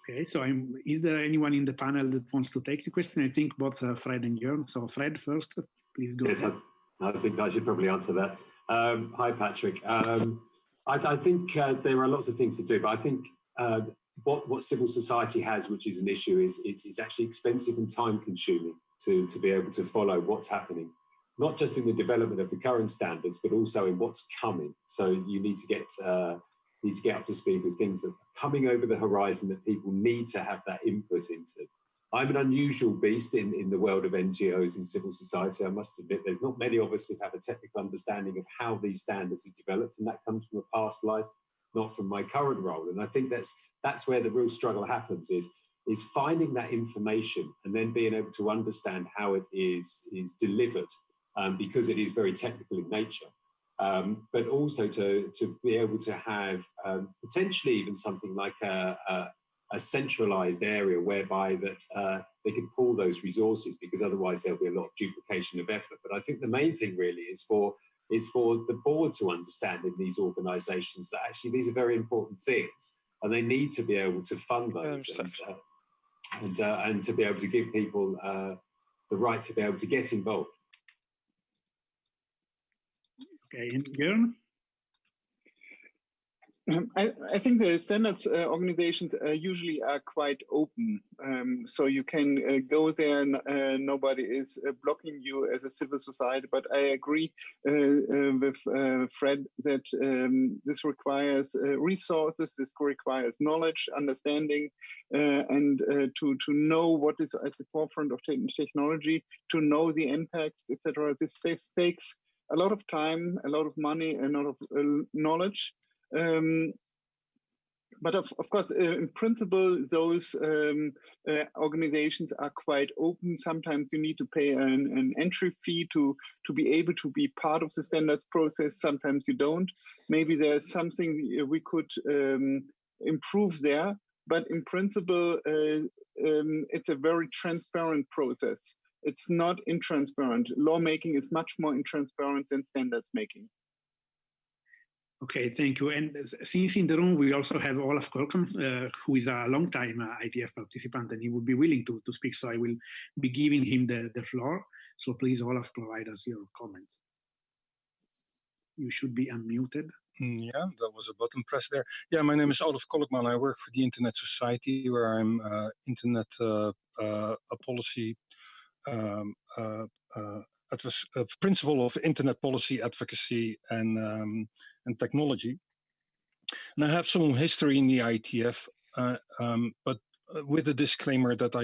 Okay, so is there anyone in the panel that wants to take the question? I think both Fred and Jörn. So Fred first, please go ahead. I think I should probably answer that. Hi, Patrick. I think there are lots of things to do, but I think what civil society has, which is an issue, is actually expensive and time-consuming to be able to follow what's happening, not just in the development of the current standards, but also in what's coming. So you need to get up to speed with things that are coming over the horizon that people need to have that input into. I'm an unusual beast in the world of NGOs and civil society. I must admit, there's not many of us who have a technical understanding of how these standards are developed, and that comes from a past life, not from my current role. And I think that's where the real struggle happens, is finding that information and then being able to understand how it is delivered, because it is very technical in nature. But also to be able to have potentially even something like a centralized area whereby that they can pool those resources, because otherwise there'll be a lot of duplication of effort. But I think the main thing really is for the board to understand in these organizations that actually these are very important things, and they need to be able to fund those and to be able to give people the right to be able to get involved. Okay, and Jörn? I think the standards organizations usually are quite open, so you can go there and nobody is blocking you as a civil society. But I agree with Fred that this requires resources, this requires knowledge, understanding, and to know what is at the forefront of technology, to know the impacts, etc. This takes a lot of time, a lot of money, a lot of knowledge. But of course, in principle, those organizations are quite open. Sometimes you need to pay an entry fee to be able to be part of the standards process. Sometimes you don't. Maybe there's something we could improve there. But in principle, it's a very transparent process. It's not intransparent. Lawmaking is much more intransparent than standards making. Okay, thank you. And since in the room we also have Olaf Kolkum, who is a long-time ITF participant, and he would be willing to speak, so I will be giving him the floor. So please, Olaf, provide us your comments. You should be unmuted. Yeah, that was a button press there. Yeah, my name is Olaf Kolkman. I work for the Internet Society, where I'm Internet policy principle of Internet policy advocacy and technology. And I have some history in the ITF, but with a disclaimer that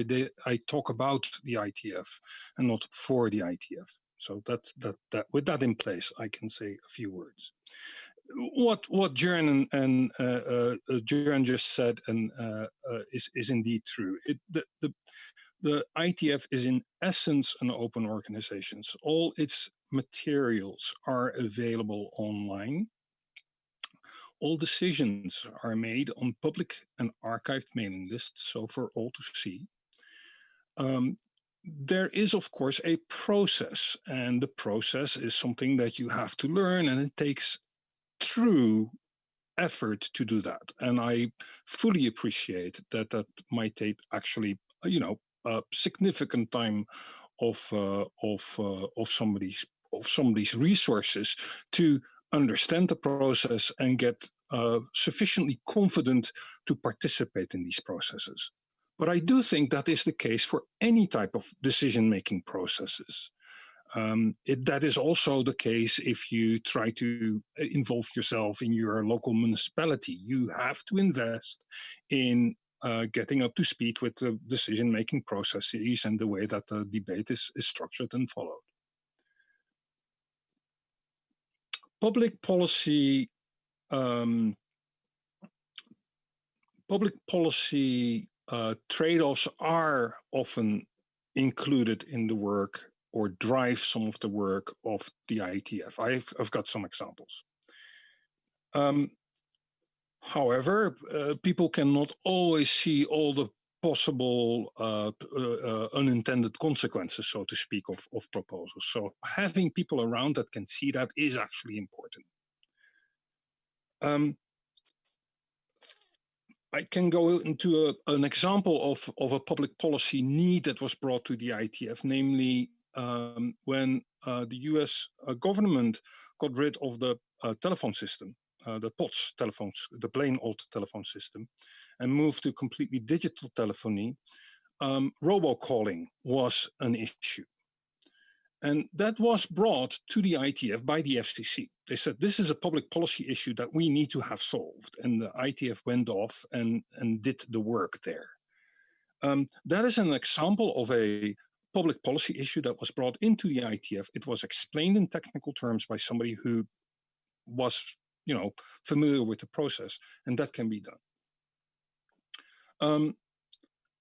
I talk about the ITF and not for the ITF. So that with that in place, I can say a few words. what Jern and Jern just said and is indeed true. The ITF is in essence an open organization. So all its materials are available online. All decisions are made on public and archived mailing lists, so for all to see. There is, of course, a process, and the process is something that you have to learn, and it takes true effort to do that. And I fully appreciate that that might take actually, a significant time of somebody's resources to understand the process and get sufficiently confident to participate in these processes. But I do think that is the case for any type of decision-making processes. That is also the case if you try to involve yourself in your local municipality. You have to invest in getting up to speed with the decision-making processes and the way that the debate is structured and followed. Public policy trade-offs are often included in the work or drive some of the work of the IETF. I've got some examples. However, people cannot always see all the possible unintended consequences, so to speak, of proposals. So having people around that can see that is actually important. I can go into an example of a public policy need that was brought to the IETF, namely when the US government got rid of the telephone system, the POTS telephones, the plain old telephone system, and moved to completely digital telephony. Robocalling was an issue. And that was brought to the IETF by the FCC. They said, this is a public policy issue that we need to have solved. And the IETF went off and did the work there. That is an example of a public policy issue that was brought into the IETF. It was explained in technical terms by somebody who was, familiar with the process, and that can be done.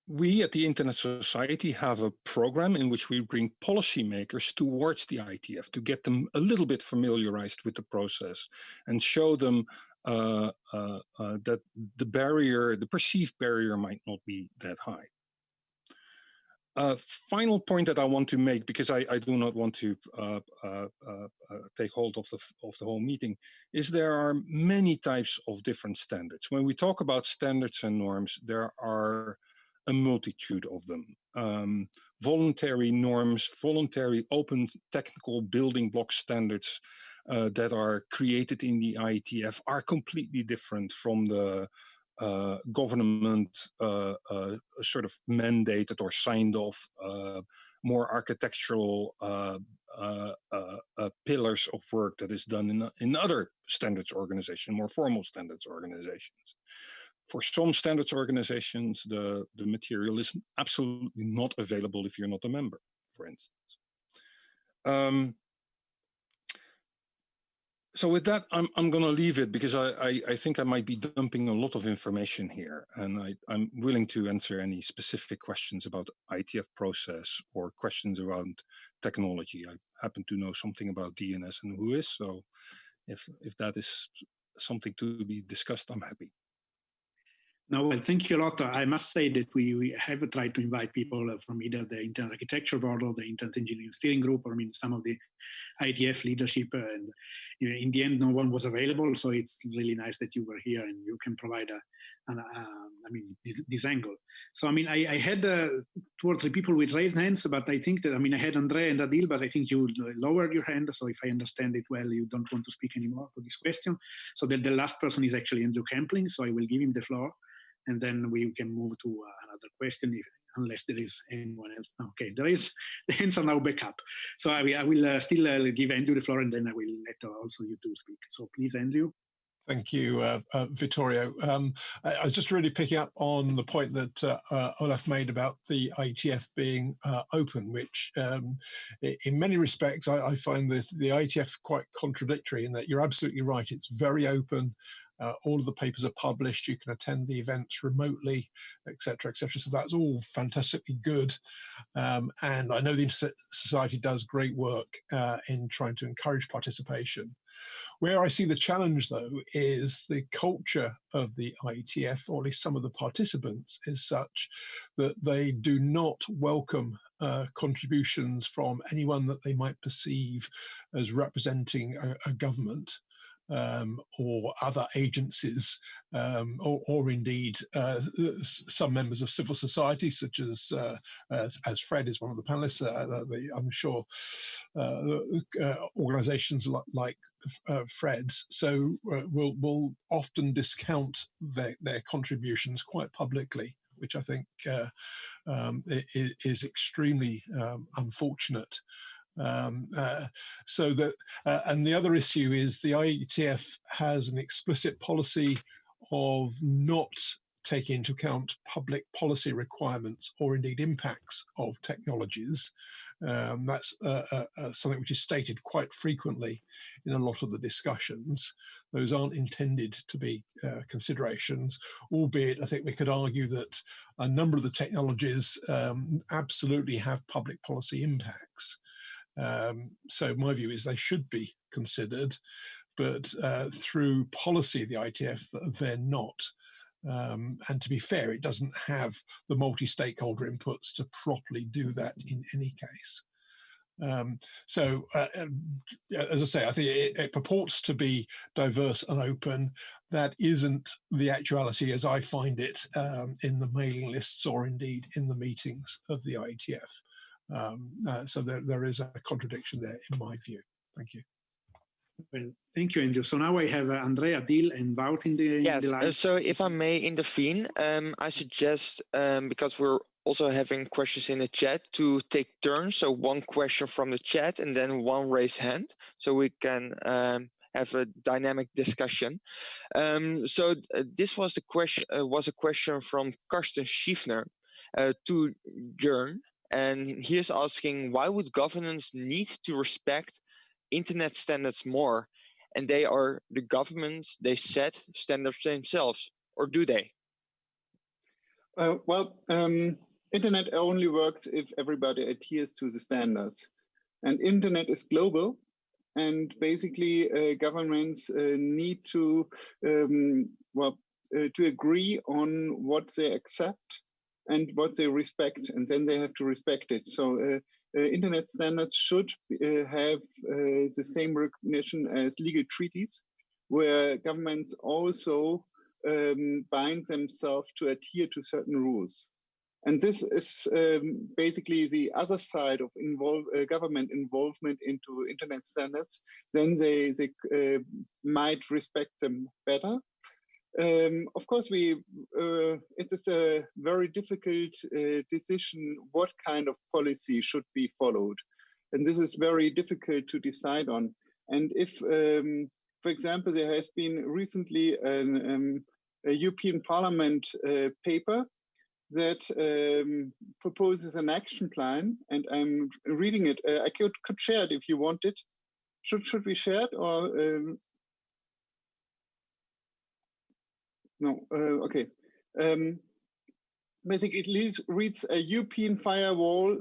We at the Internet Society have a program in which we bring policymakers towards the IETF to get them a little bit familiarized with the process and show them that the perceived barrier might not be that high. Final point that I want to make, because I do not want to take hold of the whole meeting, is there are many types of different standards. When we talk about standards and norms, there are a multitude of them. Voluntary norms, voluntary open technical building block standards that are created in the IETF are completely different from the government sort of mandated or signed off more architectural pillars of work that is done in other standards organizations, more formal standards organizations. For some standards organizations, the material is absolutely not available if you're not a member, for instance. So with that, I'm going to leave it because I think I might be dumping a lot of information here, and I'm willing to answer any specific questions about IETF process or questions around technology. I happen to know something about DNS and WHOIS, so if that is something to be discussed, I'm happy. No, well, thank you a lot. I must say that we have tried to invite people from either the Internet Architecture Board or the Internet Engineering Steering Group, or some of the IETF leadership. And in the end, no one was available. So it's really nice that you were here and you can provide this angle. So, I had 2 or 3 people with raised hands, but I think that, I had Andre and Adil, but I think you lowered your hand. So if I understand it well, you don't want to speak anymore for this question. So the last person is actually Andrew Campling. So I will give him the floor. And then we can move to another question, unless there is anyone else. Okay, there is. The hands are now back up. So I will still give Andrew the floor, and then I will let also you two speak. So please, Andrew. Thank you, Vittorio. I was just really picking up on the point that Olaf made about the IETF being open, which in many respects I find the IETF quite contradictory in that you're absolutely right. It's very open. All of the papers are published. You can attend the events remotely, etc., etc. So that's all fantastically good. And I know the Society does great work in trying to encourage participation. Where I see the challenge, though, is the culture of the IETF, or at least some of the participants, is such that they do not welcome contributions from anyone that they might perceive as representing a government. Or other agencies, or indeed some members of civil society, such as Fred is one of the panelists. I'm sure organisations like Fred's, so will often discount their contributions quite publicly, which I think is extremely unfortunate. So that, and the other issue is the IETF has an explicit policy of not taking into account public policy requirements or indeed impacts of technologies. That's something which is stated quite frequently in a lot of the discussions. Those aren't intended to be considerations, albeit I think we could argue that a number of the technologies absolutely have public policy impacts. So my view is they should be considered, but through policy, the IETF, they're not. And to be fair, it doesn't have the multi-stakeholder inputs to properly do that in any case. As I say, I think it purports to be diverse and open. That isn't the actuality as I find it in the mailing lists or indeed in the meetings of the IETF. So there is a contradiction there in my view. Thank you. Well, thank you, Andrew. So now I have Andrea, Dil, and Wout in the line. So if I may intervene, I suggest, because we're also having questions in the chat, to take turns. So one question from the chat and then one raised hand, so we can have a dynamic discussion. This was a question from Karsten Schiefner to Jörn. And he is asking, why would governments need to respect internet standards more? And they are the governments, they set standards themselves, or do they? Internet only works if everybody adheres to the standards. And internet is global. And basically governments need to agree on what they accept and what they respect, and then they have to respect it. So internet standards should have the same recognition as legal treaties, where governments also bind themselves to adhere to certain rules. And this is basically the other side of government involvement into internet standards. Then they might respect them better. Of course, it is a very difficult decision what kind of policy should be followed. And this is very difficult to decide on. And if, for example, there has been recently a European Parliament paper that proposes an action plan, and I'm reading it. I could share it if you want it. Should we share it, or? No, okay. Basically, it reads a European firewall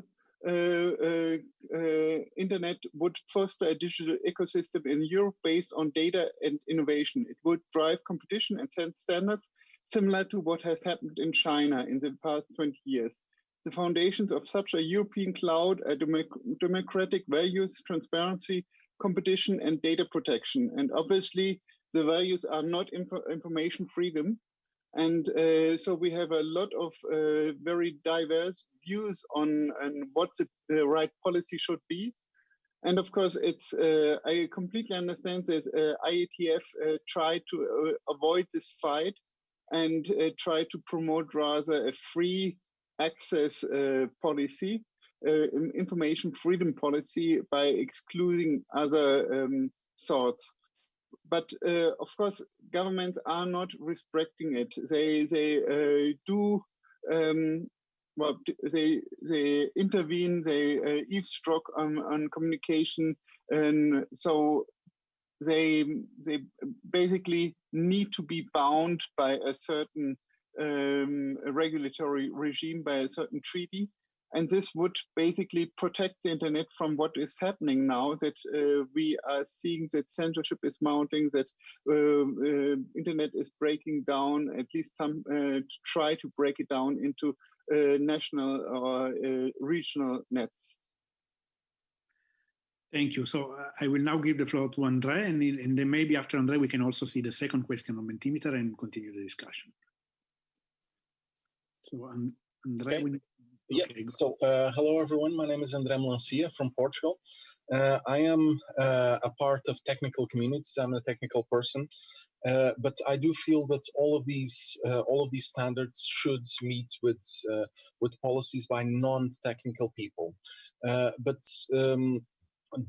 internet would foster a digital ecosystem in Europe based on data and innovation. It would drive competition and set standards similar to what has happened in China in the past 20 years. The foundations of such a European cloud are democratic values, transparency, competition, and data protection. And obviously, the values are not information freedom. And so we have a lot of very diverse views on what the right policy should be. And of course, I completely understand that IETF tried to avoid this fight and try to promote rather a free access policy, information freedom policy, by excluding other sorts. but of course, governments are not respecting it. They do. Well, they intervene, they eavesdrop on communication, and so they basically need to be bound by a certain regulatory regime, by a certain treaty, and this would basically protect the internet from what is happening now, that we are seeing that censorship is mounting, that internet is breaking down, at least some try to break it down into national or regional nets. Thank you. So I will now give the floor to Andre, and then maybe after Andre, we can also see the second question on Mentimeter and continue the discussion. So Andre, okay. So hello everyone, my name is André Melancia from Portugal. I am a part of technical communities. I'm a technical person. But I do feel that all of these standards should meet with policies by non-technical people. But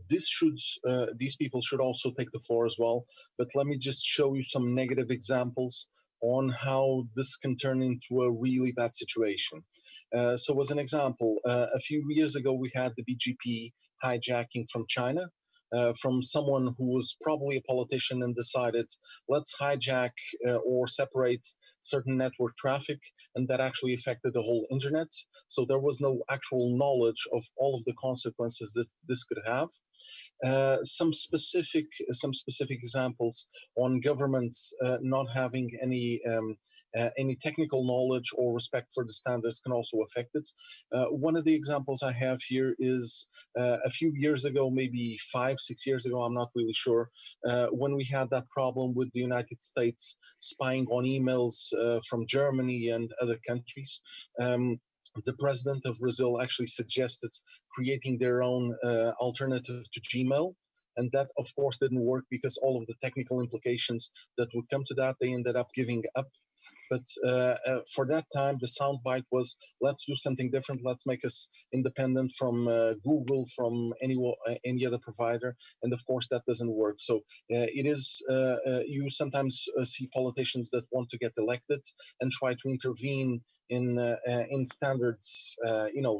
these people should also take the floor as well. But let me just show you some negative examples on how this can turn into a really bad situation. So as an example, a few years ago we had the BGP hijacking from China. From someone who was probably a politician and decided, let's hijack or separate certain network traffic, and that actually affected the whole internet. So there was no actual knowledge of all of the consequences that this could have. Some specific examples on governments not having any technical knowledge or respect for the standards can also affect it. One of the examples I have here is a few years ago, maybe 5-6 years ago, I'm not really sure, when we had that problem with the United States spying on emails from Germany and other countries. The president of Brazil actually suggested creating their own alternative to Gmail. And that, of course, didn't work because all of the technical implications that would come to that, they ended up giving up. But for that time, the soundbite was, let's do something different. Let's make us independent from Google, from any other provider. And of course, that doesn't work. So it is, you sometimes see politicians that want to get elected and try to intervene in standards,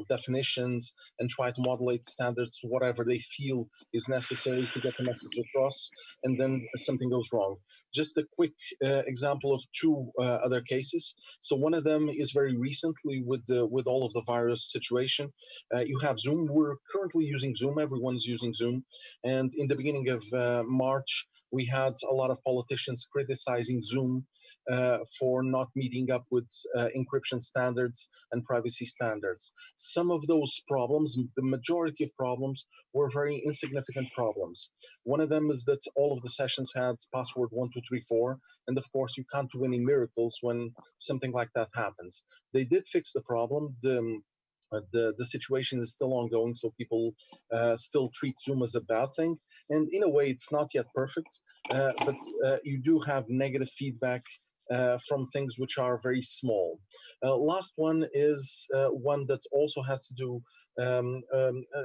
definitions, and try to modulate standards to whatever they feel is necessary to get the message across, and then something goes wrong. Just a quick example of two other cases. So one of them is very recently with all of the virus situation. You have Zoom. We're currently using Zoom. Everyone's using Zoom. And in the beginning of March, we had a lot of politicians criticizing Zoom for not meeting up with encryption standards and privacy standards. Some of those problems, the majority of problems, were very insignificant problems. One of them is that all of the sessions had password 1234, and of course you can't do any miracles when something like that happens. They did fix the problem. The situation is still ongoing, so people still treat Zoom as a bad thing. And in a way, it's not yet perfect, but you do have negative feedback from things which are very small. Last one is one that also has to do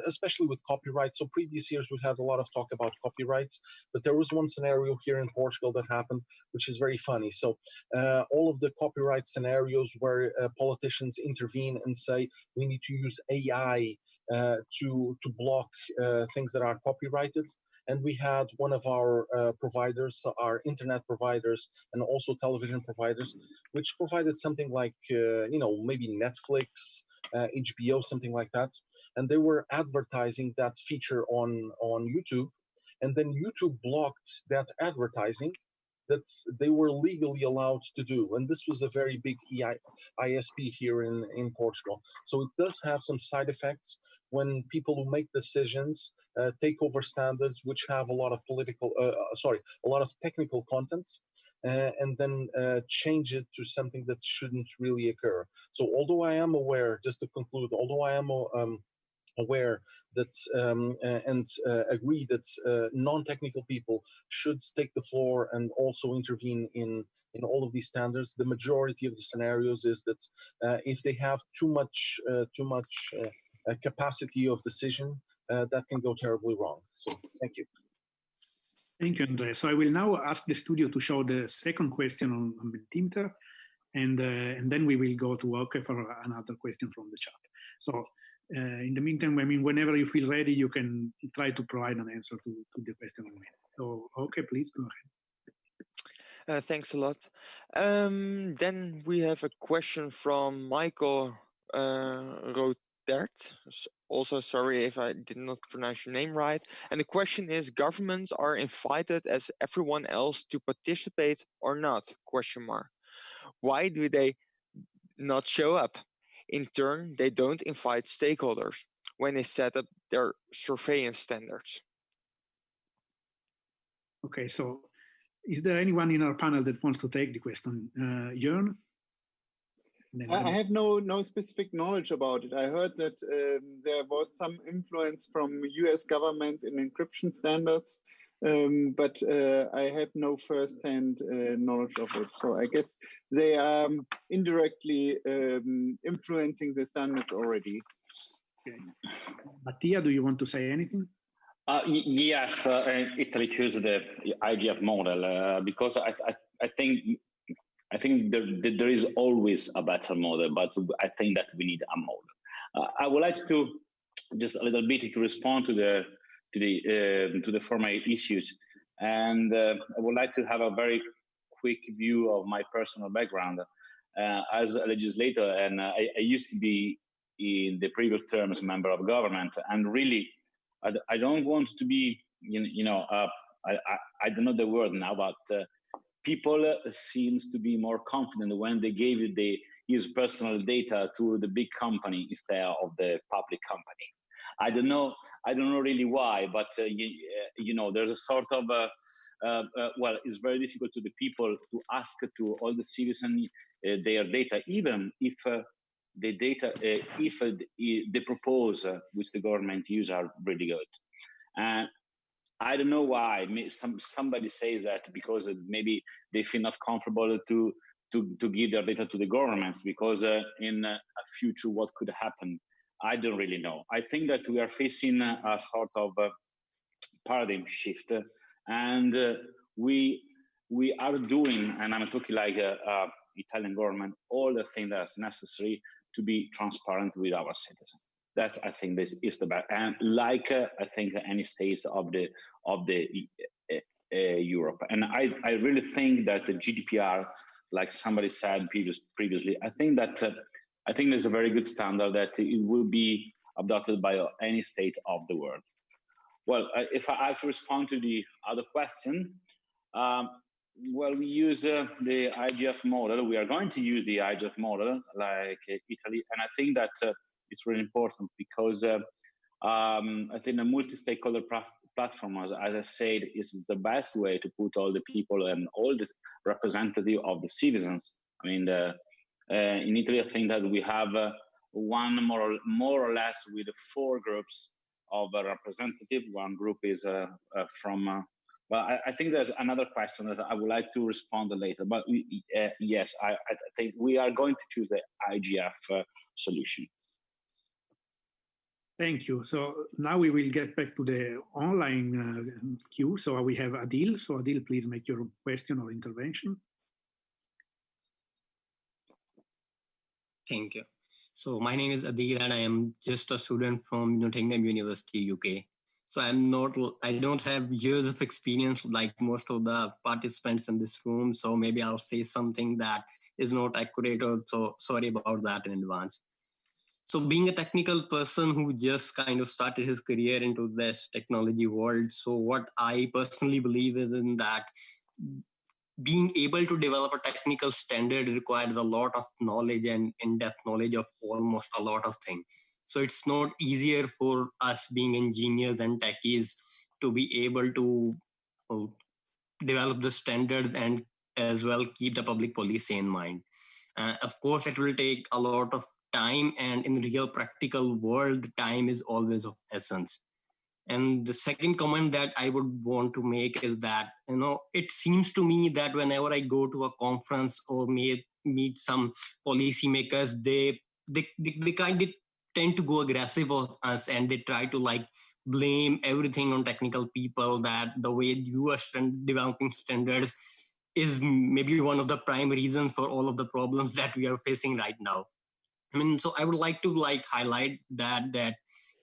especially with copyright. So previous years we had a lot of talk about copyrights, but there was one scenario here in Portugal that happened, which is very funny. So all of the copyright scenarios where politicians intervene and say we need to use AI to block things that are copyrighted. And we had one of our providers, our internet providers, and also television providers, which provided something like, maybe Netflix, HBO, something like that. And they were advertising that feature on YouTube. And then YouTube blocked that advertising that they were legally allowed to do. And this was a very big ISP here in Portugal. So it does have some side effects when people who make decisions take over standards which have a lot of a lot of technical content, and then change it to something that shouldn't really occur. So although I am aware, just to conclude, although I am aware that and agree that non-technical people should take the floor and also intervene in all of these standards, the majority of the scenarios is that if they have too much capacity of decision, that can go terribly wrong. So thank you. Thank you, Andrea. So I will now ask the studio to show the second question on Mentimeter, and then we will go to Oke for another question from the chat. So in the meantime, I mean, whenever you feel ready, you can try to provide an answer to the question on Mentimeter. So Oke, please go ahead. Thanks a lot. Then we have a question from Michael Rotert. Also, sorry if I did not pronounce your name right. And the question is, governments are invited as everyone else to participate or not? Question mark. Why do they not show up? In turn, they don't invite stakeholders when they set up their surveillance standards. Okay, so is there anyone in our panel that wants to take the question? Jörn? I have no specific knowledge about it. I heard that there was some influence from US government in encryption standards, but I have no first-hand knowledge of it. So I guess they are indirectly influencing the standards already. Okay. Mattia, do you want to say anything? Yes, Italy chose the IGF model because I think there is always a better model, but I think that we need a model. I would like to just a little bit to respond to the former issues, and I would like to have a very quick view of my personal background as a legislator, and I used to be in the previous terms member of government, and really I don't want to be I don't know the word now, but people seems to be more confident when they gave his personal data to the big company instead of the public company. I don't know really why, but there's a sort of well, it's very difficult to the people to ask to all the citizens their data, even if the data, if the proposal which the government use are really good. I don't know why. Somebody says that because maybe they feel not comfortable to give their data to the governments because in a future what could happen. I don't really know. I think that we are facing a sort of paradigm shift, and we are doing, and I'm talking like Italian government, all the things that's necessary to be transparent with our citizens. That's, I think, this is the best, and like I think any states of the Europe, and I really think that the GDPR, like somebody said previously, I think there's a very good standard that it will be adopted by any state of the world. Well, if I have to respond to the other question, well, we use the IGF model. We are going to use the IGF model like Italy, and I think that it's really important because I think a multi-stakeholder platform, as I said, is the best way to put all the people and all the representative of the citizens. I mean, in Italy, I think that we have one more or less with 4 groups of representative. One group is from. Well, I think there's another question that I would like to respond later. But yes, I think we are going to choose the IGF solution. Thank you. So now we will get back to the online queue. So we have Adil. So Adil, please make your question or intervention. Thank you. So my name is Adil and I am just a student from Nottingham University, UK. So I don't have years of experience like most of the participants in this room. So maybe I'll say something that is not accurate, or so sorry about that in advance. So being a technical person who just kind of started his career into this technology world, so what I personally believe is in that being able to develop a technical standard requires a lot of knowledge and in-depth knowledge of almost a lot of things. So it's not easier for us being engineers and techies to be able to develop the standards and as well keep the public policy in mind. Of course, it will take a lot of time, and in the real practical world, time is always of essence. And the second comment that I would want to make is that, it seems to me that whenever I go to a conference or meet some policymakers, they kind of tend to go aggressive on us, and they try to blame everything on technical people, that the way you are developing standards is maybe one of the prime reasons for all of the problems that we are facing right now. I mean, so I would like to highlight that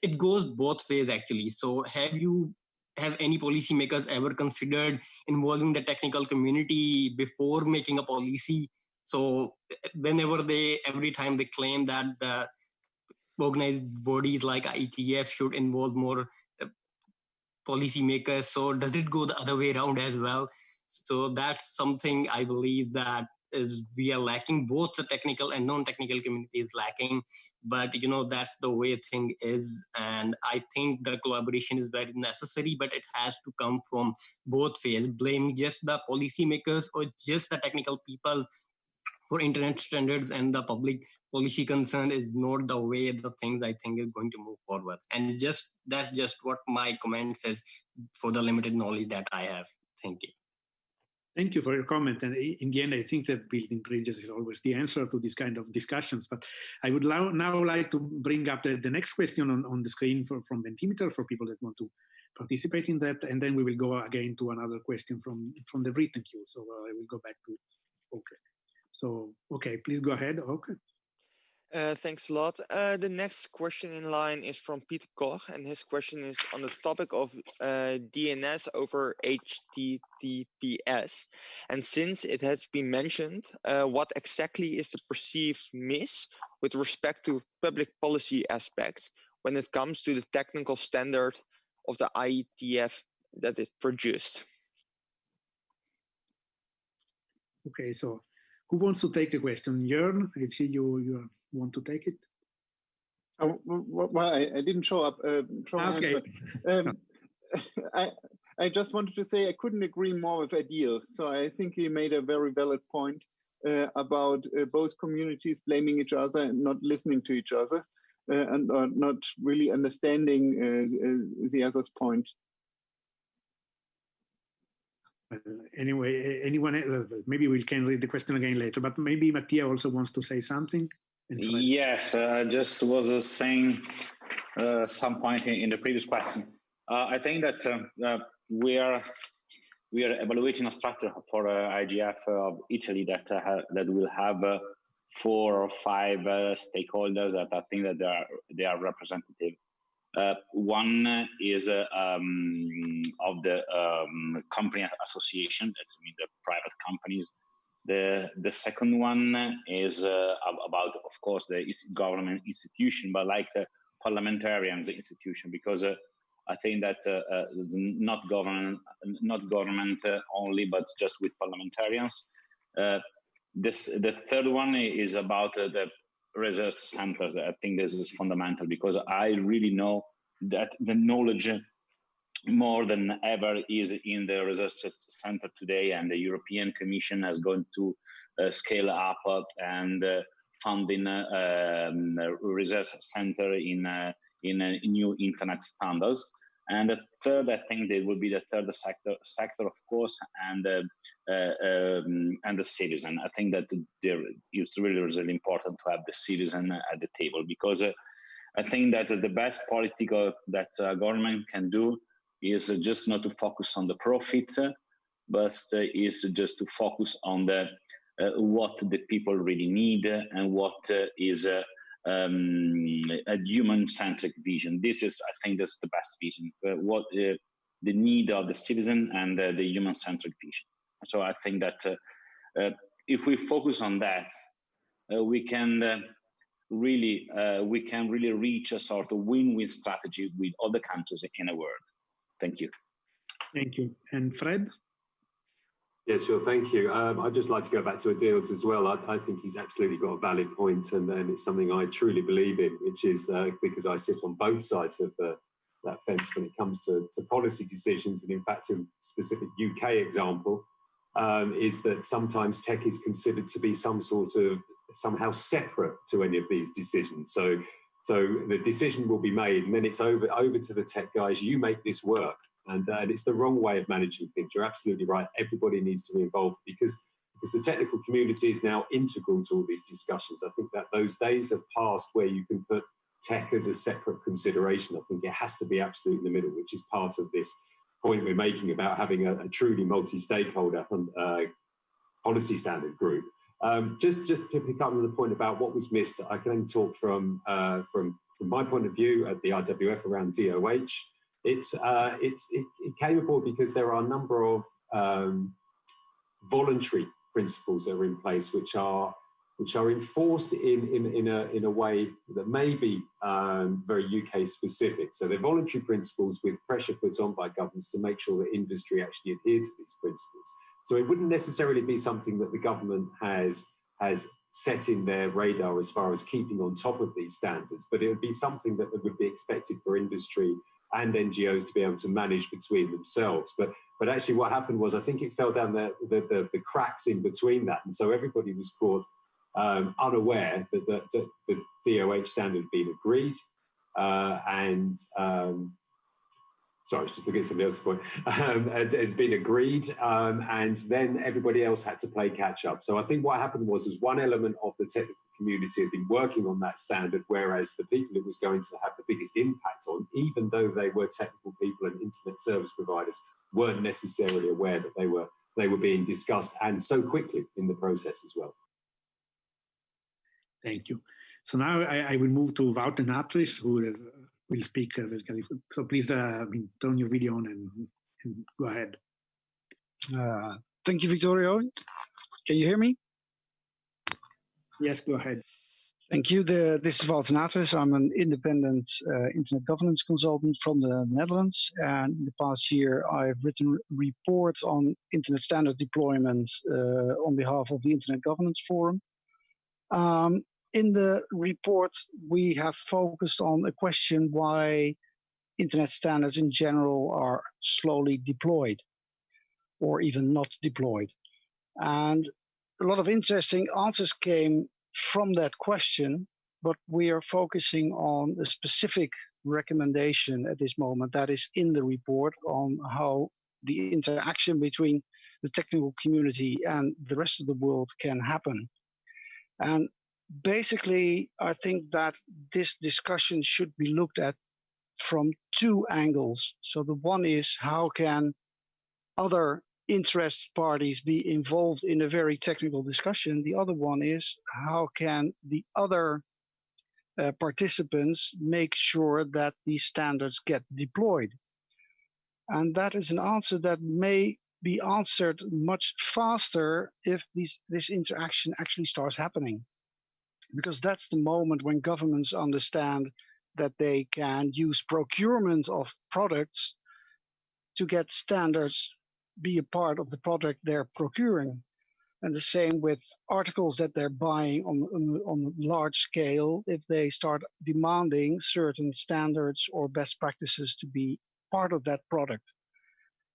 it goes both ways actually. So have any policymakers ever considered involving the technical community before making a policy? So every time they claim that the organized bodies like IETF should involve more policymakers, so does it go the other way around as well? So that's something I believe that we are lacking. Both the technical and non-technical community is lacking, but that's the way thing is. And I think the collaboration is very necessary, but it has to come from both ways. Blaming just the policymakers or just the technical people for internet standards and the public policy concern is not the way the things I think is going to move forward. And that's just what my comment says for the limited knowledge that I have. Thank you. Thank you for your comment. And in the end, I think that building bridges is always the answer to this kind of discussions. But I would now like to bring up the next question on the screen from Mentimeter for people that want to participate in that. And then we will go again to another question from the written queue. So I will go back to okay. So, okay, please go ahead. Okay. Thanks a lot. The next question in line is from Peter Koch, and his question is on the topic of DNS over HTTPS. And since it has been mentioned, what exactly is the perceived miss with respect to public policy aspects when it comes to the technical standard of the IETF that is produced? Okay, so who wants to take the question? Jörn, I see you want to take it. Oh, well, I didn't show up. Okay. I just wanted to say I couldn't agree more with Adil. So I think he made a very valid point about both communities blaming each other and not listening to each other and not really understanding the other's point. Anyway, anyone? Maybe we can read the question again later, but maybe Mattia also wants to say something. Yes, just was saying some point in the previous question. I think that we are evaluating a structure for IGF of Italy that will have 4 or 5 stakeholders that I think that they are representative. One is of the company association, that's the private companies. The second one is about, of course, the government institution, but like the parliamentarians institution, because I think that not government only, but just with parliamentarians. The third one is about the research centers. I think this is fundamental because I really know that the knowledge more than ever is in the research center today, and the European Commission has gone to scale up and funding research center in new internet standards. And the third, I think, there will be the third sector, of course, and the citizen. I think that it's really important to have the citizen at the table, because I think that the best political that government can do is just not to focus on the profit, but is just to focus on the what the people really need and what is a human-centric vision. This is, I think, that's the best vision. What the need of the citizen and the human-centric vision. So I think that if we focus on that, we can really reach a sort of win-win strategy with other countries in the world. Thank you. Thank you. And Fred? Yeah, sure. Thank you. I'd just like to go back to Adil's as well. I think he's absolutely got a valid point, and it's something I truly believe in, which is because I sit on both sides of that fence when it comes to policy decisions. And in fact, a specific UK example is that sometimes tech is considered to be somehow separate to any of these decisions. So the decision will be made, and then it's over to the tech guys. You make this work. And it's the wrong way of managing things. You're absolutely right. Everybody needs to be involved because the technical community is now integral to all these discussions. I think that those days have passed where you can put tech as a separate consideration. I think it has to be absolute in the middle, which is part of this point we're making about having a truly multi-stakeholder policy standard group. Just to pick up on the point about what was missed, I can only talk from my point of view at the IWF around DOH. It came aboard because there are a number of voluntary principles that are in place, which are enforced in a way that may be very UK specific. So they're voluntary principles with pressure put on by governments to make sure that industry actually adhere to these principles. So it wouldn't necessarily be something that the government has set in their radar as far as keeping on top of these standards, but it would be something that would be expected for industry and NGOs to be able to manage between themselves. But actually what happened was, I think it fell down the cracks in between that. And so everybody was caught unaware that the DOH standard had been agreed. Sorry, I was just looking at somebody else's point. It's been agreed, and then everybody else had to play catch up. So I think what happened was one element of the technical community had been working on that standard, whereas the people it was going to have the biggest impact on, even though they were technical people and internet service providers, weren't necessarily aware that they were being discussed, and so quickly in the process as well. Thank you. So now I will move to Wouter Natris, who will speak. So please turn your video on and go ahead. Thank you, Vittorio. Can you hear me? Yes, go ahead. Thank you. This is Wouter Natris. I'm an independent internet governance consultant from the Netherlands. And in the past year, I've written reports on internet standard deployment on behalf of the Internet Governance Forum. In the report, we have focused on a question why internet standards in general are slowly deployed or even not deployed. And a lot of interesting answers came from that question, but we are focusing on a specific recommendation at this moment that is in the report on how the interaction between the technical community and the rest of the world can happen. And basically, I think that this discussion should be looked at from two angles. So the one is, how can other interest parties be involved in a very technical discussion? The other one is, how can the other participants make sure that these standards get deployed? And that is an answer that may be answered much faster if this interaction actually starts happening. Because that's the moment when governments understand that they can use procurement of products to get standards be a part of the product they're procuring. And the same with articles that they're buying on large scale, if they start demanding certain standards or best practices to be part of that product.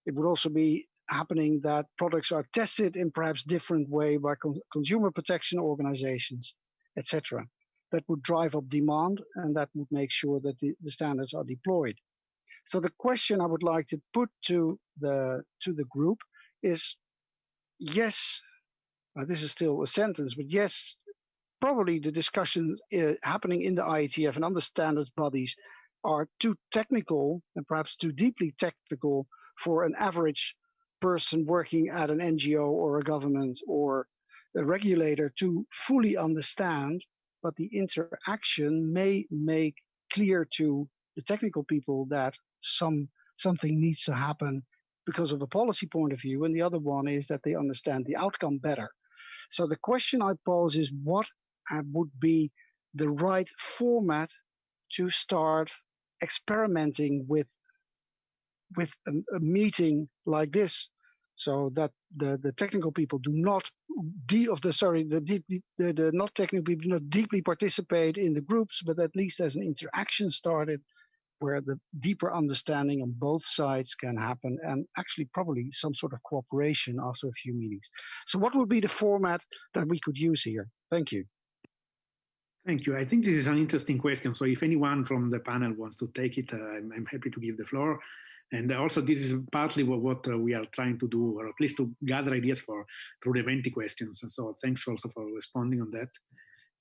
It would also be happening that products are tested in perhaps different way by consumer protection organizations, etc. That would drive up demand, and that would make sure that the standards are deployed. So the question I would like to put to the group is, yes, this is still a sentence, but yes, probably the discussion happening in the IETF and other standards bodies are too technical and perhaps too deeply technical for an average person working at an NGO or a government or a regulator to fully understand, but the interaction may make clear to the technical people that something needs to happen because of a policy point of view, and the other one is that they understand the outcome better. So the question I pose is, what would be the right format to start experimenting with a meeting like this, so that the technical people do not the not technical people do not deeply participate in the groups, but at least there's an interaction started where the deeper understanding on both sides can happen, and actually probably some sort of cooperation after a few meetings. So what would be the format that we could use here? Thank you. Thank you. I think this is an interesting question. So if anyone from the panel wants to take it, I'm happy to give the floor. And also this is partly what we are trying to do, or at least to gather ideas for through the 20 questions. And so thanks also for responding on that.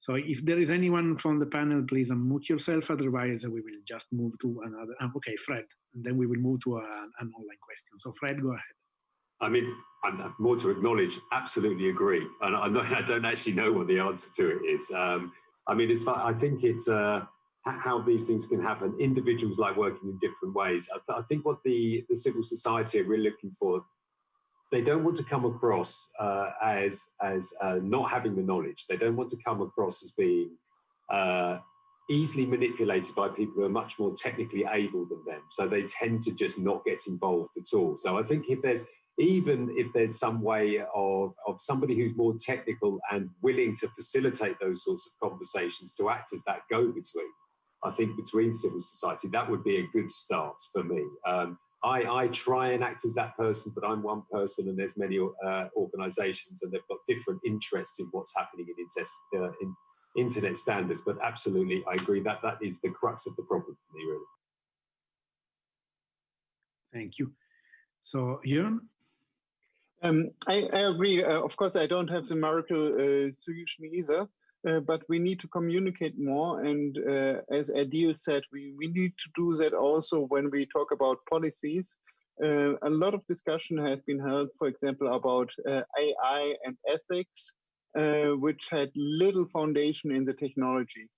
So if there is anyone from the panel, please unmute yourself. Otherwise, we will just move to another. Okay, Fred. And then we will move to an online question. So Fred, go ahead. I mean, I'm more to acknowledge, absolutely agree. And I don't actually know what the answer to it is. I mean, I think it's how these things can happen. Individuals like working in different ways. I think what the civil society are really looking for, they don't want to come across as not having the knowledge. They don't want to come across as being easily manipulated by people who are much more technically able than them. So they tend to just not get involved at all. So I think if there's some way of somebody who's more technical and willing to facilitate those sorts of conversations to act as that go-between, I think between civil society, that would be a good start for me. I try and act as that person, but I'm one person and there's many organizations and they've got different interests in what's happening in internet standards. But absolutely, I agree that is the crux of the problem for me, really. Thank you. So, Jörn? I agree. Of course, I don't have the miracle solution either, but we need to communicate more. And as Adil said, we need to do that also when we talk about policies. A lot of discussion has been held, for example, about AI and ethics, which had little foundation in the technology.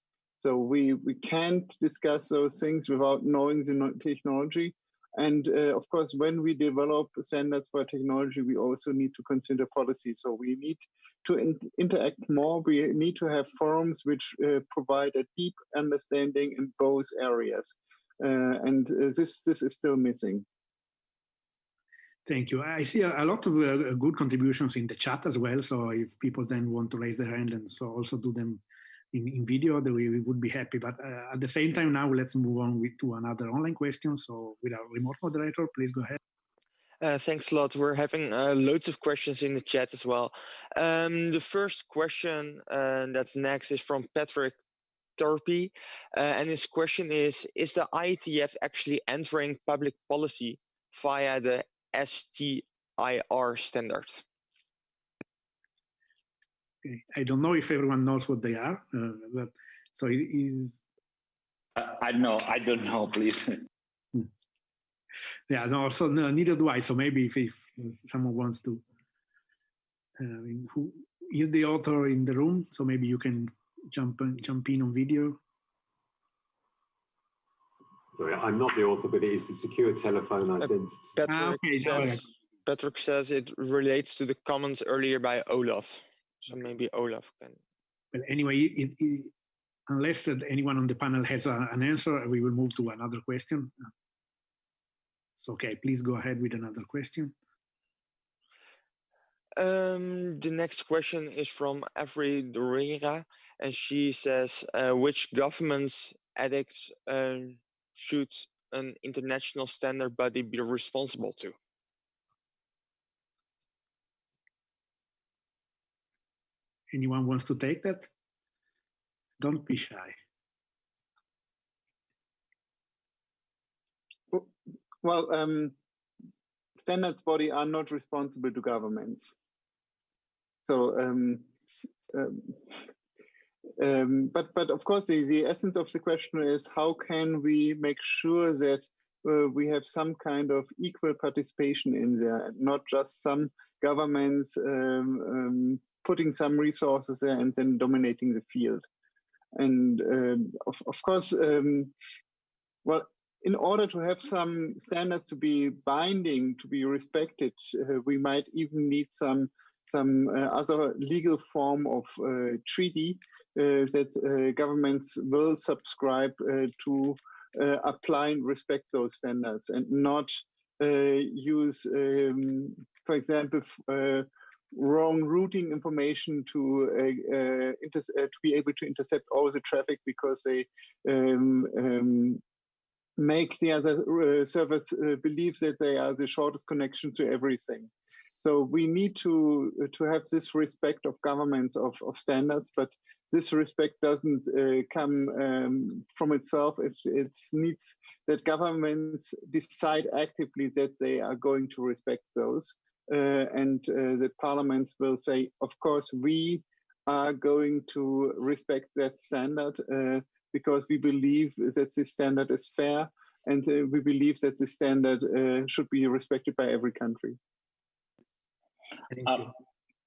So we can't discuss those things without knowing the technology. And of course, when we develop standards for technology, we also need to consider policy. So we need to interact more. We need to have forums which provide a deep understanding in both areas. And this is still missing. Thank you. I see a lot of good contributions in the chat as well. So if people then want to raise their hand and so also do them in video, that we would be happy. But at the same time, now let's move on to another online question. So with our remote moderator, please go ahead. Thanks a lot. We're having loads of questions in the chat as well. The first question that's next is from Patrick Turpey. And his question is the IETF actually entering public policy via the STIR standard? I don't know if everyone knows what they are, but so it is. I don't know, please. Yeah, no, so no, neither do I. So maybe if someone wants to, who is the author in the room? So maybe you can jump in on video. Sorry, I'm not the author, but it is the secure telephone identity. Patrick says it relates to the comments earlier by Olaf. So maybe Olaf can. Well, anyway, unless anyone on the panel has an answer, we will move to another question. So, okay, please go ahead with another question. The next question is from Avery Dorera, and she says, which government's edicts should an international standard body be responsible to? Anyone wants to take that? Don't be shy. Well, standards body are not responsible to governments. So, but of course, the essence of the question is how can we make sure that we have some kind of equal participation in there, and not just some governments putting some resources there and then dominating the field. And of course, well, in order to have some standards to be binding, to be respected, we might even need some other legal form of treaty that governments will subscribe to apply and respect those standards, and not use, for example, wrong routing information to be able to intercept all the traffic because they make the other servers believe that they are the shortest connection to everything. So we need to have this respect of governments of standards, but this respect doesn't come from itself. It needs that governments decide actively that they are going to respect those. And the parliaments will say, of course, we are going to respect that standard because we believe that this standard is fair, and we believe that the standard should be respected by every country.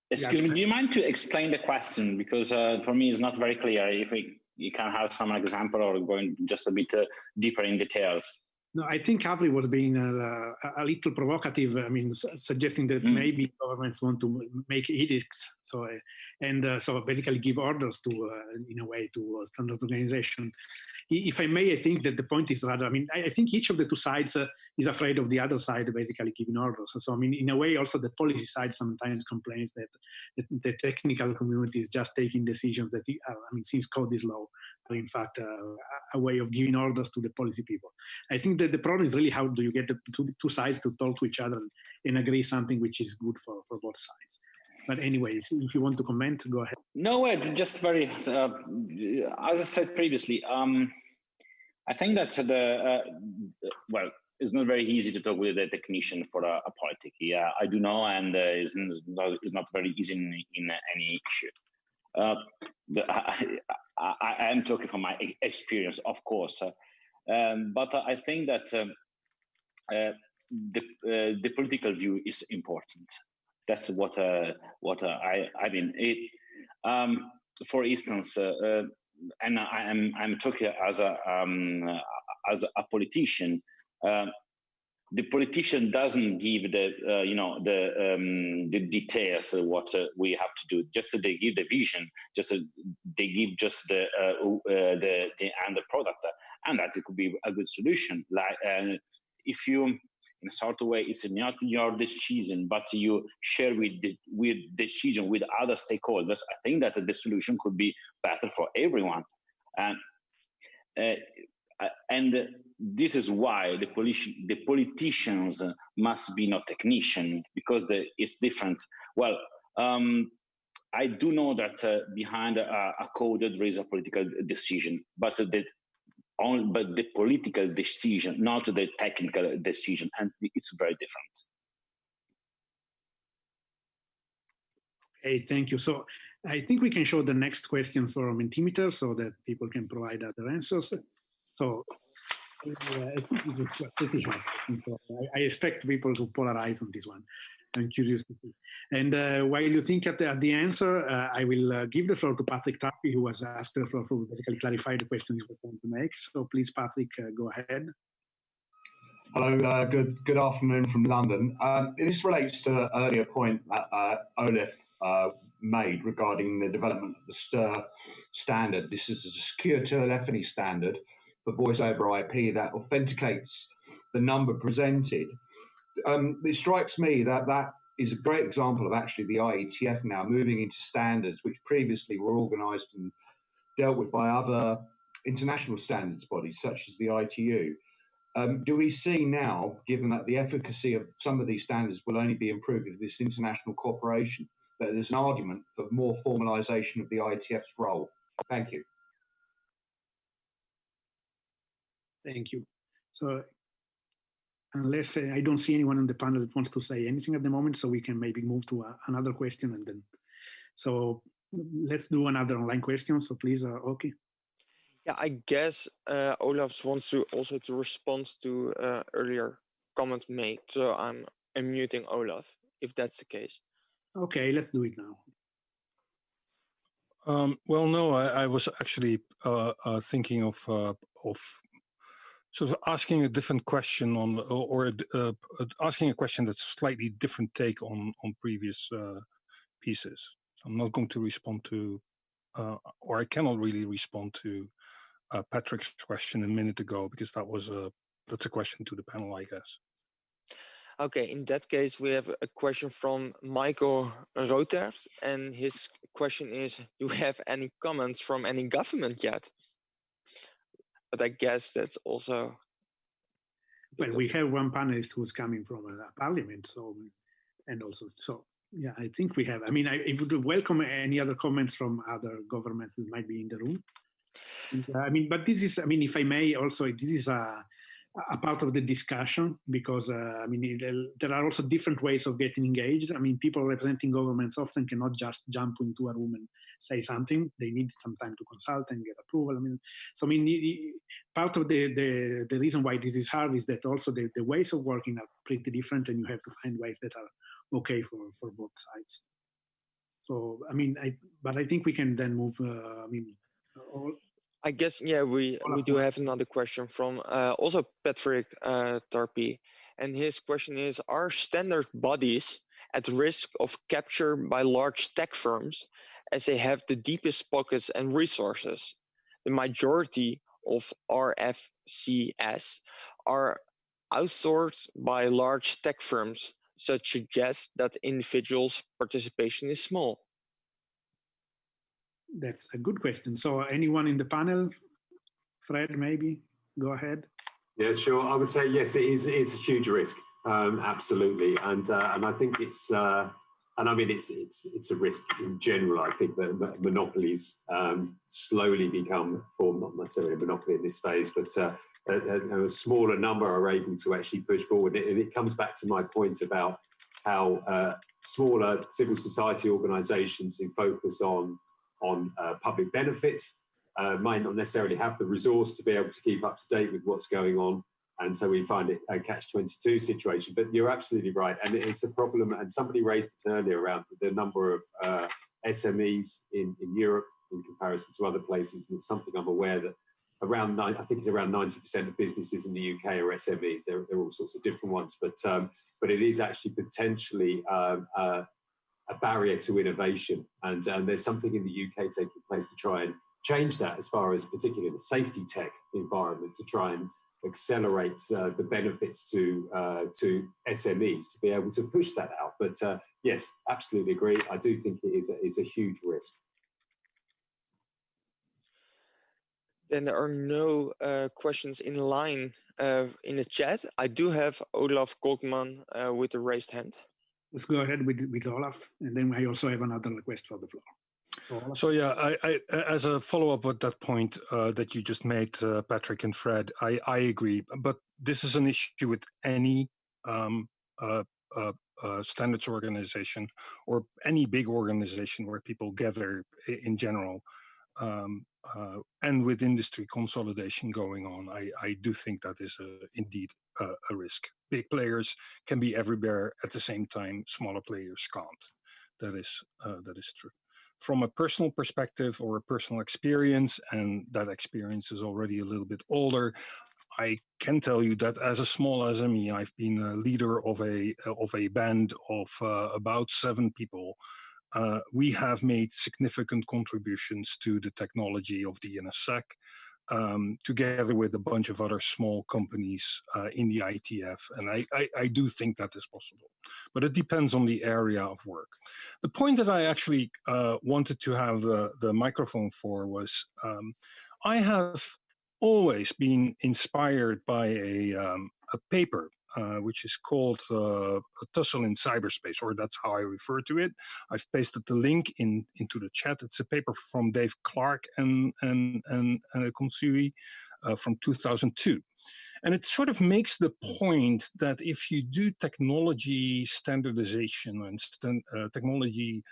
Excuse me, do you mind to explain the question? Because for me, it's not very clear. If you can have some example or going just a bit deeper in details. No, I think Avri was being a little provocative. I mean, suggesting that maybe governments want to make edicts, so basically give orders to, in a way, to a standard organization. If I may, I think that the point is rather. I mean, I think each of the two sides is afraid of the other side basically giving orders. So I mean, in a way, also the policy side sometimes complains that the technical community is just taking decisions that, since code is law, are in fact a way of giving orders to the policy people. I think that the problem is really how do you get the two sides to talk to each other and agree something which is good for both sides. But anyways, if you want to comment, go ahead. No, just very, as I said previously, I think that well, it's not very easy to talk with a technician for a politic. Yeah, I do know, and it's not very easy in any issue. I am talking from my experience, of course, but I think that the political view is important. That's what I mean. For instance, and I'm talking as a politician. The politician doesn't give the details of what we have to do. Just they give the vision. They give just the end product, and that it could be a good solution. Like if you, in a sort of way, it's not your decision, but you share with decision with other stakeholders. I think that the solution could be better for everyone, and this is why the politicians must be not technicians, because it's different. Well, I do know that behind a code there is a political decision, but the political decision, not the technical decision, and it's very different. Okay, thank you. So I think we can show the next question for Mentimeter so that people can provide other answers. So I think it was pretty hard. So I expect people to polarize on this one. I'm curious to see. And while you think at the answer, I will give the floor to Patrick Tappi, who was asked the floor to basically clarify the question you were trying to make. So please, Patrick, go ahead. Hello, good afternoon from London. This relates to an earlier point that Olaf made regarding the development of the STIR standard. This is a secure telephony standard for voice over IP that authenticates the number presented. It strikes me that that is a great example of actually the IETF now moving into standards which previously were organised and dealt with by other international standards bodies such as the ITU. Do we see now, given that the efficacy of some of these standards will only be improved with this international cooperation, that there's an argument for more formalisation of the IETF's role? Thank you. Thank you. So unless I don't see anyone on the panel that wants to say anything at the moment, so we can maybe move to another question and then. So let's do another online question. So please, okay. Yeah, I guess Olaf wants to also to respond to earlier comment made. So I'm unmuting Olaf, if that's the case. Okay, let's do it now. Well, no, I was actually thinking of sort of asking a different question on, or asking a question that's slightly different take on previous pieces. I'm not going to respond to, or I cannot really respond to Patrick's question a minute ago, because that's a question to the panel, I guess. Okay, in that case, we have a question from Michael Roters, and his question is, do we have any comments from any government yet? But I guess that's also... Well, we have one panelist who's coming from a parliament, so, and also, so, yeah, I think we have. I mean, I would welcome any other comments from other governments that might be in the room. I mean, but this is, I mean, if I may also, this is a a part of the discussion, because I mean, there are also different ways of getting engaged. I mean, people representing governments often cannot just jump into a room and say something. They need some time to consult and get approval. I mean, so I mean, part of the reason why this is hard is that also the ways of working are pretty different, and you have to find ways that are okay for both sides. So I mean, but I think we can then move. I mean, I guess, yeah, we do have another question from also Patrick Tarpey. And his question is, are standard bodies at risk of capture by large tech firms as they have the deepest pockets and resources? The majority of RFCS are outsourced by large tech firms, such suggests that individuals' participation is small. That's a good question. So anyone in the panel? Fred, maybe? Go ahead. Yeah, sure. I would say yes, it's a huge risk, absolutely. And I think it's, and I mean, it's a risk in general. I think that monopolies slowly become, formed, not necessarily a monopoly in this phase, but a smaller number are able to actually push forward. And it comes back to my point about how smaller civil society organizations who focus on public benefits might not necessarily have the resource to be able to keep up to date with what's going on. And so we find it a catch-22 situation. But you're absolutely right. And it's a problem. And somebody raised it earlier around the number of SMEs in Europe in comparison to other places. And it's something I'm aware that I think it's around 90% of businesses in the UK are SMEs. There are all sorts of different ones. But it is actually potentially a barrier to innovation. And there's something in the UK taking place to try and change that, as far as particularly the safety tech environment, to try and accelerate the benefits to SMEs to be able to push that out. But yes, absolutely agree. I do think it is a huge risk. Then there are no questions in line in the chat. I do have Olaf Kolkman with a raised hand. Let's go ahead with Olaf, and then I also have another request for the floor. So yeah, I as a follow-up with that point that you just made, Patrick and Fred, I agree. But this is an issue with any standards organization or any big organization where people gather in general. And with industry consolidation going on, I do think that is indeed a risk. Big players can be everywhere at the same time. Smaller players can't. That is true. From a personal perspective or a personal experience, and that experience is already a little bit older, I can tell you that as a small SME, I've been a leader of a band of about 7 people. We have made significant contributions to the technology of DNSSEC, together with a bunch of other small companies in the ITF. And I do think that is possible, but it depends on the area of work. The point that I actually wanted to have the microphone for was, I have always been inspired by a paper which is called a tussle in cyberspace, or that's how I refer to it. I've pasted the link into the chat. It's a paper from Dave Clark and Konsui from 2002. And it sort of makes the point that if you do technology standardization and technology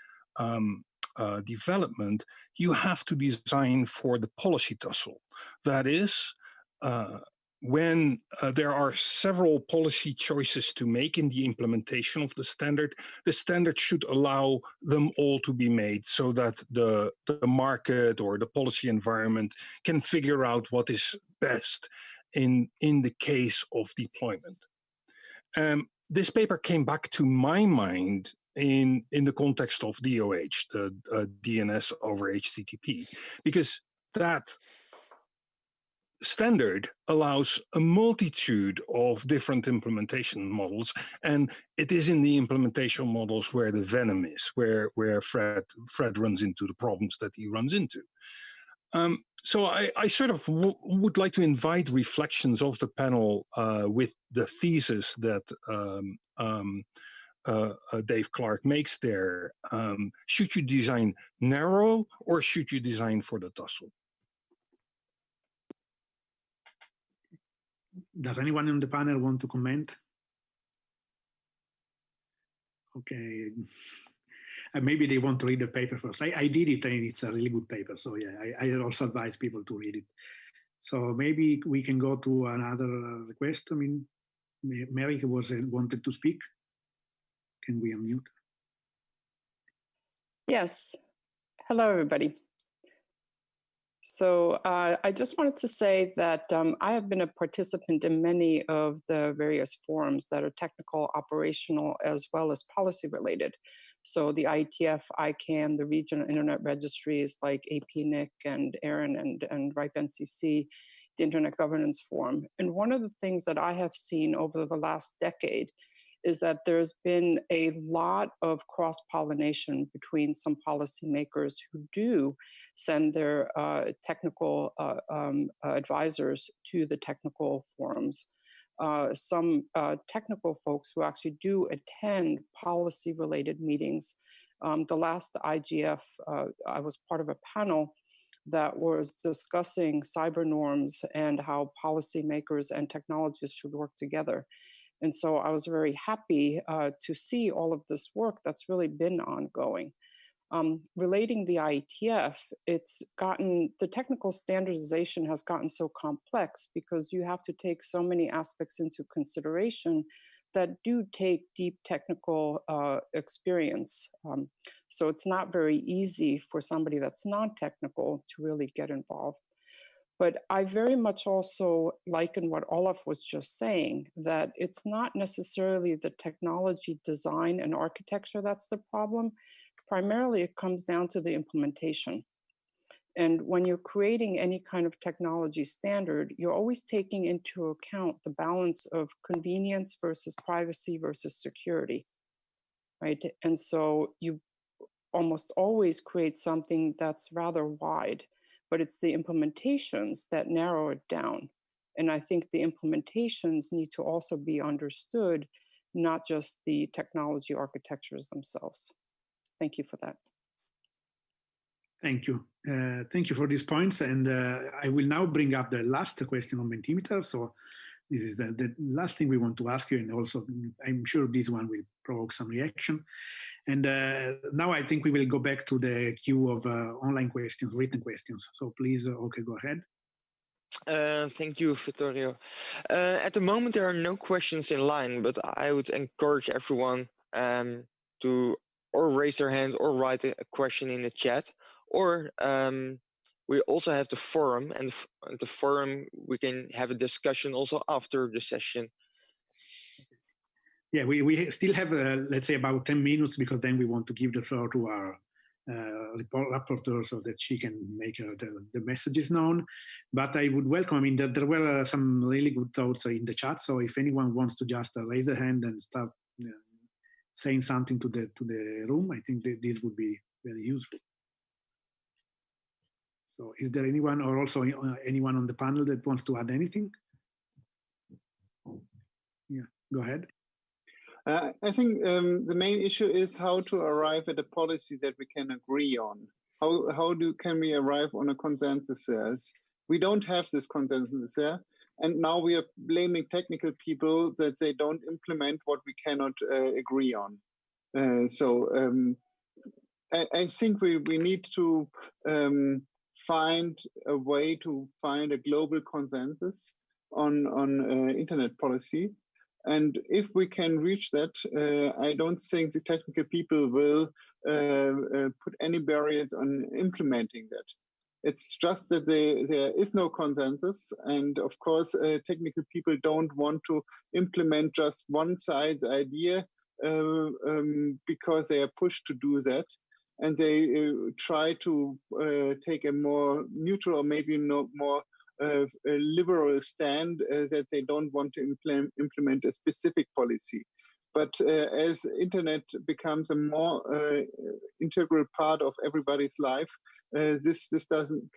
development, you have to design for the policy tussle. That is, when there are several policy choices to make in the implementation of the standard should allow them all to be made so that the market or the policy environment can figure out what is best in the case of deployment. This paper came back to my mind in the context of DOH, the DNS over HTTP, because that standard allows a multitude of different implementation models, and it is in the implementation models where the venom is, where Fred runs into the problems that he runs into. So I sort of would like to invite reflections of the panel with the thesis that Dave Clark makes there. Should you design narrow or should you design for the tussle? Does anyone on the panel want to comment? Okay. Maybe they want to read the paper first. I did it, and it's a really good paper. So yeah, I also advise people to read it. So maybe we can go to another request. I mean, Mary wanted to speak. Can we unmute? Yes. Hello, everybody. So I just wanted to say that I have been a participant in many of the various forums that are technical, operational, as well as policy related. So the IETF, ICANN, the regional internet registries like APNIC and ARIN and RIPE NCC, the Internet Governance Forum. And one of the things that I have seen over the last decade is that there's been a lot of cross-pollination between some policymakers who do send their technical advisors to the technical forums. Some technical folks who actually do attend policy-related meetings. The last IGF, I was part of a panel that was discussing cyber norms and how policymakers and technologists should work together. And so I was very happy to see all of this work that's really been ongoing. Relating the IETF, the technical standardization has gotten so complex because you have to take so many aspects into consideration that do take deep technical experience. So it's not very easy for somebody that's non-technical to really get involved. But I very much also liken what Olaf was just saying, that it's not necessarily the technology design and architecture that's the problem. Primarily, it comes down to the implementation. And when you're creating any kind of technology standard, you're always taking into account the balance of convenience versus privacy versus security, right? And so you almost always create something that's rather wide, but it's the implementations that narrow it down. And I think the implementations need to also be understood, not just the technology architectures themselves. Thank you for that. Thank you. Thank you for these points. And I will now bring up the last question on Mentimeter. So this is the last thing we want to ask you. And also, I'm sure this one will provoke some reaction. And now I think we will go back to the queue of online questions, written questions. So please, okay, go ahead. Thank you, Vittorio. At the moment, there are no questions in line, but I would encourage everyone to or raise their hand or write a question in the chat. Or we also have the forum, and the forum we can have a discussion also after the session. Yeah, we still have, let's say, about 10 minutes, because then we want to give the floor to our rapporteur so that she can make the messages known. But I would welcome, I mean, that there were some really good thoughts in the chat. So if anyone wants to just raise their hand and start saying something to the room, I think that this would be very useful. So is there anyone, or also anyone on the panel that wants to add anything? Yeah, go ahead. I think the main issue is how to arrive at a policy that we can agree on. How can we arrive on a consensus there? We don't have this consensus there, and now we are blaming technical people that they don't implement what we cannot agree on. I think we need to find a way to find a global consensus on internet policy. And if we can reach that, I don't think the technical people will put any barriers on implementing that. It's just that there is no consensus. And of course, technical people don't want to implement just one side's idea because they are pushed to do that. And they try to take a more neutral, or maybe not more a liberal stand that they don't want to implement a specific policy. But as internet becomes a more integral part of everybody's life, this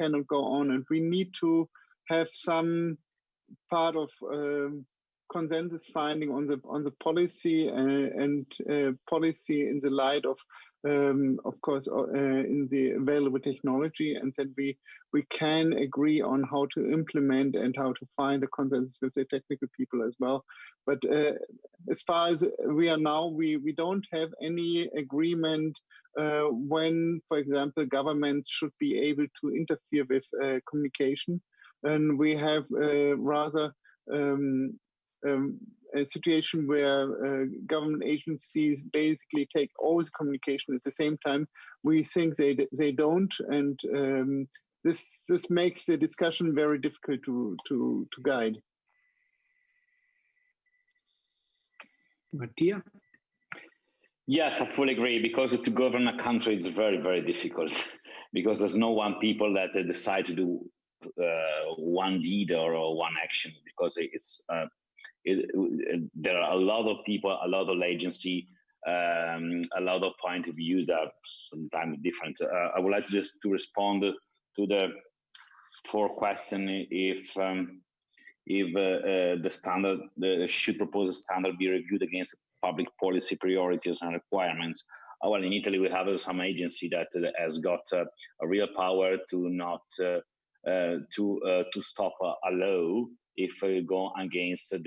cannot go on, and we need to have some part of consensus finding on the policy and policy in the light of of course, in the available technology, and then we can agree on how to implement and how to find a consensus with the technical people as well. But as far as we are now, we don't have any agreement when, for example, governments should be able to interfere with communication. And we have rather a situation where government agencies basically take all the communication at the same time. We think they don't, and this makes the discussion very difficult to guide. Mattia? Yes, I fully agree, because to govern a country is very, very difficult because there's no one people that decide to do one deed or one action, because there are a lot of people, a lot of agency, a lot of point of views that are sometimes different. I would like to just to respond to the fourth question, if the standard should propose a standard be reviewed against public policy priorities and requirements. Well, in Italy we have some agency that has got a real power to not to stop a law if go against if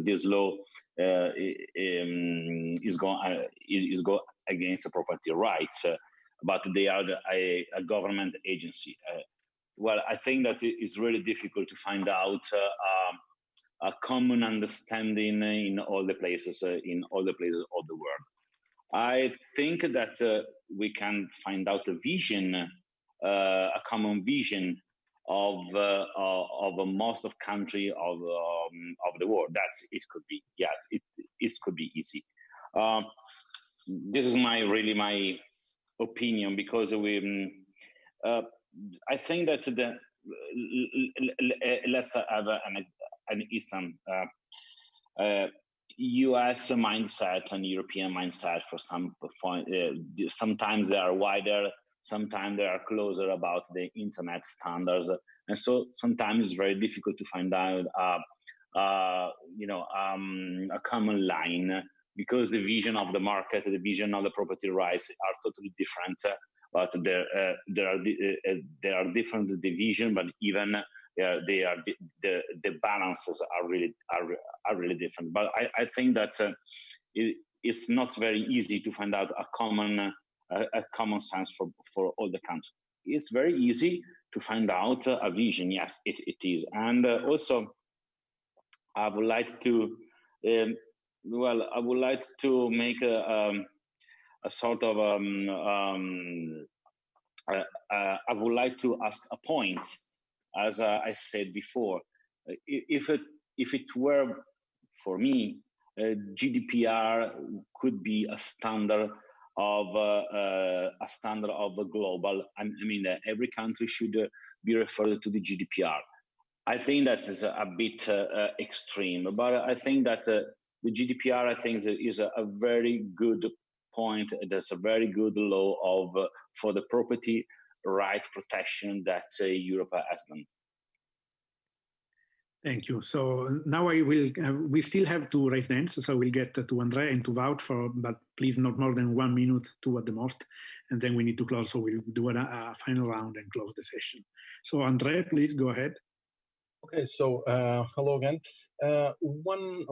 this law is go against the property rights, but they are a government agency. Well, I think that it's really difficult to find out a common understanding in all the places of the world. I think that we can find out a vision, a common vision of most of country of the world. It could be, yes, it could be easy. This is my opinion, because I think that let's have an Eastern US mindset and European mindset for some point. Sometimes they are wider, sometimes they are closer about the internet standards, and so sometimes it's very difficult to find out a common line, because the vision of the market, the vision of the property rights are totally different. But there are different division, but even the balances are really different. But I think that it's not very easy to find out a common sense for all the countries. It's very easy to find out a vision. Yes, it is. And also, I would like to make a sort of I would like to ask a point. As I said before, if it were for me, GDPR could be a standard of a global. I mean, every country should be referred to the GDPR. I think that is a bit extreme, but I think that the GDPR, I think, is a very good point. There's a very good law for the property right protection that Europe has done. Thank you. So now I will. We still have to raise hands, so we'll get to Andrea and to Wout for, but please not more than 1 minute, 2 at the most, and then we need to close. So we'll do a final round and close the session. So Andrea, please go ahead. Okay, so hello again. One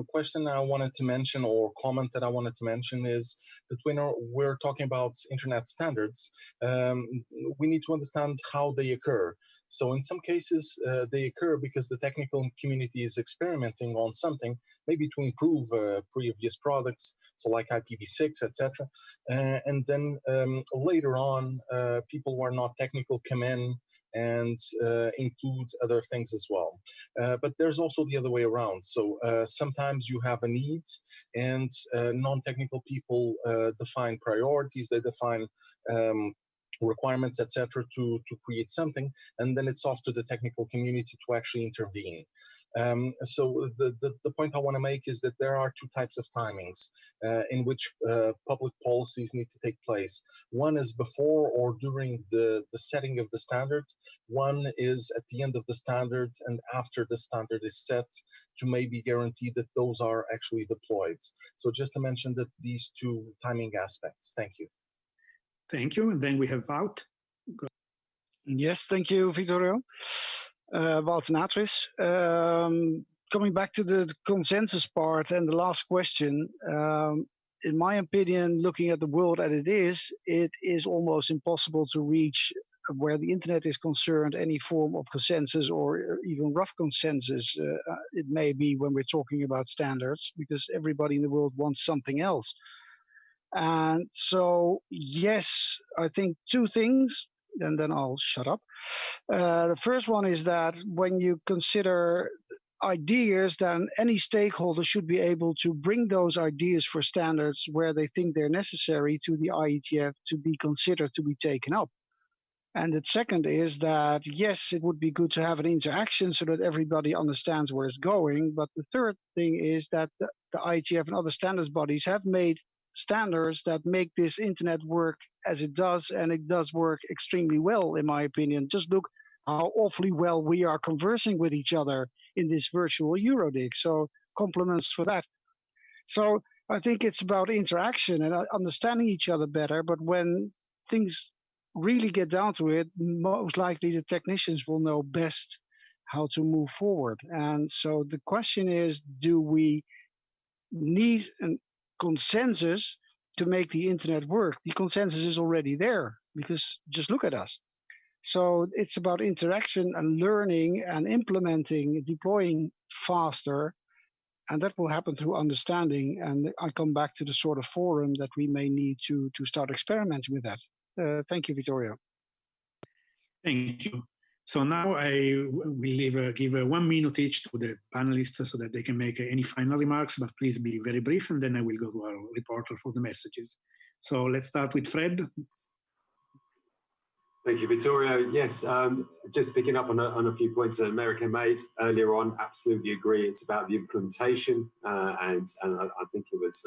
question I wanted to mention, or comment that I wanted to mention, is that when we're talking about internet standards, we need to understand how they occur. So in some cases, they occur because the technical community is experimenting on something, maybe to improve previous products, so like IPv6, etc. And then later on, people who are not technical come in and include other things as well. But there's also the other way around. So sometimes you have a need, and non-technical people define priorities, they define requirements, etc., to create something, and then it's off to the technical community to actually intervene. So the point I want to make is that there are two types of timings in which public policies need to take place. One is before or during the setting of the standard. One is at the end of the standard and after the standard is set, to maybe guarantee that those are actually deployed. So just to mention that these two timing aspects. Thank you. Thank you. And then we have Wout. Yes, thank you, Vittorio. Wout Natris. Coming back to the consensus part and the last question, in my opinion, looking at the world as it is almost impossible to reach, where the internet is concerned, any form of consensus or even rough consensus. It may be when we're talking about standards, because everybody in the world wants something else. And so, yes, I think two things, and then I'll shut up. The first one is that when you consider ideas, then any stakeholder should be able to bring those ideas for standards where they think they're necessary to the IETF to be considered to be taken up. And the second is that, yes, it would be good to have an interaction so that everybody understands where it's going. But the third thing is that the IETF and other standards bodies have made standards that make this internet work as it does, and it does work extremely well, in my opinion. Just look how awfully well we are conversing with each other in this virtual EuroDIG. So compliments for that. So I think it's about interaction and understanding each other better. But when things really get down to it, most likely the technicians will know best how to move forward. And so the question is, do we need a consensus to make the internet work? The consensus is already there, because just look at us. So it's about interaction and learning and implementing, deploying faster, and that will happen through understanding. And I come back to the sort of forum that we may need to start experimenting with that. Thank you, Vittorio. Thank you. So now I will give 1 minute each to the panelists so that they can make any final remarks, but please be very brief, and then I will go to our reporter for the messages. So let's start with Fred. Thank you, Vittorio. Yes, just picking up on a few points that America made earlier on, absolutely agree. It's about the implementation, and I think it was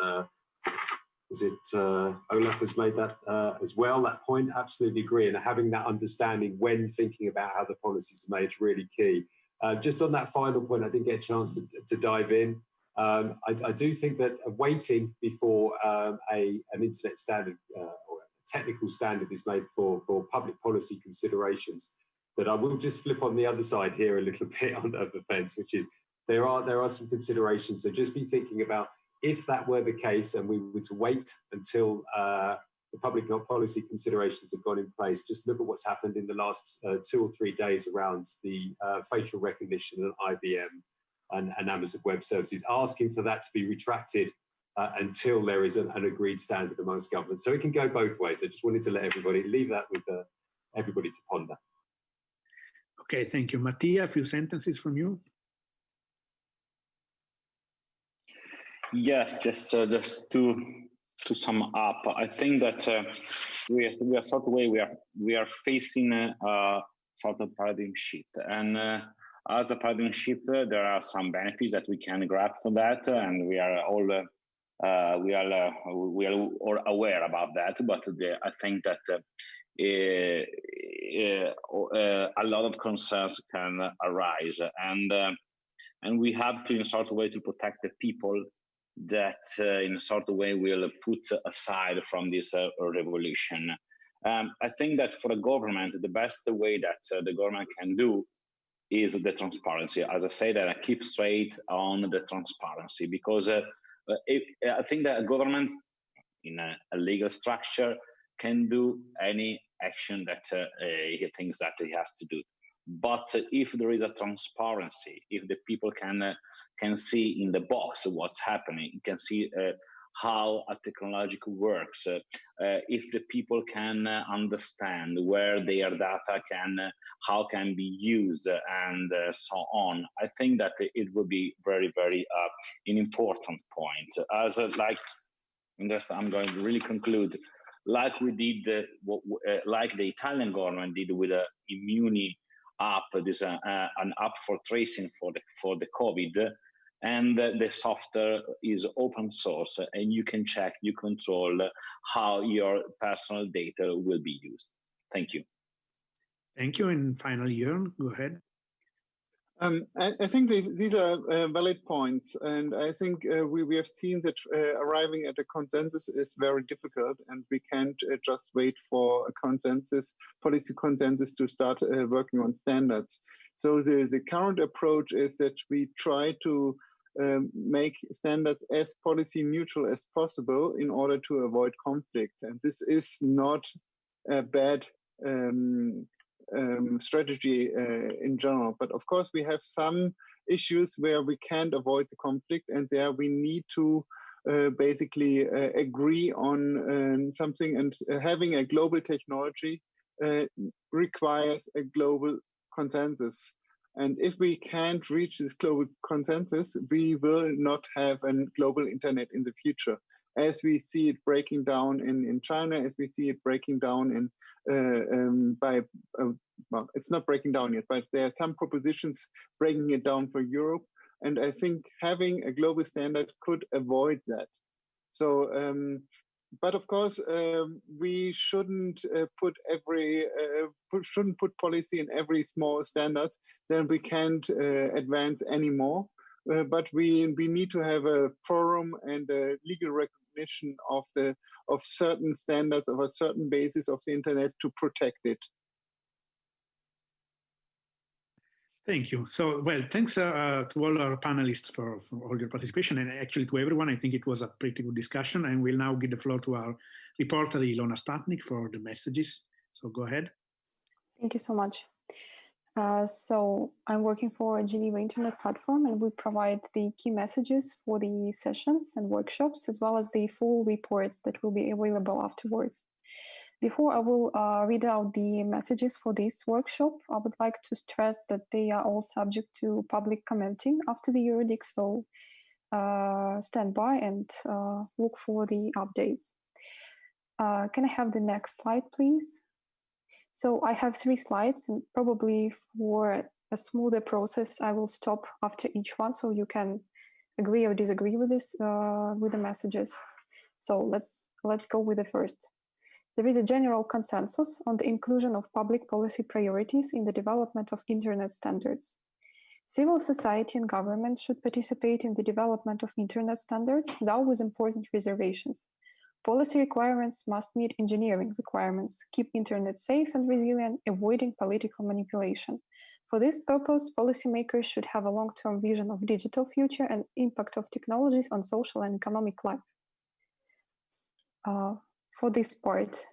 Olaf has made that as well, that point, absolutely agree. And having that understanding when thinking about how the policies are made is really key. Just on that final point, I didn't get a chance to dive in. I do think that waiting before an internet standard or technical standard is made for public policy considerations, that I will just flip on the other side here a little bit of the fence, which is there are some considerations. So just be thinking about, if that were the case and we were to wait until the public policy considerations have gone in place, just look at what's happened in the last 2 or 3 days around the facial recognition and IBM and Amazon Web Services, asking for that to be retracted until there is an agreed standard amongst governments. So it can go both ways. I just wanted to let everybody, leave that with everybody to ponder. Okay, thank you. Mattia, a few sentences from you. Yes, just to sum up, I think that we are sort of way we are facing a sort of paradigm shift, and as a paradigm shift, there are some benefits that we can grab from that, and we are all aware about that. But I think that a lot of concerns can arise, and we have to, in a sort of way, to protect the people that in a sort of way will put aside from this revolution. I think that for the government, the best way that the government can do is the transparency. As I say, that I keep straight on the transparency, because I think that a government in a legal structure can do any action that he thinks that he has to do. But if there is a transparency, if the people can see in the box what's happening, can see how a technology works, if the people can understand where their data how can be used, and so on, I think that it would be very, very an important point. I'm going to really conclude. like we did, like the Italian government did with the Immuni app. This an app for tracing for the COVID, and the software is open source, and you can check, you control how your personal data will be used. Thank you. Thank you. And finally, Jörn, go ahead. I think these are valid points, and I think we have seen that arriving at a consensus is very difficult, and we can't just wait for a consensus, policy consensus, to start working on standards. So the current approach is that we try to make standards as policy neutral as possible in order to avoid conflict, and this is not a bad strategy in general. But of course, we have some issues where we can't avoid the conflict, and there we need to basically agree on something. And having a global technology requires a global consensus. And if we can't reach this global consensus, we will not have a global internet in the future, as we see it breaking down in China, as we see it breaking down in well, it's not breaking down yet, but there are some propositions breaking it down for Europe. And I think having a global standard could avoid that. So, but of course, we shouldn't put policy in every small standard. Then we can't advance anymore. But we need to have a forum and a legal recognition of certain standards, of a certain basis of the internet to protect it. Thank you. So, well, thanks to all our panelists for all your participation, and actually to everyone. I think it was a pretty good discussion, and we'll now give the floor to our reporter, Ilona Statnik, for the messages. So go ahead. Thank you so much. So I'm working for a Geneva Internet platform, and we provide the key messages for the sessions and workshops, as well as the full reports that will be available afterwards. Before I will read out the messages for this workshop, I would like to stress that they are all subject to public commenting after the EuroDIG, so stand by and look for the updates. Can I have the next slide, please? So I have 3 slides, and probably for a smoother process, I will stop after each one, so you can agree or disagree with this, with the messages. So let's go with the first. There is a general consensus on the inclusion of public policy priorities in the development of internet standards. Civil society and government should participate in the development of internet standards, though with important reservations. Policy requirements must meet engineering requirements, keep internet safe and resilient, avoiding political manipulation. For this purpose, policymakers should have a long-term vision of digital future and impact of technologies on social and economic life. For this part,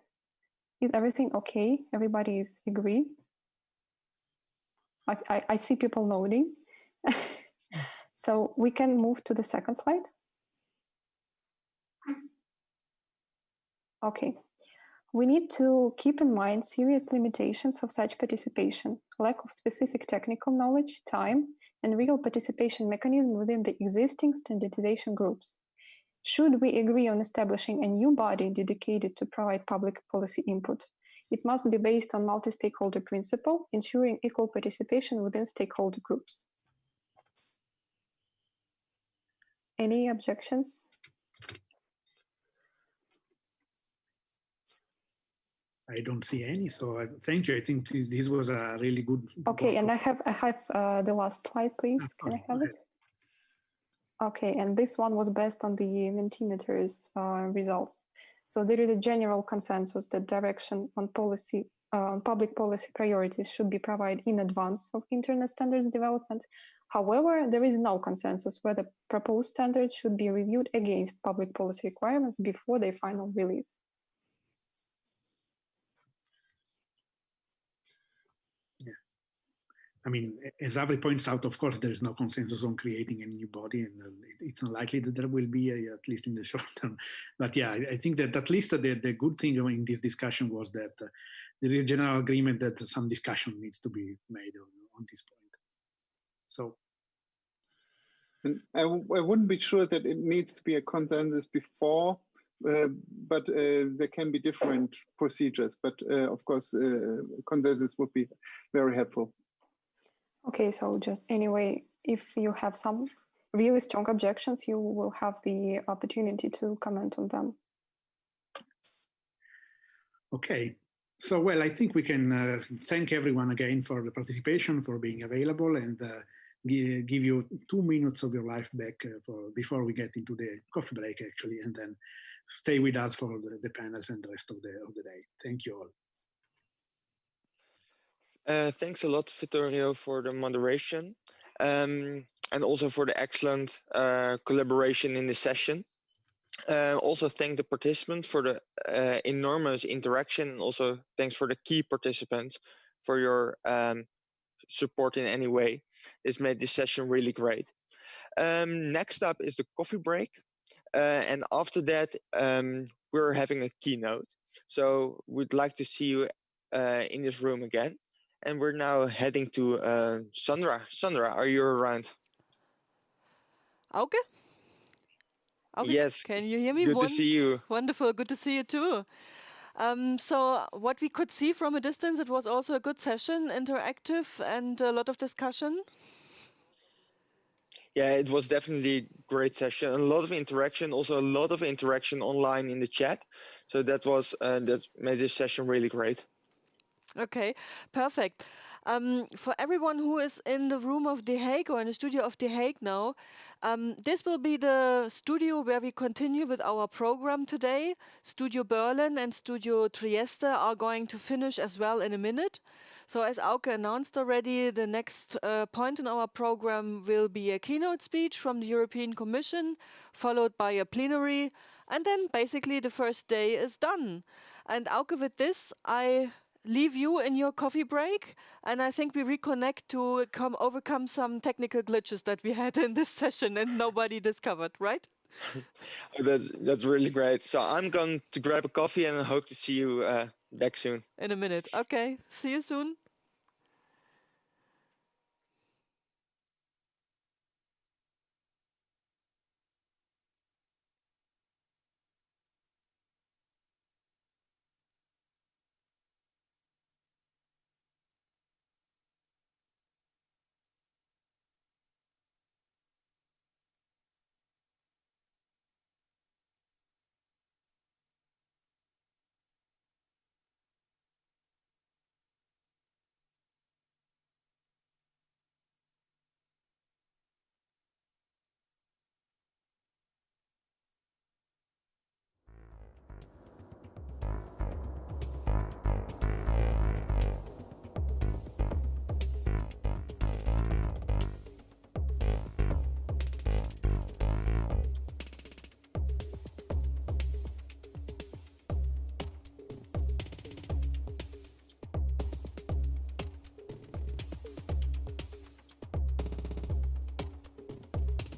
is everything okay? Everybody is agree? I see people nodding. So we can move to the second slide. Okay. We need to keep in mind serious limitations of such participation, lack of specific technical knowledge, time, and real participation mechanism within the existing standardization groups. Should we agree on establishing a new body dedicated to provide public policy input, it must be based on multi-stakeholder principle, ensuring equal participation within stakeholder groups. Any objections? I don't see any, so thank you. I think this was a really good. Okay, and I have the last slide, please. Can I have it? Okay, and this one was based on the Mentimeter's results. So there is a general consensus that direction on policy, public policy priorities should be provided in advance of internet standards development. However, there is no consensus whether proposed standards should be reviewed against public policy requirements before their final release. I mean, as Avri points out, of course, there is no consensus on creating a new body, and it's unlikely that there will be, at least in the short term. But yeah, I think that at least the good thing in this discussion was that there is general agreement that some discussion needs to be made on this point. So. And I wouldn't be sure that it needs to be a consensus before but there can be different procedures. But of course, consensus would be very helpful. Okay, so just anyway, if you have some really strong objections, you will have the opportunity to comment on them. Okay, so well, I think we can thank everyone again for the participation, for being available, and give you 2 minutes of your life back before we get into the coffee break, actually, and then stay with us for the panels and the rest of the day. Thank you all. Thanks a lot, Vittorio, for the moderation, and also for the excellent collaboration in this session. Also thank the participants for the enormous interaction, and also thanks for the key participants for your support in any way. This made this session really great. Next up is the coffee break, and after that we're having a keynote. So we'd like to see you in this room again. And we're now heading to Sandra. Sandra, are you around? Auke? Auke, yes. Can you hear me? Good to see you. Wonderful. Good to see you too. So what we could see from a distance, it was also a good session, interactive, and a lot of discussion. Yeah, it was definitely a great session. A lot of interaction, also a lot of interaction online in the chat. So that was that made this session really great. Okay, perfect. For everyone who is in the room of The Hague or in the studio of The Hague now, this will be the studio where we continue with our program today. Studio Berlin and Studio Trieste are going to finish as well in a minute. So as Auke announced already, the next point in our program will be a keynote speech from the European Commission, followed by a plenary, and then basically the first day is done. And Auke, with this, I leave you in your coffee break, and I think we reconnect to overcome some technical glitches that we had in this session and nobody discovered, right? That's really great. So I'm going to grab a coffee and I hope to see you back soon. In a minute. Okay, see you soon.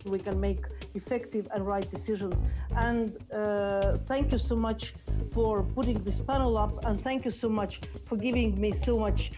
We can make effective and right decisions. And thank you so much for putting this panel up, and thank you so much for giving me so much.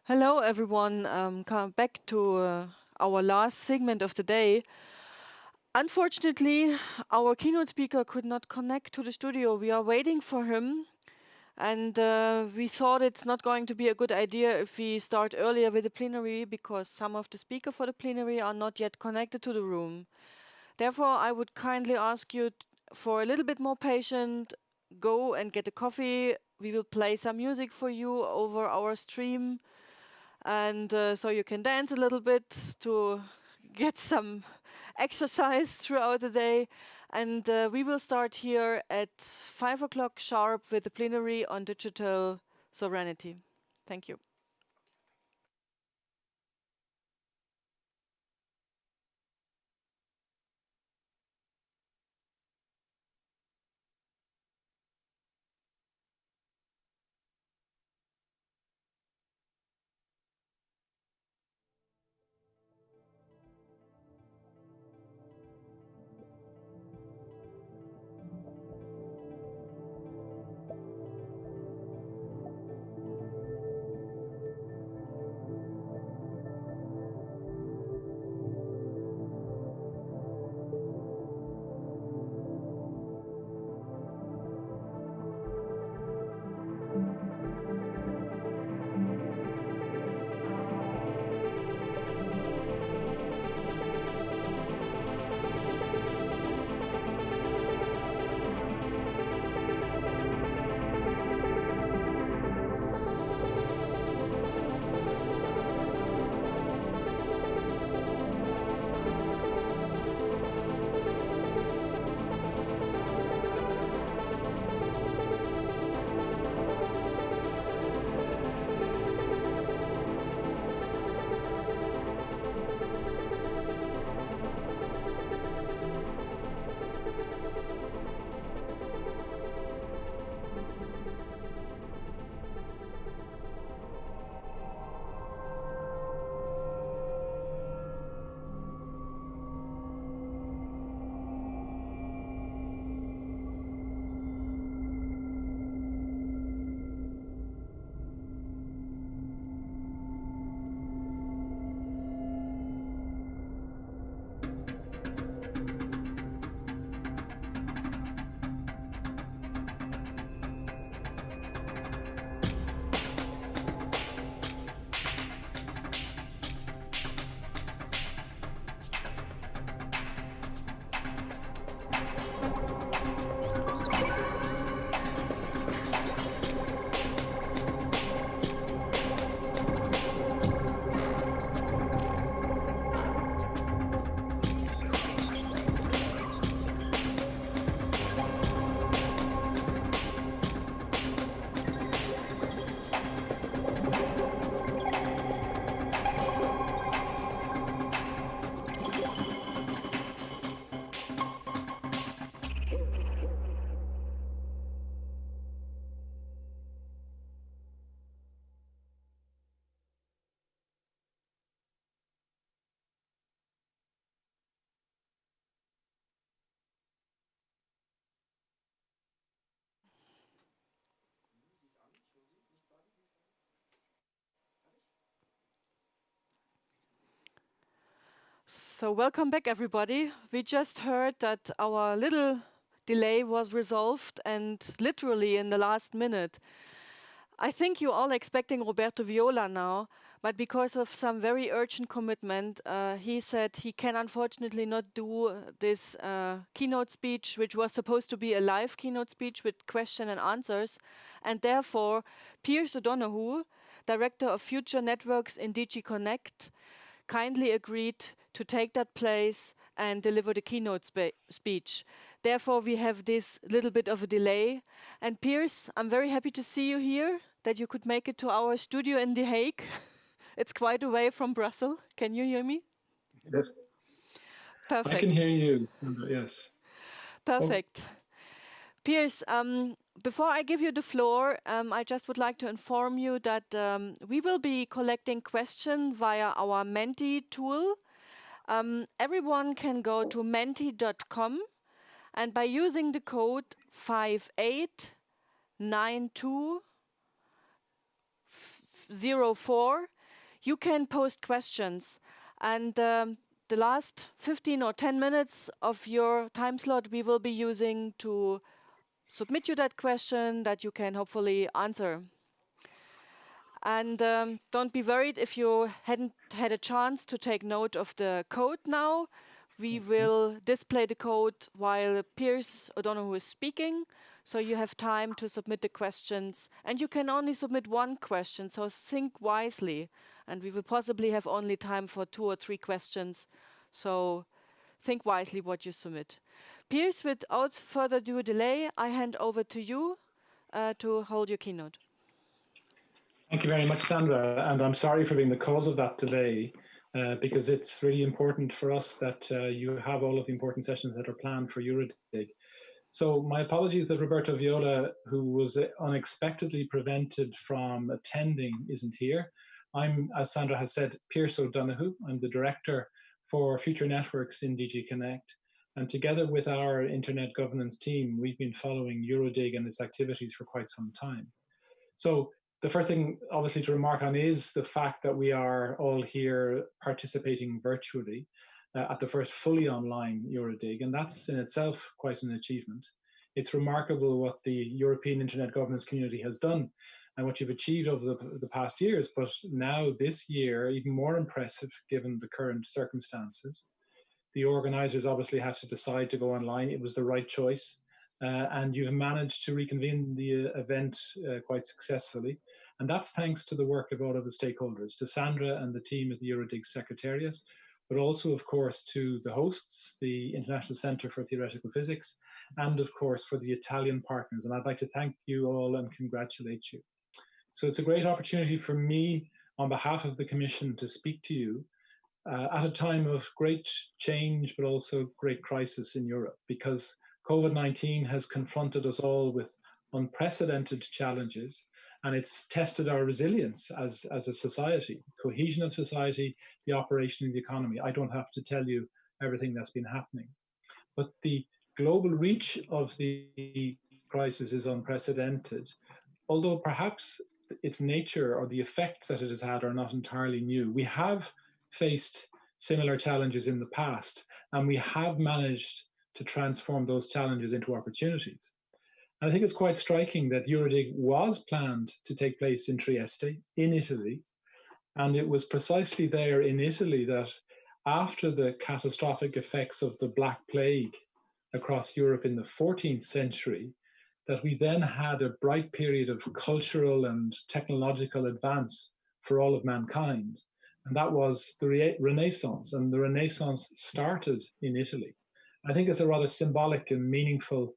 Hello, everyone. Come back to our last segment of the day. Unfortunately, our keynote speaker could not connect to the studio. We are waiting for him, and we thought it's not going to be a good idea if we start earlier with the plenary because some of the speakers for the plenary are not yet connected to the room. Therefore, I would kindly ask you for a little bit more patience. Go and get a coffee. We will play some music for you over our stream. And so you can dance a little bit to get some exercise throughout the day. And we will start here at 5 o'clock sharp with the plenary on digital sovereignty. Thank you. So welcome back, everybody. We just heard that our little delay was resolved, and literally in the last minute. I think you're all expecting Roberto Viola now, but because of some very urgent commitment, he said he can unfortunately not do this keynote speech, which was supposed to be a live keynote speech with question and answers. And therefore, Piers O'Donoghue, Director of Future Networks in DG Connect, kindly agreed to take that place and deliver the keynote speech. Therefore, we have this little bit of a delay. And Piers, I'm very happy to see you here, that you could make it to our studio in The Hague. It's quite away from Brussels. Can you hear me? Yes. Perfect. I can hear you, yes. Perfect. Piers, before I give you the floor, I just would like to inform you that we will be collecting questions via our Menti tool. Everyone can go to menti.com, and by using the code 589204, you can post questions. And the last 15 or 10 minutes of your time slot we will be using to submit you that question that you can hopefully answer. And don't be worried if you hadn't had a chance to take note of the code now. We will display the code while Piers O'Donoghue is speaking, so you have time to submit the questions. And you can only submit one question, so think wisely. And we will possibly have only time for 2 or 3 questions, so think wisely what you submit. Piers, without further delay, I hand over to you to hold your keynote. Thank you very much, Sandra. And I'm sorry for being the cause of that delay, because it's really important for us that you have all of the important sessions that are planned for EuroDIG. So my apologies that Roberto Viola, who was unexpectedly prevented from attending, isn't here. I'm, as Sandra has said, Piers O'Donoghue. I'm the Director for Future Networks in DG Connect. And together with our Internet Governance team, we've been following EuroDIG and its activities for quite some time. So the first thing, obviously, to remark on is the fact that we are all here participating virtually at the first fully online EuroDIG, and that's in itself quite an achievement. It's remarkable what the European Internet Governance community has done and what you've achieved over the past years, but now this year, even more impressive given the current circumstances. The organizers obviously had to decide to go online. It was the right choice. And you've managed to reconvene the event quite successfully. And that's thanks to the work of all of the stakeholders, to Sandra and the team at the EuroDIG Secretariat, but also, of course, to the hosts, the International Centre for Theoretical Physics, and of course, for the Italian partners. And I'd like to thank you all and congratulate you. So it's a great opportunity for me, on behalf of the Commission, to speak to you at a time of great change, but also great crisis in Europe, because COVID-19 has confronted us all with unprecedented challenges, and it's tested our resilience as a society, cohesion of society, the operation of the economy. I don't have to tell you everything that's been happening. But the global reach of the crisis is unprecedented, although perhaps its nature or the effects that it has had are not entirely new. We have faced similar challenges in the past, and we have managed to transform those challenges into opportunities. And I think it's quite striking that EuroDIG was planned to take place in Trieste, in Italy. And it was precisely there in Italy that after the catastrophic effects of the Black Plague across Europe in the 14th century, that we then had a bright period of cultural and technological advance for all of mankind. And that was the Renaissance. And the Renaissance started in Italy. I think it's a rather symbolic and meaningful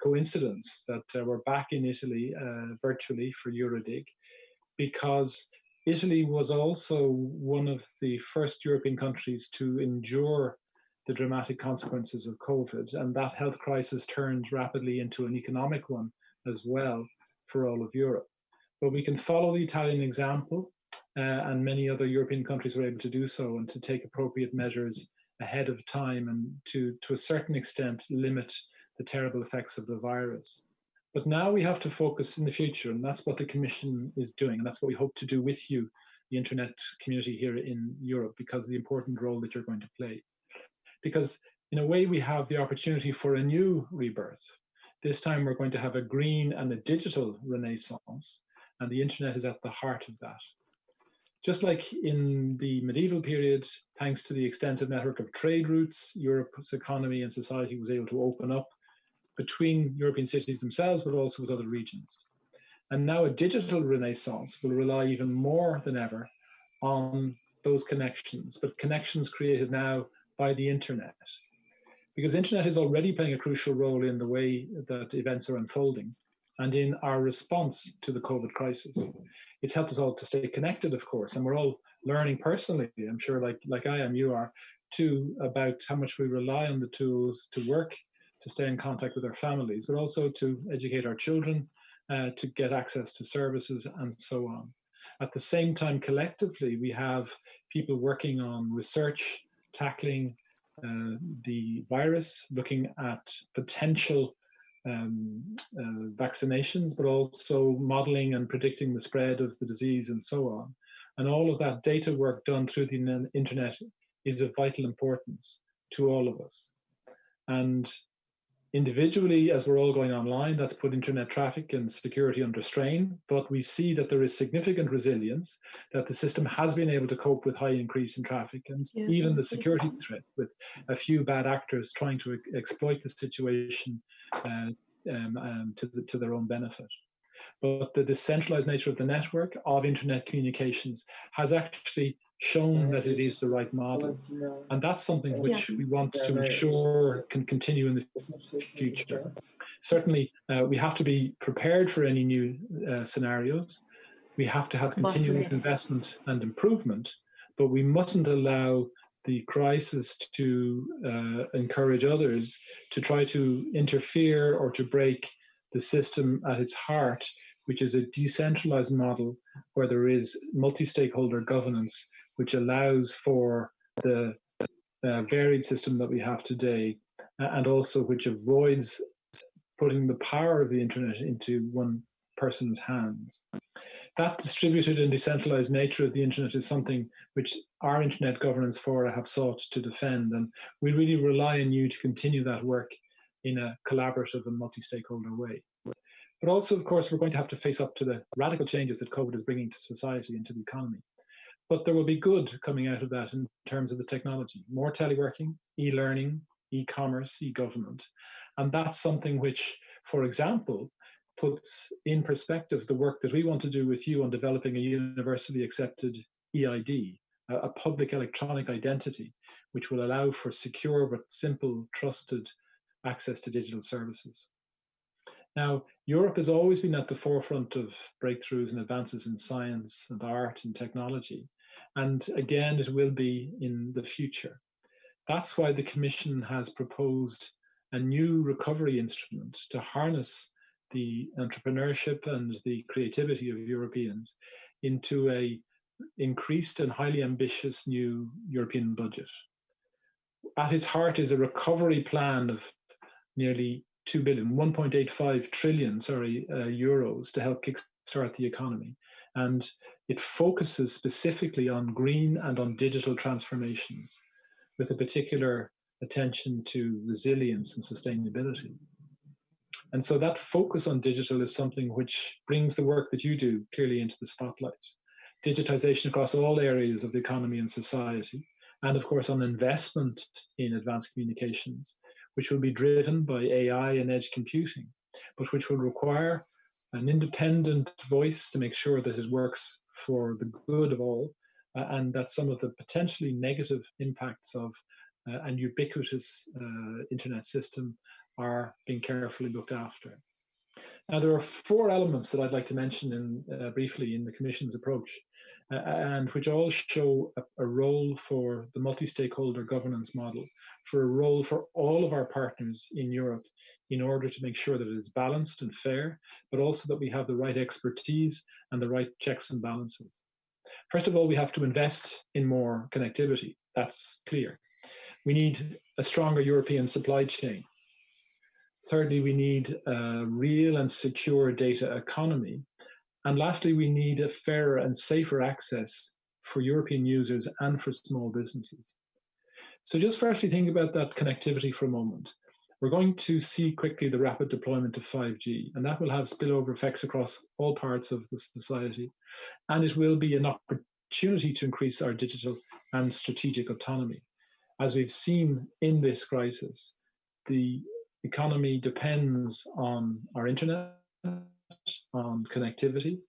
coincidence that we're back in Italy virtually for EuroDIG, because Italy was also one of the first European countries to endure the dramatic consequences of COVID, and that health crisis turned rapidly into an economic one as well for all of Europe. But we can follow the Italian example, and many other European countries were able to do so and to take appropriate measures ahead of time and to a certain extent limit the terrible effects of the virus. But now we have to focus in the future, and that's what the Commission is doing, and that's what we hope to do with you the internet community here in Europe because of the important role that you're going to play. Because in a way, we have the opportunity for a new rebirth. This time we're going to have a green and a digital renaissance, and the internet is at the heart of that. Just like in the medieval period, thanks to the extensive network of trade routes, Europe's economy and society was able to open up between European cities themselves, but also with other regions. And now a digital renaissance will rely even more than ever on those connections, but connections created now by the internet. Because internet is already playing a crucial role in the way that events are unfolding and in our response to the COVID crisis. It's helped us all to stay connected, of course, and we're all learning personally, I'm sure like I am, you are, too, about how much we rely on the tools to work, to stay in contact with our families, but also to educate our children, to get access to services and so on. At the same time, collectively, we have people working on research, tackling the virus, looking at potential vaccinations, but also modeling and predicting the spread of the disease and so on. And all of that data work done through the internet is of vital importance to all of us. And individually, as we're all going online, that's put internet traffic and security under strain, but we see that there is significant resilience, that the system has been able to cope with high increase in traffic and even the security threat, with a few bad actors trying to exploit the situation to their own benefit. But the decentralized nature of the network of internet communications has actually shown that it is the right model. And that's something which we want to ensure can continue in the future. Certainly, we have to be prepared for any new scenarios. We have to have continuous investment and improvement, but we mustn't allow the crisis to encourage others to try to interfere or to break the system at its heart, which is a decentralized model where there is multi-stakeholder governance, which allows for the varied system that we have today, and also which avoids putting the power of the internet into one person's hands. That distributed and decentralized nature of the internet is something which our Internet Governance Fora have sought to defend, and we really rely on you to continue that work in a collaborative and multi-stakeholder way. But also, of course, we're going to have to face up to the radical changes that COVID is bringing to society and to the economy. But there will be good coming out of that in terms of the technology, more teleworking, e-learning, e-commerce, e-government. And that's something which, for example, puts in perspective the work that we want to do with you on developing a universally accepted EID, a public electronic identity, which will allow for secure but simple, trusted access to digital services. Now, Europe has always been at the forefront of breakthroughs and advances in science and art and technology. And again, it will be in the future. That's why the Commission has proposed a new recovery instrument to harness the entrepreneurship and the creativity of Europeans into a increased and highly ambitious new European budget. At its heart is a recovery plan of nearly 2 billion, 1.85 trillion, euros to help kickstart the economy. And it focuses specifically on green and on digital transformations, with a particular attention to resilience and sustainability. And so that focus on digital is something which brings the work that you do clearly into the spotlight. Digitization across all areas of the economy and society, and of course on investment in advanced communications, which will be driven by AI and edge computing, but which will require an independent voice to make sure that it works for the good of all, and that some of the potentially negative impacts of an ubiquitous internet system are being carefully looked after. Now, there are 4 elements that I'd like to mention briefly in the Commission's approach, and which all show a role for the multi-stakeholder governance model, for a role for all of our partners in Europe in order to make sure that it is balanced and fair, but also that we have the right expertise and the right checks and balances. First of all, we have to invest in more connectivity. That's clear. We need a stronger European supply chain. Thirdly, we need a real and secure data economy. And lastly, we need a fairer and safer access for European users and for small businesses. So just firstly, think about that connectivity for a moment. We're going to see quickly the rapid deployment of 5G, and that will have spillover effects across all parts of the society. And it will be an opportunity to increase our digital and strategic autonomy. As we've seen in this crisis, the economy depends on our internet, on connectivity,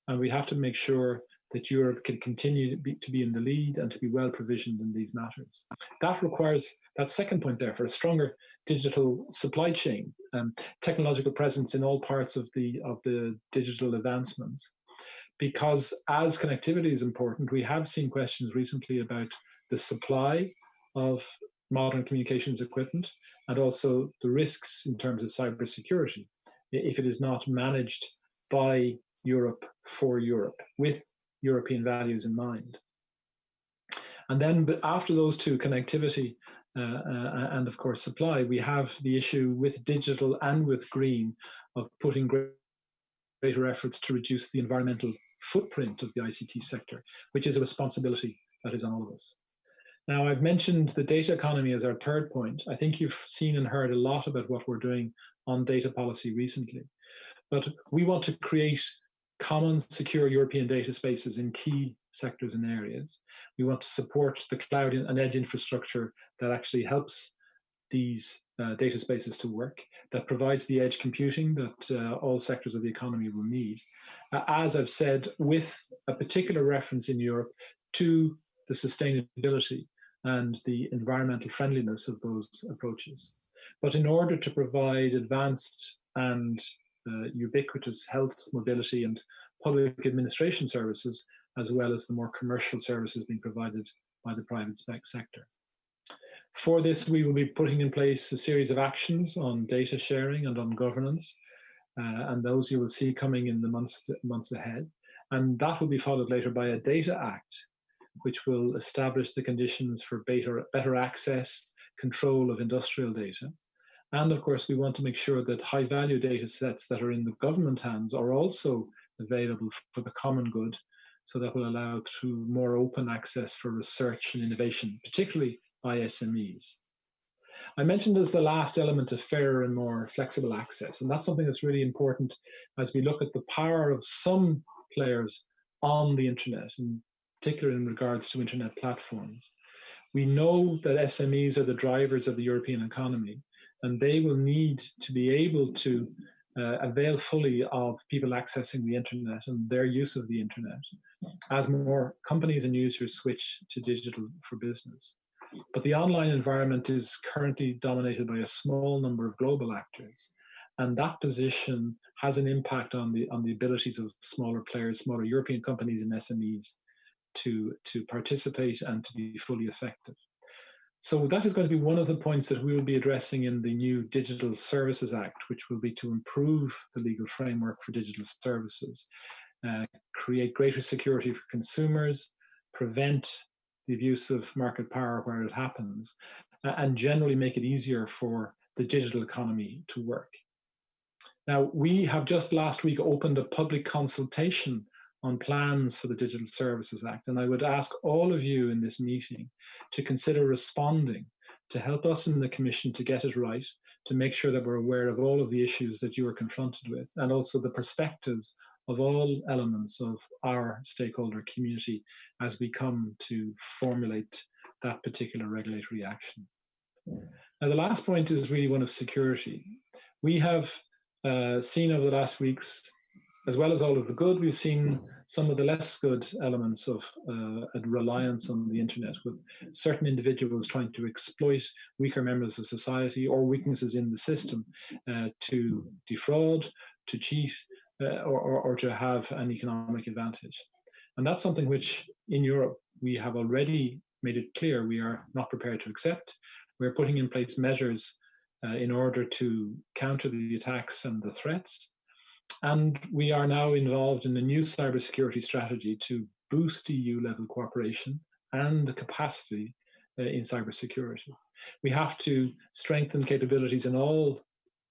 and we have to make sure that Europe can continue to be in the lead and to be well provisioned in these matters. That requires, that second point there, for a stronger digital supply chain, technological presence in all parts of the digital advancements. Because as connectivity is important, we have seen questions recently about the supply of modern communications equipment and also the risks in terms of cybersecurity if it is not managed by Europe for Europe with European values in mind. And then after those two, connectivity and of course supply, we have the issue with digital and with green of putting greater efforts to reduce the environmental footprint of the ICT sector, which is a responsibility that is on all of us. Now, I've mentioned the data economy as our third point. I think you've seen and heard a lot about what we're doing on data policy recently. But we want to create common, secure European data spaces in key sectors and areas. We want to support the cloud and edge infrastructure that actually helps these data spaces to work, that provides the edge computing that all sectors of the economy will need. As I've said, with a particular reference in Europe to the sustainability and the environmental friendliness of those approaches. But in order to provide advanced and ubiquitous health, mobility, and public administration services, as well as the more commercial services being provided by the private sector. For this, we will be putting in place a series of actions on data sharing and on governance, and those you will see coming in the months ahead. And that will be followed later by a Data Act, which will establish the conditions for better access, control of industrial data. And of course, we want to make sure that high value data sets that are in the government hands are also available for the common good. So that will allow through more open access for research and innovation, particularly by SMEs. I mentioned as the last element of fairer and more flexible access, and that's something that's really important as we look at the power of some players on the internet, in particular in regards to internet platforms. We know that SMEs are the drivers of the European economy, and they will need to be able to avail fully of people accessing the internet and their use of the internet as more companies and users switch to digital for business. But the online environment is currently dominated by a small number of global actors, and that position has an impact on the abilities of smaller players, smaller European companies and SMEs to participate and to be fully effective. So that is going to be one of the points that we will be addressing in the new Digital Services Act, which will be to improve the legal framework for digital services, create greater security for consumers, prevent the abuse of market power where it happens, and generally make it easier for the digital economy to work. Now, we have just last week opened a public consultation on plans for the Digital Services Act, and I would ask all of you in this meeting to consider responding to help us in the Commission to get it right, to make sure that we're aware of all of the issues that you are confronted with, and also the perspectives of all elements of our stakeholder community as we come to formulate that particular regulatory action. Now, the last point is really one of security. We have seen over the last weeks, as well as all of the good, we've seen some of the less good elements of a reliance on the internet, with certain individuals trying to exploit weaker members of society or weaknesses in the system to defraud, to cheat, or to have an economic advantage. And that's something which in Europe we have already made it clear we are not prepared to accept. We're putting in place measures in order to counter the attacks and the threats. And we are now involved in a new cybersecurity strategy to boost EU-level cooperation and the capacity in cybersecurity. We have to strengthen capabilities in all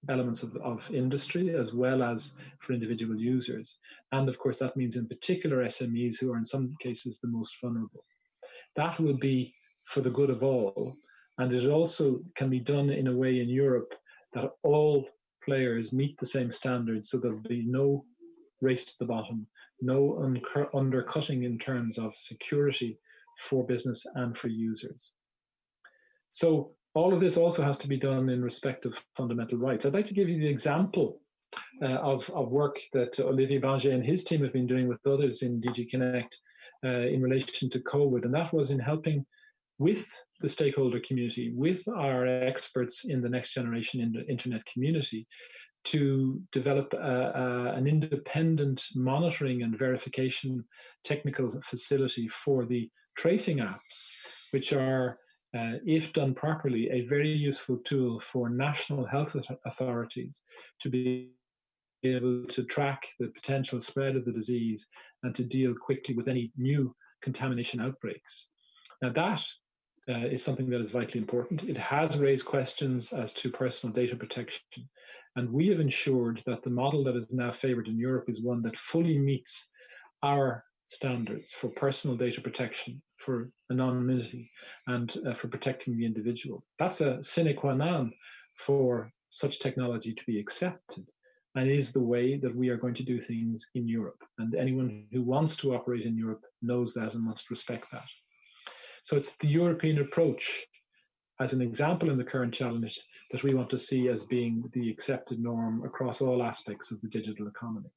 elements of industry as well as for individual users. And of course, that means in particular SMEs, who are in some cases the most vulnerable. That will be for the good of all. And it also can be done in a way in Europe that all players meet the same standards, so there'll be no race to the bottom, no undercutting in terms of security for business and for users. So all of this also has to be done in respect of fundamental rights. I'd like to give you the example of work that Olivier Banger and his team have been doing with others in DG Connect in relation to COVID, and that was in helping with the stakeholder community, with our experts in the next generation in the internet community, to develop an independent monitoring and verification technical facility for the tracing apps, which are, if done properly, a very useful tool for national health authorities to be able to track the potential spread of the disease and to deal quickly with any new contamination outbreaks. Now that is something that is vitally important. It has raised questions as to personal data protection. And we have ensured that the model that is now favored in Europe is one that fully meets our standards for personal data protection, for anonymity, and for protecting the individual. That's a sine qua non for such technology to be accepted, and is the way that we are going to do things in Europe. And anyone who wants to operate in Europe knows that and must respect that. So it's the European approach as an example in the current challenge that we want to see as being the accepted norm across all aspects of the digital economy.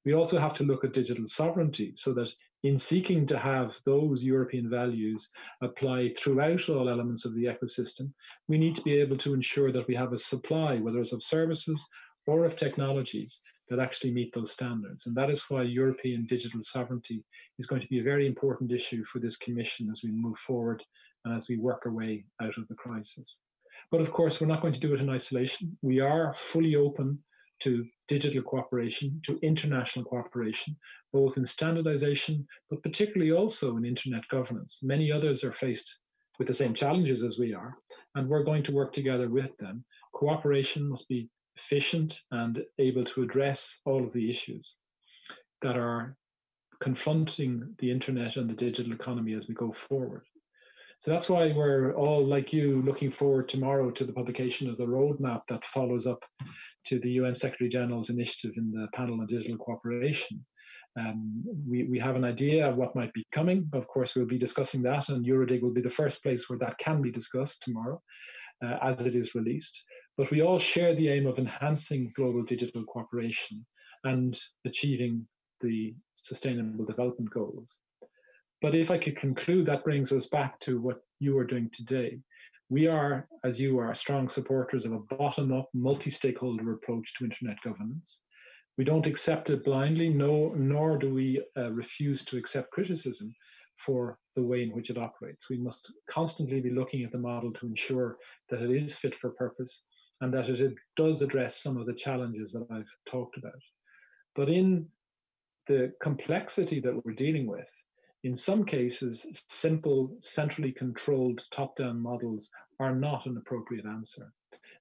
We also have to look at digital sovereignty, so that in seeking to have those European values apply throughout all elements of the ecosystem, we need to be able to ensure that we have a supply, whether it's of services or of technologies, that actually meet those standards. And that is why European digital sovereignty is going to be a very important issue for this Commission as we move forward and as we work our way out of the crisis. But of course, we're not going to do it in isolation. We are fully open to digital cooperation, to international cooperation, both in standardization, but particularly also in internet governance. Many others are faced with the same challenges as we are, and we're going to work together with them. Cooperation must be efficient and able to address all of the issues that are confronting the internet and the digital economy as we go forward. So that's why we're all, like you, looking forward tomorrow to the publication of the roadmap that follows up to the UN Secretary General's initiative in the panel on digital cooperation. We have an idea of what might be coming. Of course, we'll be discussing that, and EuroDIG will be the first place where that can be discussed tomorrow as it is released. But we all share the aim of enhancing global digital cooperation and achieving the Sustainable Development Goals. But if I could conclude, that brings us back to what you are doing today. We are, as you are, strong supporters of a bottom-up, multi-stakeholder approach to internet governance. We don't accept it blindly, nor do we refuse to accept criticism for the way in which it operates. We must constantly be looking at the model to ensure that it is fit for purpose and that it does address some of the challenges that I've talked about. But in the complexity that we're dealing with, in some cases, simple, centrally controlled top-down models are not an appropriate answer.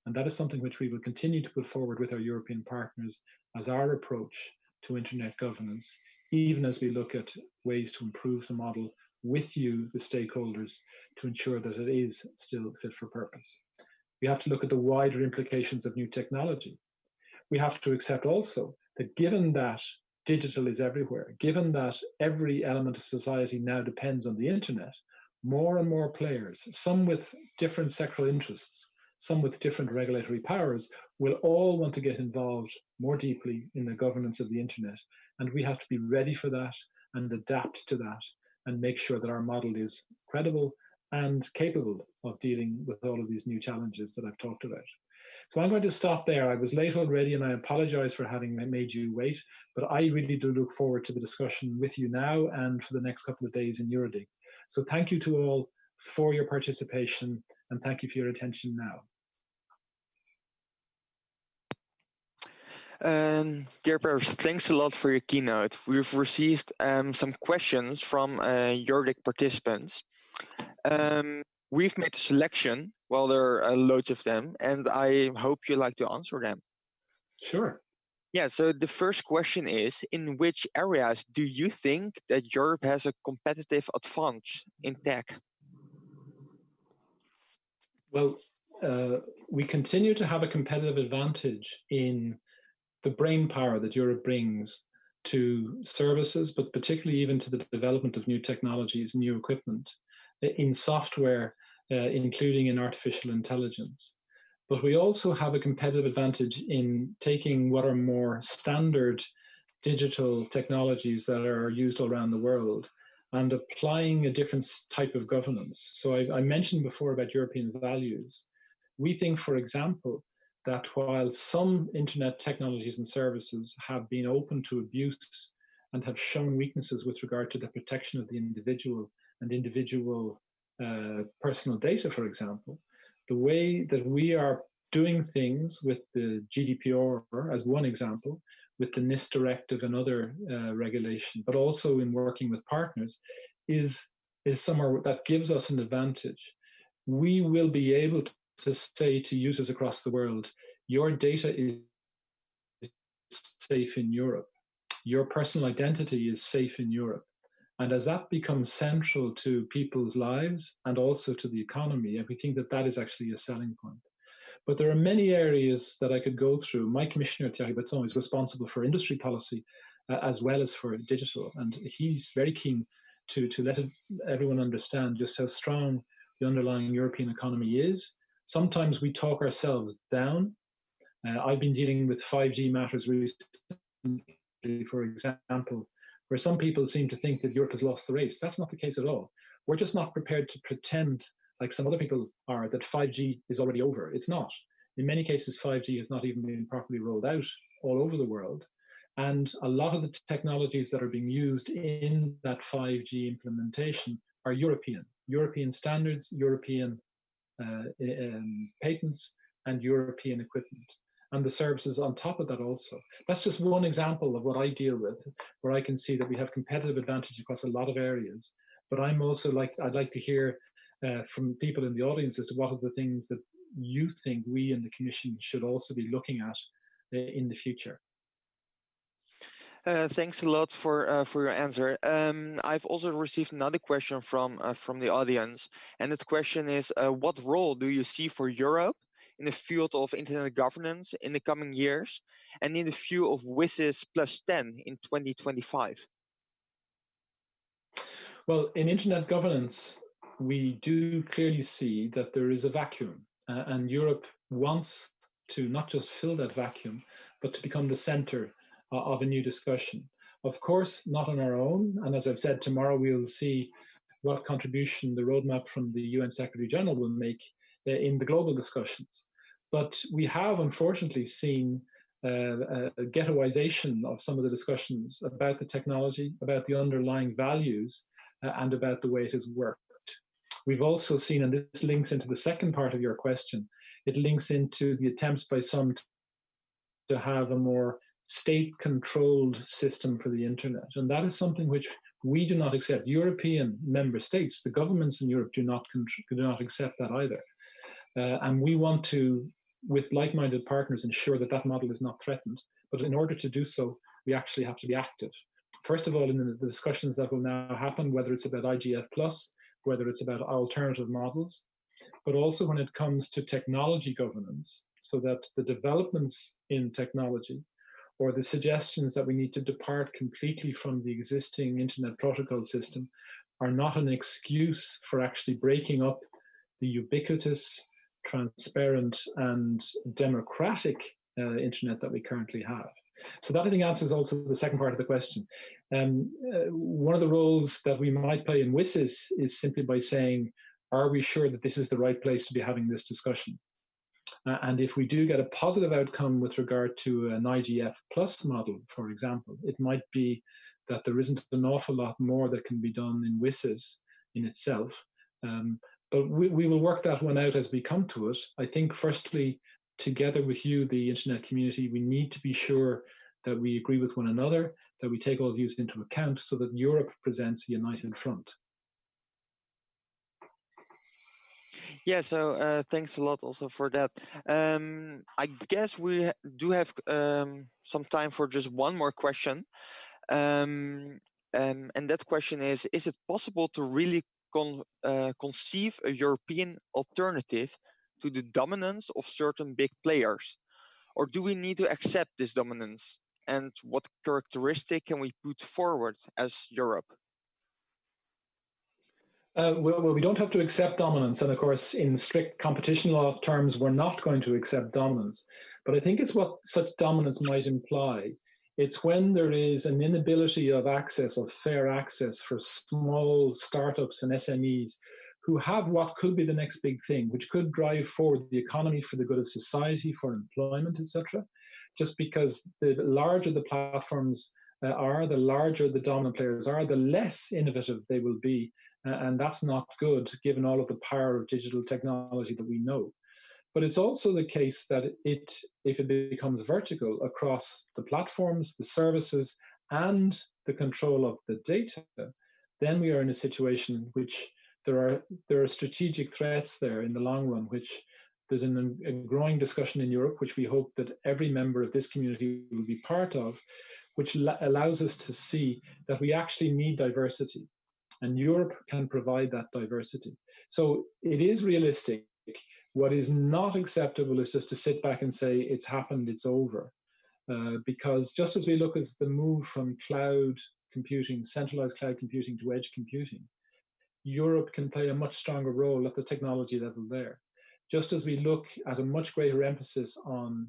And that is something which we will continue to put forward with our European partners as our approach to internet governance, even as we look at ways to improve the model with you, the stakeholders, to ensure that it is still fit for purpose. We have to look at the wider implications of new technology. We have to accept also that given that digital is everywhere, given that every element of society now depends on the internet, more and more players, some with different sectoral interests, some with different regulatory powers, will all want to get involved more deeply in the governance of the internet. And we have to be ready for that and adapt to that and make sure that our model is credible and capable of dealing with all of these new challenges that I've talked about. So I'm going to stop there. I was late already and I apologize for having made you wait, but I really do look forward to the discussion with you now and for the next couple of days in EuroDIG. So thank you to all for your participation and thank you for your attention now. Dear Pers, thanks a lot for your keynote. We've received some questions from EuroDIG participants. We've made a selection. Well, there are loads of them, and I hope you like to answer them. Sure. Yeah, so the first question is, in which areas do you think that Europe has a competitive advantage in tech? Well, we continue to have a competitive advantage in the brain power that Europe brings to services, but particularly even to the development of new technologies, new equipment, in software, including in artificial intelligence. But we also have a competitive advantage in taking what are more standard digital technologies that are used all around the world and applying a different type of governance. So I mentioned before about European values. We think, for example, that while some internet technologies and services have been open to abuse and have shown weaknesses with regard to the protection of the individual and individual personal data, for example, the way that we are doing things with the GDPR as one example, with the NIS directive and other regulation, but also in working with partners, is somewhere that gives us an advantage. We will be able to say to users across the world, your data is safe in Europe. Your personal identity is safe in Europe. And as that becomes central to people's lives and also to the economy, and we think that that is actually a selling point. But there are many areas that I could go through. My commissioner, Thierry Breton, is responsible for industry policy as well as for digital. And he's very keen to let everyone understand just how strong the underlying European economy is. Sometimes we talk ourselves down. I've been dealing with 5G matters recently, for example, where some people seem to think that Europe has lost the race. That's not the case at all. We're just not prepared to pretend, like some other people are, that 5G is already over. It's not. In many cases, 5G has not even been properly rolled out all over the world. And a lot of the technologies that are being used in that 5G implementation are European standards, European patents, and European equipment. And the services on top of that also. That's just one example of what I deal with, where I can see that we have competitive advantage across a lot of areas. But I'm also I'd like to hear from people in the audience as to what are the things that you think we in the Commission should also be looking at in the future. Thanks a lot for your answer. I've also received another question from the audience, and the question is, what role do you see for Europe in the field of internet governance in the coming years, and in the view of WSIS +10 in 2025? Well, in internet governance, we do clearly see that there is a vacuum, and Europe wants to not just fill that vacuum, but to become the center of a new discussion. Of course, not on our own, and as I've said, tomorrow we'll see what contribution the roadmap from the UN Secretary General will make in the global discussions. But we have unfortunately seen a ghettoization of some of the discussions about the technology, about the underlying values, and about the way it has worked. We've also seen, and this links into the second part of your question, it links into the attempts by some to have a more state-controlled system for the internet. And that is something which we do not accept. European member states, the governments in Europe do not accept that either. And we want to, with like-minded partners, ensure that that model is not threatened. But in order to do so, we actually have to be active. First of all, in the discussions that will now happen, whether it's about IGF+, whether it's about alternative models, but also when it comes to technology governance, so that the developments in technology or the suggestions that we need to depart completely from the existing internet protocol system are not an excuse for actually breaking up the ubiquitous, transparent, and democratic internet that we currently have. So that, I think, answers also the second part of the question. One of the roles that we might play in WSIS is simply by saying, are we sure that this is the right place to be having this discussion? And if we do get a positive outcome with regard to an IGF+ model, for example, it might be that there isn't an awful lot more that can be done in WSIS in itself. But we will work that one out as we come to it. I think, firstly, together with you, the internet community, we need to be sure that we agree with one another, that we take all views into account so that Europe presents a united front. Yeah, so thanks a lot also for that. I guess we do have some time for just one more question. And that question is it possible to really conceive a European alternative to the dominance of certain big players? Or do we need to accept this dominance? And what characteristic can we put forward as Europe? Well, we don't have to accept dominance. And of course, in strict competition law terms, we're not going to accept dominance. But I think it's what such dominance might imply. It's when there is an inability of access, of fair access for small startups and SMEs who have what could be the next big thing, which could drive forward the economy for the good of society, for employment, etc. Just because the larger the platforms are, the larger the dominant players are, the less innovative they will be. And that's not good given all of the power of digital technology that we know. But it's also the case that if it becomes vertical across the platforms, the services, and the control of the data, then we are in a situation in which there are strategic threats there in the long run, which there's a growing discussion in Europe, which we hope that every member of this community will be part of, which allows us to see that we actually need diversity. And Europe can provide that diversity. So it is realistic. What is not acceptable is just to sit back and say, it's happened, it's over. Because just as we look at the move from cloud computing, centralized cloud computing to edge computing, Europe can play a much stronger role at the technology level there. Just as we look at a much greater emphasis on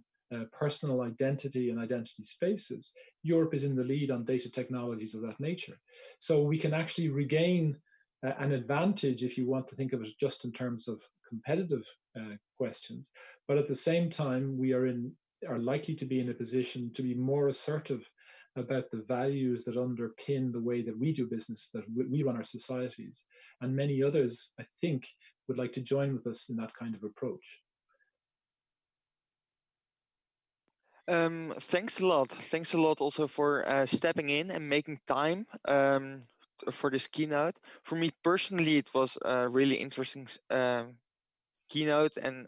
personal identity and identity spaces, Europe is in the lead on data technologies of that nature. So we can actually regain an advantage if you want to think of it just in terms of competitive questions. But at the same time, we are likely to be in a position to be more assertive about the values that underpin the way that we do business, that we run our societies. And many others, I think, would like to join with us in that kind of approach. Thanks a lot. Thanks a lot also for stepping in and making time for this keynote. For me personally, it was a really interesting keynote and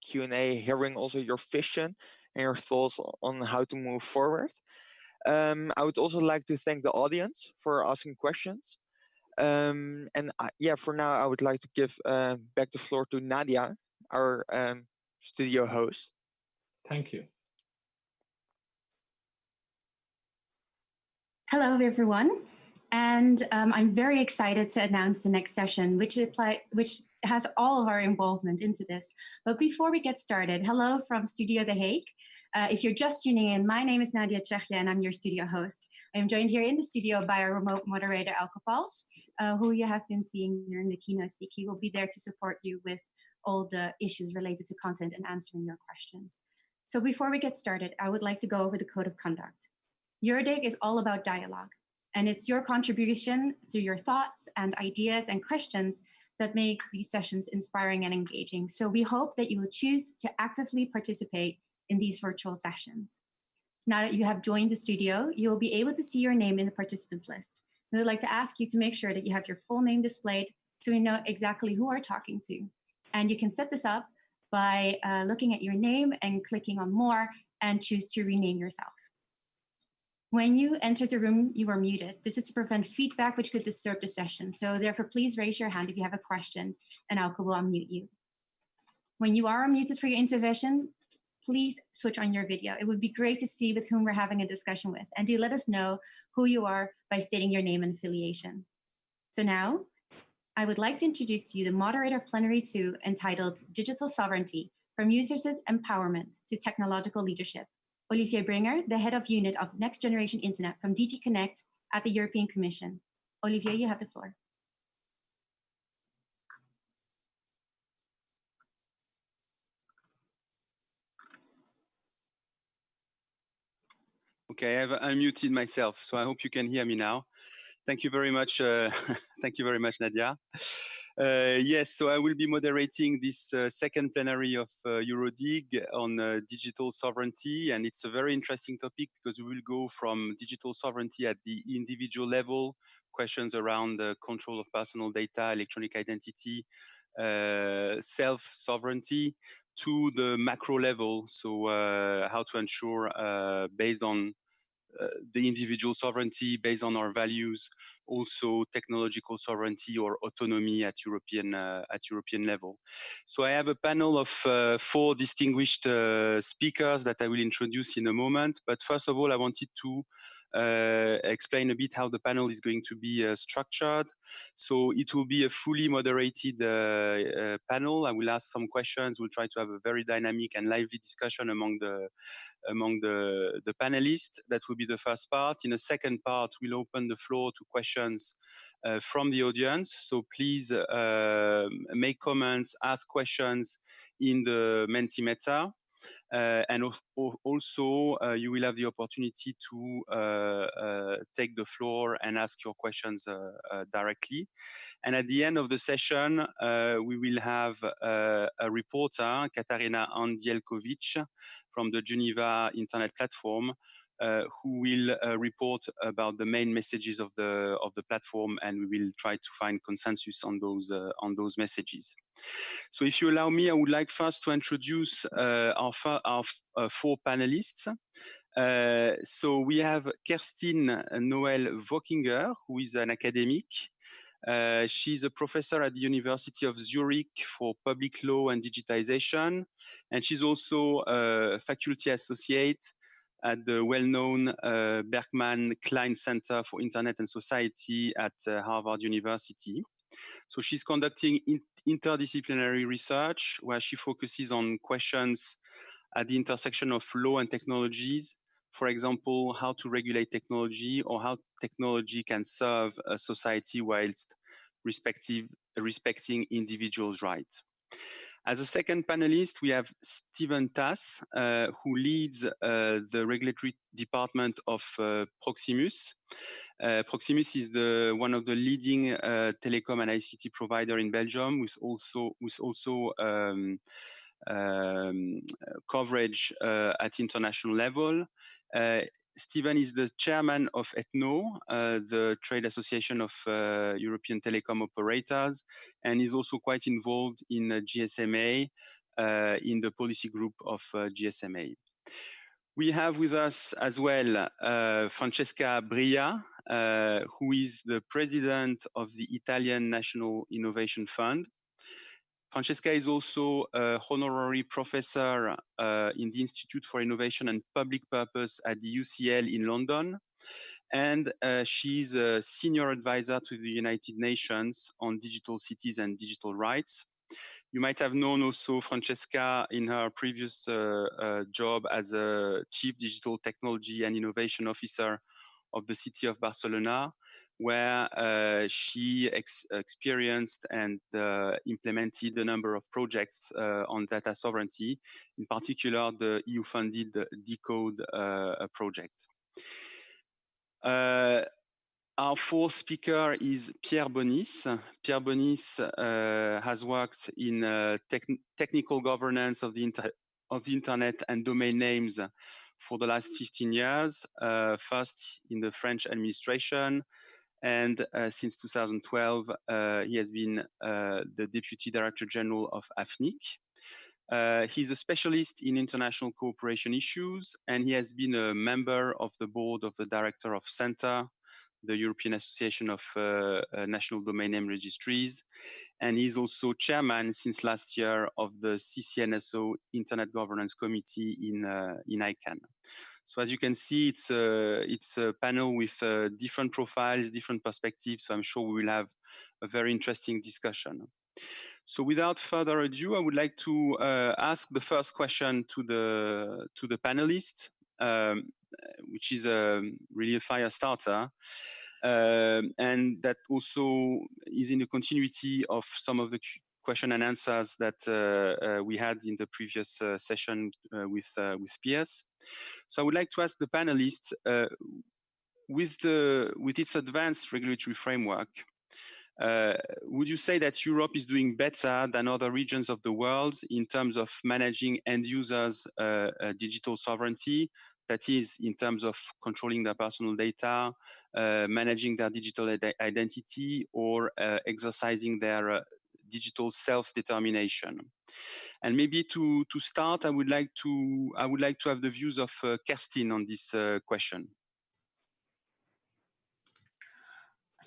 Q&A, hearing also your vision and your thoughts on how to move forward. I would also like to thank the audience for asking questions. Yeah, for now, I would like to give back the floor to Nadia, our studio host. Thank you. Hello, everyone. And I'm very excited to announce the next session, which has all of our involvement into this. But before we get started, hello from Studio The Hague. If you're just tuning in, my name is Nadia Tsechia and I'm your studio host. I am joined here in the studio by our remote moderator, Elke Pals, who you have been seeing during the keynote speak. He will be there to support you with all the issues related to content and answering your questions. So before we get started, I would like to go over the code of conduct. EuroDIG is all about dialogue, and it's your contribution through your thoughts and ideas and questions that makes these sessions inspiring and engaging. So we hope that you will choose to actively participate in these virtual sessions. Now that you have joined the studio, you will be able to see your name in the participants list. We would like to ask you to make sure that you have your full name displayed so we know exactly who we're talking to. And you can set this up by looking at your name and clicking on more and choose to rename yourself. When you entered the room, you were muted. This is to prevent feedback which could disturb the session. So therefore, please raise your hand if you have a question and Elke will unmute you. When you are unmuted for your intervention, please switch on your video. It would be great to see with whom we're having a discussion with. And do let us know who you are by stating your name and affiliation. So now, I would like to introduce to you the moderator of Plenary 2 entitled Digital Sovereignty, from Users' Empowerment to Technological Leadership. Olivier Bringer, the head of unit of Next Generation Internet from DG Connect at the European Commission. Olivier, you have the floor. Okay, I've unmuted myself, so I hope you can hear me now. Thank you very much. Thank you very much, Nadia. Yes, so I will be moderating this second plenary of EuroDIG on digital sovereignty, and it's a very interesting topic because we will go from digital sovereignty at the individual level, questions around the control of personal data, electronic identity, self-sovereignty to the macro level. So how to ensure based on the individual sovereignty, based on our values, also technological sovereignty or autonomy at European level. So I have a panel of 4 distinguished speakers that I will introduce in a moment. But first of all, I wanted to explain a bit how the panel is going to be structured. So it will be a fully moderated panel. I will ask some questions. We'll try to have a very dynamic and lively discussion among the panelists. That will be the first part. In a second part, we'll open the floor to questions from the audience. So please make comments, ask questions in the Mentimeter. And also, you will have the opportunity to take the floor and ask your questions directly. And at the end of the session, we will have a reporter, Katarina Andielkovic, from the Geneva Internet Platform, who will report about the main messages of the platform, and we will try to find consensus on those messages. So, if you allow me, I would like first to introduce our 4 panelists. So we have Kerstin Noël Wockinger, who is an academic. She's a professor at the University of Zurich for Public Law and Digitization, and she's also a faculty associate at the well-known Berkman Klein Center for Internet and Society at Harvard University. So she's conducting interdisciplinary research where she focuses on questions at the intersection of law and technologies. For example, how to regulate technology or how technology can serve a society whilst respecting individuals' rights. As a second panelist, we have Stephen Tass, who leads the regulatory department of Proximus. Proximus is one of the leading telecom and ICT provider in Belgium, with also coverage at international level. Stephen is the chairman of ETNO, the trade association of European telecom operators, and is also quite involved in GSMA, in the policy group of GSMA. We have with us as well Francesca Bria, who is the president of the Italian National Innovation Fund. Francesca is also an honorary professor in the Institute for Innovation and Public Purpose at the UCL in London. And she's a senior advisor to the United Nations on digital cities and digital rights. You might have known also Francesca in her previous job as a Chief Digital Technology and Innovation Officer of the city of Barcelona, where she experienced and implemented a number of projects on data sovereignty, in particular the EU-funded Decode project. Our 4th speaker is Pierre Bonis. Pierre Bonis has worked in technical governance of the internet and domain names for the last 15 years, first in the French administration, and since 2012, he has been the Deputy Director General of AFNIC. He's a specialist in international cooperation issues, and he has been a member of the board of the director of CENTA, the European Association of National Domain Name Registries, and he's also chairman since last year of the CCNSO Internet Governance Committee in ICANN. So as you can see, it's a panel with different profiles, different perspectives. So I'm sure we will have a very interesting discussion. So without further ado, I would like to ask the first question to the panelists, which is really a fire starter. And that also is in the continuity of some of the question and answers that we had in the previous session with Piers. So I would like to ask the panelists, with its advanced regulatory framework, would you say that Europe is doing better than other regions of the world in terms of managing end users' digital sovereignty? That is, in terms of controlling their personal data, managing their digital identity, or exercising their digital self-determination. And maybe to start, I would like to have the views of Kerstin on this question.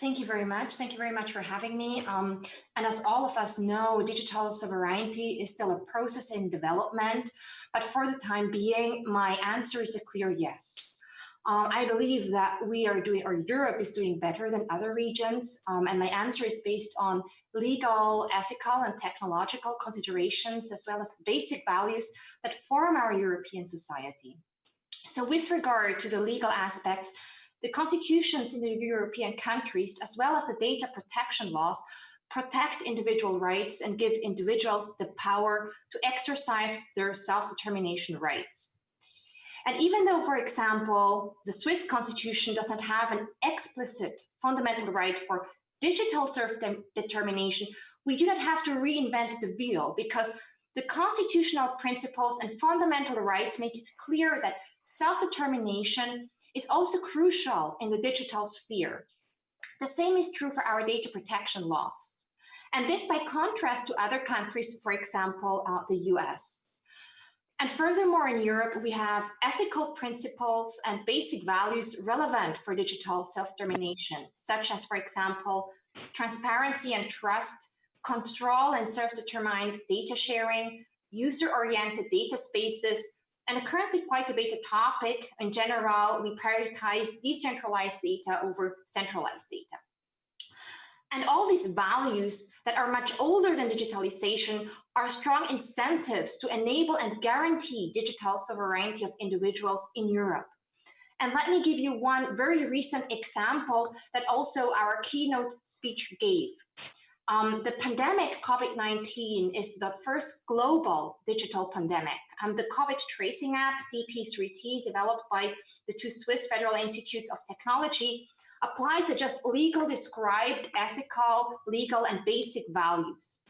Thank you very much. Thank you very much for having me. And as all of us know, digital sovereignty is still a process in development, but for the time being, my answer is a clear yes. I believe that we are doing, or Europe is doing better than other regions, and my answer is based on legal, ethical, and technological considerations, as well as basic values that form our European society. So with regard to the legal aspects, the constitutions in the European countries, as well as the data protection laws, protect individual rights and give individuals the power to exercise their self-determination rights. And even though, for example, the Swiss constitution does not have an explicit fundamental right for digital self-determination, we do not have to reinvent the wheel, because the constitutional principles and fundamental rights make it clear that self-determination is also crucial in the digital sphere. The same is true for our data protection laws. And this by contrast to other countries, for example, the US. And furthermore, in Europe, we have ethical principles and basic values relevant for digital self-determination, such as, for example, transparency and trust, control and self-determined data sharing, user-oriented data spaces, and a currently quite debated topic. In general, we prioritize decentralized data over centralized data. And all these values that are much older than digitalization are strong incentives to enable and guarantee digital sovereignty of individuals in Europe. And let me give you one very recent example that also our keynote speech gave. The pandemic COVID-19 is the first global digital pandemic. The COVID tracing app, DP3T, developed by the two Swiss Federal Institutes of Technology, applies the just legal described ethical, legal, and basic values.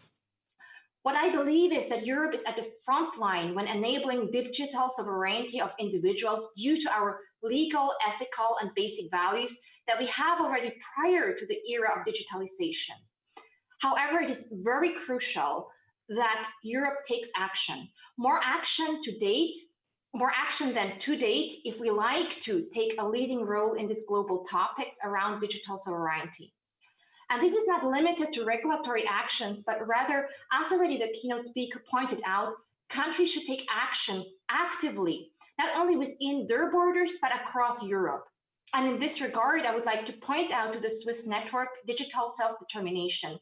What I believe is that Europe is at the front line when enabling digital sovereignty of individuals due to our legal, ethical, and basic values that we have already prior to the era of digitalization. However, it is very crucial that Europe takes action. More action than to date if we like to take a leading role in these global topics around digital sovereignty. And this is not limited to regulatory actions, but rather, as already the keynote speaker pointed out, countries should take action actively, not only within their borders, but across Europe. And in this regard, I would like to point out to the Swiss network, Digital Self-Determination.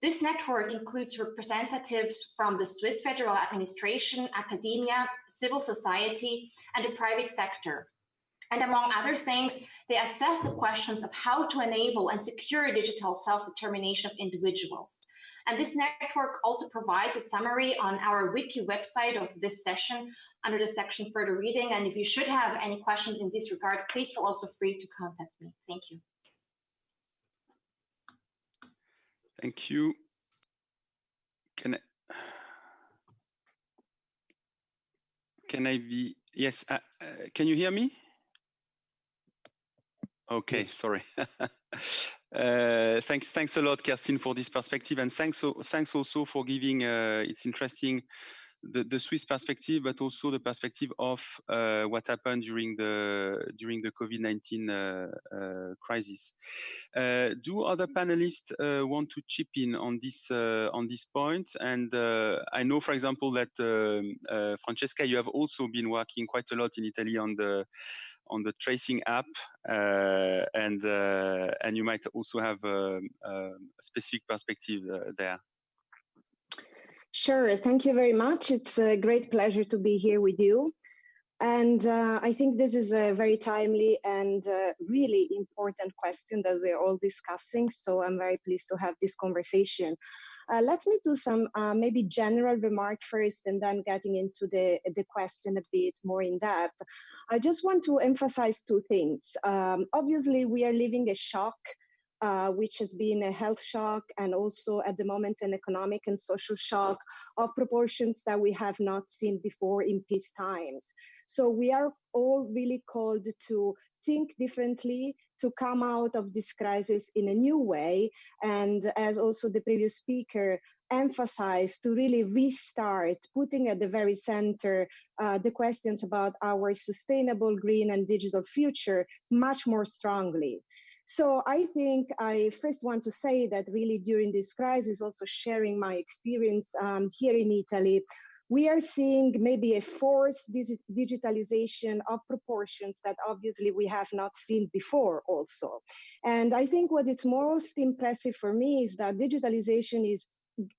This network includes representatives from the Swiss federal administration, academia, civil society, and the private sector. And among other things, they assess the questions of how to enable and secure digital self-determination of individuals. And this network also provides a summary on our wiki website of this session under the section Further Reading. And if you should have any questions in this regard, please feel also free to contact me. Thank you. Thank you. Can I be, yes, can you hear me? Okay, yes. Sorry. Thanks a lot, Kerstin, for this perspective, and thanks also for giving, it's interesting, the Swiss perspective, but also the perspective of what happened during the COVID-19 crisis. Do other panelists want to chip in on this point? And I know, for example, that Francesca, you have also been working quite a lot in Italy on the tracing app, and you might also have a specific perspective there. Sure, thank you very much. It's a great pleasure to be here with you. And I think this is a very timely and really important question that we're all discussing. So I'm very pleased to have this conversation. Let me do some maybe general remark first, and then getting into the question a bit more in depth. I just want to emphasize two things. Obviously, we are living a shock, which has been a health shock, and also at the moment an economic and social shock of proportions that we have not seen before in peace times. So we are all really called to think differently, to come out of this crisis in a new way. And as also the previous speaker emphasized, to really restart, putting at the very center the questions about our sustainable, green and digital future much more strongly. So I think I first want to say that really during this crisis, also sharing my experience here in Italy, we are seeing maybe a forced digitalization of proportions that obviously we have not seen before also. And I think what is most impressive for me is that digitalization is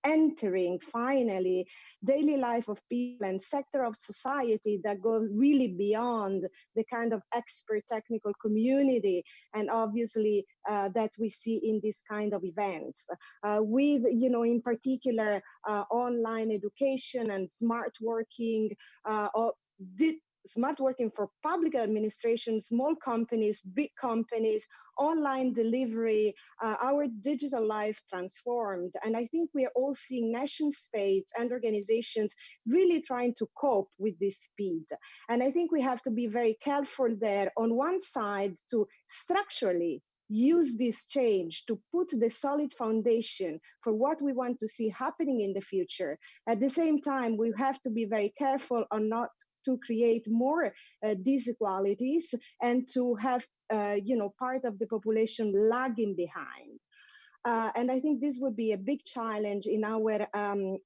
entering finally daily life of people and sector of society that goes really beyond the kind of expert technical community and obviously that we see in this kind of events with, you know, in particular online education and smart working smart working for public administration, small companies, big companies, online delivery, our digital life transformed. And I think we are all seeing nation states and organizations really trying to cope with this speed. And I think we have to be very careful there on one side to structurally use this change to put the solid foundation for what we want to see happening in the future. At the same time, we have to be very careful on not to create more disequalities and to have, you know, part of the population lagging behind. And I think this would be a big challenge in our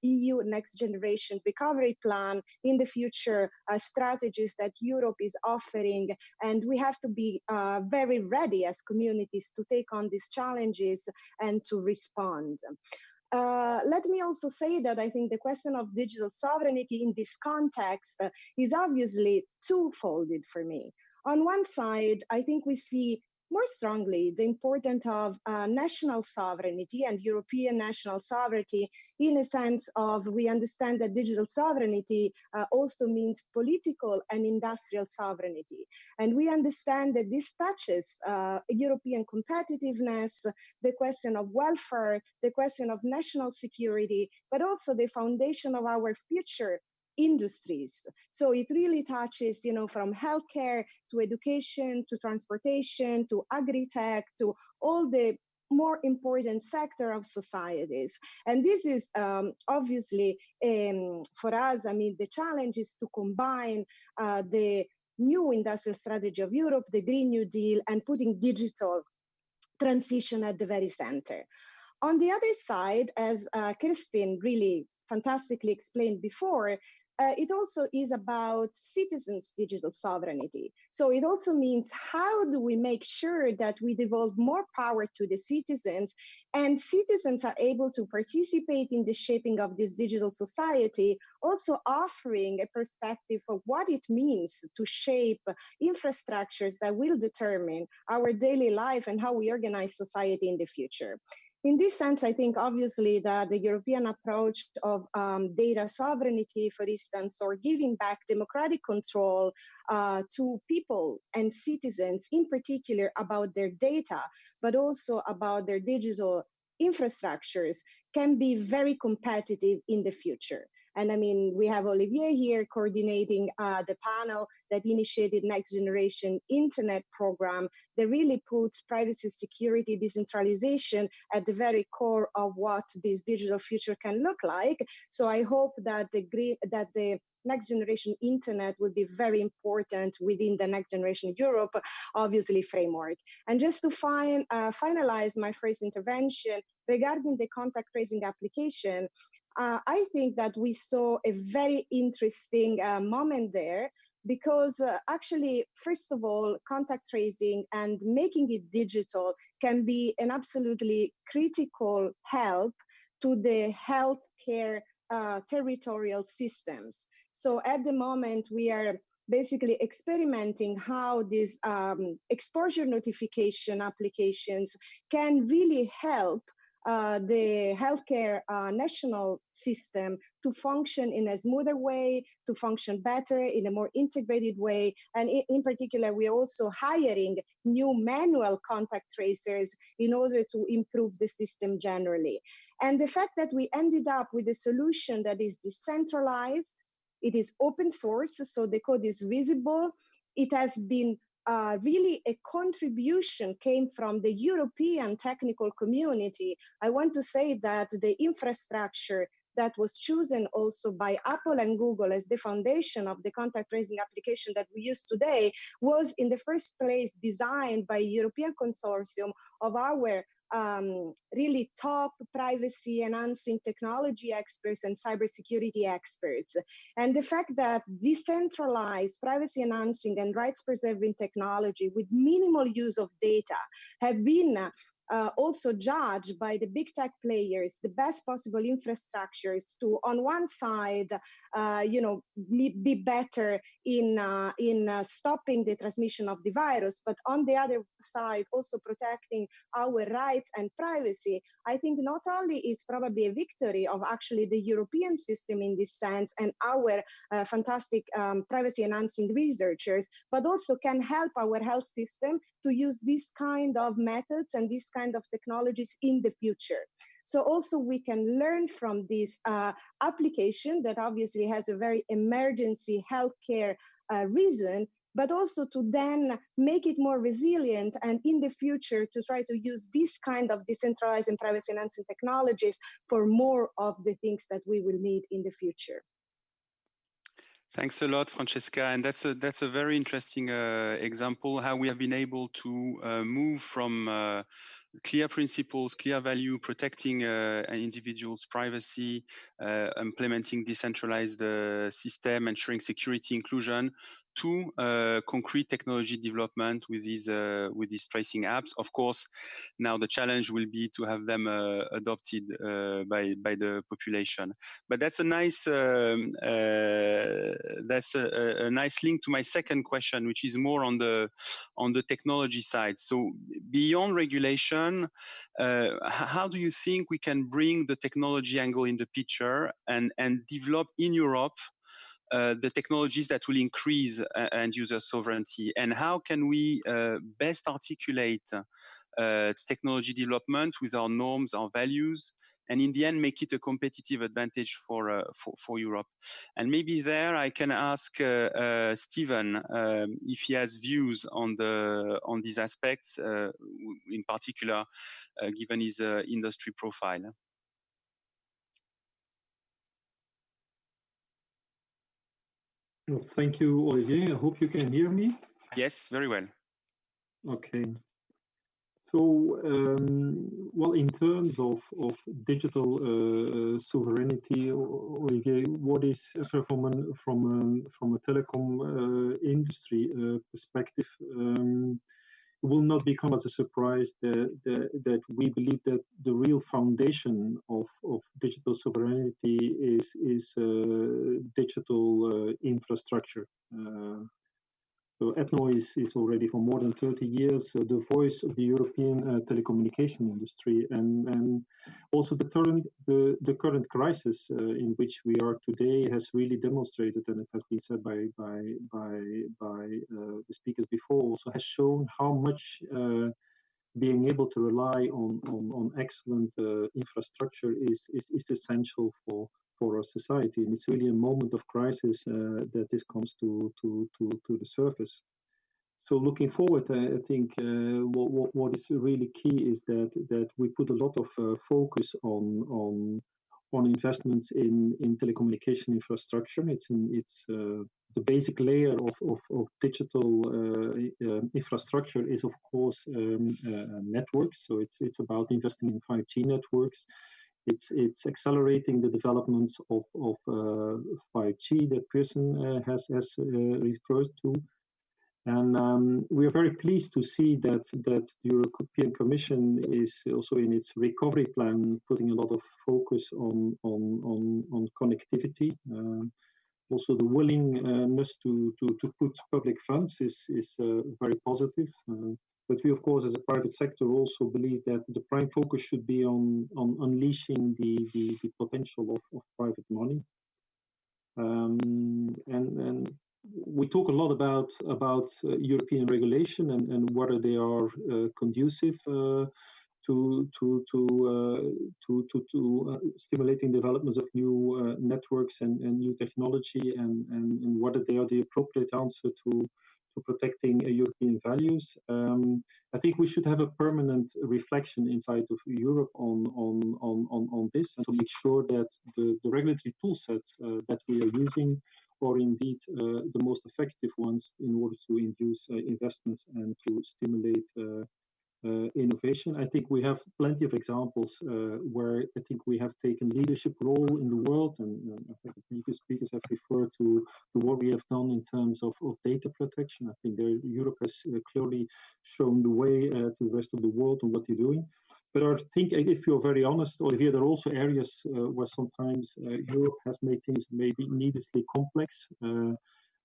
EU Next Generation Recovery Plan in the future strategies that Europe is offering. And we have to be very ready as communities to take on these challenges and to respond. Let me also say that I think the question of digital sovereignty in this context is obviously twofolded for me. On one side, I think we see more strongly the importance of national sovereignty and European national sovereignty in a sense of we understand that digital sovereignty also means political and industrial sovereignty. And we understand that this touches European competitiveness, the question of welfare, the question of national security, but also the foundation of our future industries. So it really touches, you know, from healthcare to education to transportation to agri-tech to all the more important sector of societies. And this is obviously for us, I mean, the challenge is to combine the new industrial strategy of Europe, the Green New Deal, and putting digital transition at the very center. On the other side, as Kirsten really fantastically explained before, it also is about citizens' digital sovereignty. So it also means how do we make sure that we devolve more power to the citizens and citizens are able to participate in the shaping of this digital society, also offering a perspective of what it means to shape infrastructures that will determine our daily life and how we organize society in the future. In this sense, I think obviously that the European approach of data sovereignty, for instance, or giving back democratic control to people and citizens in particular about their data, but also about their digital infrastructures can be very competitive in the future. And I mean, we have Olivier here coordinating the panel that initiated Next Generation Internet program that really puts privacy, security, decentralization at the very core of what this digital future can look like. So I hope that the Next Generation Internet will be very important within the Next Generation Europe, obviously, framework. And just to finalize my first intervention regarding the contact tracing application, I think that we saw a very interesting moment there because actually, first of all, contact tracing and making it digital can be an absolutely critical help to the healthcare territorial systems. So at the moment, we are basically experimenting how these exposure notification applications can really help the healthcare national system to function in a smoother way, to function better in a more integrated way. And in particular, we are also hiring new manual contact tracers in order to improve the system generally. And the fact that we ended up with a solution that is decentralized, it is open source, so the code is visible, it has been really a contribution came from the European technical community. I want to say that the infrastructure that was chosen also by Apple and Google as the foundation of the contact tracing application that we use today was in the first place designed by a European consortium of our really top privacy enhancing technology experts and cybersecurity experts. And the fact that decentralized privacy enhancing and rights preserving technology with minimal use of data have been also judged by the big tech players, the best possible infrastructures to, on one side, be better in stopping the transmission of the virus, but on the other side, also protecting our rights and privacy. I think not only is probably a victory of actually the European system in this sense and our fantastic privacy enhancing researchers, but also can help our health system to use this kind of methods and this kind of technologies in the future. So also we can learn from this application that obviously has a very emergency healthcare reason, but also to then make it more resilient and in the future to try to use this kind of decentralized and privacy enhancing technologies for more of the things that we will need in the future. Thanks a lot, Francesca. And that's a very interesting example how we have been able to move from clear principles, clear value, protecting an individual's privacy, implementing decentralized system, ensuring security inclusion, to concrete technology development with these tracing apps. Of course, now the challenge will be to have them adopted by the population. But that's a nice nice link to my second question, which is more on the technology side. So beyond regulation, how do you think we can bring the technology angle in the picture and develop in Europe the technologies that will increase end user sovereignty, and how can we best articulate technology development with our norms, our values, and in the end make it a competitive advantage for Europe? And maybe there I can ask Stephen if he has views on these aspects, in particular, given his industry profile. Well, thank you, Olivier. I hope you can hear me. Yes, very well. Okay. So, well, in terms of digital sovereignty, Olivier, what is from a telecom industry perspective? It will not become as a surprise that we believe that the real foundation of digital sovereignty is digital infrastructure. So ETNO is already for more than 30 years the voice of the European telecommunication industry, and also the current crisis in which we are today has really demonstrated, and it has been said by the speakers before, also has shown how much being able to rely on excellent infrastructure is essential for our society, and it's really a moment of crisis that this comes to the surface. So looking forward, I think what is really key is that we put a lot of focus on investments in telecommunication infrastructure. It's the basic layer of digital infrastructure is of course networks. So it's about investing in 5G networks. It's accelerating the developments of 5G that Pearson has referred to, and we are very pleased to see that the European Commission is also in its recovery plan putting a lot of focus on connectivity. Also, the willingness to put public funds is very positive. But we, of course, as a private sector, also believe that the prime focus should be on unleashing the potential of private money. And we talk a lot about European regulation and whether they are conducive to stimulating developments of new networks and new technology, and whether they are the appropriate answer to to protecting European values. I think we should have a permanent reflection inside of Europe on this, and to make sure that the regulatory tool sets that we are using are indeed the most effective ones in order to induce investments and to stimulate innovation. I think we have plenty of examples where I think we have taken leadership role in the world, and I think the previous speakers have referred to what we have done in terms of data protection. I think Europe has clearly shown the way to the rest of the world on what they're doing. But I think, if you're very honest, Olivier, there are also areas where sometimes Europe has made things maybe needlessly complex.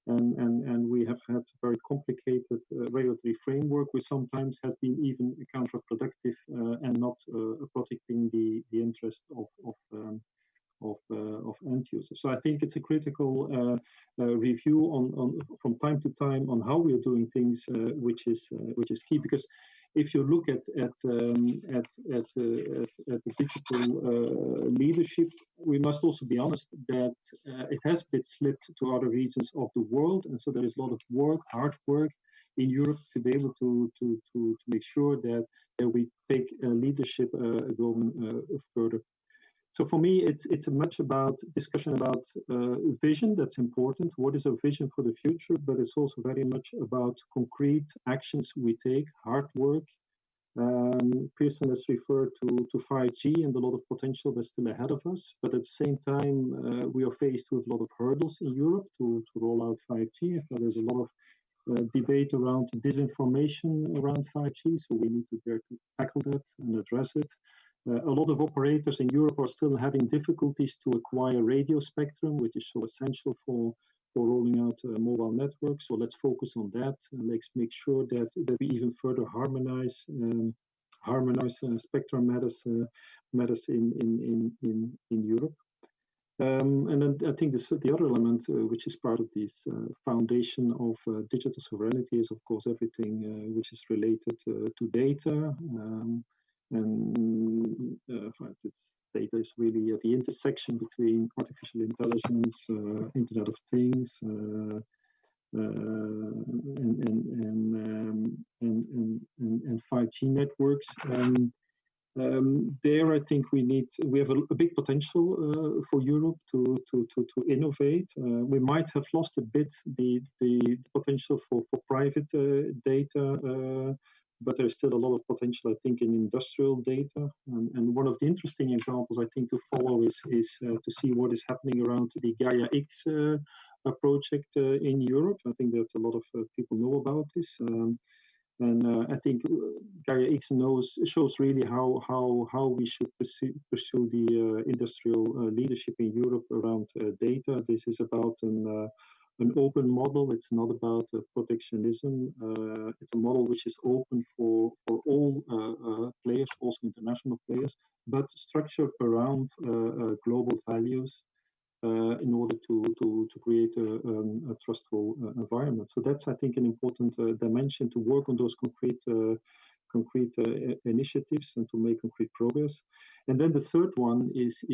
And we have had very complicated regulatory framework, which sometimes have been even counterproductive and not protecting the interest of end users. So I think it's a critical review on from time to time on how we are doing things, which is key, because if you look at the digital leadership, we must also be honest that it has been slipped to other regions of the world, and so there is a lot of work, hard work in Europe to be able to make sure that we take leadership going further. So for me, it's much about discussion about vision. That's important. What is our vision for the future? But it's also very much about concrete actions we take, hard work. Pearson has referred to 5G and a lot of potential that's still ahead of us. But at the same time, we are faced with a lot of hurdles in Europe to roll out 5G. There's a lot of debate around disinformation around 5G, so we need to dare to tackle that and address it. A lot of operators in Europe are still having difficulties to acquire radio spectrum, which is so essential for rolling out mobile networks. So let's focus on that, and let's make sure that we even further harmonize spectrum matters in Europe. And then I think the other element, which is part of this foundation of digital sovereignty, is of course everything which is related to data. And this data is really at the intersection between artificial intelligence, Internet of Things, and 5G networks. There, I think we have a big potential for Europe to innovate. We might have lost a bit the potential for private data. But there's still a lot of potential, I think, in industrial data. And one of the interesting examples, I think, to follow is to see what is happening around the Gaia-X project in Europe. I think that a lot of people know about this. And I think Gaia-X shows really how we should pursue the industrial leadership in Europe around data. This is about an open model. It's not about protectionism. It's a model which is open for all players, also international players, but structured around global values in order to create a trustful environment. So that's, I think, an important dimension to work on those concrete initiatives and to make concrete progress. And then the third one is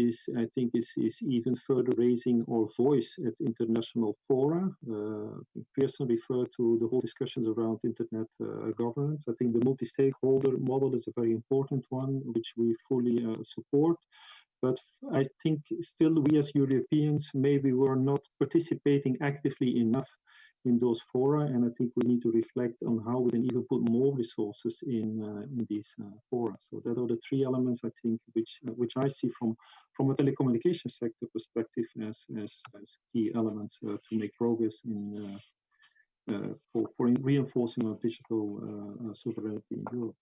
even further raising our voice at international fora. Pearson referred to the whole discussions around internet governance. I think the multi-stakeholder model is a very important one, which we fully support. But I think still we as Europeans maybe were not participating actively enough in those fora, and I think we need to reflect on how we can even put more resources in these fora. So that are the three elements, I think, which I see from a telecommunications sector perspective as key elements to make progress in for reinforcing our digital sovereignty in Europe.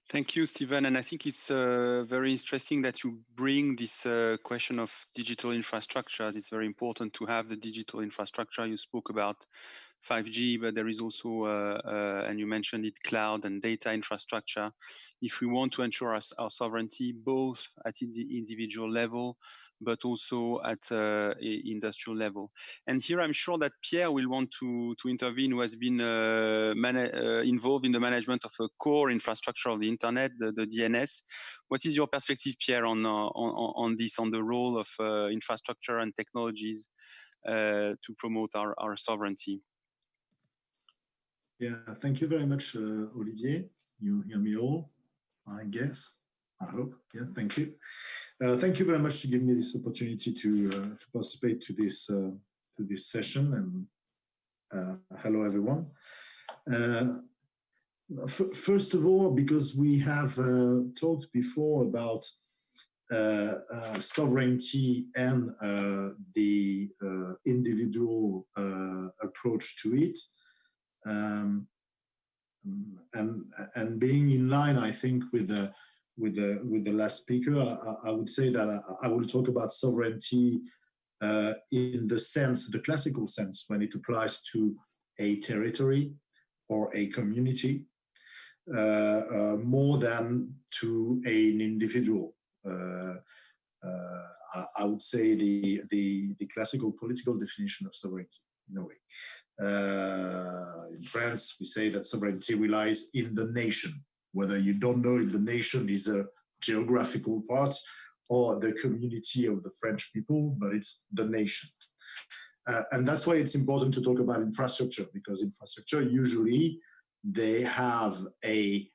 Thank you, Stephen. And I think it's very interesting that you bring this question of digital infrastructure. It's very important to have the digital infrastructure. You spoke about 5G, but there is also, and you mentioned it, cloud and data infrastructure. If we want to ensure our sovereignty, both at the individual level, but also at industrial level. And here I'm sure that Pierre will want to intervene, who has been involved in the management of a core infrastructure of the internet, the DNS. What is your perspective, Pierre, on this, on the role of infrastructure and technologies to promote our sovereignty? Yeah, thank you very much, Olivier. You hear me all, I guess. I hope. Yeah, thank you. Thank you very much to give me this opportunity to participate to this session. And hello, everyone. First of all, because we have talked before about sovereignty and the individual approach to it, and being in line, I think, with the last speaker, I would say that I will talk about sovereignty in the sense, the classical sense, when it applies to a territory or a community, more than to an individual. I would say the classical political definition of sovereignty, in a way. In France, we say that sovereignty relies in the nation, whether you don't know if the nation is a geographical part or the community of the French people, but it's the nation. And that's why it's important to talk about infrastructure, because infrastructure usually they have a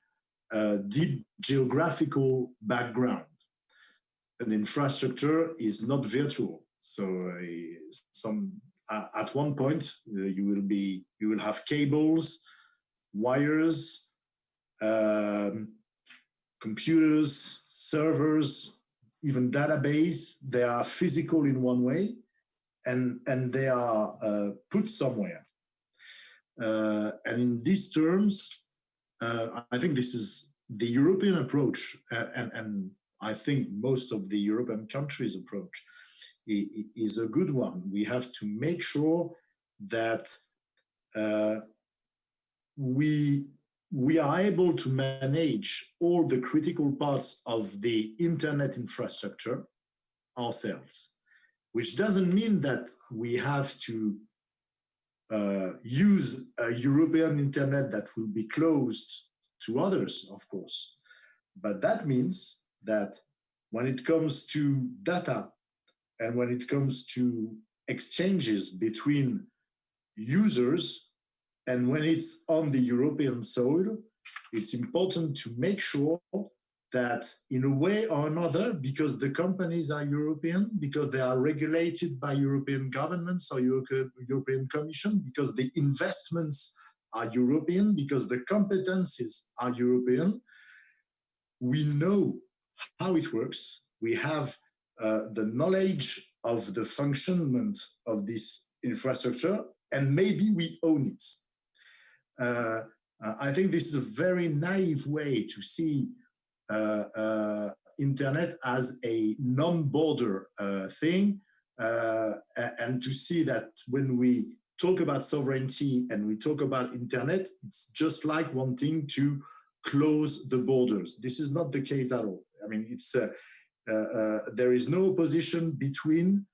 deep geographical background. An infrastructure is not virtual. So at one point you will have cables, wires, computers, servers, even database. They are physical in one way, and they are put somewhere. And in these terms, I think this is the European approach, and I think most of the European countries' approach is a good one. We have to make sure that we are able to manage all the critical parts of the internet infrastructure ourselves, which doesn't mean that we have to use a European internet that will be closed to others, of course. But that means that when it comes to data and when it comes to exchanges between users, and when it's on the European soil, it's important to make sure that in a way or another, because the companies are European, because they are regulated by European governments or European Commission, because the investments are European, because the competencies are European, we know how it works. We have the knowledge of the functionment of this infrastructure, and maybe we own it. I think this is a very naive way to see internet as a non-border thing, and to see that when we talk about sovereignty and we talk about internet, it's just like wanting to close the borders. This is not the case at all. I mean, it's there is no opposition between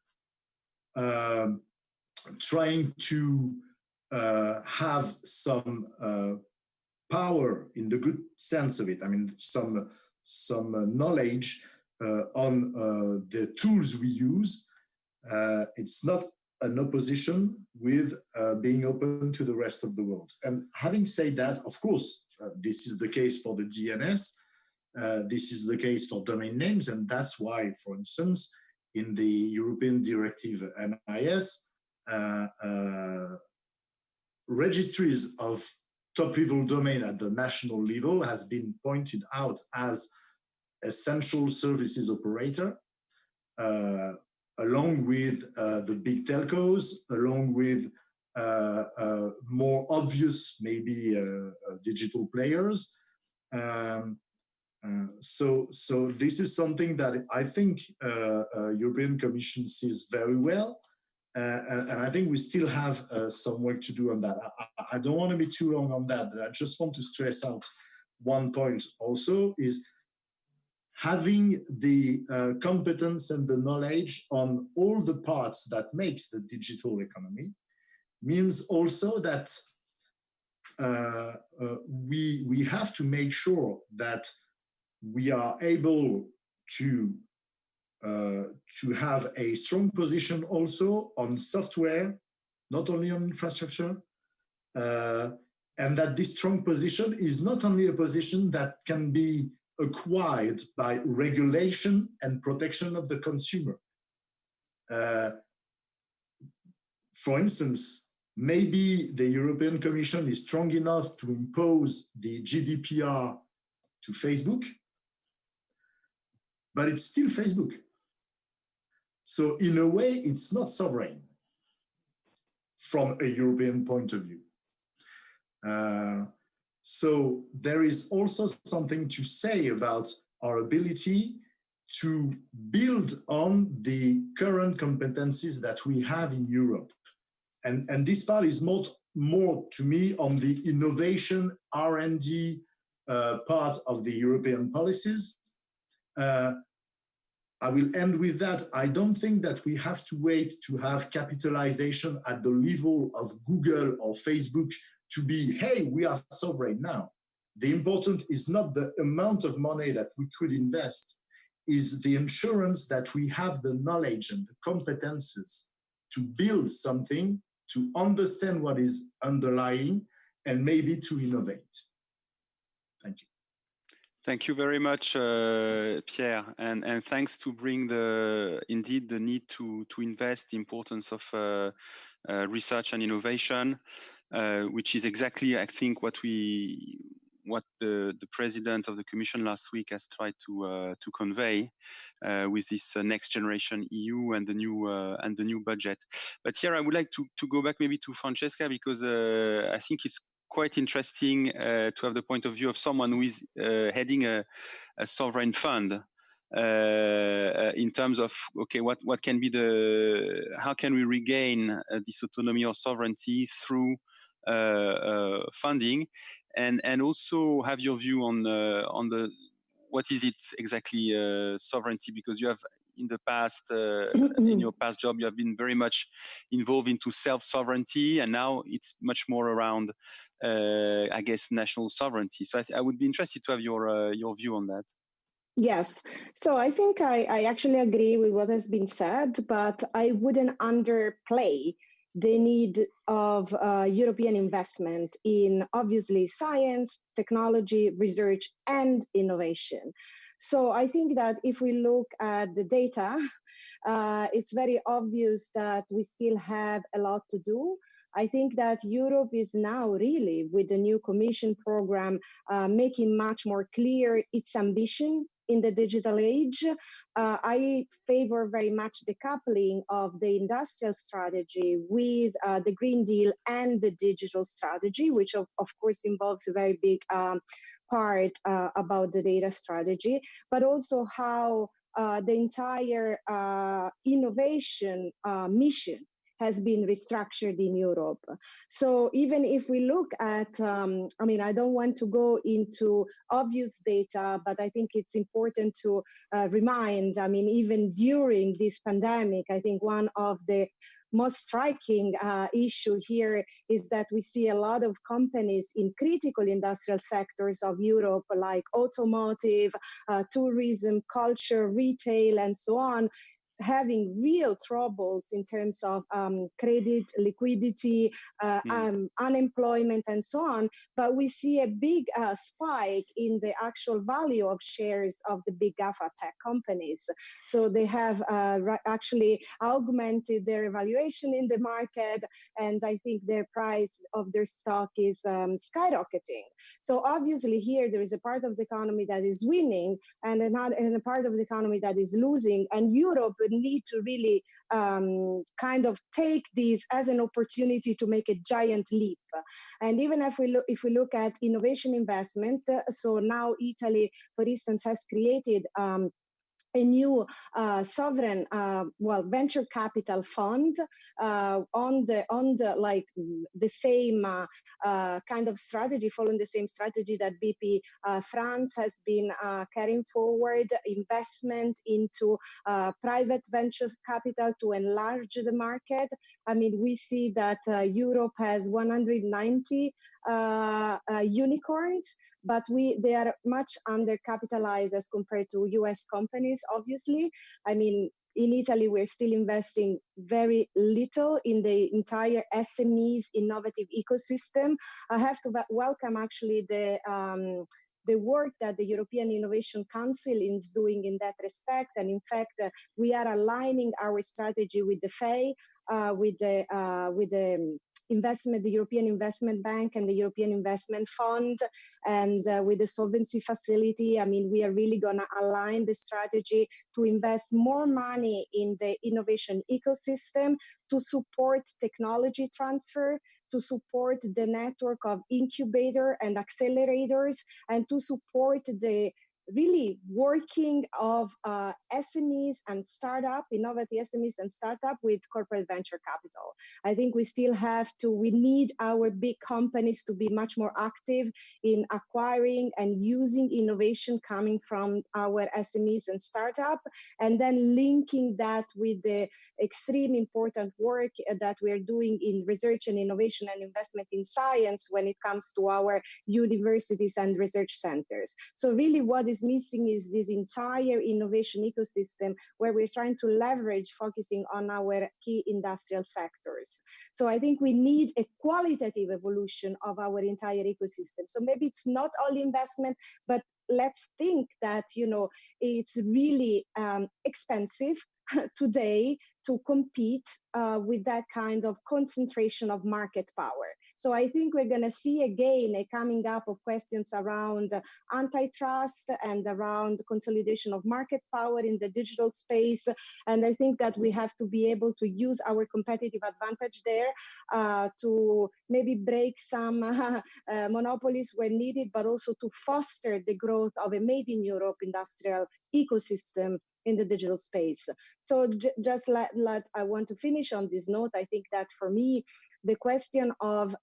trying to have some power in the good sense of it. I mean, some knowledge on the tools we use. It's not an opposition with being open to the rest of the world. And having said that, of course, this is the case for the DNS. This is the case for domain names. And that's why, for instance, in the European Directive NIS, registries of top-level domain at the national level has been pointed out as essential services operator, along with the big telcos, along with more obvious, maybe digital players. So this is something that I think European Commission sees very well. And I think we still have some work to do on that. I don't want to be too long on that. I just want to stress out one point also is having the competence and the knowledge on all the parts that makes the digital economy means also that we have to make sure that we are able to have a strong position also on software, not only on infrastructure, and that this strong position is not only a position that can be acquired by regulation and protection of the consumer. For instance, maybe the European Commission is strong enough to impose the GDPR to Facebook, but it's still Facebook. So in a way, it's not sovereign from a European point of view. So there is also something to say about our ability to build on the current competencies that we have in Europe. And this part is more to me on the innovation R&D part of the European policies. I will end with that. I don't think that we have to wait to have capitalization at the level of Google or Facebook to be, hey, we are sovereign now. The important is not the amount of money that we could invest, is the assurance that we have the knowledge and the competences to build something, to understand what is underlying, and maybe to innovate. Thank you. Thank you very much, Pierre, and thanks to bring indeed the need to invest, the importance of research and innovation, which is exactly, I think, what the president of the Commission last week has tried to convey with this next generation EU and the new budget. But here I would like to go back maybe to Francesca, because I think it's quite interesting to have the point of view of someone who is heading a sovereign fund in terms of, okay, what can be how can we regain this autonomy or sovereignty through funding, and also have your view on what is it exactly sovereignty, because you have in the past, in your past job, you have been very much involved into self-sovereignty, and now it's much more around, I guess, national sovereignty. So I would be interested to have your view on that. Yes, so I think I actually agree with what has been said, but I wouldn't underplay the need of European investment in, obviously, science, technology, research, and innovation. So I think that if we look at the data, it's very obvious that we still have a lot to do. I think that Europe is now really, with the new Commission program, making much more clear its ambition in the digital age. I favor very much the coupling of the industrial strategy with the Green Deal and the digital strategy, which of course involves a very big part about the data strategy, but also how the entire innovation mission has been restructured in Europe. So even if we look at, I mean, I don't want to go into obvious data, but I think it's important to remind, I mean, even during this pandemic, I think one of the most striking issue here is that we see a lot of companies in critical industrial sectors of Europe, like automotive, tourism, culture, retail, and so on, having real troubles in terms of credit, liquidity, unemployment, and so on. But we see a big spike in the actual value of shares of the big GAFA tech companies. So they have actually augmented their evaluation in the market, and I think their price of their stock is skyrocketing. So obviously here there is a part of the economy that is winning and a part of the economy that is losing, and Europe need to really kind of take this as an opportunity to make a giant leap. And even if we look at innovation investment, so now Italy, for instance, has created a new sovereign, venture capital fund on the like the same kind of strategy, following the same strategy that BP France has been carrying forward, investment into private venture capital to enlarge the market. I mean, we see that Europe has 190 unicorns, but they are much undercapitalized as compared to US companies, obviously. I mean, in Italy, we're still investing very little in the entire SMEs innovative ecosystem. I have to welcome actually the work that the European Innovation Council is doing in that respect. And in fact, we are aligning our strategy with the FEI, with the European Investment Bank and the European Investment Fund, and with the Solvency Facility. I mean, we are really going to align the strategy to invest more money in the innovation ecosystem to support technology transfer, to support the network of incubator and accelerators, and to support the really working of SMEs and startup, innovative SMEs and startup with corporate venture capital. I think we still we need our big companies to be much more active in acquiring and using innovation coming from our SMEs and startup, and then linking that with the extremely important work that we are doing in research and innovation and investment in science when it comes to our universities and research centers. So really what is missing is this entire innovation ecosystem where we're trying to leverage focusing on our key industrial sectors. So I think we need a qualitative evolution of our entire ecosystem. So maybe it's not only investment, but let's think that, you know, it's really expensive today to compete with that kind of concentration of market power. So I think we're going to see again a coming up of questions around antitrust and around consolidation of market power in the digital space. And I think that we have to be able to use our competitive advantage there to maybe break some monopolies where needed, but also to foster the growth of a made in Europe industrial ecosystem in the digital space. So just I want to finish on this note. I think that for me, the question of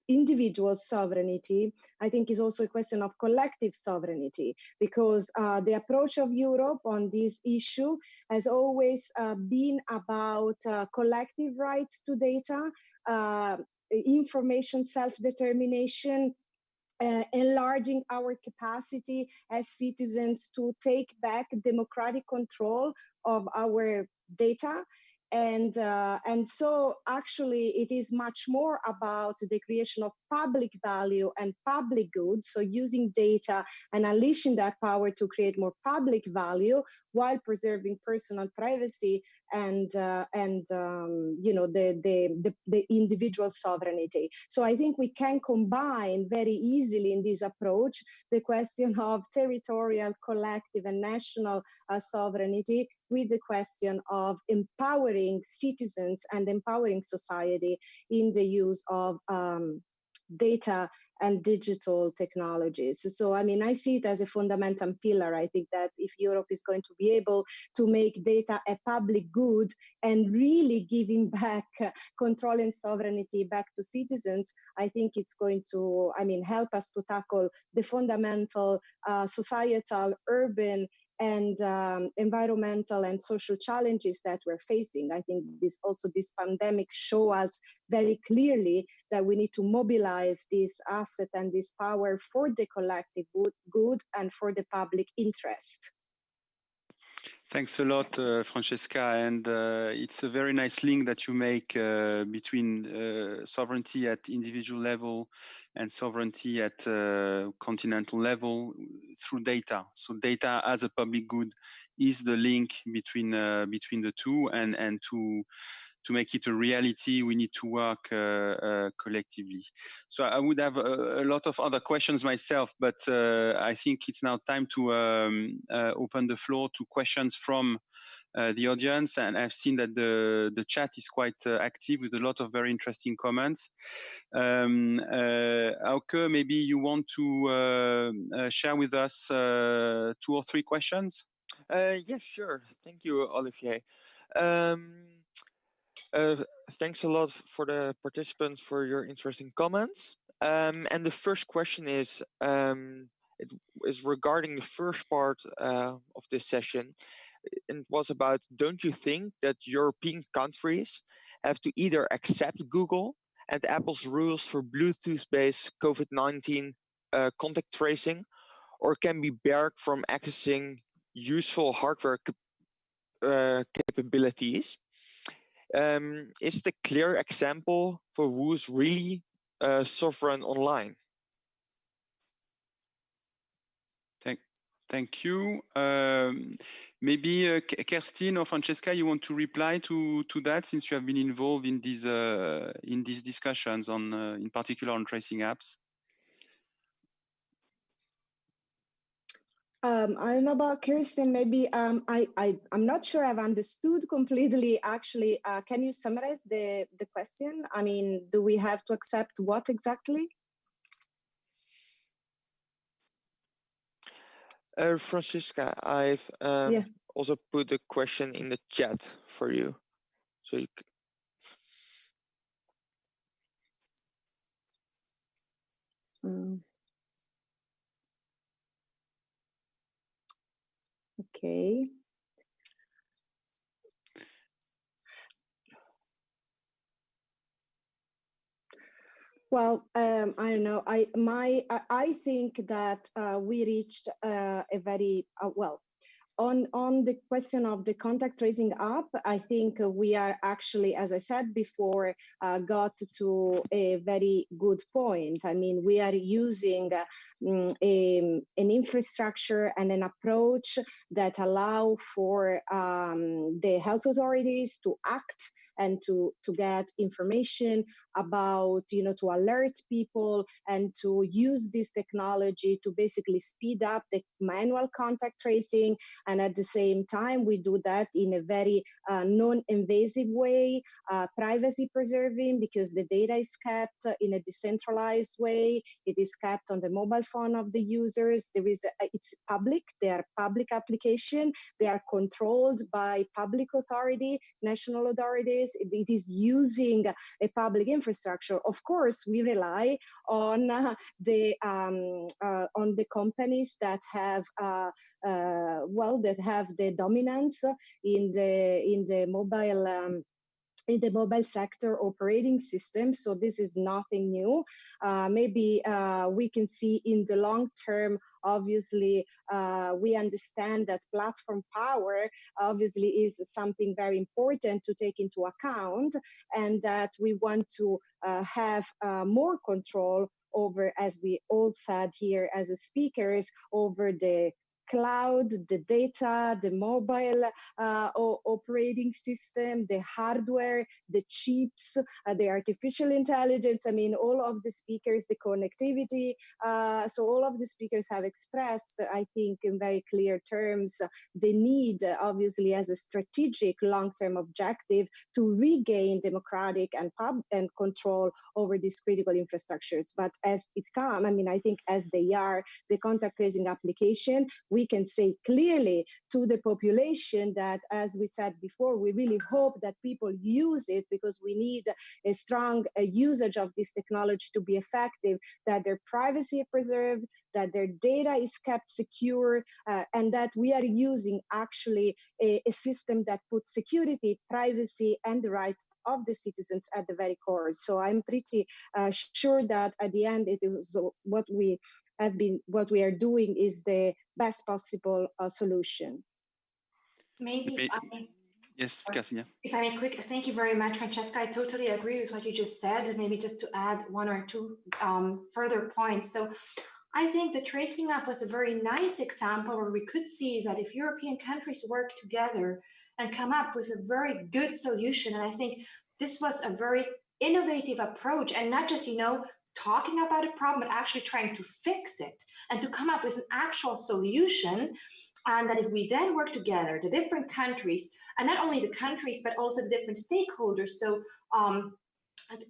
individual sovereignty, I think, is also a question of collective sovereignty, because the approach of Europe on this issue has always been about collective rights to data, information self-determination, enlarging our capacity as citizens to take back democratic control of our data. And so actually it is much more about the creation of public value and public goods. So using data and unleashing that power to create more public value while preserving personal privacy and you know, the individual sovereignty. So I think we can combine very easily in this approach the question of territorial, collective, and national sovereignty with the question of empowering citizens and empowering society in the use of data and digital technologies. So, I mean, I see it as a fundamental pillar. I think that if Europe is going to be able to make data a public good and really giving back control and sovereignty back to citizens, I think it's going to, I mean, help us to tackle the fundamental societal, urban, and environmental and social challenges that we're facing. I think this pandemic show us very clearly that we need to mobilize this asset and this power for the collective good and for the public interest. Thanks a lot, Francesca. And it's a very nice link that you make between sovereignty at individual level and sovereignty at continental level through data. So data as a public good is the link between the two, and to make it a reality, we need to work collectively. So I would have a lot of other questions myself, but I think it's now time to open the floor to questions from the audience. And I've seen that the chat is quite active with a lot of very interesting comments. Auke, maybe you want to share with us 2 or 3 questions? Yes, sure. Thank you, Olivier. Thanks a lot for the participants for your interesting comments. And the first question is, it is regarding the first part of this session. It was about, don't you think that European countries have to either accept Google and Apple's rules for Bluetooth-based COVID-19 contact tracing, or can be barred from accessing useful hardware capabilities, is the clear example for who's really sovereign online. Thank you. Maybe Kerstin or Francesca, you want to reply to that, since you have been involved in these discussions on, in particular, on tracing apps. I don't know about Kirsten. Maybe I'm not sure I've understood completely. Actually, can you summarize the question? I mean, do we have to accept what exactly? Francisca, I've also put the question in the chat for you, so you. Okay. Well, I don't know. I think that we reached a very well. On the question of the contact tracing app, I think we are actually, as I said before, got to a very good point. I mean, we are using an infrastructure and an approach that allow for the health authorities to act and to get information about, to alert people and to use this technology to basically speed up the manual contact tracing. And at the same time, we do that in a very non-invasive way, privacy preserving, because the data is kept in a decentralized way. It is kept on the mobile phone of the users. It's public. They are public application. They are controlled by public authority, national authorities. It is using a public infrastructure. Of course, we rely on the companies that have that have the dominance in the mobile sector operating system. So this is nothing new. Maybe we can see in the long term, obviously, we understand that platform power obviously is something very important to take into account, and that we want to have more control over, as we all said here as speakers, over the cloud, the data, the mobile operating system, the hardware, the chips, the artificial intelligence. I mean, all of the speakers, the connectivity. So all of the speakers have expressed, I think, in very clear terms, the need, obviously, as a strategic long-term objective to regain democratic and control over these critical infrastructures. But as it comes, I mean, I think as they are, the contact tracing application, we can say clearly to the population that, as we said before, we really hope that people use it, because we need a strong usage of this technology to be effective, that their privacy is preserved, that their data is kept secure, and that we are using actually a system that puts security, privacy, and the rights of the citizens at the very core. So I'm pretty sure that at the end, it is what we are doing is the best possible solution. Maybe yes, Kasia. If I may quick, thank you very much, Francesca. I totally agree with what you just said, and maybe just to add one or two further points. So I think the tracing app was a very nice example where we could see that if European countries work together and come up with a very good solution, and I think this was a very innovative approach, and not just, talking about a problem, but actually trying to fix it and to come up with an actual solution. And that if we then work together, the different countries, and not only the countries, but also the different stakeholders. So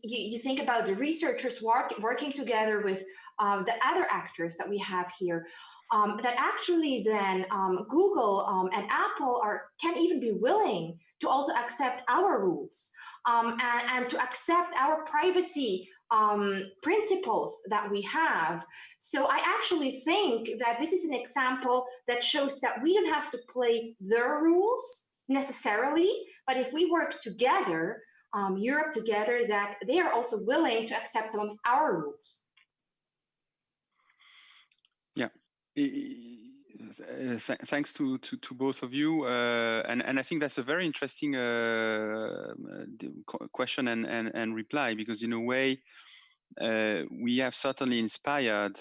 you think about the researchers working together with the other actors that we have here, that actually then Google and Apple can even be willing to also accept our rules and to accept our privacy principles that we have. So I actually think that this is an example that shows that we don't have to play their rules necessarily, but if we work together, Europe together, that they are also willing to accept some of our rules. Yeah. Thanks to both of you, and I think that's a very interesting question and reply, because in a way we have certainly inspired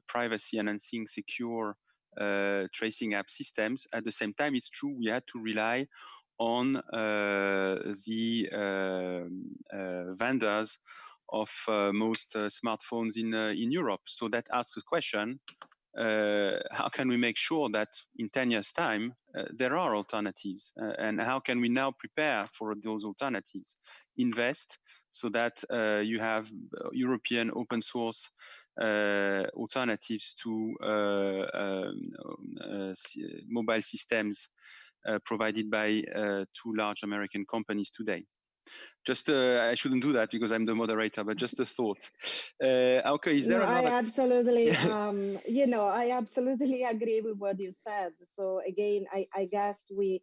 privacy enhancing secure tracing app systems. At the same time, it's true we had to rely on the vendors of most smartphones in Europe. So that asks the question, how can we make sure that in 10 years' time there are alternatives, and how can we now prepare for those alternatives, invest so that you have European open source alternatives to mobile systems provided by two large American companies today. Just, I shouldn't do that because I'm the moderator, but just a thought. Okay, is there another? I absolutely, I absolutely agree with what you said. So again, I guess we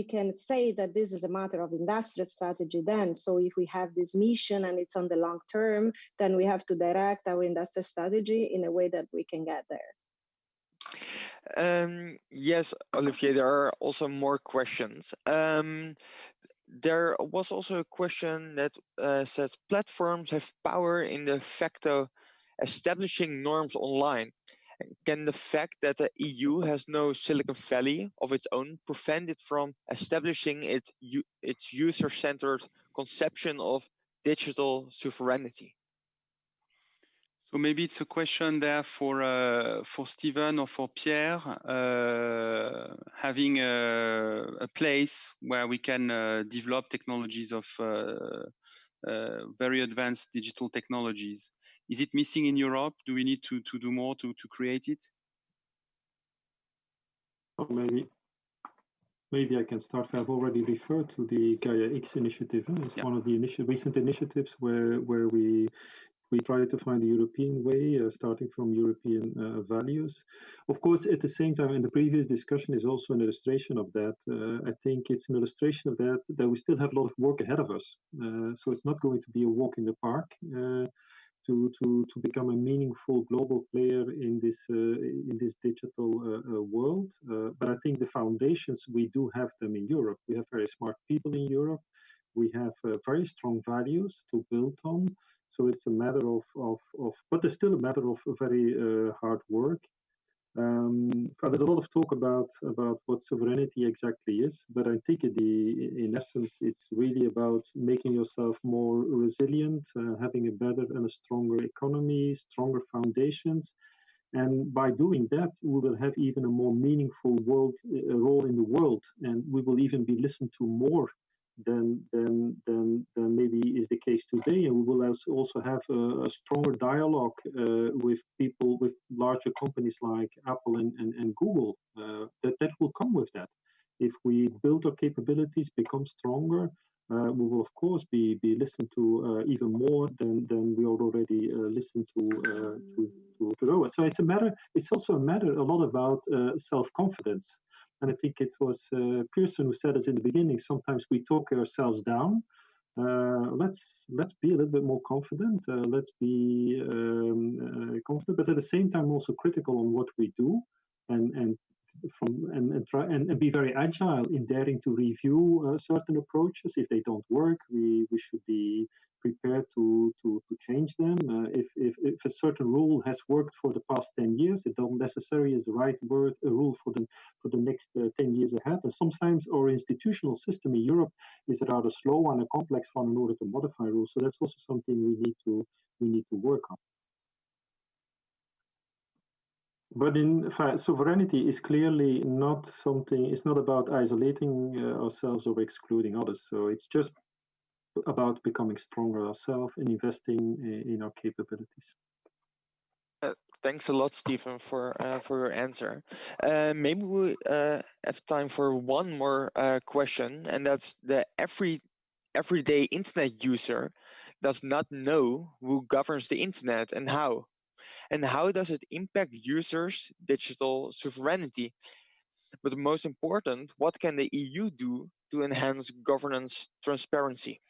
can say that this is a matter of industrial strategy then. So if we have this mission and it's on the long term, then we have to direct our industrial strategy in a way that we can get there. Yes, Olivier, there are also more questions. There was also a question that says platforms have power in de facto establishing norms online. Can the fact that the EU has no Silicon Valley of its own prevent it from establishing its user-centered conception of digital sovereignty? So maybe it's a question there for Steven or for Pierre, having a place where we can develop technologies of very advanced digital technologies. Is it missing in Europe? Do we need to do more to create it? Or maybe I can start. I've already referred to the Gaia X initiative. It's one of the recent initiatives where we try to find a European way, starting from European values. Of course, at the same time, in the previous discussion is also an illustration of that. I think it's an illustration of that we still have a lot of work ahead of us. So it's not going to be a walk in the park to become a meaningful global player in this digital world. But I think the foundations, we do have them in Europe. We have very smart people in Europe. We have very strong values to build on. So it's a matter but it's still a matter of very hard work. There's a lot of talk about what sovereignty exactly is, but I think in essence, it's really about making yourself more resilient, having a better and a stronger economy, stronger foundations. And by doing that, we will have even a more meaningful role in the world, and we will even be listened to more than maybe is the case today, and we will also have a stronger dialogue with people, with larger companies like Apple and Google. That will come with that. If we build our capabilities, become stronger, we will of course be listened to even more than we already listened to those. So it's also a lot about self-confidence. And I think it was Pearson who said us in the beginning, sometimes we talk ourselves down. Let's be a little bit more confident. Let's be confident, but at the same time also critical on what we do, and try and be very agile in daring to review certain approaches. If they don't work, we should be prepared to change them. If a certain rule has worked for the past 10 years, it doesn't necessarily is the right rule for the next 10 years ahead. And sometimes our institutional system in Europe is a rather slow and a complex one in order to modify rules. So that's also something we need to work on. But in fact, sovereignty is clearly not something, it's not about isolating ourselves or excluding others. So it's just about becoming stronger ourselves and investing in our capabilities. Thanks a lot, Stephen, for your answer. Maybe we have time for one more question, and that's the everyday internet user does not know who governs the internet and how. And how does it impact users' digital sovereignty? But most important, what can the EU do to enhance governance transparency?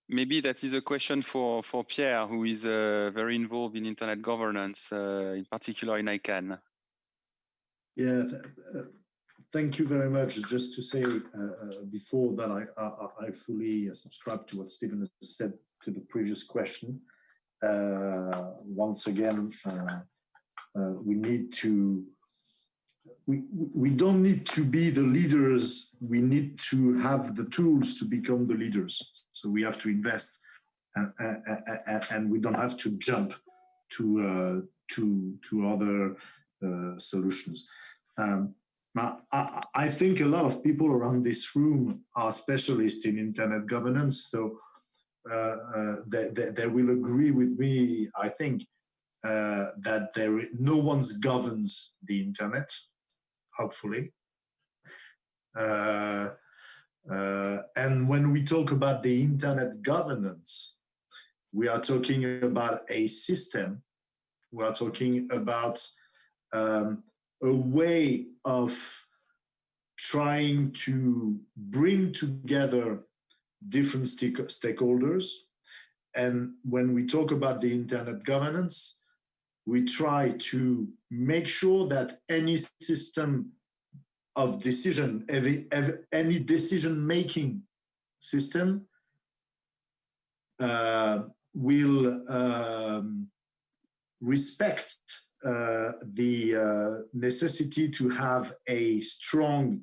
Maybe that is a question for Pierre, who is very involved in internet governance, in particular in ICANN. Yeah, thank you very much. Just to say before that I fully subscribe to what Stephen has said to the previous question. Once again, we need to, we don't need to be the leaders, we need to have the tools to become the leaders. So we have to invest and we don't have to jump to other solutions. I think a lot of people around this room are specialists in internet governance, so they will agree with me, I think, that no one governs the internet, hopefully. And when we talk about the internet governance, we are talking about a system, we are talking about a way of trying to bring together different stakeholders. And when we talk about the internet governance, we try to make sure that any system of decision, any decision-making system will respect the necessity to have a strong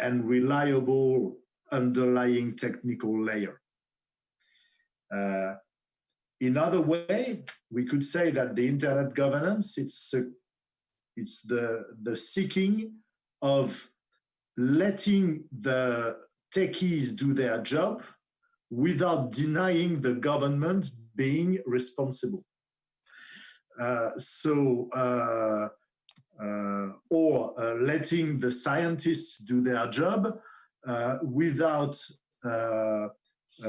and reliable underlying technical layer. In other way, we could say that the internet governance, it's the seeking of letting the techies do their job without denying the government being responsible. Or letting the scientists do their job without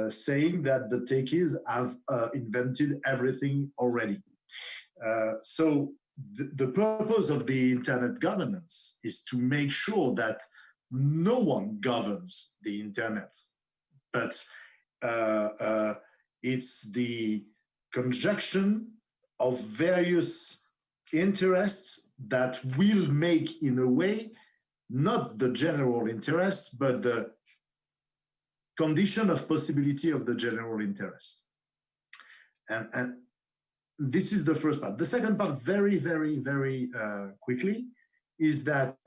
saying that the techies have invented everything already. So the purpose of the internet governance is to make sure that no one governs the internet, but it's the conjunction of various interests that will make, in a way, not the general interest, but the condition of possibility of the general interest. And this is the first part. The second part, very, very, very quickly, is that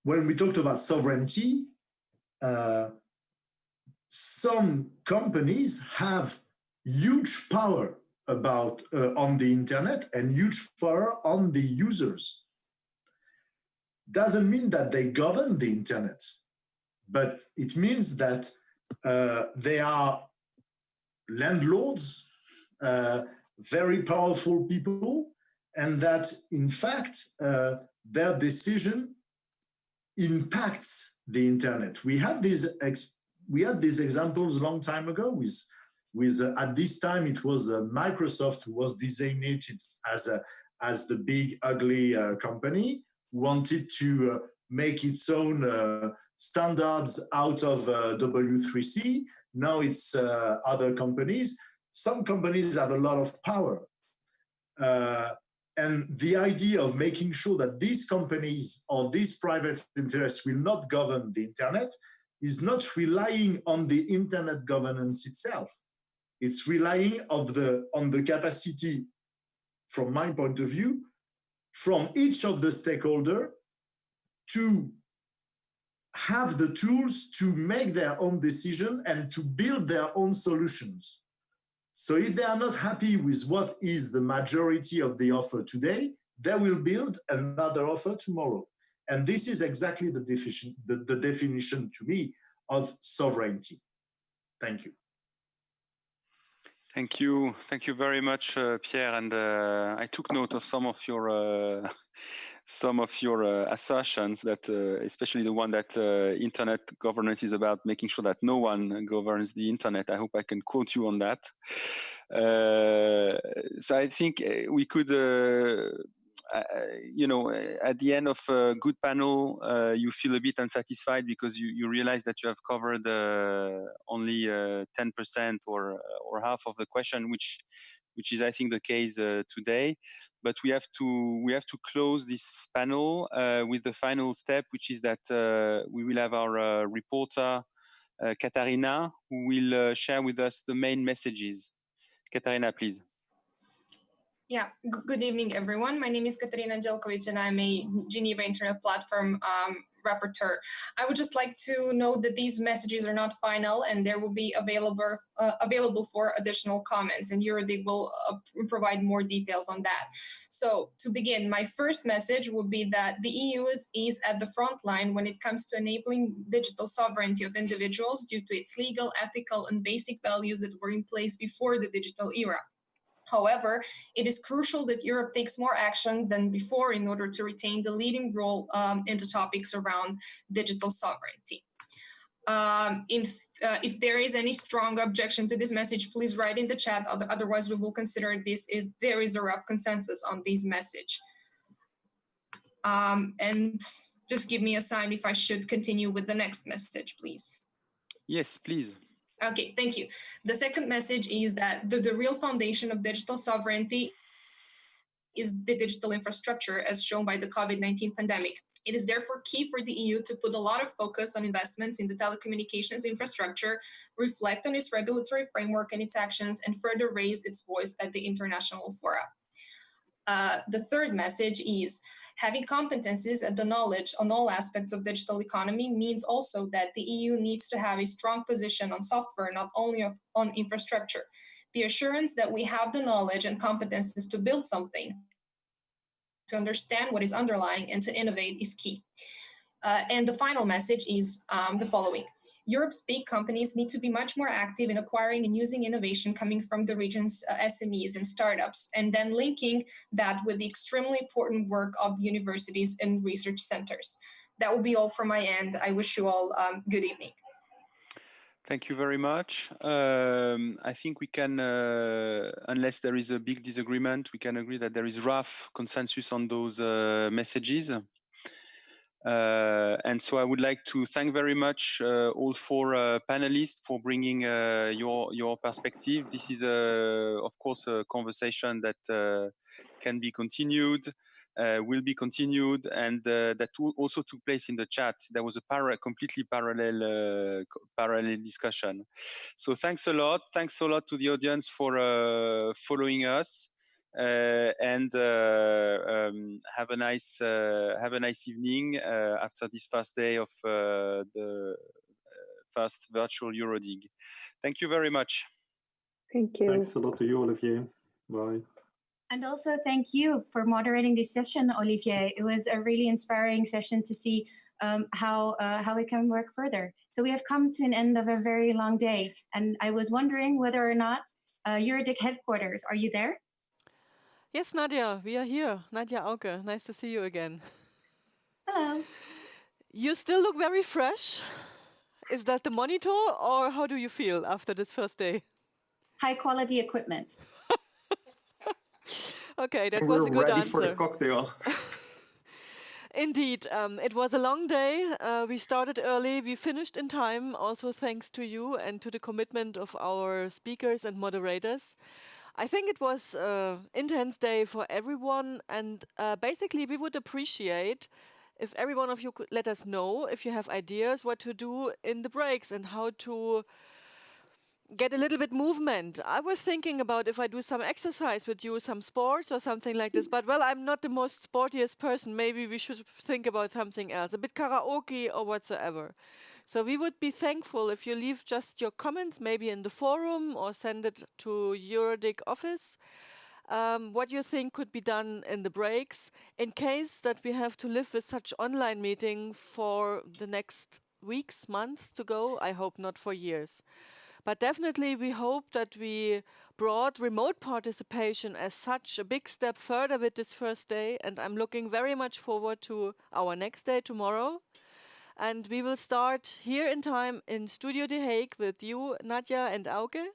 when we talked about sovereignty, some companies have huge power about on the internet and huge power on the users. Doesn't mean that they govern the internet, but it means that they are landlords, very powerful people, and that in fact their decision impacts the internet. We had these examples a long time ago with at this time it was Microsoft who was designated as the big ugly company, wanted to make its own standards out of W3C. Now it's other companies. Some companies have a lot of power. And the idea of making sure that these companies or these private interests will not govern the internet is not relying on the internet governance itself. It's relying on the capacity, from my point of view, from each of the stakeholders to have the tools to make their own decision and to build their own solutions. So if they are not happy with what is the majority of the offer today, they will build another offer tomorrow. And this is exactly the definition to me of sovereignty. Thank you. Thank you. Thank you very much, Pierre. And I took note of some of your assertions, that especially the one that internet governance is about making sure that no one governs the internet. I hope I can quote you on that. So I think we could, at the end of a good panel, you feel a bit unsatisfied because you realize that you have covered only 10% or half of the question, which is, I think, the case today. But we have to close this panel with the final step, which is that we will have our reporter, Katarina, who will share with us the main messages. Katarina, please. Yeah, good evening, everyone. My name is Katarina Jelkovic, and I'm a Geneva Internet Platform rapporteur. I would just like to note that these messages are not final, and they will be available for additional comments, and EuroDIG will provide more details on that. So to begin, my first message would be that the EU is at the front line when it comes to enabling digital sovereignty of individuals due to its legal, ethical, and basic values that were in place before the digital era. However, it is crucial that Europe takes more action than before in order to retain the leading role in the topics around digital sovereignty. If there is any strong objection to this message, please write in the chat. Otherwise, we will consider there is a rough consensus on this message. And just give me a sign if I should continue with the next message, please. Yes, please. Okay, thank you. The second message is that the real foundation of digital sovereignty is the digital infrastructure, as shown by the COVID-19 pandemic. It is therefore key for the EU to put a lot of focus on investments in the telecommunications infrastructure, reflect on its regulatory framework and its actions, and further raise its voice at the international fora. The third message is having competencies and the knowledge on all aspects of digital economy means also that the EU needs to have a strong position on software, not only on infrastructure. The assurance that we have the knowledge and competencies to build something, to understand what is underlying and to innovate is key. And the final message is the following. Europe's big companies need to be much more active in acquiring and using innovation coming from the region's SMEs and startups, and then linking that with the extremely important work of the universities and research centers. That will be all from my end. I wish you all good evening. Thank you very much. I think we can, unless there is a big disagreement, we can agree that there is rough consensus on those messages. And so I would like to thank very much all four panelists for bringing your perspective. This is, of course, a conversation that can be continued, will be continued, and that also took place in the chat. There was a completely parallel discussion. So thanks a lot. Thanks a lot to the audience for following us. And have a nice evening after this first day of the first virtual EuroDIG. Thank you very much. Thank you. Thanks a lot to you, Olivier. Bye. And also thank you for moderating this session, Olivier. It was a really inspiring session to see how we can work further. So we have come to an end of a very long day, and I was wondering whether or not EuroDIG headquarters, are you there? Yes, Nadia, we are here. Nadia Auke, nice to see you again. Hello. You still look very fresh. Is that the monitor, or how do you feel after this first day? High quality equipment. Okay, that was a good answer. We're ready for the cocktail. Indeed, it was a long day. We started early, we finished in time, also thanks to you and to the commitment of our speakers and moderators. I think it was an intense day for everyone, and basically we would appreciate if every one of you could let us know if you have ideas what to do in the breaks and how to get a little bit movement. I was thinking about if I do some exercise with you, some sports or something like this, but well, I'm not the most sportiest person. Maybe we should think about something else, a bit karaoke or whatsoever. So we would be thankful if you leave just your comments, maybe in the forum, or send it to EuroDIG office, what you think could be done in the breaks, in case that we have to live with such online meeting for the next weeks, months to go. I hope not for years. But definitely we hope that we brought remote participation as such a big step further with this first day, and I'm looking very much forward to our next day tomorrow. And we will start here in time in Studio The Hague with you, Nadia and Auke.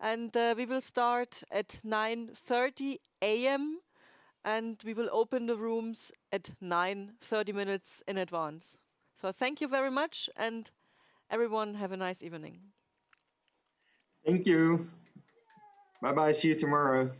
And we will start at 9:30 a.m. and we will open the rooms at 9:30 minutes in advance. So thank you very much, and everyone have a nice evening. Thank you. Bye-bye. See you tomorrow.